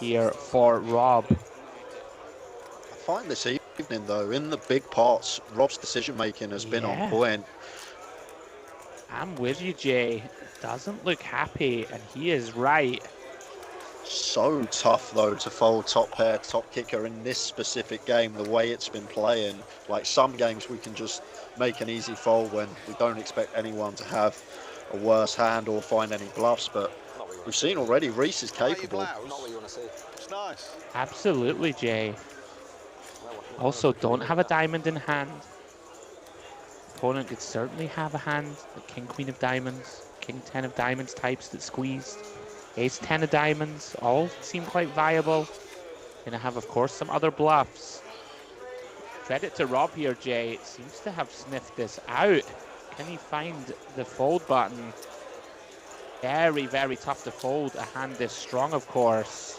[SPEAKER 7] here for Rob.
[SPEAKER 8] I find this evening, though. In the big pots, Rob's decision making has been on point.
[SPEAKER 7] I'm with you, Jay. Doesn't look happy, and he is right.
[SPEAKER 8] So tough, though, to fold top pair, top kicker in this specific game, the way it's been playing. Like some games we can just make an easy fold when we don't expect anyone to have a worse hand or find any bluffs, but we've seen already Reese is capable.
[SPEAKER 1] Not what you want to see. It's nice.
[SPEAKER 7] Absolutely, Jay. Also, don't have a diamond in hand. Opponent could certainly have a hand, the king, queen of diamonds, king, 10 of diamonds types that squeezed. Ace 10 of diamonds, all seem quite viable. Gonna have, of course, some other bluffs. Credit to Rob here, Jay. Seems to have sniffed this out. Can he find the fold button? Very, very tough to fold a hand this strong, of course.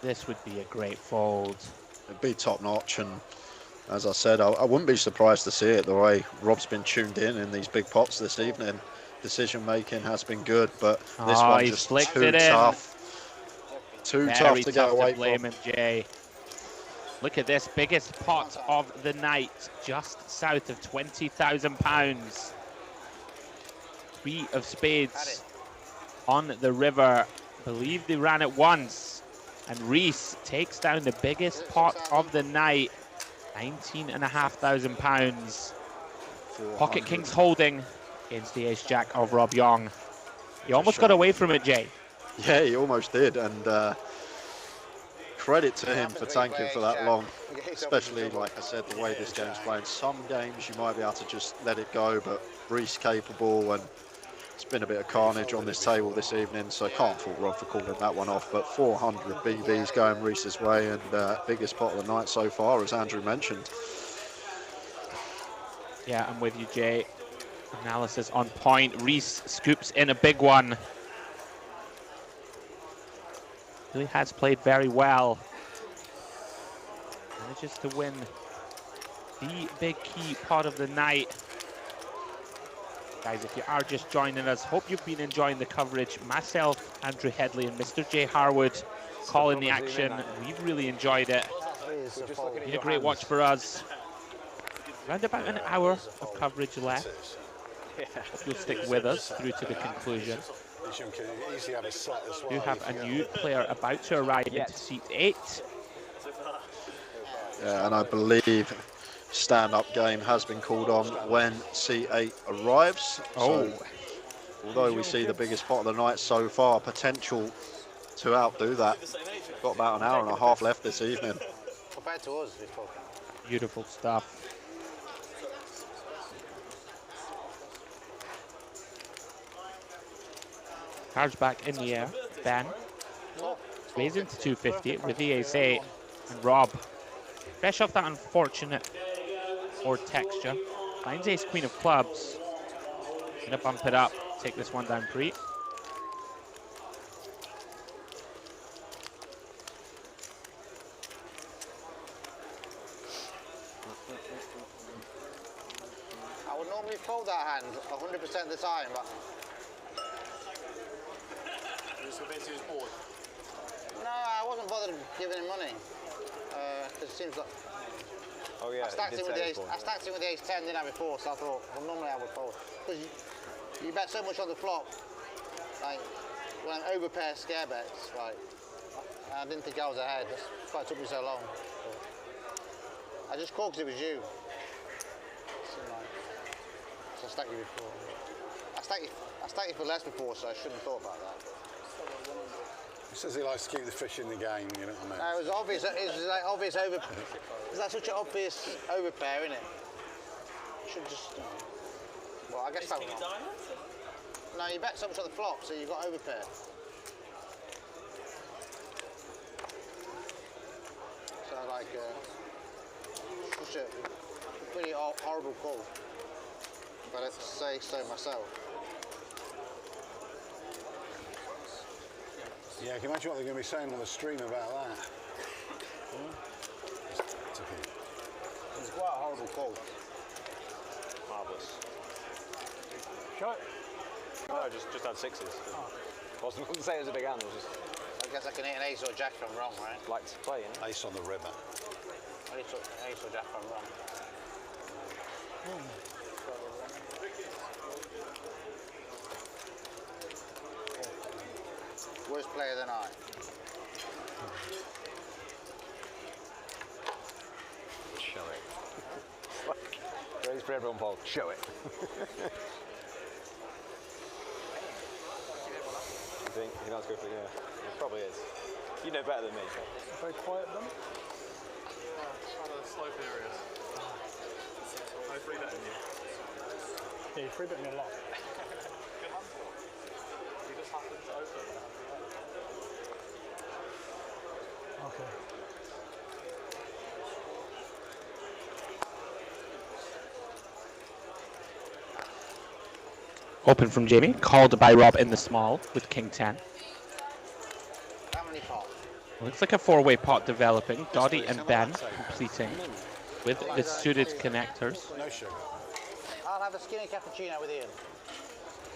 [SPEAKER 7] This would be a great fold.
[SPEAKER 8] It'd be top notch, and as I said, I wouldn't be surprised to see it the way Rob's been tuned in these big pots this evening. Decision making has been good, but this one just too tough. Too tough to get away from.
[SPEAKER 7] Jay. Look at this, biggest pot of the night, just south of £20,000. 3 of spades on the river. Believe they ran it once, and Reese takes down the biggest pot of the night. £19,500. Pocket Kings holding against the ace jack of Rob Yong. He almost got away from it, Jay.
[SPEAKER 8] Yeah, he almost did, and credit to him for tanking for that long, especially, like I said, the way this game's playing. Some games you might be able to just let it go, but Reese capable, and it's been a bit of carnage on this table this evening, so I can't fault Rob for calling that one off. But 400 BBs going Reese's way, and biggest pot of the night so far, as Andrew mentioned.
[SPEAKER 7] Yeah, I'm with you, Jay. Analysis on point. Reese scoops in a big one. Really has played very well. Manages to win the big key pot of the night. Guys, if you are just joining us, hope you've been enjoying the coverage. Myself, Andrew Hedley, and Mr. Jay Harwood calling the action. We've really enjoyed it. Been a great watch for us. Around about an hour of coverage left. Hope you'll stick with us through to the conclusion. We have a new player about to arrive into seat 8.
[SPEAKER 8] Yeah, and I believe stand-up game has been called on when C8 arrives. So, although we see the biggest pot of the night so far, potential to outdo that. Got about an hour and a half left this evening.
[SPEAKER 10] Compared to us, we're talking.
[SPEAKER 7] Beautiful stuff. Cards back in the air. Ben plays into 250 with the ace 8, and Rob, fresh off that unfortunate texture, finds ace queen of clubs. Gonna bump it up, take this one down pre.
[SPEAKER 10] I would normally fold that hand 100% of the time, but no, I wasn't bothered giving him money. Because it seems like I stacked him with the ace. I stacked him with the ace 10, didn't I, before? So I thought, well, normally I would fold because you bet so much on the flop. Like when I'm overpair scare bets, like I didn't think I was ahead. That's why it took me so long. But I just called because it was you. So I stacked you before. I stacked you for less before, so I shouldn't have thought about that.
[SPEAKER 1] He says he likes to keep the fish in the game, you know what I mean?
[SPEAKER 10] No, it was obvious. It was like obvious over. It's like such an obvious overpair, isn't it? Should just. Well, I guess that was not. No, you bet so much on the flop, so you've got overpair. So like, such a pretty horrible call. But I have to say so myself.
[SPEAKER 1] Yeah, can you imagine what they're going to be saying on the stream about that? It's okay.
[SPEAKER 10] It's quite a horrible call.
[SPEAKER 2] Marvellous. No, just had 6s. Wasn't say it was a big hand. It was just.
[SPEAKER 10] I guess I can hit an ace or jack from wrong, right?
[SPEAKER 2] Like to play, you know?
[SPEAKER 1] Ace on the river.
[SPEAKER 10] Ace or jack from wrong. Worst player than I.
[SPEAKER 2] Show it. Raise for everyone, Paul. Show it. You think? He knows go for it, yeah. It probably is. You know better than me.
[SPEAKER 3] Very quiet then.
[SPEAKER 9] Kind of slow period. No free betting you.
[SPEAKER 3] Yeah, you free bet me a lot.
[SPEAKER 9] Good hand for. He just happened to open it.
[SPEAKER 3] Okay.
[SPEAKER 7] Open from Jamie, called by Rob in the small with King 10.
[SPEAKER 10] How many pots?
[SPEAKER 7] Looks like a four-way pot developing. Doddy and Ben completing with the suited connectors.
[SPEAKER 1] No sugar.
[SPEAKER 10] I'll have a skinny cappuccino with Ian.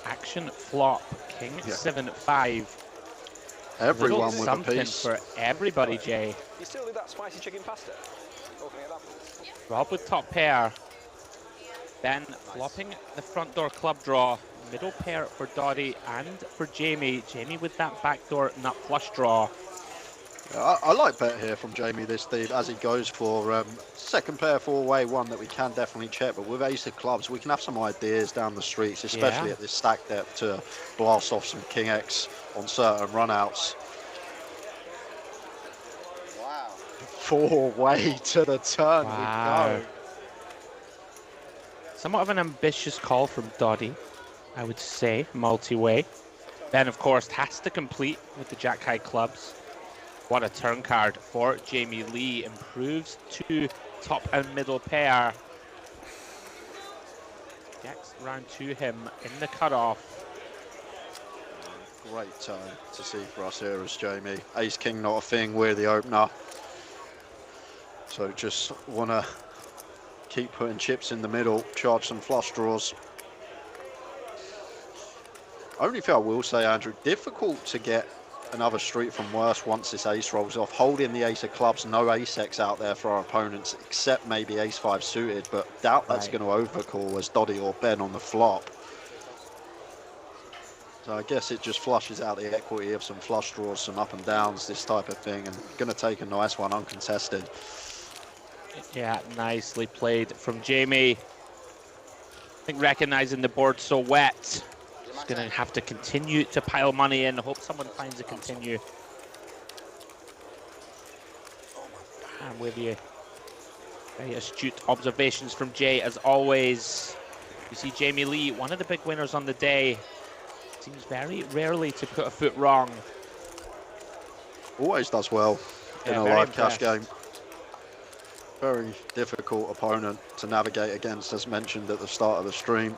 [SPEAKER 7] Action flop, King 7-5.
[SPEAKER 8] Everyone with a
[SPEAKER 7] something
[SPEAKER 8] piece.
[SPEAKER 7] for everybody, Jay.
[SPEAKER 2] You still do that spicy chicken pasta? Opening it up.
[SPEAKER 7] Rob with top pair. Ben flopping the front door club draw. Middle pair for Doddy and for Jamie. Jamie with that backdoor nut flush draw.
[SPEAKER 8] I like bet here from Jamie this Steve as he goes for second pair four-way, one that we can definitely check, but with ace of clubs we can have some ideas down the streets, especially at this stack depth, to blast off some King X on certain runouts.
[SPEAKER 10] Wow.
[SPEAKER 8] Four-way to the turn we go.
[SPEAKER 7] Somewhat of an ambitious call from Doddy, I would say, multi-way. Ben, of course, has to complete with the Jack High clubs. What a turn card for Jamie Lee. Improves to top and middle pair. Gets round to him in the cutoff.
[SPEAKER 8] Great turn to see for us here as Jamie. Ace King not a thing, we're the opener. So just want to keep putting chips in the middle, charge some flush draws. Only thing I will say, Andrew, difficult to get another street from worse once this ace rolls off. Holding the ace of clubs, no ace X out there for our opponents, except maybe ace 5 suited, but doubt that's going to overcall as Doddy or Ben on the flop. So I guess it just flushes out the equity of some flush draws, some up and downs, this type of thing, and going to take a nice one uncontested.
[SPEAKER 7] Yeah, nicely played from Jamie. I think recognizing the board so wet, he's going to have to continue to pile money in. Hope someone finds a continue. I'm with you. Very astute observations from Jay, as always. You see Jamie Lee, one of the big winners on the day. Seems very rarely to put a foot wrong.
[SPEAKER 8] Always does well in a live cash game. Very difficult opponent to navigate against, as mentioned at the start of the stream.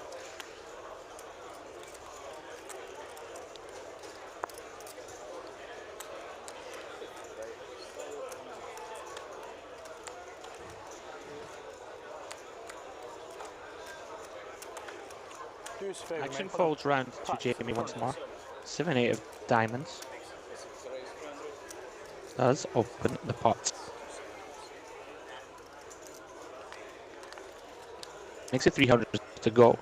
[SPEAKER 7] Action folds round to Jamie once more. 7-8 of diamonds. Does open the pot. Makes it 300 to go.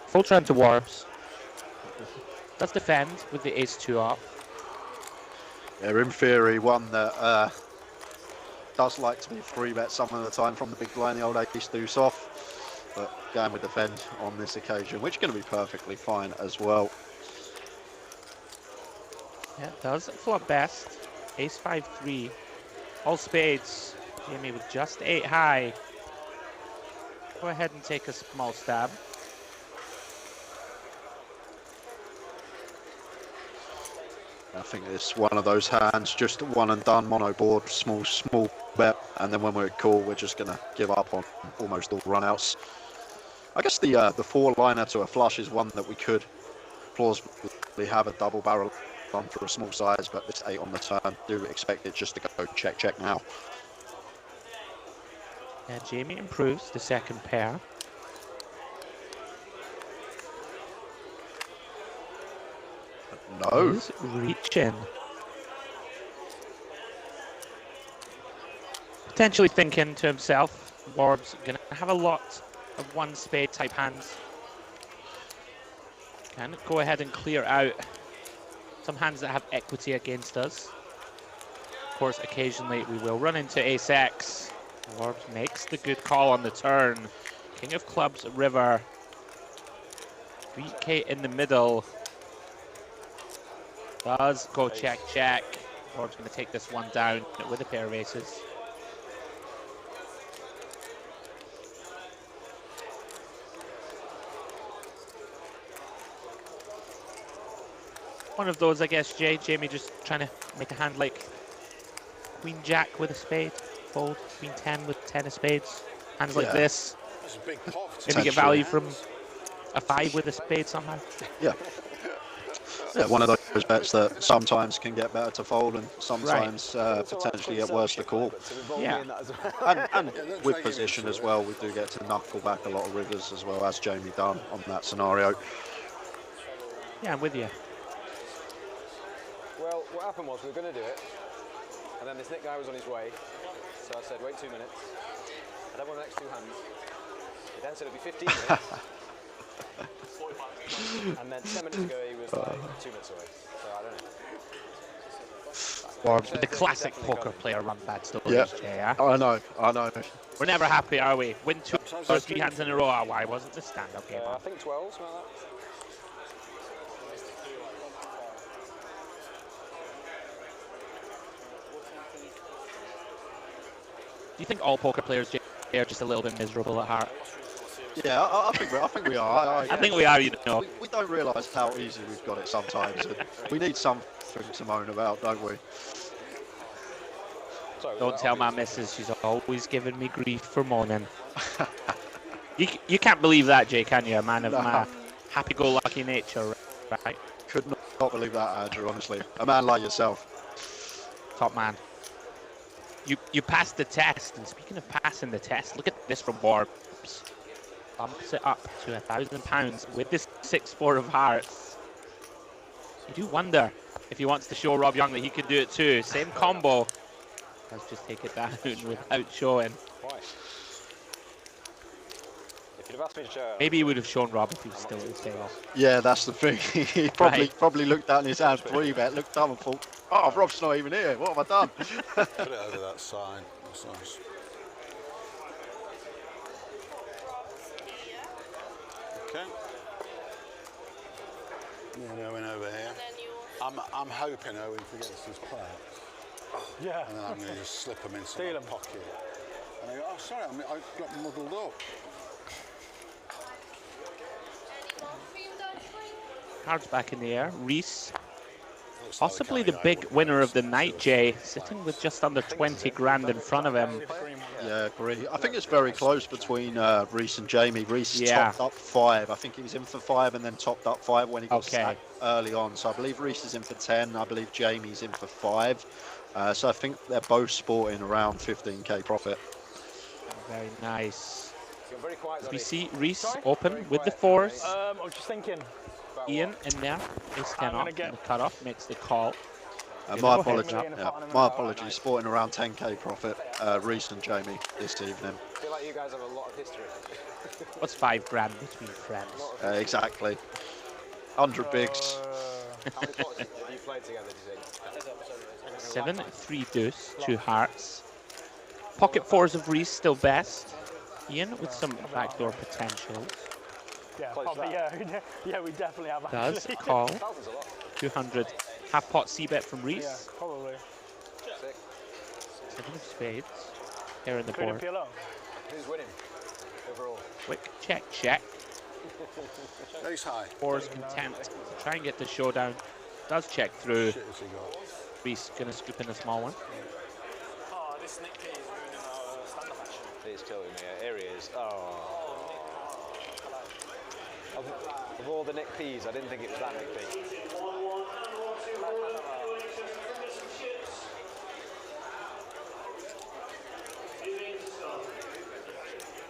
[SPEAKER 7] Full turn to Warps. Does defend with the ace-2 off.
[SPEAKER 8] Yeah, in theory, one that does like to be free bet some of the time from the big blind, the old ace deuce off. But going with defend on this occasion, which is going to be perfectly fine as well.
[SPEAKER 7] Yeah, it does flop best. Ace 5-3. All spades. Jamie with just 8 high. Go ahead and take a small stab.
[SPEAKER 8] I think it's one of those hands, just one and done, mono board, small bet, and then when we're cool, we're just going to give up on almost all runouts. I guess the 4-liner to a flush is one that we could plausibly have a double barrel on for a small size, but this 8 on the turn, do expect it just to go check, check now.
[SPEAKER 7] Yeah, Jamie improves the second pair.
[SPEAKER 8] No.
[SPEAKER 7] He's reaching. Potentially thinking to himself, Warb's going to have a lot of one spade type hands. Can go ahead and clear out some hands that have equity against us. Of course, occasionally we will run into ace-x. Warb makes the good call on the turn. King of clubs, river. 3k in the middle. Does go check, check. Warb's going to take this one down with a pair of aces. One of those, I guess, Jamie just trying to make a hand like Queen Jack with a spade, fold, Queen 10 with 10 of spades, hands like this.
[SPEAKER 1] That's a big pot.
[SPEAKER 7] Maybe get value from a 5 with a spade somehow.
[SPEAKER 8] Yeah. Yeah, one of those bets that sometimes can get better to fold and sometimes potentially get worse to call.
[SPEAKER 7] Yeah.
[SPEAKER 8] And with position as well, we do get to knuckle back a lot of rivers as well, as Jamie done on that scenario.
[SPEAKER 7] Yeah, I'm with you.
[SPEAKER 2] Well, what happened was we were going to do it, and then this Nick guy was on his way, so I said, wait 2 minutes. I don't want the next 2 hands. He then said it'd be 15 minutes. And then 10 minutes ago he was like 2 minutes away, so I don't know.
[SPEAKER 7] Warbs with the classic poker player run bad stories,
[SPEAKER 8] Yeah, I know.
[SPEAKER 7] We're never happy, are we? Win 2 or 3 hands in a row, why wasn't the stand-up game?
[SPEAKER 2] I think 12, something like that.
[SPEAKER 7] Do you think all poker players are just a little bit miserable at heart?
[SPEAKER 8] Yeah, I think we are.
[SPEAKER 7] I think we are, you know.
[SPEAKER 8] We don't realise how easy we've got it sometimes, and we need something to moan about, don't we?
[SPEAKER 7] Don't tell my missus, she's always giving me grief for moaning. You can't believe that, Jay, can you? A man of my happy-go-lucky nature, right?
[SPEAKER 8] Could not believe that, Andrew, honestly. A man like yourself.
[SPEAKER 7] Top man. You passed the test, and speaking of passing the test, look at this from Warbs. Bumps it up to £1,000 with this 6-4 of hearts. You do wonder if he wants to show Rob Yong that he can do it too. Same combo. Let's just take it down without showing.
[SPEAKER 2] If you'd have asked me to show,
[SPEAKER 7] maybe he would have shown Rob if he was still at his table.
[SPEAKER 8] Yeah, that's the thing. He probably looked down his hands before he bet, looked down and thought, oh, Rob's not even here. What have I done?
[SPEAKER 1] Put it over that sign. That's nice. Okay. Yeah, Owen over here. I'm hoping Owen forgets his plats.
[SPEAKER 3] Yeah.
[SPEAKER 1] And then I'm going to just slip them into my pocket. And I go, oh, sorry, I got muddled up.
[SPEAKER 7] Cards back in the air. Reese, possibly the big winner of the night, Jay, sitting with just under 20 grand in front of him.
[SPEAKER 8] Yeah, agree. I think it's very close between Reese and Jamie. Reese topped up 5. I think he was in for 5 and then topped up 5 when he got sacked early on. So I believe Reese is in for 10. I believe Jamie's in for 5. So I think they're both sporting around 15k profit.
[SPEAKER 7] Very nice. We see Reese open with the 4s.
[SPEAKER 3] I was just thinking.
[SPEAKER 7] Ian in there. Ace 10 off. The cutoff makes the call.
[SPEAKER 8] My apologies. Sporting around 10k profit. Reese and Jamie this evening.
[SPEAKER 2] I feel like you guys have a lot of history.
[SPEAKER 7] What's 5 grand between friends?
[SPEAKER 8] Exactly. 100 bigs.
[SPEAKER 2] How many pots have you played together, do you think?
[SPEAKER 7] 7, 3 deuce, 2 hearts. Pocket 4s of Reese still best. Ian with some backdoor potentials.
[SPEAKER 3] Yeah, probably, yeah, we definitely have.
[SPEAKER 7] Does call. 200 half pot c-bet from Reese.
[SPEAKER 3] Yeah, probably.
[SPEAKER 7] 7 of spades. Here in the board.
[SPEAKER 2] Who's winning overall?
[SPEAKER 7] Quick check, check.
[SPEAKER 1] Ace high.
[SPEAKER 7] 4's content to try and get the showdown. Does check through. Reese gonna scoop in a small one.
[SPEAKER 9] Oh, this Nick P is ruining our stand-up action.
[SPEAKER 2] It's killing me. Here he is. Oh. Of all the Nick P's, I didn't think it was that Nick P.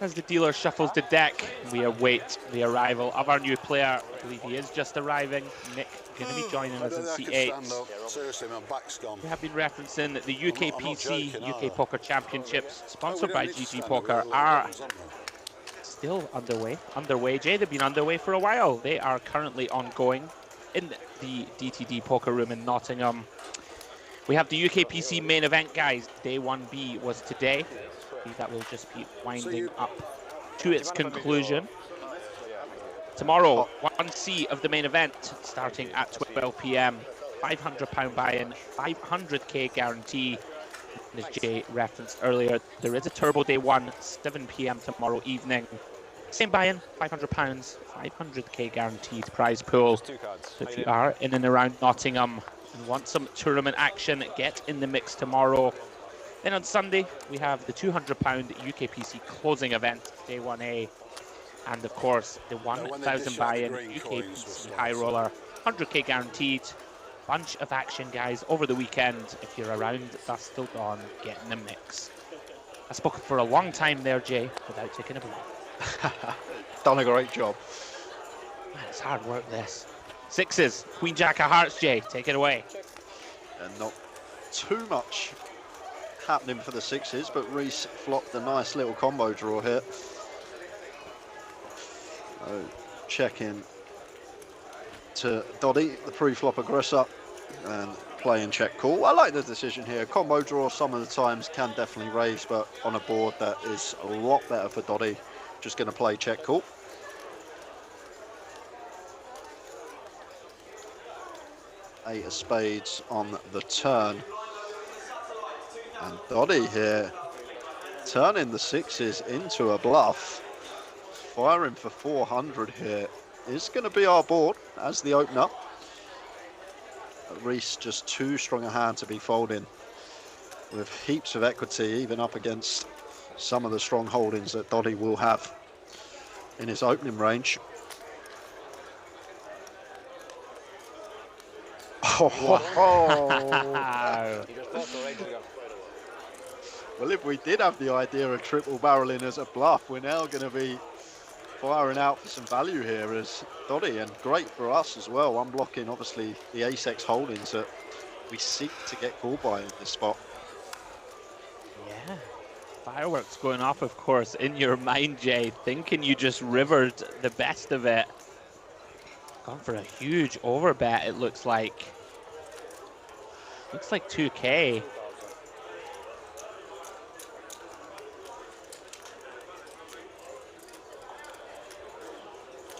[SPEAKER 7] As the dealer shuffles the deck, we await the arrival of our new player. I believe he is just arriving. Nick going to be joining us in C8.
[SPEAKER 1] Seriously, my back's gone.
[SPEAKER 7] We have been referencing that the UK PC, UK Poker Championships, sponsored by GG Poker, are still underway. Jay, they've been underway for a while. They are currently ongoing in the DTD Poker Room in Nottingham. We have the UK PC main event, guys. Day 1B was today. That will just be winding up to its conclusion. Tomorrow, 1C of the main event, starting at 12 PM. £500 buy-in, 500k guarantee. As Jay referenced earlier, there is a Turbo Day 1, 7 PM tomorrow evening. Same buy-in, £500, 500k guaranteed prize pool. So if you are in and around Nottingham and want some tournament action, get in the mix tomorrow. Then on Sunday, we have the £200 UKPC closing event, Day 1A. And of course, the 1,000 buy-in UKPC High Roller, 100k guaranteed. Bunch of action, guys, over the weekend. If you're around, that's still gone, get in the mix. I've spoken for a long time there, Jay, without taking a breath.
[SPEAKER 8] Done a great job.
[SPEAKER 7] Man, it's hard work, this. Sixes, Queen Jack of Hearts, Jay, take it away.
[SPEAKER 8] And not too much happening for the sixes, but Reese flopped a nice little combo draw here. Check in to Doddy, the pre-flop aggressor, and play and check call. I like the decision here. Combo draw some of the times can definitely raise, but on a board that is a lot better for Doddy, just going to play check call. Eight of spades on the turn. And Doddy here turning the sixes into a bluff, firing for 400 here, is going to be our board as the opener. Reese just too strong a hand to be folding, with heaps of equity even up against some of the strong holdings that Doddy will have in his opening range. Well, if we did have the idea of triple barreling as a bluff, we're now going to be firing out for some value here as Doddy, and great for us as well, unblocking obviously the ace-x holdings that we seek to get called by in this spot.
[SPEAKER 7] Yeah, fireworks going off, of course, in your mind, Jay, thinking you just rivered the best of it. Gone for a huge overbet, it looks like. Looks like 2k.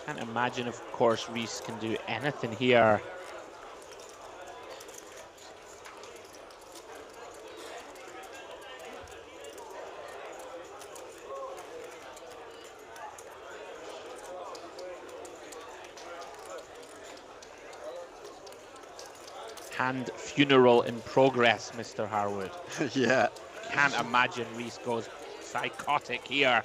[SPEAKER 7] Can't imagine, of course, Reese can do anything here. Hand funeral in progress, Mr. Harwood.
[SPEAKER 8] Yeah.
[SPEAKER 7] Can't imagine Reese goes psychotic here.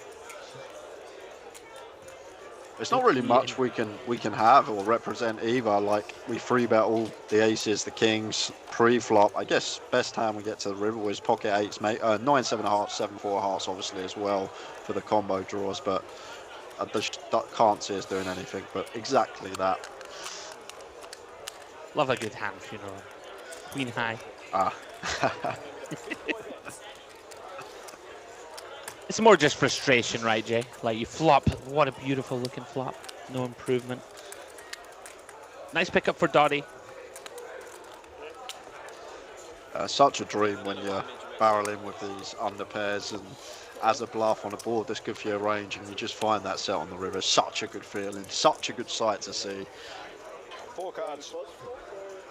[SPEAKER 8] There's not really much we can have or represent either. Like, we free bet all the aces, the kings, pre-flop. I guess best hand we get to the river was pocket eights, mate. 9-7 hearts, 7-4 hearts, obviously as well for the combo draws. But I just can't see us doing anything. But exactly that.
[SPEAKER 7] Love a good hand funeral. Queen high.
[SPEAKER 8] Ah.
[SPEAKER 7] It's more just frustration, right, Jay? Like, you flop. What a beautiful looking flop. No improvement. Nice pickup for Doddy.
[SPEAKER 8] Such a dream when you're barreling with these under pairs and as a bluff on a board that's good for your range, and you just find that set on the river. Such a good feeling, such a good sight to see.
[SPEAKER 2] 4 cards.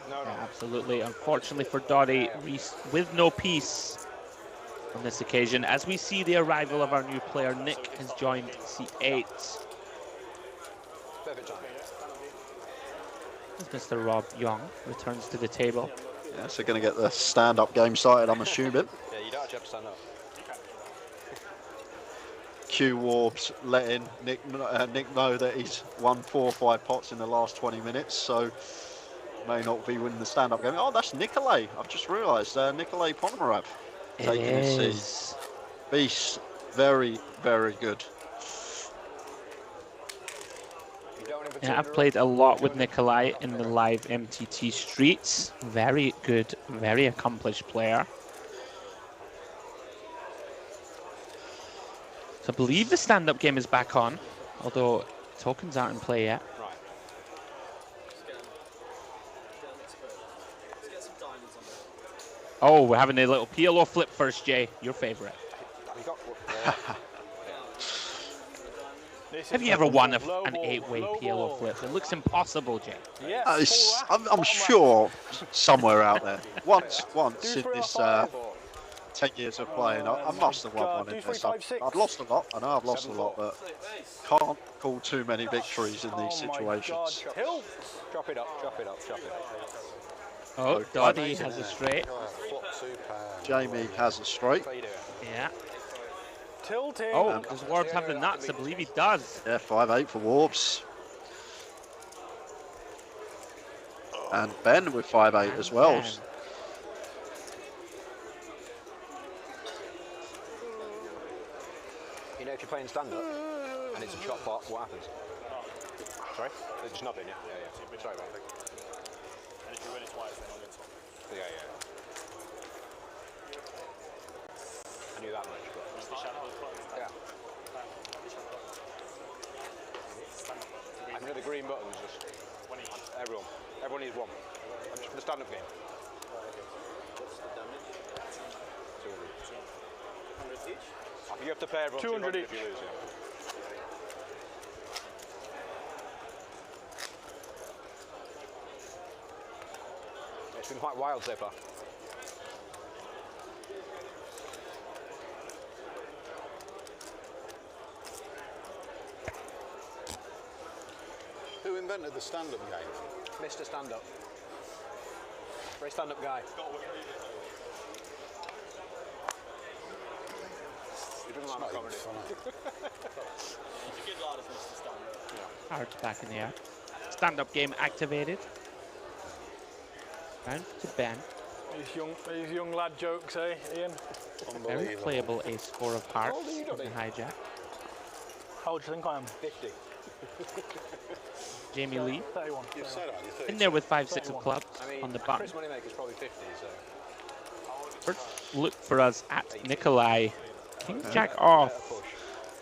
[SPEAKER 2] No, no.
[SPEAKER 7] Yeah, absolutely. Unfortunately for Doddy, Reese with no piece on this occasion. As we see the arrival of our new player, Nick has joined C8.
[SPEAKER 2] Perfect time.
[SPEAKER 7] As Mr. Rob Yong returns to the table.
[SPEAKER 8] Yeah, so going to get the stand-up game started, I'm assuming.
[SPEAKER 2] Yeah, you don't actually have to stand up.
[SPEAKER 8] cue Warbs letting Nick know that he's won 4 or 5 pots in the last 20 minutes, so may not be winning the stand-up game. Oh, that's Nikolay. I've just realised Nikolay Ponomarev taking his seat. Beast, very, very good.
[SPEAKER 7] Yeah, I've played a lot with Nikolay in the live MTT streets. Very good, very accomplished player. So I believe the stand-up game is back on, although tokens aren't in play yet.
[SPEAKER 2] Right.
[SPEAKER 7] Oh, we're having a little PLO flip first, Jay. Your favourite. Have you ever won an 8-way PLO flip? It looks impossible, Jay.
[SPEAKER 8] Yes, I'm sure somewhere out there. Once in this 10 years of playing, I must have won one in this. I've lost a lot. I know I've lost a lot, but can't call too many victories in these situations.
[SPEAKER 2] Drop it up, drop it up, drop it up.
[SPEAKER 7] Oh, Doddy has a straight.
[SPEAKER 8] Jamie has a straight.
[SPEAKER 7] Yeah.
[SPEAKER 3] Tilting.
[SPEAKER 7] Oh, does Warbs have the nuts? I believe he does.
[SPEAKER 8] Yeah, 5-8 for Warbs. And Ben with 5-8 as well.
[SPEAKER 2] Ben. You know, if you're playing stand-up and it's a chop pot, what happens? Sorry? It's just nothing, yeah? Yeah. Sorry about that.
[SPEAKER 3] And if you win it twice, then I'll get top.
[SPEAKER 2] Yeah. I knew that much, but... Yeah. I know the green button was just... Everyone needs one. I'm just for the stand-up game. What's the damage? 200. 100 each? You have to pay everyone 200 each if you lose, yeah. It's been quite wild so far.
[SPEAKER 1] Who invented the stand-up game?
[SPEAKER 2] Mr. Stand-up. Very stand-up guy. He doesn't like my comedy.
[SPEAKER 7] Cards back in the air. Stand-up game activated. Round to Ben.
[SPEAKER 3] These young lad jokes, eh, Ian?
[SPEAKER 7] Very playable ace 4 of hearts in hijack.
[SPEAKER 3] How old do you think I am?
[SPEAKER 2] 50.
[SPEAKER 7] Jamie Lee.
[SPEAKER 3] 31.
[SPEAKER 7] In there with 5-6 of clubs on the button.
[SPEAKER 2] Chris Moneymaker's probably 50, so...
[SPEAKER 7] First look for us at Nikolay. King Jack off.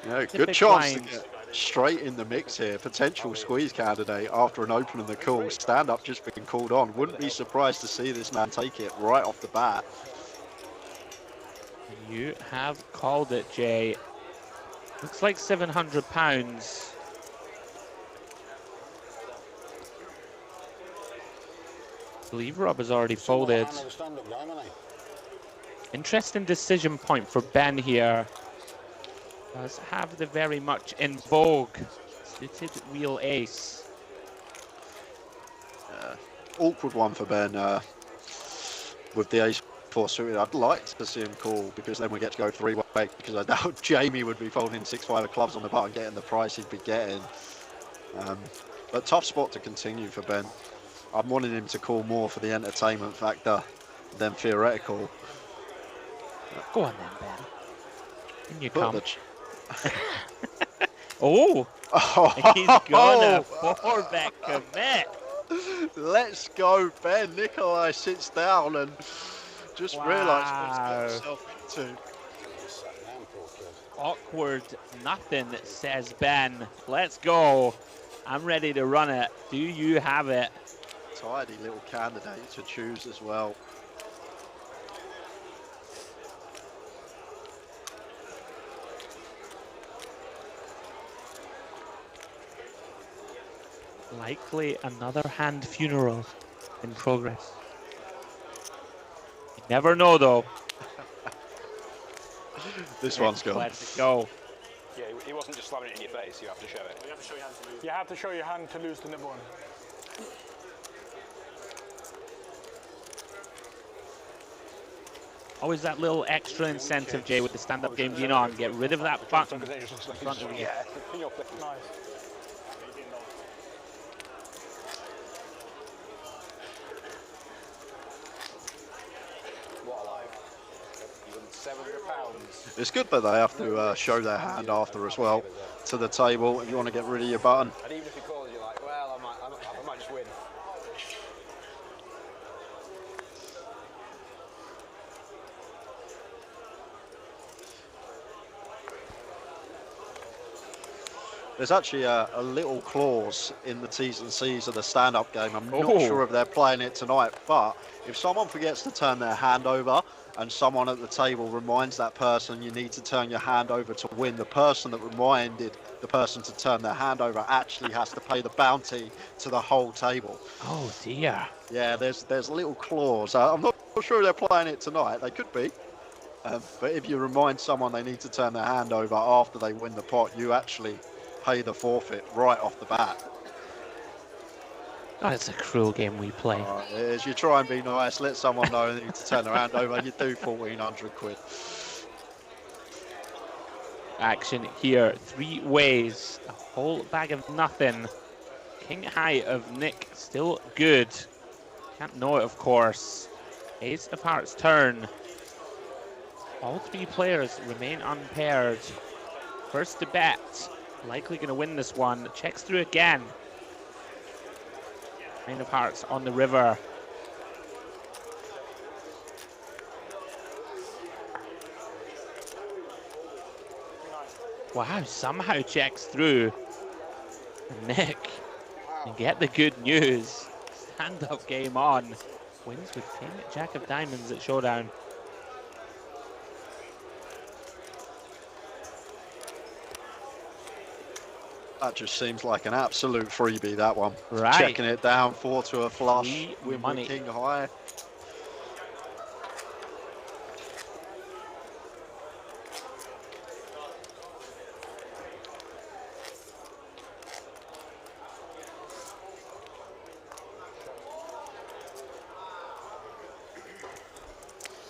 [SPEAKER 8] Yeah, good chance to get straight in the mix here. Potential squeeze candidate after an open in the call. Stand up just been called on. Wouldn't be surprised to see this man take it right off the bat.
[SPEAKER 7] You have called it, Jay. Looks like £700. I believe Rob has already folded. Interesting decision point for Ben here. Does have the very much in vogue suited wheel ace.
[SPEAKER 8] Awkward one for Ben with the ace 4 suited. I'd like to see him call because then we get to go 3-way, because I doubt Jamie would be folding 6-5 of clubs on the button, getting the price he'd be getting. But tough spot to continue for Ben. I'm wanting him to call more for the entertainment factor than theoretical.
[SPEAKER 7] Go on then, Ben. In you come. Oh! He's gonna 4-bet commit.
[SPEAKER 8] Let's go, Ben. Nikolay sits down and just realised what he's got himself into.
[SPEAKER 7] Awkward nothing, says Ben. Let's go. I'm ready to run it. Do you have it?
[SPEAKER 8] Tidy little candidate to choose as well.
[SPEAKER 7] Likely another hand funeral in progress. You never know, though.
[SPEAKER 8] This one's gone.
[SPEAKER 7] Let's go.
[SPEAKER 2] Yeah, he wasn't just slamming it in your face. You have to show it.
[SPEAKER 3] You have to show your hand to lose. You have to show your hand to lose the nip one.
[SPEAKER 7] Always that little extra incentive, Jay, with the stand-up game being on. Get rid of that button in front of you.
[SPEAKER 3] Nice.
[SPEAKER 2] £700.
[SPEAKER 8] It's good that they have to show their hand after as well to the table if you want to get rid of your button.
[SPEAKER 2] And even if he calls you like, well, I might just win.
[SPEAKER 8] There's actually a little clause in the T's and C's of the stand-up game. I'm not sure if they're playing it tonight, but if someone forgets to turn their hand over and someone at the table reminds that person you need to turn your hand over to win, the person that reminded the person to turn their hand over actually has to pay the bounty to the whole table.
[SPEAKER 7] Oh dear.
[SPEAKER 8] Yeah, there's a little clause. I'm not sure if they're playing it tonight. They could be. But if you remind someone they need to turn their hand over after they win the pot, you actually pay the forfeit right off the bat.
[SPEAKER 7] Oh, it's a cruel game we play.
[SPEAKER 8] It is. You try and be nice, let someone know they need to turn their hand over, you do 1,400 quid.
[SPEAKER 7] Action here, 3 ways, a whole bag of nothing. King high of Nick, still good. Can't know it, of course. Ace of hearts turn. All 3 players remain unpaired. First to bet. Likely going to win this one. Checks through again. 9 of hearts on the river. Wow, somehow checks through. Nick, you get the good news. Stand-up game on. Wins with King Jack of Diamonds at Showdown.
[SPEAKER 8] That just seems like an absolute freebie, that one.
[SPEAKER 7] Right.
[SPEAKER 8] Checking it down, 4 to a flush, win
[SPEAKER 7] money.
[SPEAKER 8] with king high.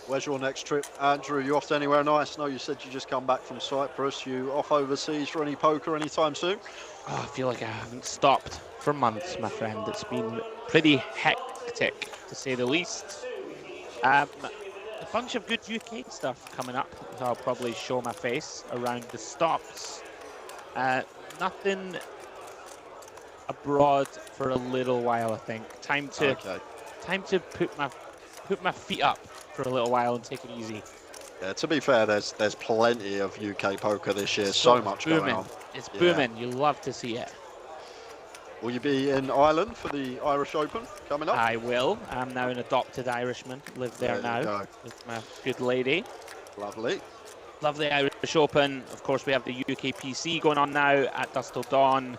[SPEAKER 8] Where's your next trip, Andrew? You off to anywhere nice? No, you said you just come back from Cyprus. You off overseas for any poker anytime soon?
[SPEAKER 7] Oh, I feel like I haven't stopped for months, my friend. It's been pretty hectic, to say the least. A bunch of good UK stuff coming up. I'll probably show my face around the stops. Nothing abroad for a little while, I think. Time to put my feet up for a little while and take it easy.
[SPEAKER 8] Yeah, to be fair, there's plenty of UK poker this year. So much going on.
[SPEAKER 7] It's booming. You love to see it.
[SPEAKER 8] Will you be in Ireland for the Irish Open coming up?
[SPEAKER 7] I will. I'm now an adopted Irishman. Live there now with my good lady.
[SPEAKER 8] Lovely.
[SPEAKER 7] Love the Irish Open. Of course, we have the UK PC going on now at Dusk Till Dawn.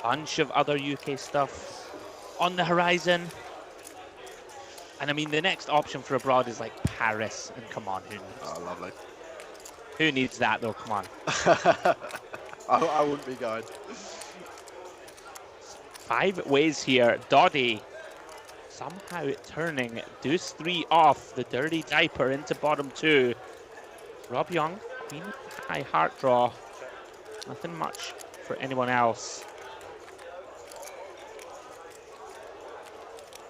[SPEAKER 7] Bunch of other UK stuff on the horizon. And I mean, the next option for abroad is like Paris. And come on, who needs
[SPEAKER 8] Oh, lovely.
[SPEAKER 7] Who needs that though? Come on.
[SPEAKER 8] I wouldn't be going.
[SPEAKER 7] 5 ways here. Doddy somehow turning deuce 3 off the dirty diaper into bottom 2. Rob Yong, queen high heart draw. Nothing much for anyone else.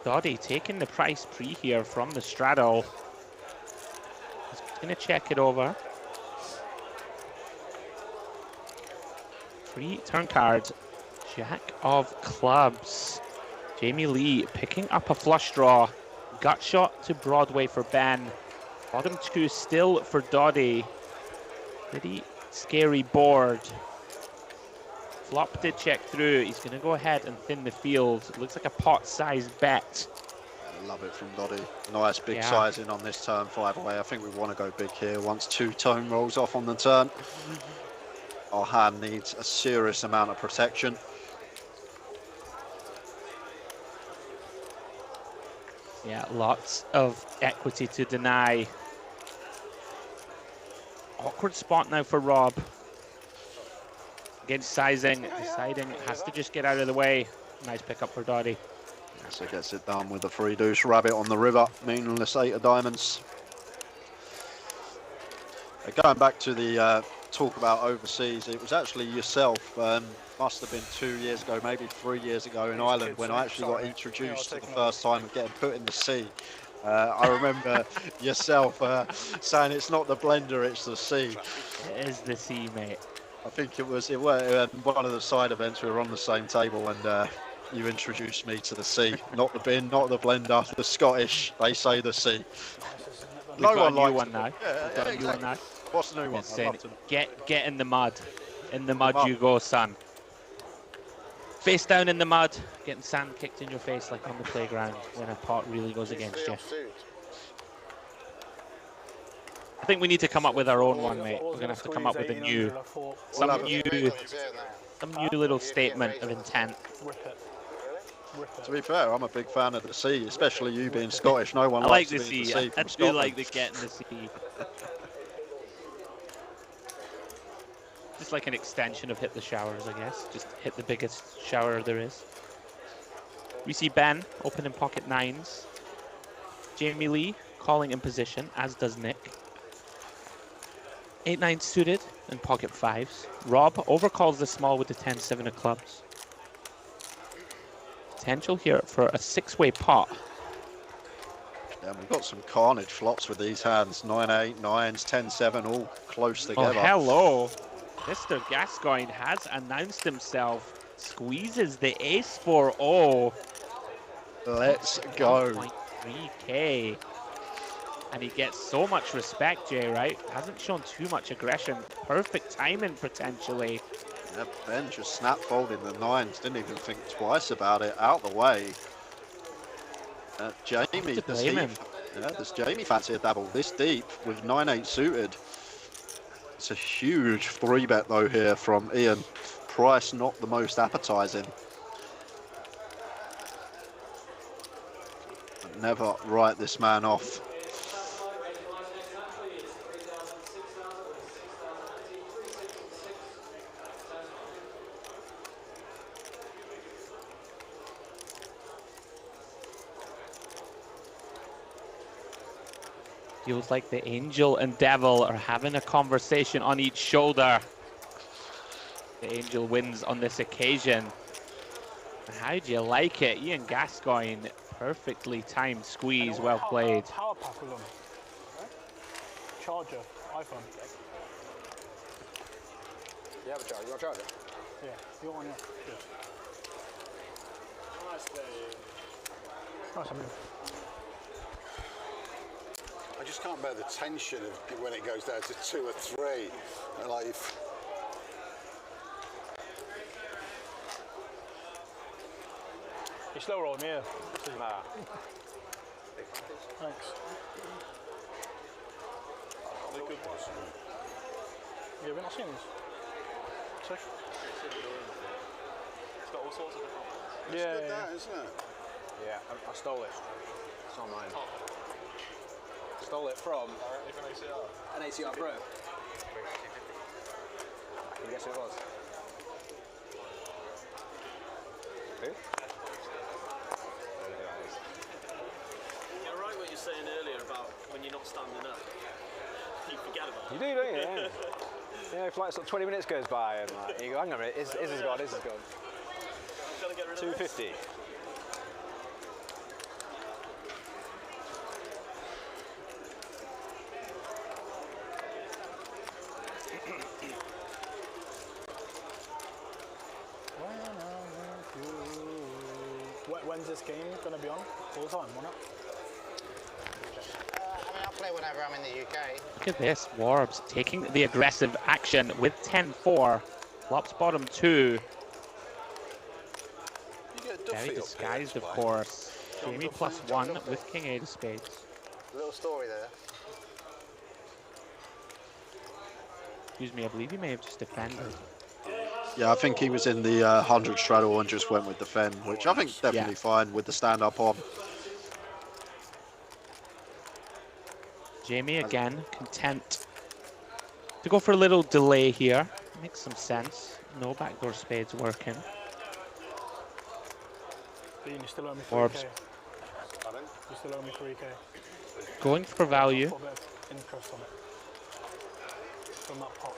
[SPEAKER 7] Doddy taking the price pre here from the straddle. He's going to check it over. Free turn card. Jack of clubs. Jamie Lee picking up a flush draw. Gut shot to Broadway for Ben. Bottom 2 still for Doddy. Pretty scary board. Flop did check through. He's going to go ahead and thin the field. It looks like a pot-sized bet.
[SPEAKER 8] I love it from Doddy. Nice big sizing on this turn 5 away. I think we want to go big here once 2 tone rolls off on the turn. Our hand needs a serious amount of protection.
[SPEAKER 7] Yeah, lots of equity to deny. Awkward spot now for Rob. Again, sizing, deciding has to just get out of the way. Nice pickup for Doddy.
[SPEAKER 8] So gets it done with a 3 deuce rabbit on the river. Meaningless 8 of diamonds. Going back to the talk about overseas, it was actually yourself, must have been 2 years ago, maybe 3 years ago in Ireland, when I actually got introduced to the first time of getting put in the sea. I remember yourself saying it's not the blender, it's the sea.
[SPEAKER 7] It is the sea, mate.
[SPEAKER 8] I think it was one of the side events. We were on the same table, and you introduced me to the sea, not the bin, not the blender. The Scottish, they say the sea.
[SPEAKER 7] We've got a new one now. We've got a new one now.
[SPEAKER 8] What's the new one?
[SPEAKER 7] Get in the mud. In the mud you go, son. Face down in the mud, getting sand kicked in your face like on the playground when a pot really goes against you. I think we need to come up with our own one, mate. We're going to have to come up with a new, some new little statement of intent.
[SPEAKER 8] To be fair, I'm a big fan of the sea, especially you being Scottish. No one
[SPEAKER 7] likes
[SPEAKER 8] the
[SPEAKER 7] sea.
[SPEAKER 8] sea.
[SPEAKER 7] I do like the get in the sea. Just like an extension of hit the showers, I guess. Just hit the biggest shower there is. We see Ben opening pocket 9s. Jamie Lee calling in position, as does Nick. 8-9 suited and pocket 5s. Rob overcalls the small with the 10-7 of clubs. Potential here for a 6-way pot.
[SPEAKER 8] Yeah, we've got some carnage flops with these hands. 9-8, 9s, 10-7, all close together.
[SPEAKER 7] Oh, hello. Mr. Gascoigne has announced himself. Squeezes the ace-4-0.
[SPEAKER 8] Let's go.
[SPEAKER 7] 1.3k. And he gets so much respect, Jay, right? Hasn't shown too much aggression. Perfect timing, potentially.
[SPEAKER 8] Yeah, Ben just snap folding the 9s. Didn't even think twice about it. Out the way. Jamie, does Jamie fancy a double this deep with 9-8 suited? It's a huge 3-bet though here from Ian. Price not the most appetizing. Never write this man off.
[SPEAKER 7] Feels like the angel and devil are having a conversation on each shoulder. The angel wins on this occasion. How do you like it? Ian Gascoigne, perfectly timed squeeze, well played.
[SPEAKER 3] Power pack with them. Charger, iPhone.
[SPEAKER 2] You have a charger? You want a charger?
[SPEAKER 3] Yeah, you want one, yeah. Good. Nice, I mean.
[SPEAKER 1] I just can't bear the tension of when it goes down to 2 or 3. And like,
[SPEAKER 3] You slow roll me here.
[SPEAKER 2] Nah.
[SPEAKER 3] Thanks. Yeah, we're not seeing these. Sick.
[SPEAKER 9] It's got all sorts of different ones.
[SPEAKER 3] Yeah,
[SPEAKER 1] good that, isn't it?
[SPEAKER 2] Yeah, I stole it. It's not mine. Stole it from an ACR Pro. Can you guess who it was? Who?
[SPEAKER 5] You're right what you're saying earlier about when you're not standing up. You forget about it.
[SPEAKER 2] You do, don't you? Yeah. You know, if like sort of 20 minutes goes by and like, you go, hang on a minute, is has gone, is has gone.
[SPEAKER 5] I'm trying to get rid of
[SPEAKER 2] 250.
[SPEAKER 3] When's this game going to be on? All the time, won't it?
[SPEAKER 10] I mean, I'll play whenever I'm in the UK.
[SPEAKER 7] Look at this, Warbs taking the aggressive action with 10-4. Flops bottom 2. Very disguised, of course. Jamie +1 with King 8 of spades.
[SPEAKER 10] Little story there.
[SPEAKER 7] Excuse me, I believe you may have just defended.
[SPEAKER 8] Yeah, I think he was in the 100 straddle and just went with the fen, which I think definitely fine with the stand-up on.
[SPEAKER 7] Jamie again, content to go for a little delay here. Makes some sense. No backdoor spades working.
[SPEAKER 3] Dean, you still owe me 3k.
[SPEAKER 7] Orbs.
[SPEAKER 3] You still owe me 3k.
[SPEAKER 7] Going for value.
[SPEAKER 3] Put a bit of interest on it. from that pot.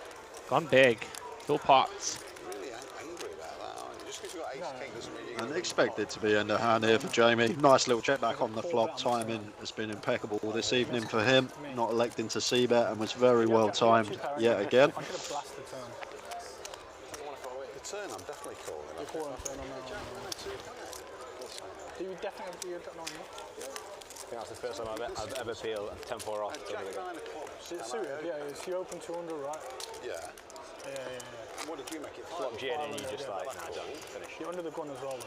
[SPEAKER 7] Gone big. Full pots.
[SPEAKER 1] Really angry about that, aren't you? Just because you've got ace king doesn't mean you
[SPEAKER 8] And expected to be in the hand here for Jamie. Nice little check back on the flop. Timing has been impeccable this evening for him. Not electing to c-bet and was very well timed yet again.
[SPEAKER 3] I should have blasted the turn.
[SPEAKER 1] The turn I'm definitely calling.
[SPEAKER 3] You're calling the turn on now. Do you definitely do your jack 9?
[SPEAKER 2] I think that's the first time I've ever peeled a 10-4 off.
[SPEAKER 1] Jack 9 of clubs.
[SPEAKER 3] It's suited, yeah. It's you open 200, right?
[SPEAKER 1] Yeah.
[SPEAKER 3] Yeah.
[SPEAKER 1] What did you make it?
[SPEAKER 2] Flop G and you just like, nah, done, finish.
[SPEAKER 3] You're under the gun as well.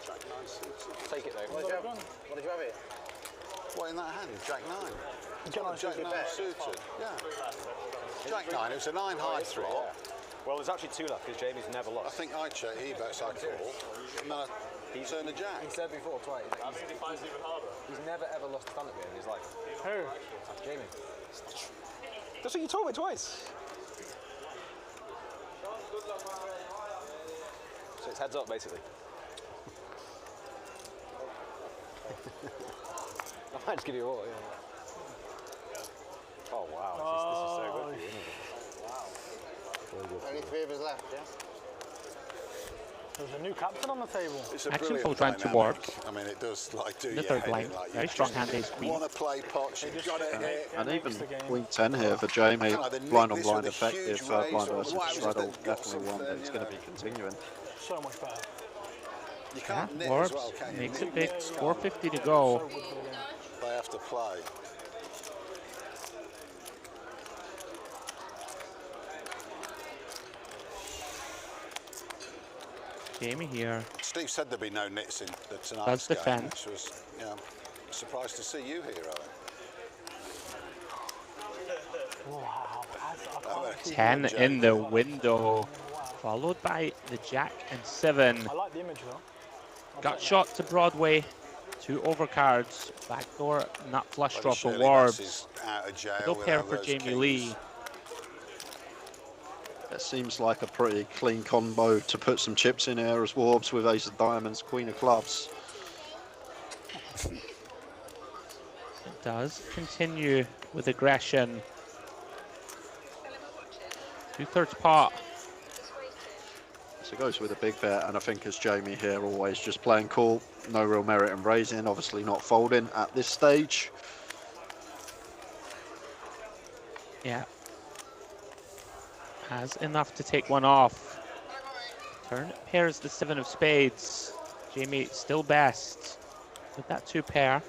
[SPEAKER 1] Jack 9 suited.
[SPEAKER 2] Take it though.
[SPEAKER 10] What did you have here?
[SPEAKER 1] What in that hand? Jack 9.
[SPEAKER 3] Jack 9
[SPEAKER 1] suited. Yeah. Jack 9. It was a 9 high flop.
[SPEAKER 2] Yeah. Well, there's actually 2 left because Jamie's never lost.
[SPEAKER 1] I think I check. He bets. I call. And then I turn the jack.
[SPEAKER 2] He said before twice. He's never ever lost a stand-up game in his life.
[SPEAKER 3] Who?
[SPEAKER 2] Jamie. That's what you told me twice. So it's heads up, basically. I might just give you a water, yeah. Oh, wow. This is so good for you, isn't it?
[SPEAKER 10] Only 3 of us left, yeah?
[SPEAKER 3] There's a new captain on the table.
[SPEAKER 1] It's a
[SPEAKER 7] Action
[SPEAKER 1] brilliant
[SPEAKER 7] full trying to
[SPEAKER 1] dynamic.
[SPEAKER 7] warp.
[SPEAKER 1] I mean, it does like do
[SPEAKER 7] The
[SPEAKER 1] your
[SPEAKER 7] third
[SPEAKER 1] head
[SPEAKER 7] line.
[SPEAKER 1] in, like,
[SPEAKER 7] Very
[SPEAKER 1] you
[SPEAKER 7] strong
[SPEAKER 1] just
[SPEAKER 7] hand ace queen.
[SPEAKER 1] want to play pots, you've got it hit.
[SPEAKER 8] And even Queen 10 here for Jamie. Blind on blind effective. Blind versus straddle. Definitely one that's going to be continuing.
[SPEAKER 3] So much better.
[SPEAKER 1] You can't knit as
[SPEAKER 7] Warps
[SPEAKER 1] well, can you?
[SPEAKER 7] makes it big. 450 to go.
[SPEAKER 1] They have to play.
[SPEAKER 7] Jamie here.
[SPEAKER 1] Steve said there'd be no nits in the tonight's
[SPEAKER 7] Does
[SPEAKER 1] game,
[SPEAKER 7] defend.
[SPEAKER 1] which was, yeah, surprised to see you here, Owen.
[SPEAKER 3] Wow.
[SPEAKER 7] 10 in the window. Followed by the jack and 7.
[SPEAKER 3] I like the image though.
[SPEAKER 7] Got shot to Broadway. 2 overcards. Backdoor nut flush draw for
[SPEAKER 1] Shirley
[SPEAKER 7] Warbs.
[SPEAKER 1] Bass is out of jail
[SPEAKER 7] No
[SPEAKER 1] with
[SPEAKER 7] pair
[SPEAKER 1] all
[SPEAKER 7] for
[SPEAKER 1] those
[SPEAKER 7] Jamie
[SPEAKER 1] kings.
[SPEAKER 7] Lee.
[SPEAKER 8] It seems like a pretty clean combo to put some chips in here as Warbs with ace of diamonds, queen of clubs.
[SPEAKER 7] It does continue with aggression. 2/3 pot.
[SPEAKER 8] So goes with a big bet, and I think as Jamie here, always just playing cool. No real merit in raising, obviously not folding at this stage.
[SPEAKER 7] Yeah. Has enough to take one off. Turn pairs the 7 of spades. Jamie still best with that 2 pair.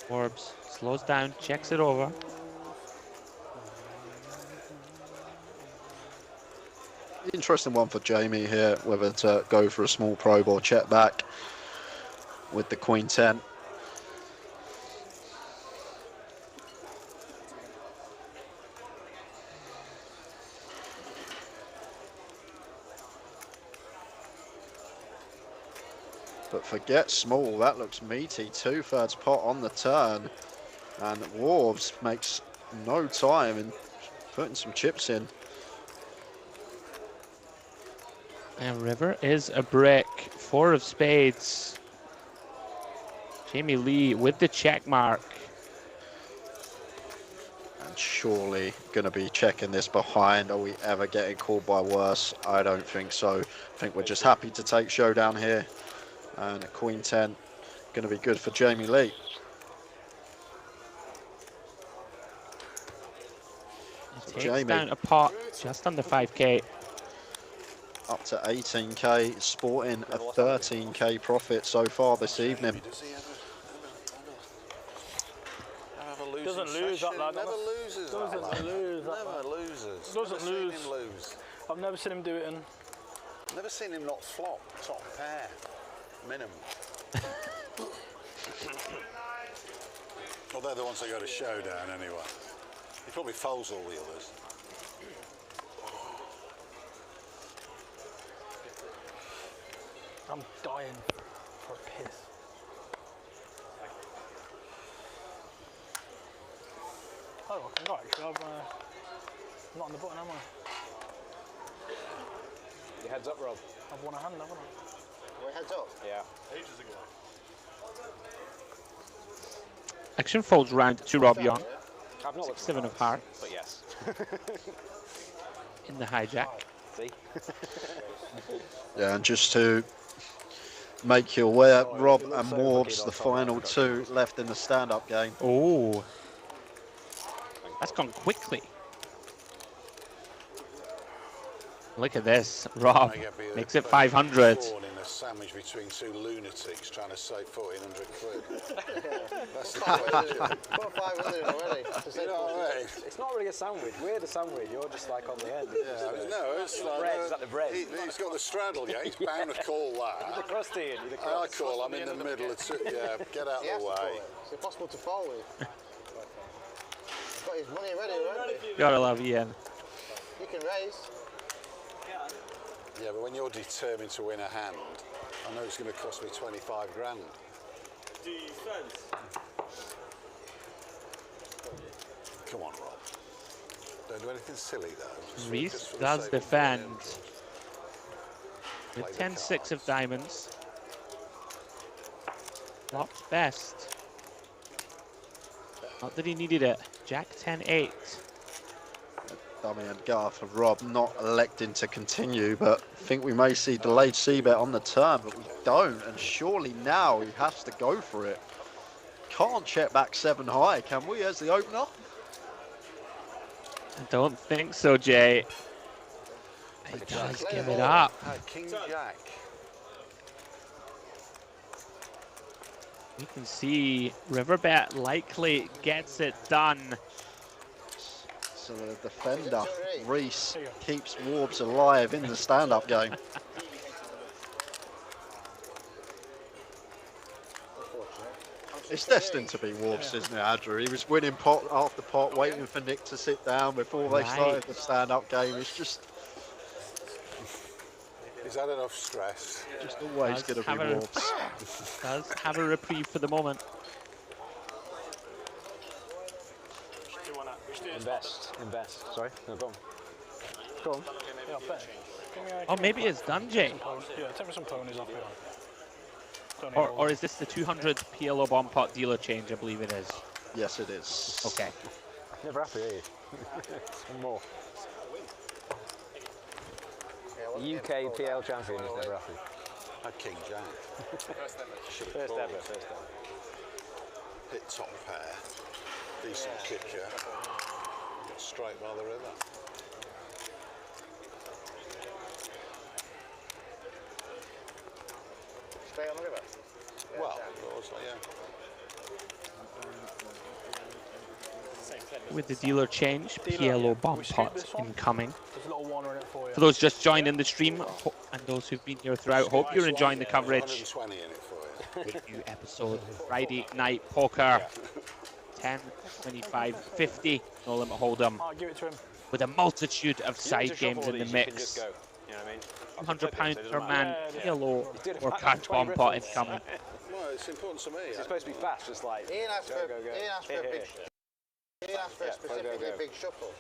[SPEAKER 7] Warbs slows down, checks it over.
[SPEAKER 8] Interesting one for Jamie here, whether to go for a small probe or check back with the queen 10. But forget small, that looks meaty. 2/3 pot on the turn, and Warbs makes no time in putting some chips in.
[SPEAKER 7] And river is a brick. 4 of spades. Jamie Lee with the check mark.
[SPEAKER 8] And surely going to be checking this behind. Are we ever getting called by worse? I don't think so. I think we're just happy to take showdown here. And a queen 10 going to be good for Jamie Lee.
[SPEAKER 7] Takes
[SPEAKER 8] Jamie
[SPEAKER 7] down a pot just under 5k.
[SPEAKER 8] up to 18k, sporting a 13k profit so far this evening.
[SPEAKER 3] Doesn't lose that lad.
[SPEAKER 1] Never loses.
[SPEAKER 3] Doesn't lose that
[SPEAKER 1] Never
[SPEAKER 3] lad.
[SPEAKER 1] loses.
[SPEAKER 3] Doesn't
[SPEAKER 1] Never
[SPEAKER 3] lose.
[SPEAKER 1] seen him lose.
[SPEAKER 3] I've never seen him do it in.
[SPEAKER 1] Never seen him not flop. Top pair, minimum. Well, they're the ones that go to showdown anyway. He probably folds all the others.
[SPEAKER 3] I'm dying for a piss. Oh, I can go actually. I'm not on the button, am I?
[SPEAKER 2] Your heads up, Rob.
[SPEAKER 3] I've won a hand, haven't I?
[SPEAKER 10] Well, heads up.
[SPEAKER 2] Yeah.
[SPEAKER 9] Ages ago.
[SPEAKER 7] Action folds round to Rob Yong.
[SPEAKER 2] I've not looked
[SPEAKER 7] 7 of hearts.
[SPEAKER 2] But yes.
[SPEAKER 7] In the hijack.
[SPEAKER 2] See?
[SPEAKER 8] Yeah, and just to make you aware, Rob and Warbs, the final 2 left in the stand-up game.
[SPEAKER 7] Oh. That's gone quickly. Look at this. Rob makes it 500.
[SPEAKER 1] In a sandwich between 2 lunatics trying to save 1,400 quid. That's the question.
[SPEAKER 10] Put 500 already.
[SPEAKER 1] You know what I mean?
[SPEAKER 2] It's not really a sandwich. We're the sandwich. You're just like on the end.
[SPEAKER 1] Yeah, no, it's like
[SPEAKER 2] bread. Is that the bread?
[SPEAKER 1] He's got the straddle, yeah. He's bound to call that.
[SPEAKER 2] The crusty.
[SPEAKER 1] I call. I'm in the middle of yeah. Get out of the way.
[SPEAKER 10] It's impossible to fold with. He's got his money ready, right?
[SPEAKER 7] Gotta love Ian.
[SPEAKER 10] You can raise.
[SPEAKER 1] Yeah, but when you're determined to win a hand, I know it's going to cost me 25 grand.
[SPEAKER 5] Defense.
[SPEAKER 1] Come on, Rob. Don't do anything silly, though.
[SPEAKER 7] Reese does defend with 10-6 of diamonds. Flopped best. Not that he needed it. Jack 10-8.
[SPEAKER 8] Dummy and Gar for Rob not electing to continue, but I think we may see delayed c-bet on the turn, but we don't, and surely now he has to go for it. Can't check back 7 high, can we, as the opener?
[SPEAKER 7] I don't think so, Jay. He does give it up.
[SPEAKER 1] King Jack.
[SPEAKER 7] You can see Riverbet likely gets it done.
[SPEAKER 8] So the defender, Reese, keeps Warbs alive in the stand-up game. It's destined to be Warbs, isn't it, Andrew? He was winning pot after pot, waiting for Nick to sit down before they started the stand-up game. It's just...
[SPEAKER 1] He's had enough stress.
[SPEAKER 8] Just always going to be Warbs.
[SPEAKER 7] Does have a reprieve for the moment.
[SPEAKER 2] Invest. Sorry, no, go on. Go on.
[SPEAKER 3] Yeah, bet.
[SPEAKER 7] Oh, maybe it's done, Jay.
[SPEAKER 3] Yeah, take me some ponies off here.
[SPEAKER 7] Or is this the 200 PLO bomb pot dealer change? I believe it is.
[SPEAKER 8] Yes, it is.
[SPEAKER 7] Okay.
[SPEAKER 2] Never happy, are you? One more. UK PL champion is never happy.
[SPEAKER 1] King Jack.
[SPEAKER 2] First ever.
[SPEAKER 1] Hit top pair. Decent kicker. Got straight by the river.
[SPEAKER 10] Stay on the river.
[SPEAKER 1] Well, also, yeah.
[SPEAKER 7] With the dealer change, PLO bomb pot incoming.
[SPEAKER 3] There's a little one in it for you.
[SPEAKER 7] For those just joining the stream and those who've been here throughout, hope you're enjoying the coverage.
[SPEAKER 1] 120 in it for you.
[SPEAKER 7] New episode Friday Night Poker. 10, 25, 50, no limit hold'em.
[SPEAKER 3] I'll give it to him.
[SPEAKER 7] With a multitude of side games in the mix. £100 per man, PLO or cash bomb pot incoming.
[SPEAKER 1] Well, it's important to me.
[SPEAKER 2] It's supposed to be fast, just like.
[SPEAKER 10] Ian asked for a specifically big shuffle.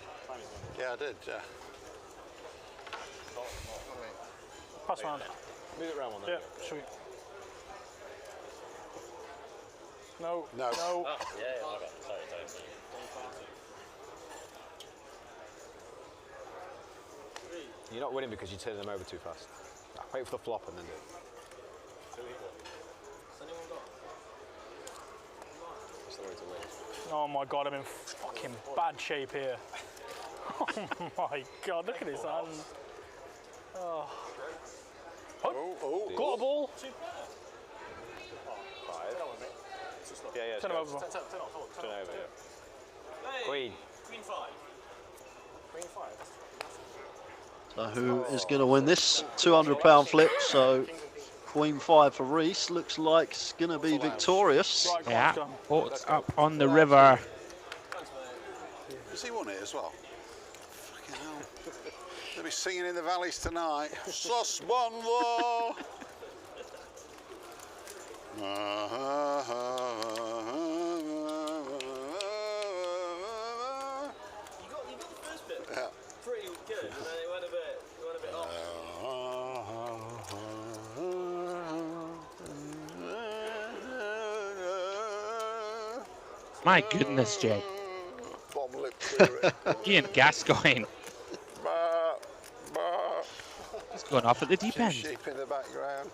[SPEAKER 1] Yeah, I did, yeah.
[SPEAKER 3] Pass round.
[SPEAKER 2] Move it around one then.
[SPEAKER 3] Yeah, sweet. No.
[SPEAKER 1] No.
[SPEAKER 3] No.
[SPEAKER 9] Oh, yeah, okay. Sorry.
[SPEAKER 2] You're not winning because you turn them over too fast. Wait for the flop and then do it. That's the way to win.
[SPEAKER 3] Oh my god, I'm in fucking bad shape here. Oh my god, look at his hands. Oh. Got a ball.
[SPEAKER 2] 5. Yeah,
[SPEAKER 3] Turn him over.
[SPEAKER 2] Turn over, yeah. Queen.
[SPEAKER 5] Queen 5.
[SPEAKER 8] So who is going to win this £200 flip? So Queen 5 for Reese looks like it's going to be victorious.
[SPEAKER 7] Yeah, boats up on the river.
[SPEAKER 1] Has he won it as well? Fucking hell. They'll be singing in the valleys tonight. Sos bonvo.
[SPEAKER 5] You got the first bit.
[SPEAKER 1] Yeah.
[SPEAKER 5] Pretty good, and then it went a bit off.
[SPEAKER 7] My goodness, Jay.
[SPEAKER 1] Bottom lip theory.
[SPEAKER 7] Ian Gascoigne.
[SPEAKER 1] Bah.
[SPEAKER 7] He's going off at the deep end.
[SPEAKER 1] Sheep in the background.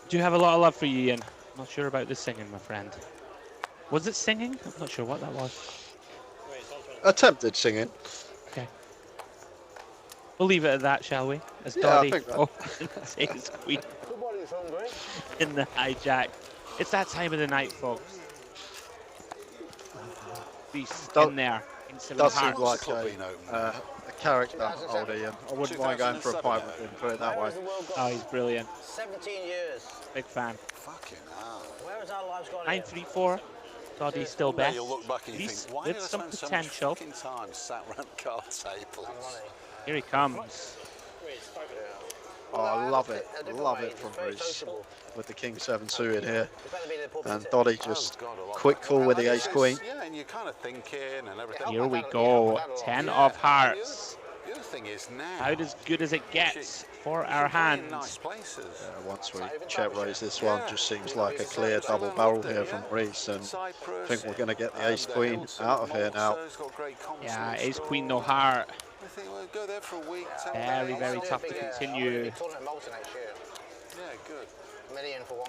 [SPEAKER 7] Do you have a lot of love for you, Ian? Not sure about the singing, my friend. Was it singing? I'm not sure what that was.
[SPEAKER 8] Attempted singing.
[SPEAKER 7] Okay. We'll leave it at that, shall we? As
[SPEAKER 8] Yeah,
[SPEAKER 7] Doddy
[SPEAKER 8] I think that.
[SPEAKER 7] opens his queen in the hijack. It's that time of the night, folks. Beast in there. In
[SPEAKER 8] Does seem
[SPEAKER 7] hearts.
[SPEAKER 8] like a character, old Ian. I wouldn't mind going for a pint with him, put it that way.
[SPEAKER 7] Oh, he's brilliant.
[SPEAKER 10] 17 years.
[SPEAKER 7] Big fan.
[SPEAKER 1] Fucking hell.
[SPEAKER 10] Where has our lives gone?
[SPEAKER 7] 934. Doddy's still best.
[SPEAKER 1] You'll look back and you
[SPEAKER 7] He's
[SPEAKER 1] think, why
[SPEAKER 7] with
[SPEAKER 1] did I
[SPEAKER 7] some
[SPEAKER 1] spend so much
[SPEAKER 7] potential.
[SPEAKER 1] fucking time sat around card tables?
[SPEAKER 7] Here he comes.
[SPEAKER 8] Oh, I love it from Reese with the King 7 suited here. And Doddy just quick call with the Ace Queen.
[SPEAKER 1] Yeah, and you're kind of thinking and everything.
[SPEAKER 7] Here we go. 10 of hearts.
[SPEAKER 1] The other thing is now.
[SPEAKER 7] About as good as it gets for our hands.
[SPEAKER 1] Nice places.
[SPEAKER 8] Once we check raise this one, just seems like a clear double barrel here from Reese, and I think we're going to get the Ace Queen out of here now.
[SPEAKER 7] Yeah, Ace Queen no heart.
[SPEAKER 1] I think we'll go there for a week.
[SPEAKER 7] Very, very tough to continue.
[SPEAKER 1] Yeah, good.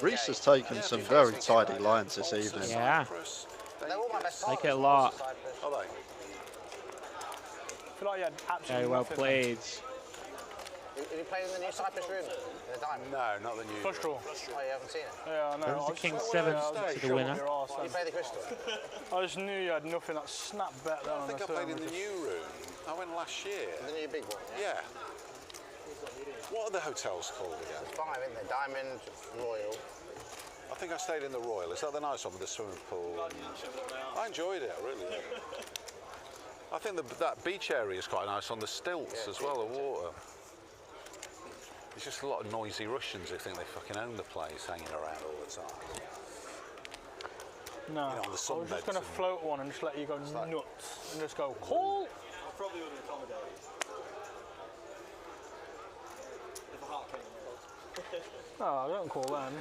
[SPEAKER 8] Reese has taken some very tidy lines this evening.
[SPEAKER 7] Yeah. Like it a lot. Very well played.
[SPEAKER 10] Have you played in the new Cyprus room? In the diamond?
[SPEAKER 1] No, not the new.
[SPEAKER 3] Flush draw.
[SPEAKER 10] Oh, you haven't seen it?
[SPEAKER 3] Yeah, I know.
[SPEAKER 7] There's the King 7 to the winner.
[SPEAKER 10] You play the crystal?
[SPEAKER 3] I just knew you had nothing that snap bet down
[SPEAKER 1] I
[SPEAKER 3] on
[SPEAKER 1] think
[SPEAKER 3] the
[SPEAKER 1] I played in
[SPEAKER 3] turn.
[SPEAKER 1] the new room. I went last year.
[SPEAKER 10] The new big one?
[SPEAKER 1] Yeah. What are the hotels called again?
[SPEAKER 10] There's 5 in there. Diamond, Royal.
[SPEAKER 1] I think I stayed in the Royal. Is that the nice one with the swimming pool? I enjoyed it, I really did. I think that beach area is quite nice on the stilts as well, the water. There's just a lot of noisy Russians who think they fucking own the place, hanging around all the time.
[SPEAKER 3] No,
[SPEAKER 1] You know, on the
[SPEAKER 3] I was
[SPEAKER 1] sunbeds
[SPEAKER 3] just going to
[SPEAKER 1] and-
[SPEAKER 3] float one and just let you go nuts and just go, call!
[SPEAKER 5] I probably wouldn't accommodate. If a heart came in.
[SPEAKER 3] No, I don't call then.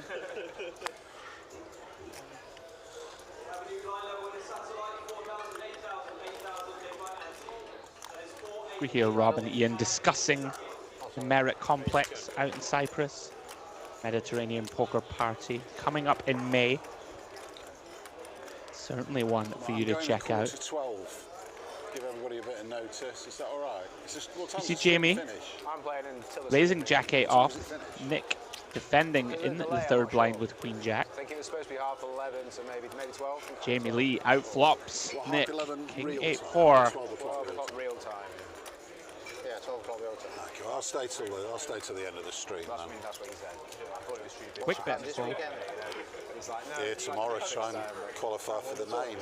[SPEAKER 7] We hear Rob and Ian discussing the Merit Complex out in Cyprus. Mediterranean Poker Party coming up in May. Certainly one for you to check out.
[SPEAKER 1] 12. Give everybody a bit of notice. Is that all right?
[SPEAKER 7] You see Jamie raising Jack 8 off. Nick defending in the third blind with Queen Jack.
[SPEAKER 2] I think it was supposed to be half 11, so maybe 12.
[SPEAKER 7] Jamie Lee outflops Nick.
[SPEAKER 1] 11
[SPEAKER 7] King
[SPEAKER 1] real
[SPEAKER 7] 8-4.
[SPEAKER 1] 12
[SPEAKER 2] o'clock real time.
[SPEAKER 10] Yeah, 12 o'clock real time.
[SPEAKER 1] Okay, I'll stay till the end of the stream.
[SPEAKER 2] That's what he said. I thought it was stupid.
[SPEAKER 7] Quick bet
[SPEAKER 10] This
[SPEAKER 7] before.
[SPEAKER 10] weekend?
[SPEAKER 2] He's like, no,
[SPEAKER 1] Yeah, tomorrow try and qualify for the main.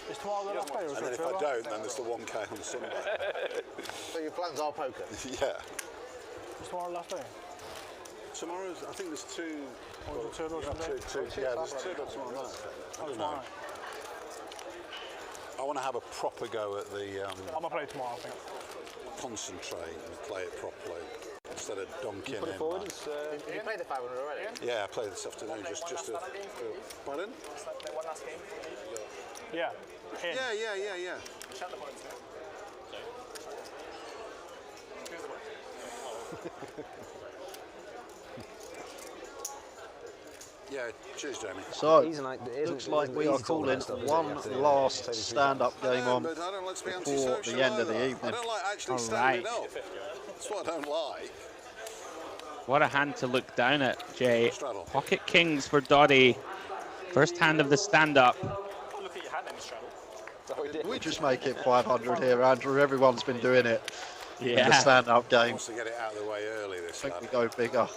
[SPEAKER 3] Is tomorrow the last day?
[SPEAKER 1] And then if I don't, then there's the 1K on Sunday.
[SPEAKER 10] So your plans are poker?
[SPEAKER 1] Yeah.
[SPEAKER 3] Is tomorrow the last day?
[SPEAKER 1] Tomorrow's, I think there's two.
[SPEAKER 3] Or is it two or something?
[SPEAKER 1] Yeah, there's two tomorrow night. I don't know. I want to have a proper go at the.
[SPEAKER 3] I'm going to play tomorrow, I think.
[SPEAKER 1] Concentrate and play it properly instead of donking in.
[SPEAKER 10] Have you played the 500 already?
[SPEAKER 1] Yeah, I played this afternoon. Just a. Pardon?
[SPEAKER 5] one last game.
[SPEAKER 3] Yeah.
[SPEAKER 1] Yeah. Yeah, cheers, Jamie.
[SPEAKER 8] So, looks like we are calling one last stand-up game on
[SPEAKER 1] But I don't like to be
[SPEAKER 8] before
[SPEAKER 1] antisocial
[SPEAKER 8] the end of
[SPEAKER 1] either.
[SPEAKER 8] the
[SPEAKER 1] I
[SPEAKER 8] evening.
[SPEAKER 1] don't like actually
[SPEAKER 7] All
[SPEAKER 1] standing
[SPEAKER 7] right.
[SPEAKER 1] up. That's what I don't like.
[SPEAKER 7] What a hand to look down at, Jay.
[SPEAKER 1] Straddle.
[SPEAKER 7] Pocket kings for Doddy. First hand of the stand-up.
[SPEAKER 5] Look at your hand, Straddle.
[SPEAKER 8] We just make it 500 here, Andrew. Everyone's been doing it in the
[SPEAKER 7] Yeah.
[SPEAKER 8] stand-up game.
[SPEAKER 1] Wants to get it out of the way early,
[SPEAKER 8] I
[SPEAKER 1] this
[SPEAKER 8] think
[SPEAKER 1] lad.
[SPEAKER 8] we go bigger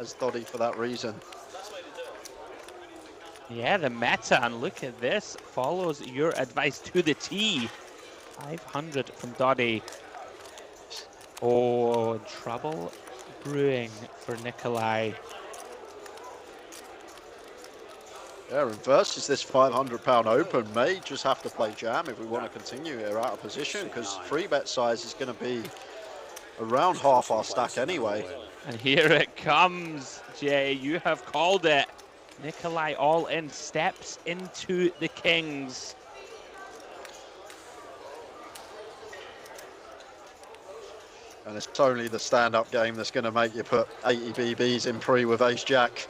[SPEAKER 8] as Doddy for that reason.
[SPEAKER 7] Yeah, the meta, and look at this. Follows your advice to the T. 500 from Doddy. Oh, trouble brewing for Nikolai.
[SPEAKER 8] Yeah, and versus this £500 open, may just have to play jam if we want to continue here out of position, because free bet size is going to be around half our stack anyway.
[SPEAKER 7] And here it comes, Jay. You have called it. Nikolai all in, steps into the kings.
[SPEAKER 8] And it's only the stand-up game that's going to make you put 80 BBs in pre with ace-jack.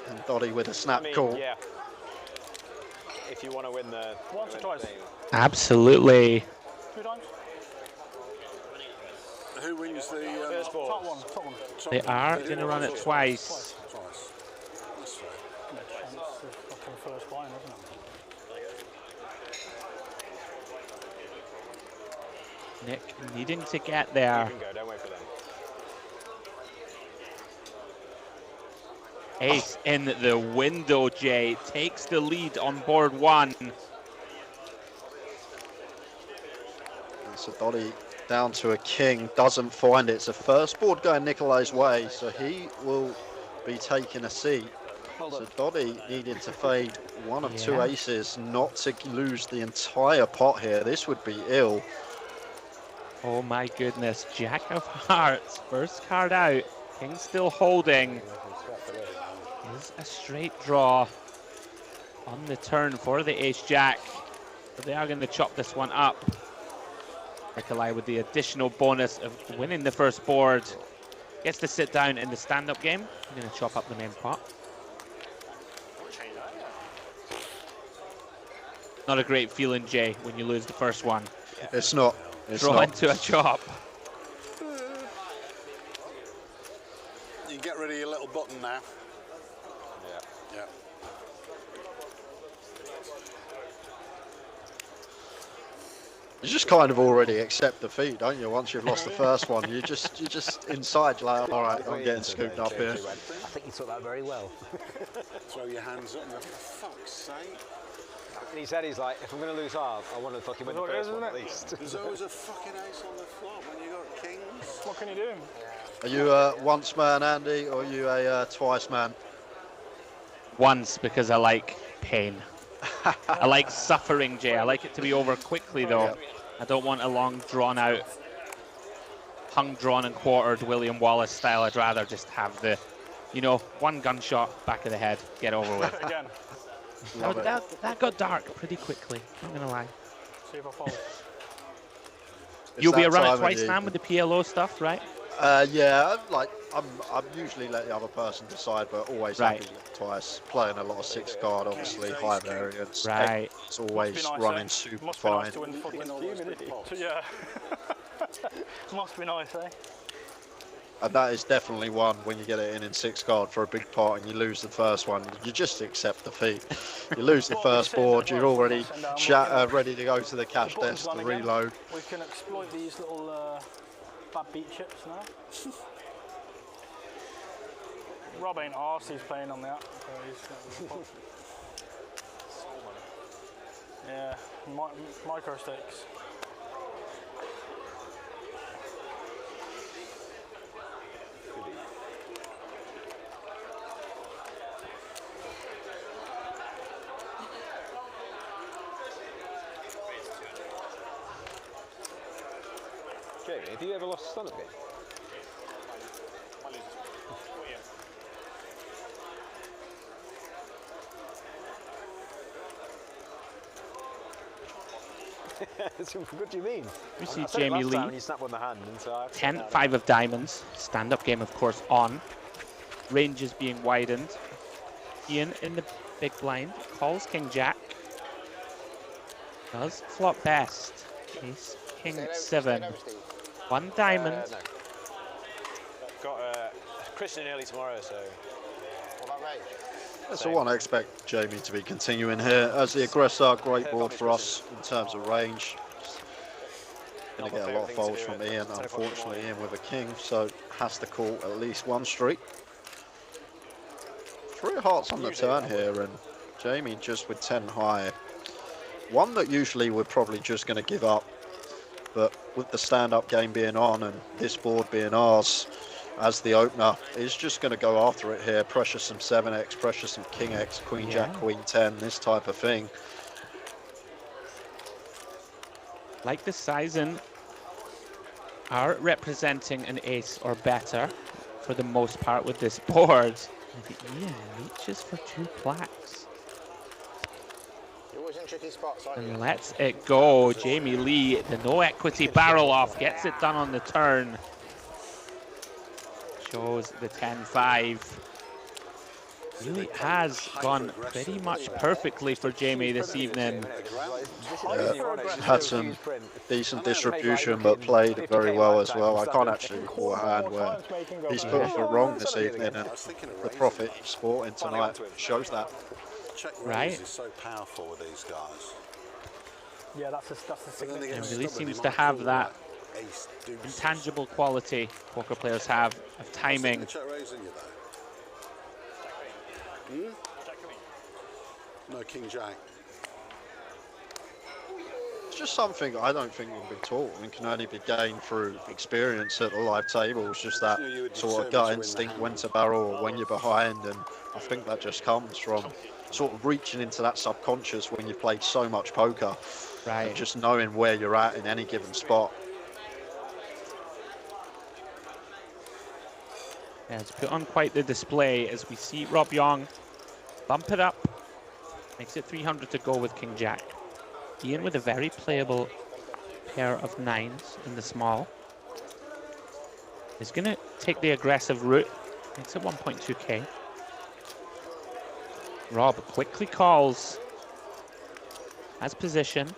[SPEAKER 8] And Doddy with a snap call.
[SPEAKER 2] Yeah. If you want to win the...
[SPEAKER 3] Once or twice?
[SPEAKER 7] Absolutely.
[SPEAKER 3] 2 times?
[SPEAKER 1] Who wins the
[SPEAKER 2] first board?
[SPEAKER 3] Top one, top one.
[SPEAKER 7] They are going to run it twice.
[SPEAKER 1] Twice. That's fair.
[SPEAKER 3] Chance of fucking first line, isn't it?
[SPEAKER 7] Nick needing to get there.
[SPEAKER 2] You can go, don't wait for them.
[SPEAKER 7] Ace in the window, Jay. Takes the lead on board 1.
[SPEAKER 8] So Doddy down to a king, doesn't find it. It's the first board going Nikolai's way, so he will be taking a seat. So Doddy needed to fade 1 of 2 aces not to lose the entire pot here. This would be ill.
[SPEAKER 7] Oh my goodness, Jack of Hearts, first card out. King still holding. Is a straight draw on the turn for the ace-jack. But they are going to chop this one up. Nikolai with the additional bonus of winning the first board. Gets to sit down in the stand-up game. I'm going to chop up the main pot. Not a great feeling, Jay, when you lose the first one.
[SPEAKER 8] It's not. It's
[SPEAKER 7] Draw
[SPEAKER 8] not.
[SPEAKER 7] into a chop.
[SPEAKER 1] You get rid of your little button now. Yeah.
[SPEAKER 8] You just kind of already accept defeat, don't you? Once you've lost the first one, you just inside like, all right, I'm getting scooped up here.
[SPEAKER 2] I think you took that very well.
[SPEAKER 1] Throw your hands up and go, for fuck's sake.
[SPEAKER 2] And he said, he's like, if I'm going to lose half, I want to fucking win the first one at least.
[SPEAKER 1] There's always a fucking ace on the flop when you got kings.
[SPEAKER 3] What can you do?
[SPEAKER 8] Are you a once man, Andy, or are you a twice man?
[SPEAKER 7] Once, because I like pain. I like suffering, Jay. I like it to be over quickly, though.
[SPEAKER 8] Yep.
[SPEAKER 7] I don't want a long, drawn-out, hung, drawn, and quartered William Wallace style. I'd rather just have the, you know, 1 gunshot back of the head, get over with.
[SPEAKER 3] Again.
[SPEAKER 7] That got dark pretty quickly, I'm not gonna lie.
[SPEAKER 3] See if I fall.
[SPEAKER 7] You'll be a run it twice, man, with the PLO stuff, right?
[SPEAKER 8] Yeah, like I'm usually let the other person decide, but always happy twice. Playing a lot of 6 card, obviously high variance.
[SPEAKER 7] Right.
[SPEAKER 8] It's always running super fine.
[SPEAKER 3] Yeah. Must be nice, eh?
[SPEAKER 8] And that is definitely one when you get it in 6 card for a big pot and you lose the first one. You just accept defeat. You lose the first board, you're already ready to go to the cash desk to reload.
[SPEAKER 3] We can exploit these little bad beat chips now. Rob ain't arsed, he's playing on the app. So yeah, micro stakes.
[SPEAKER 2] Jamie, have you ever lost a stand-up game? What do you mean?
[SPEAKER 7] We see Jamie Lee.
[SPEAKER 2] You snap on the hand, and so
[SPEAKER 7] 10, 5 of diamonds. Stand-up game, of course, on. Range is being widened. Ian in the big blind. Calls King Jack. Does flop best. Ace, King 7. 1 diamond.
[SPEAKER 2] No. Got Christian early tomorrow, so.
[SPEAKER 10] What about range?
[SPEAKER 8] That's the one I expect Jamie to be continuing here. As the aggressor, great board for us in terms of range. Going to get a lot of folds from Ian. Unfortunately, Ian with a king, so has to call at least 1 street. 3 hearts on the turn here, and Jamie just with 10 high. One that usually we're probably just going to give up, but with the stand-up game being on and this board being ours as the opener, is just going to go after it here. Pressure some 7x, pressure some King X, Queen Jack, Queen 10, this type of thing.
[SPEAKER 7] Like the sizing. are representing an ace or better for the most part with this board. Ian reaches for 2 plaques.
[SPEAKER 10] You're always in tricky spots, aren't you?
[SPEAKER 7] And lets it go. Jamie Lee, the no equity barrel off, gets it done on the turn. Shows the 10-5. Really has gone pretty much perfectly for Jamie this evening.
[SPEAKER 8] Had some decent distribution, but played very well as well. I can't actually recall a hand where he's put off a wrong this evening, and the profit he's sporting tonight shows that.
[SPEAKER 7] Right.
[SPEAKER 1] Is so powerful with these guys.
[SPEAKER 3] Yeah, that's the signature.
[SPEAKER 7] It really seems to have that intangible quality poker players have of timing.
[SPEAKER 1] No King Jack.
[SPEAKER 8] It's just something I don't think we've been taught and can only be gained through experience at the live table. It's just that sort of gut instinct when to barrel or when you're behind, and I think that just comes from sort of reaching into that subconscious when you've played so much poker.
[SPEAKER 7] Right.
[SPEAKER 8] And just knowing where you're at in any given spot.
[SPEAKER 7] Yeah, it's put on quite the display as we see Rob Yong bump it up. Makes it 300 to go with King Jack. Ian with a very playable pair of 9s in the small. He's going to take the aggressive route. Makes it 1.2k. Rob quickly calls. Has position.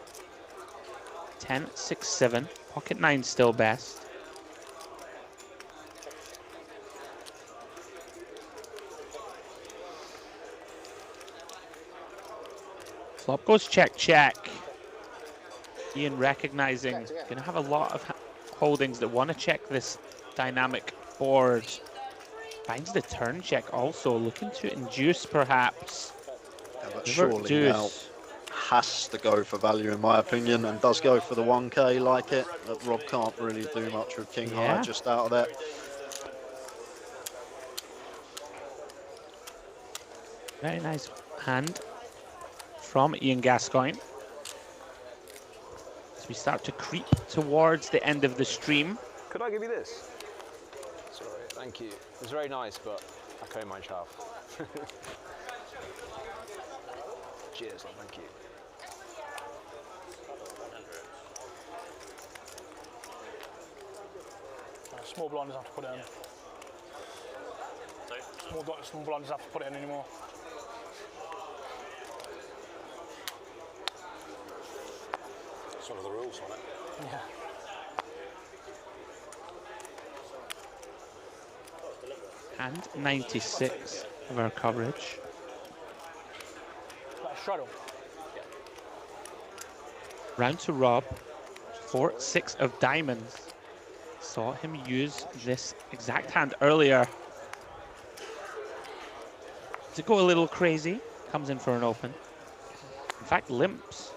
[SPEAKER 7] 10, 6, 7. Pocket 9 still best. Flop goes check, check. Ian recognizing going to have a lot of holdings that want to check this dynamic board. Finds the turn check also, looking to induce perhaps.
[SPEAKER 8] Yeah, but surely now has to go for value in my opinion, and does go for the 1k like it. But Rob can't really do much with King High just out of that.
[SPEAKER 7] Very nice hand from Ian Gascoigne. As we start to creep towards the end of the stream.
[SPEAKER 2] Could I give you this? Sorry, thank you. It's very nice, but I can't mind half. Cheers, thank you.
[SPEAKER 3] Small blind doesn't have to put it in. Small blind doesn't have to put it in anymore.
[SPEAKER 1] That's one of the rules on it.
[SPEAKER 3] Yeah.
[SPEAKER 7] And 96 of our coverage.
[SPEAKER 3] Straddle.
[SPEAKER 7] Round to Rob. 4, 6 of diamonds. Saw him use this exact hand earlier to go a little crazy. Comes in for an open. In fact, limps.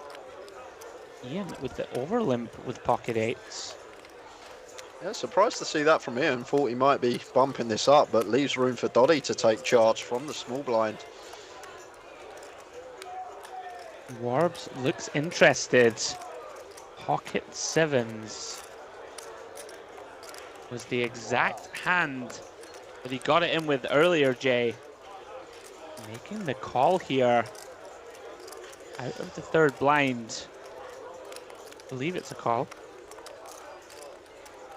[SPEAKER 7] Ian with the over limp with pocket 8s.
[SPEAKER 8] Yeah, surprised to see that from Ian. Thought he might be bumping this up, but leaves room for Doddy to take charge from the small blind.
[SPEAKER 7] Warbs looks interested. Pocket 7s was the exact hand that he got it in with earlier, Jay. Making the call here out of the third blind. I believe it's a call.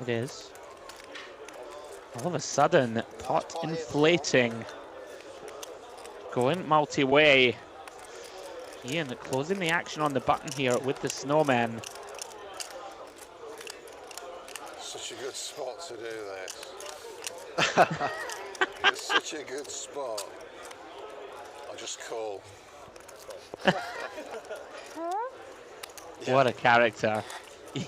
[SPEAKER 7] It is. All of a sudden, pot inflating. Going multi-way. Ian closing the action on the button here with the snowman.
[SPEAKER 1] Such a good spot to do this. It's such a good spot. I'll just call.
[SPEAKER 7] What a character.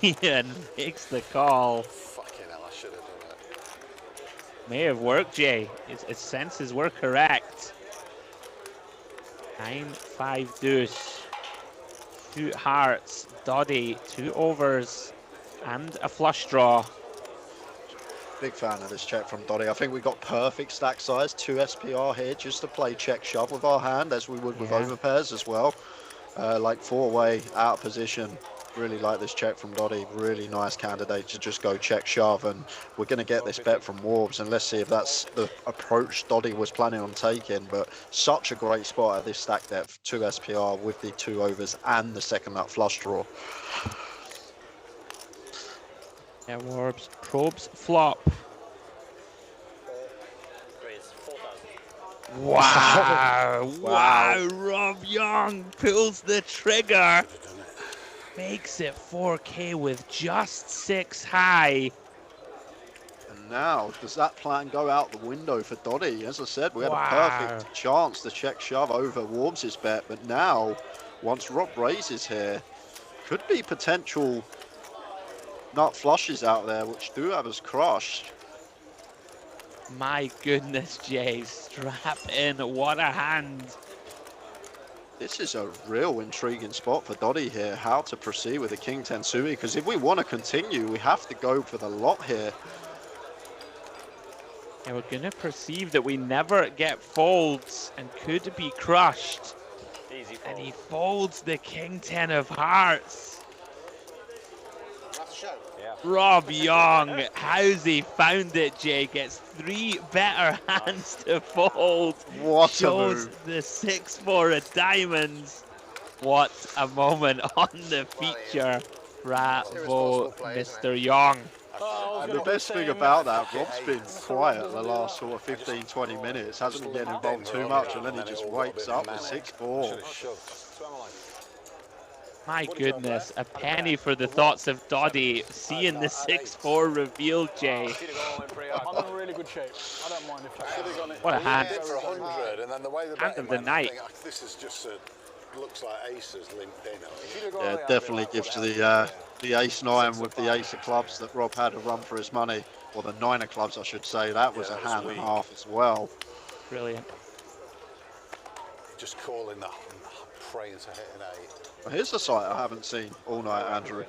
[SPEAKER 7] Ian makes the call.
[SPEAKER 1] Fucking hell, I should have done it.
[SPEAKER 7] May have worked, Jay. His senses were correct. 9-5 deuce. 2 hearts, Doddy, 2 overs, and a flush draw.
[SPEAKER 8] Big fan of this check from Doddy. I think we got perfect stack size, 2 SPR here, just to play check shove with our hand, as we would with overpairs as well. Like 4-way, out of position. Really like this check from Doddy. Really nice candidate to just go check shove, and we're going to get this bet from Warbs, and let's see if that's the approach Doddy was planning on taking. But such a great spot at this stack depth, 2 SPR with the 2 overs and the second nut flush draw.
[SPEAKER 7] Yeah, Warbs probes flop. Wow! Wow! Rob Yong pulls the trigger. Makes it 4K with just 6 high.
[SPEAKER 8] And now, does that plan go out the window for Doddy? As I said, we had a perfect chance to check shove over Warbs' bet, but now, once Rob raises here, could be potential nut flushes out there, which do have us crushed.
[SPEAKER 7] My goodness, Jay, strap in, what a hand.
[SPEAKER 8] This is a real intriguing spot for Doddy here, how to proceed with the King 10 Sui, because if we want to continue, we have to go for the lot here.
[SPEAKER 7] And we're going to perceive that we never get folds and could be crushed.
[SPEAKER 2] Easy fold.
[SPEAKER 7] And he folds the King 10 of Hearts.
[SPEAKER 10] That's a show.
[SPEAKER 2] Yeah.
[SPEAKER 7] Rob Yong, how's he found it, Jay? Gets 3 better hands to fold.
[SPEAKER 8] What
[SPEAKER 7] Shows
[SPEAKER 8] a move.
[SPEAKER 7] the 6-4 of diamonds. What a moment on the feature. Bravo, Mr. Yong.
[SPEAKER 8] And the best thing about that, Rob's been quiet the last sort of 15-20 minutes, hasn't been getting involved too much, and then he just wakes up with 6-4.
[SPEAKER 7] My goodness, a penny for the thoughts of Doddy, seeing the 6-4 reveal, Jay.
[SPEAKER 3] I'm in really good shape. I don't mind if I
[SPEAKER 7] What a hand.
[SPEAKER 1] For 100, and then the way the
[SPEAKER 7] Hand of the night.
[SPEAKER 1] This is just looks like aces linked in.
[SPEAKER 8] Yeah, it definitely gives you the ace-9 with the ace of clubs that Rob had to run for his money, or the 9 of clubs, I should say. That was a hand and a half as well.
[SPEAKER 7] Brilliant.
[SPEAKER 1] Just calling that, praying to hit an 8.
[SPEAKER 8] Well, here's a sight I haven't seen all night, Andrew.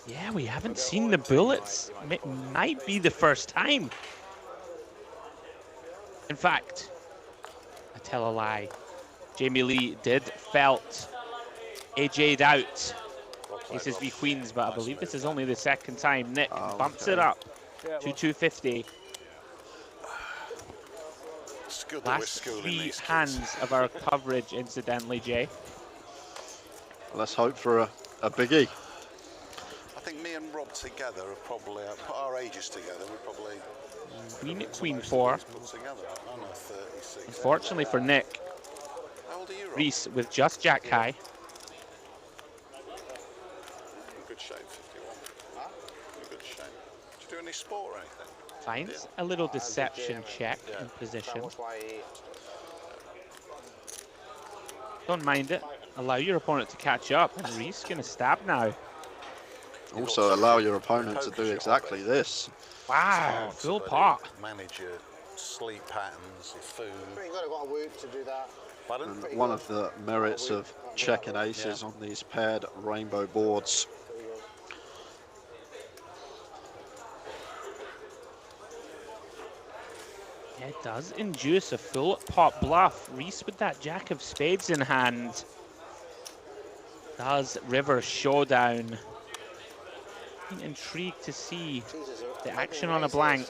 [SPEAKER 7] Yeah, we haven't seen the bullets. It might be the first time. In fact, I tell a lie. Jamie Lee did felt AJ'd out. Aces v Queens, but I believe this is only the second time. Nick bumps it up to 250. Last 3 hands of our coverage, incidentally, Jay.
[SPEAKER 8] Let's hope for a biggie.
[SPEAKER 1] I think me and Rob together have probably put our ages together. We probably
[SPEAKER 7] Queen 4.
[SPEAKER 1] together. I know 36.
[SPEAKER 7] Unfortunately for Nick,
[SPEAKER 1] How old are you, Rob?
[SPEAKER 7] Reese with just Jack high.
[SPEAKER 1] Good shape, 51. Good shape. Do you do any sport or anything?
[SPEAKER 7] Finds a little deception check in position. Don't mind it. Allow your opponent to catch up, and Reese gonna stab now.
[SPEAKER 8] Also allow your opponent to do exactly this.
[SPEAKER 7] Wow, full pot.
[SPEAKER 1] Manage your sleep patterns, your food.
[SPEAKER 10] You've got to work to do that.
[SPEAKER 8] And one of the merits of checking aces on these paired rainbow boards.
[SPEAKER 7] Yeah, it does induce a full pot bluff. Reese with that Jack of Spades in hand. Does River Showdown. I'm intrigued to see the action on a blank.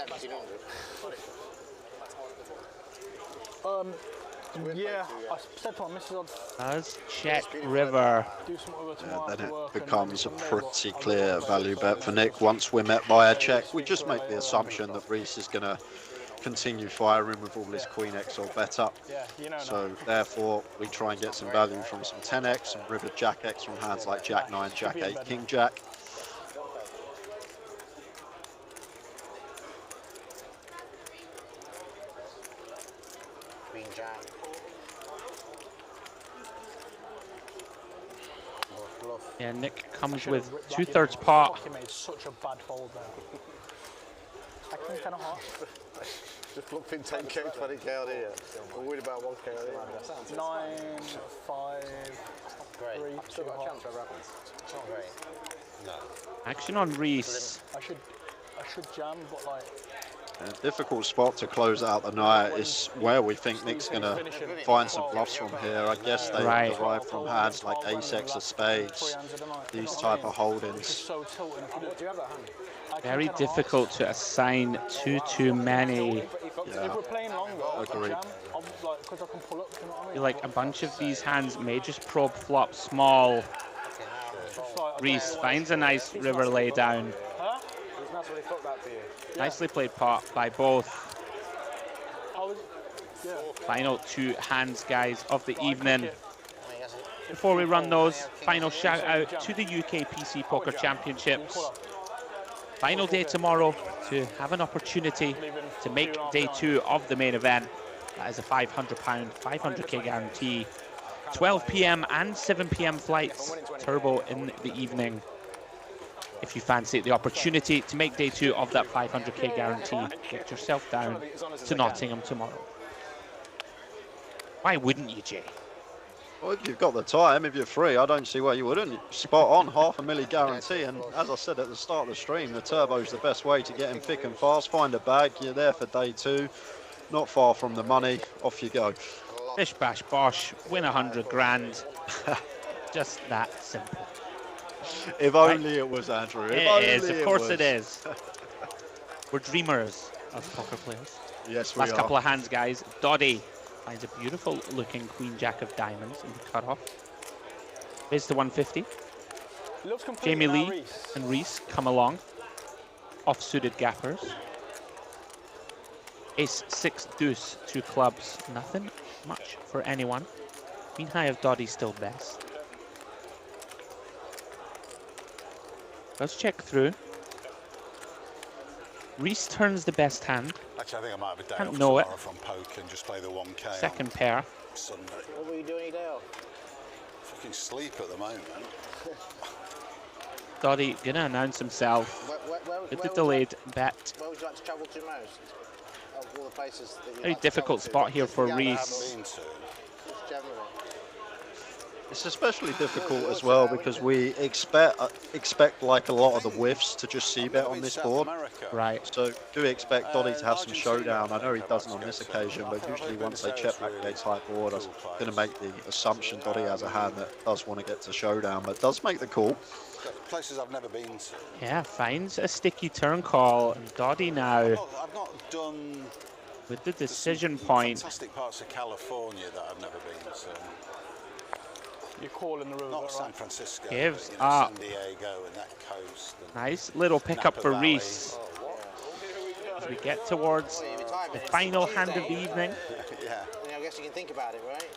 [SPEAKER 3] Yeah, I said to my missus
[SPEAKER 7] Does check River.
[SPEAKER 3] do some other tomorrow
[SPEAKER 8] Then
[SPEAKER 3] after work
[SPEAKER 8] it
[SPEAKER 3] and
[SPEAKER 8] becomes a
[SPEAKER 3] some labour.
[SPEAKER 8] pretty clear value bet for Nick. Once we're met by a check, we just make the assumption that Reese is going to continue firing with all his Queen X or better.
[SPEAKER 3] Yeah, you know.
[SPEAKER 8] So therefore, we try and get some value from some 10x and River Jack X from hands like Jack 9, Jack 8, King Jack.
[SPEAKER 10] Queen Jack.
[SPEAKER 7] Yeah, Nick comes with 2/3 pot.
[SPEAKER 3] Fucking made such a bad fold there. I think kind of hot.
[SPEAKER 1] Just looked in 10k, 20k out here. I'm worried about 1k out here.
[SPEAKER 3] 9, 5, 3, 2 hot.
[SPEAKER 10] It's not great.
[SPEAKER 1] No.
[SPEAKER 7] Action on Reese.
[SPEAKER 3] I should jam, but like.
[SPEAKER 8] A difficult spot to close out the night is where we think Nick's going to find some bluffs from here. I guess they derive from hands like ace, x of spades, these type of holdings.
[SPEAKER 7] Very difficult to assign too many.
[SPEAKER 8] Yeah, agreed.
[SPEAKER 7] Like a bunch of these hands may just probe flop small. Reese finds a nice river laydown. Nicely played pot by both. Final 2 hands, guys, of the evening. Before we run those, final shout out to the UK PC Poker Championships. Final day tomorrow to have an opportunity to make day 2 of the main event. That is a £500, 500k guarantee. 12 p.m. and 7 p.m. flights, turbo in the evening. If you fancy the opportunity to make day 2 of that 500k guarantee, get yourself down to Nottingham tomorrow. Why wouldn't you, Jay?
[SPEAKER 8] Well, if you've got the time, if you're free, I don't see why you wouldn't. Spot on, £500,000 guarantee, and as I said at the start of the stream, the turbo's the best way to get in thick and fast. Find a bag, you're there for day 2, not far from the money, off you go.
[SPEAKER 7] Bish bash bosh, win 100 grand. Just that simple.
[SPEAKER 8] If only it was, Andrew.
[SPEAKER 7] It is, of course it is. We're dreamers as poker players.
[SPEAKER 8] Yes, we
[SPEAKER 7] Last
[SPEAKER 8] are.
[SPEAKER 7] couple of hands, guys. Doddy finds a beautiful looking queen jack of diamonds in the cutoff. Raise to 150. Jamie Lee and Reese come along. Off-suited gappers. Ace 6 deuce, 2 clubs. Nothing much for anyone. Queen high of Doddy still best. Let's check through. Reese turns the best hand.
[SPEAKER 1] Actually, I think I might have a day
[SPEAKER 7] Can't
[SPEAKER 1] off
[SPEAKER 7] know it.
[SPEAKER 1] tomorrow from poker and just play the 1K.
[SPEAKER 7] Second pair.
[SPEAKER 1] Sunday.
[SPEAKER 10] What were you doing your day off?
[SPEAKER 1] Fucking sleep at the moment.
[SPEAKER 7] Doddy gonna announce himself with the delayed bet.
[SPEAKER 10] Where would you like to travel to most? Of all the places that you
[SPEAKER 7] Very
[SPEAKER 10] like to
[SPEAKER 7] difficult
[SPEAKER 10] travel
[SPEAKER 7] spot here for
[SPEAKER 1] Yeah, I
[SPEAKER 7] Reese.
[SPEAKER 1] haven't been to.
[SPEAKER 10] Just generally.
[SPEAKER 8] It's especially difficult as well because we expect like a lot of the whiffs to just c-bet on this board.
[SPEAKER 7] Right.
[SPEAKER 8] So do we expect Doddy to have some showdown? I know he doesn't on this occasion, but usually once they check back a type board, I'm going to make the assumption Doddy has a hand that does want to get to showdown, but does make the call.
[SPEAKER 1] Places I've never been to.
[SPEAKER 7] Yeah, finds a sticky turn call. And Doddy now
[SPEAKER 1] I've not done
[SPEAKER 7] with the decision point.
[SPEAKER 1] fantastic parts of California that I've never been to.
[SPEAKER 3] You're calling the river.
[SPEAKER 1] Not San Francisco,
[SPEAKER 7] Gives
[SPEAKER 1] but,
[SPEAKER 7] up.
[SPEAKER 1] San Diego and that coast. And
[SPEAKER 7] Nice little pickup
[SPEAKER 1] Napa
[SPEAKER 7] for
[SPEAKER 1] Valley.
[SPEAKER 7] Reese. As we get towards the final hand of the evening.
[SPEAKER 1] Yeah.
[SPEAKER 10] I guess you can think about it, right?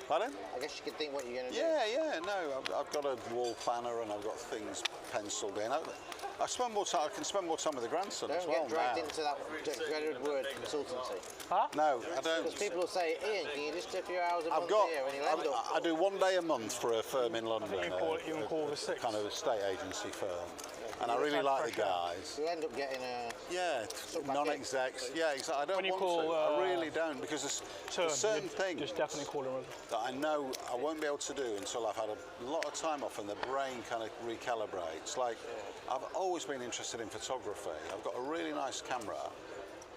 [SPEAKER 1] Pardon?
[SPEAKER 10] I guess you can think what you're going to do.
[SPEAKER 1] Yeah, no, I've got a wall planner and I've got things penciled in. I spend more time. I can spend more time with the grandson as
[SPEAKER 10] Don't
[SPEAKER 1] well
[SPEAKER 10] get dragged
[SPEAKER 1] now.
[SPEAKER 10] into that dreaded word consultancy.
[SPEAKER 1] No, I don't.
[SPEAKER 10] Because people will say, Ian, can you just do a few hours a
[SPEAKER 1] I've
[SPEAKER 10] month
[SPEAKER 1] got.
[SPEAKER 10] here? And you'll end up...
[SPEAKER 1] I do 1 day a month for a firm in London.
[SPEAKER 3] You can call the 6.
[SPEAKER 1] Kind of a state agency firm, and I really like the guys.
[SPEAKER 10] You'll end up getting a...
[SPEAKER 1] Yeah, non-execs. Yeah, exactly. I don't
[SPEAKER 3] When you
[SPEAKER 1] want
[SPEAKER 3] call,
[SPEAKER 1] to. I really don't, because there's certain things
[SPEAKER 3] Just definitely call the river.
[SPEAKER 1] that I know I won't be able to do until I've had a lot of time off and the brain kind of recalibrates. Like, I've always been interested in photography. I've got a really nice camera,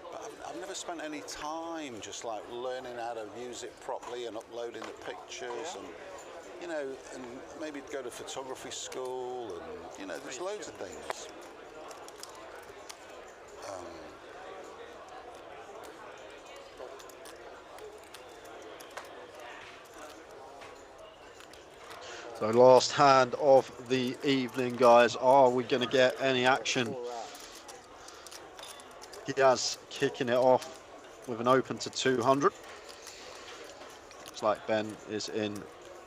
[SPEAKER 1] but I've never spent any time just like learning how to use it properly and uploading the pictures and, you know, and maybe go to photography school and, you know, there's loads of things.
[SPEAKER 8] So last hand of the evening, guys. Are we going to get any action? Diaz kicking it off with an open to 200. Looks like Ben is in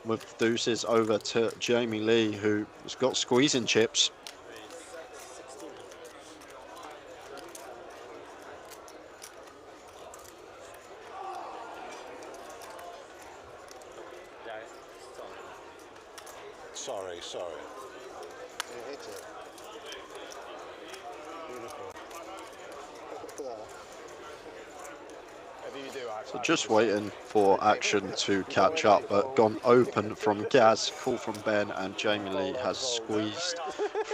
[SPEAKER 8] with deuces over to Jamie Lee, who has got squeezing chips.
[SPEAKER 1] Sorry.
[SPEAKER 10] You hit it. Beautiful.
[SPEAKER 8] So just waiting for action to catch up, but gone open from Gaz, call from Ben, and Jamie Lee has squeezed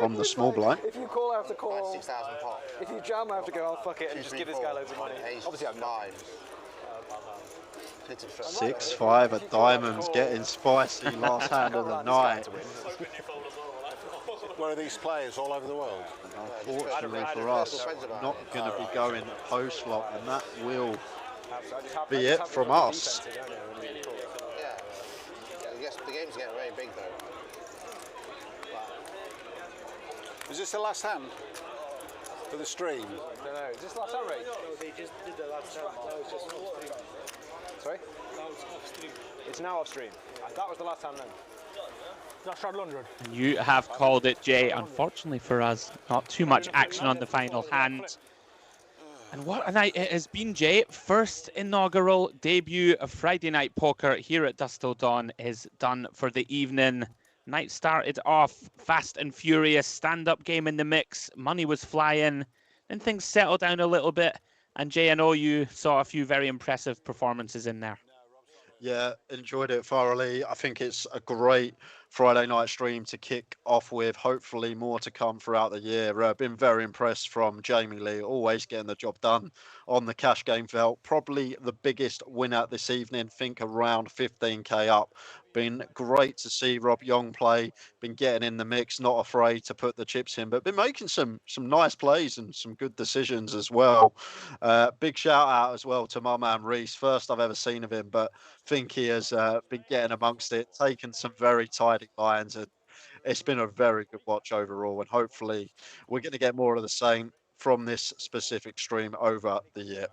[SPEAKER 8] from the small blind.
[SPEAKER 11] If you call, I have to call.
[SPEAKER 10] 6,000 pot.
[SPEAKER 11] If you jam, I have to go, oh, fuck it, and just give this guy loads of money. Obviously, I'm not.
[SPEAKER 8] 6-5 at diamonds, getting spicy last hand of the night.
[SPEAKER 1] Where are these players all over the world?
[SPEAKER 8] Unfortunately for us, not going to be going post flop, and that will be it from us.
[SPEAKER 10] Yeah, I guess the game's getting very big though.
[SPEAKER 1] Is this the last hand for the stream?
[SPEAKER 2] I don't know. Is this last hand, Ray?
[SPEAKER 6] No, they just did the last time. That was just off stream.
[SPEAKER 2] Sorry?
[SPEAKER 6] That was off stream.
[SPEAKER 2] It's now off stream. That was the last hand then.
[SPEAKER 3] That's straddle 100.
[SPEAKER 7] You have called it, Jay. Unfortunately for us, not too much action on the final hand. And what a night it has been, Jay. First inaugural debut of Friday Night Poker here at Dusk Till Dawn is done for the evening. Night started off fast and furious, stand-up game in the mix, money was flying, then things settled down a little bit. And Jay, I know you saw a few very impressive performances in there.
[SPEAKER 8] Yeah, enjoyed it thoroughly. I think it's a great Friday night stream to kick off with. Hopefully more to come throughout the year. Been very impressed from Jamie Lee, always getting the job done on the cash game felt. Probably the biggest winner this evening, think around 15k up. Been great to see Rob Yong play, been getting in the mix, not afraid to put the chips in, but been making some nice plays and some good decisions as well. Big shout out as well to my man Reese, first I've ever seen of him, but think he has been getting amongst it, taken some very tidy lines, and it's been a very good watch overall, and hopefully we're going to get more of the same from this specific stream over the year.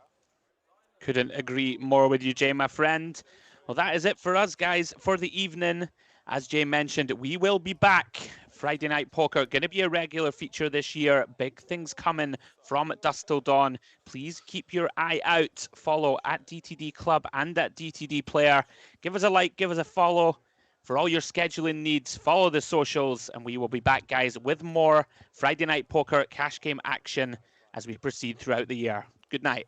[SPEAKER 7] Couldn't agree more with you, Jay, my friend. Well, that is it for us, guys, for the evening. As Jay mentioned, we will be back. Friday Night Poker, going to be a regular feature this year. Big things coming from Dusk Till Dawn. Please keep your eye out. Follow at DTD Club and at DTD Player. Give us a like, give us a follow. For all your scheduling needs, follow the socials, and we will be back, guys, with more Friday Night Poker cash game action as we proceed throughout the year. Good night.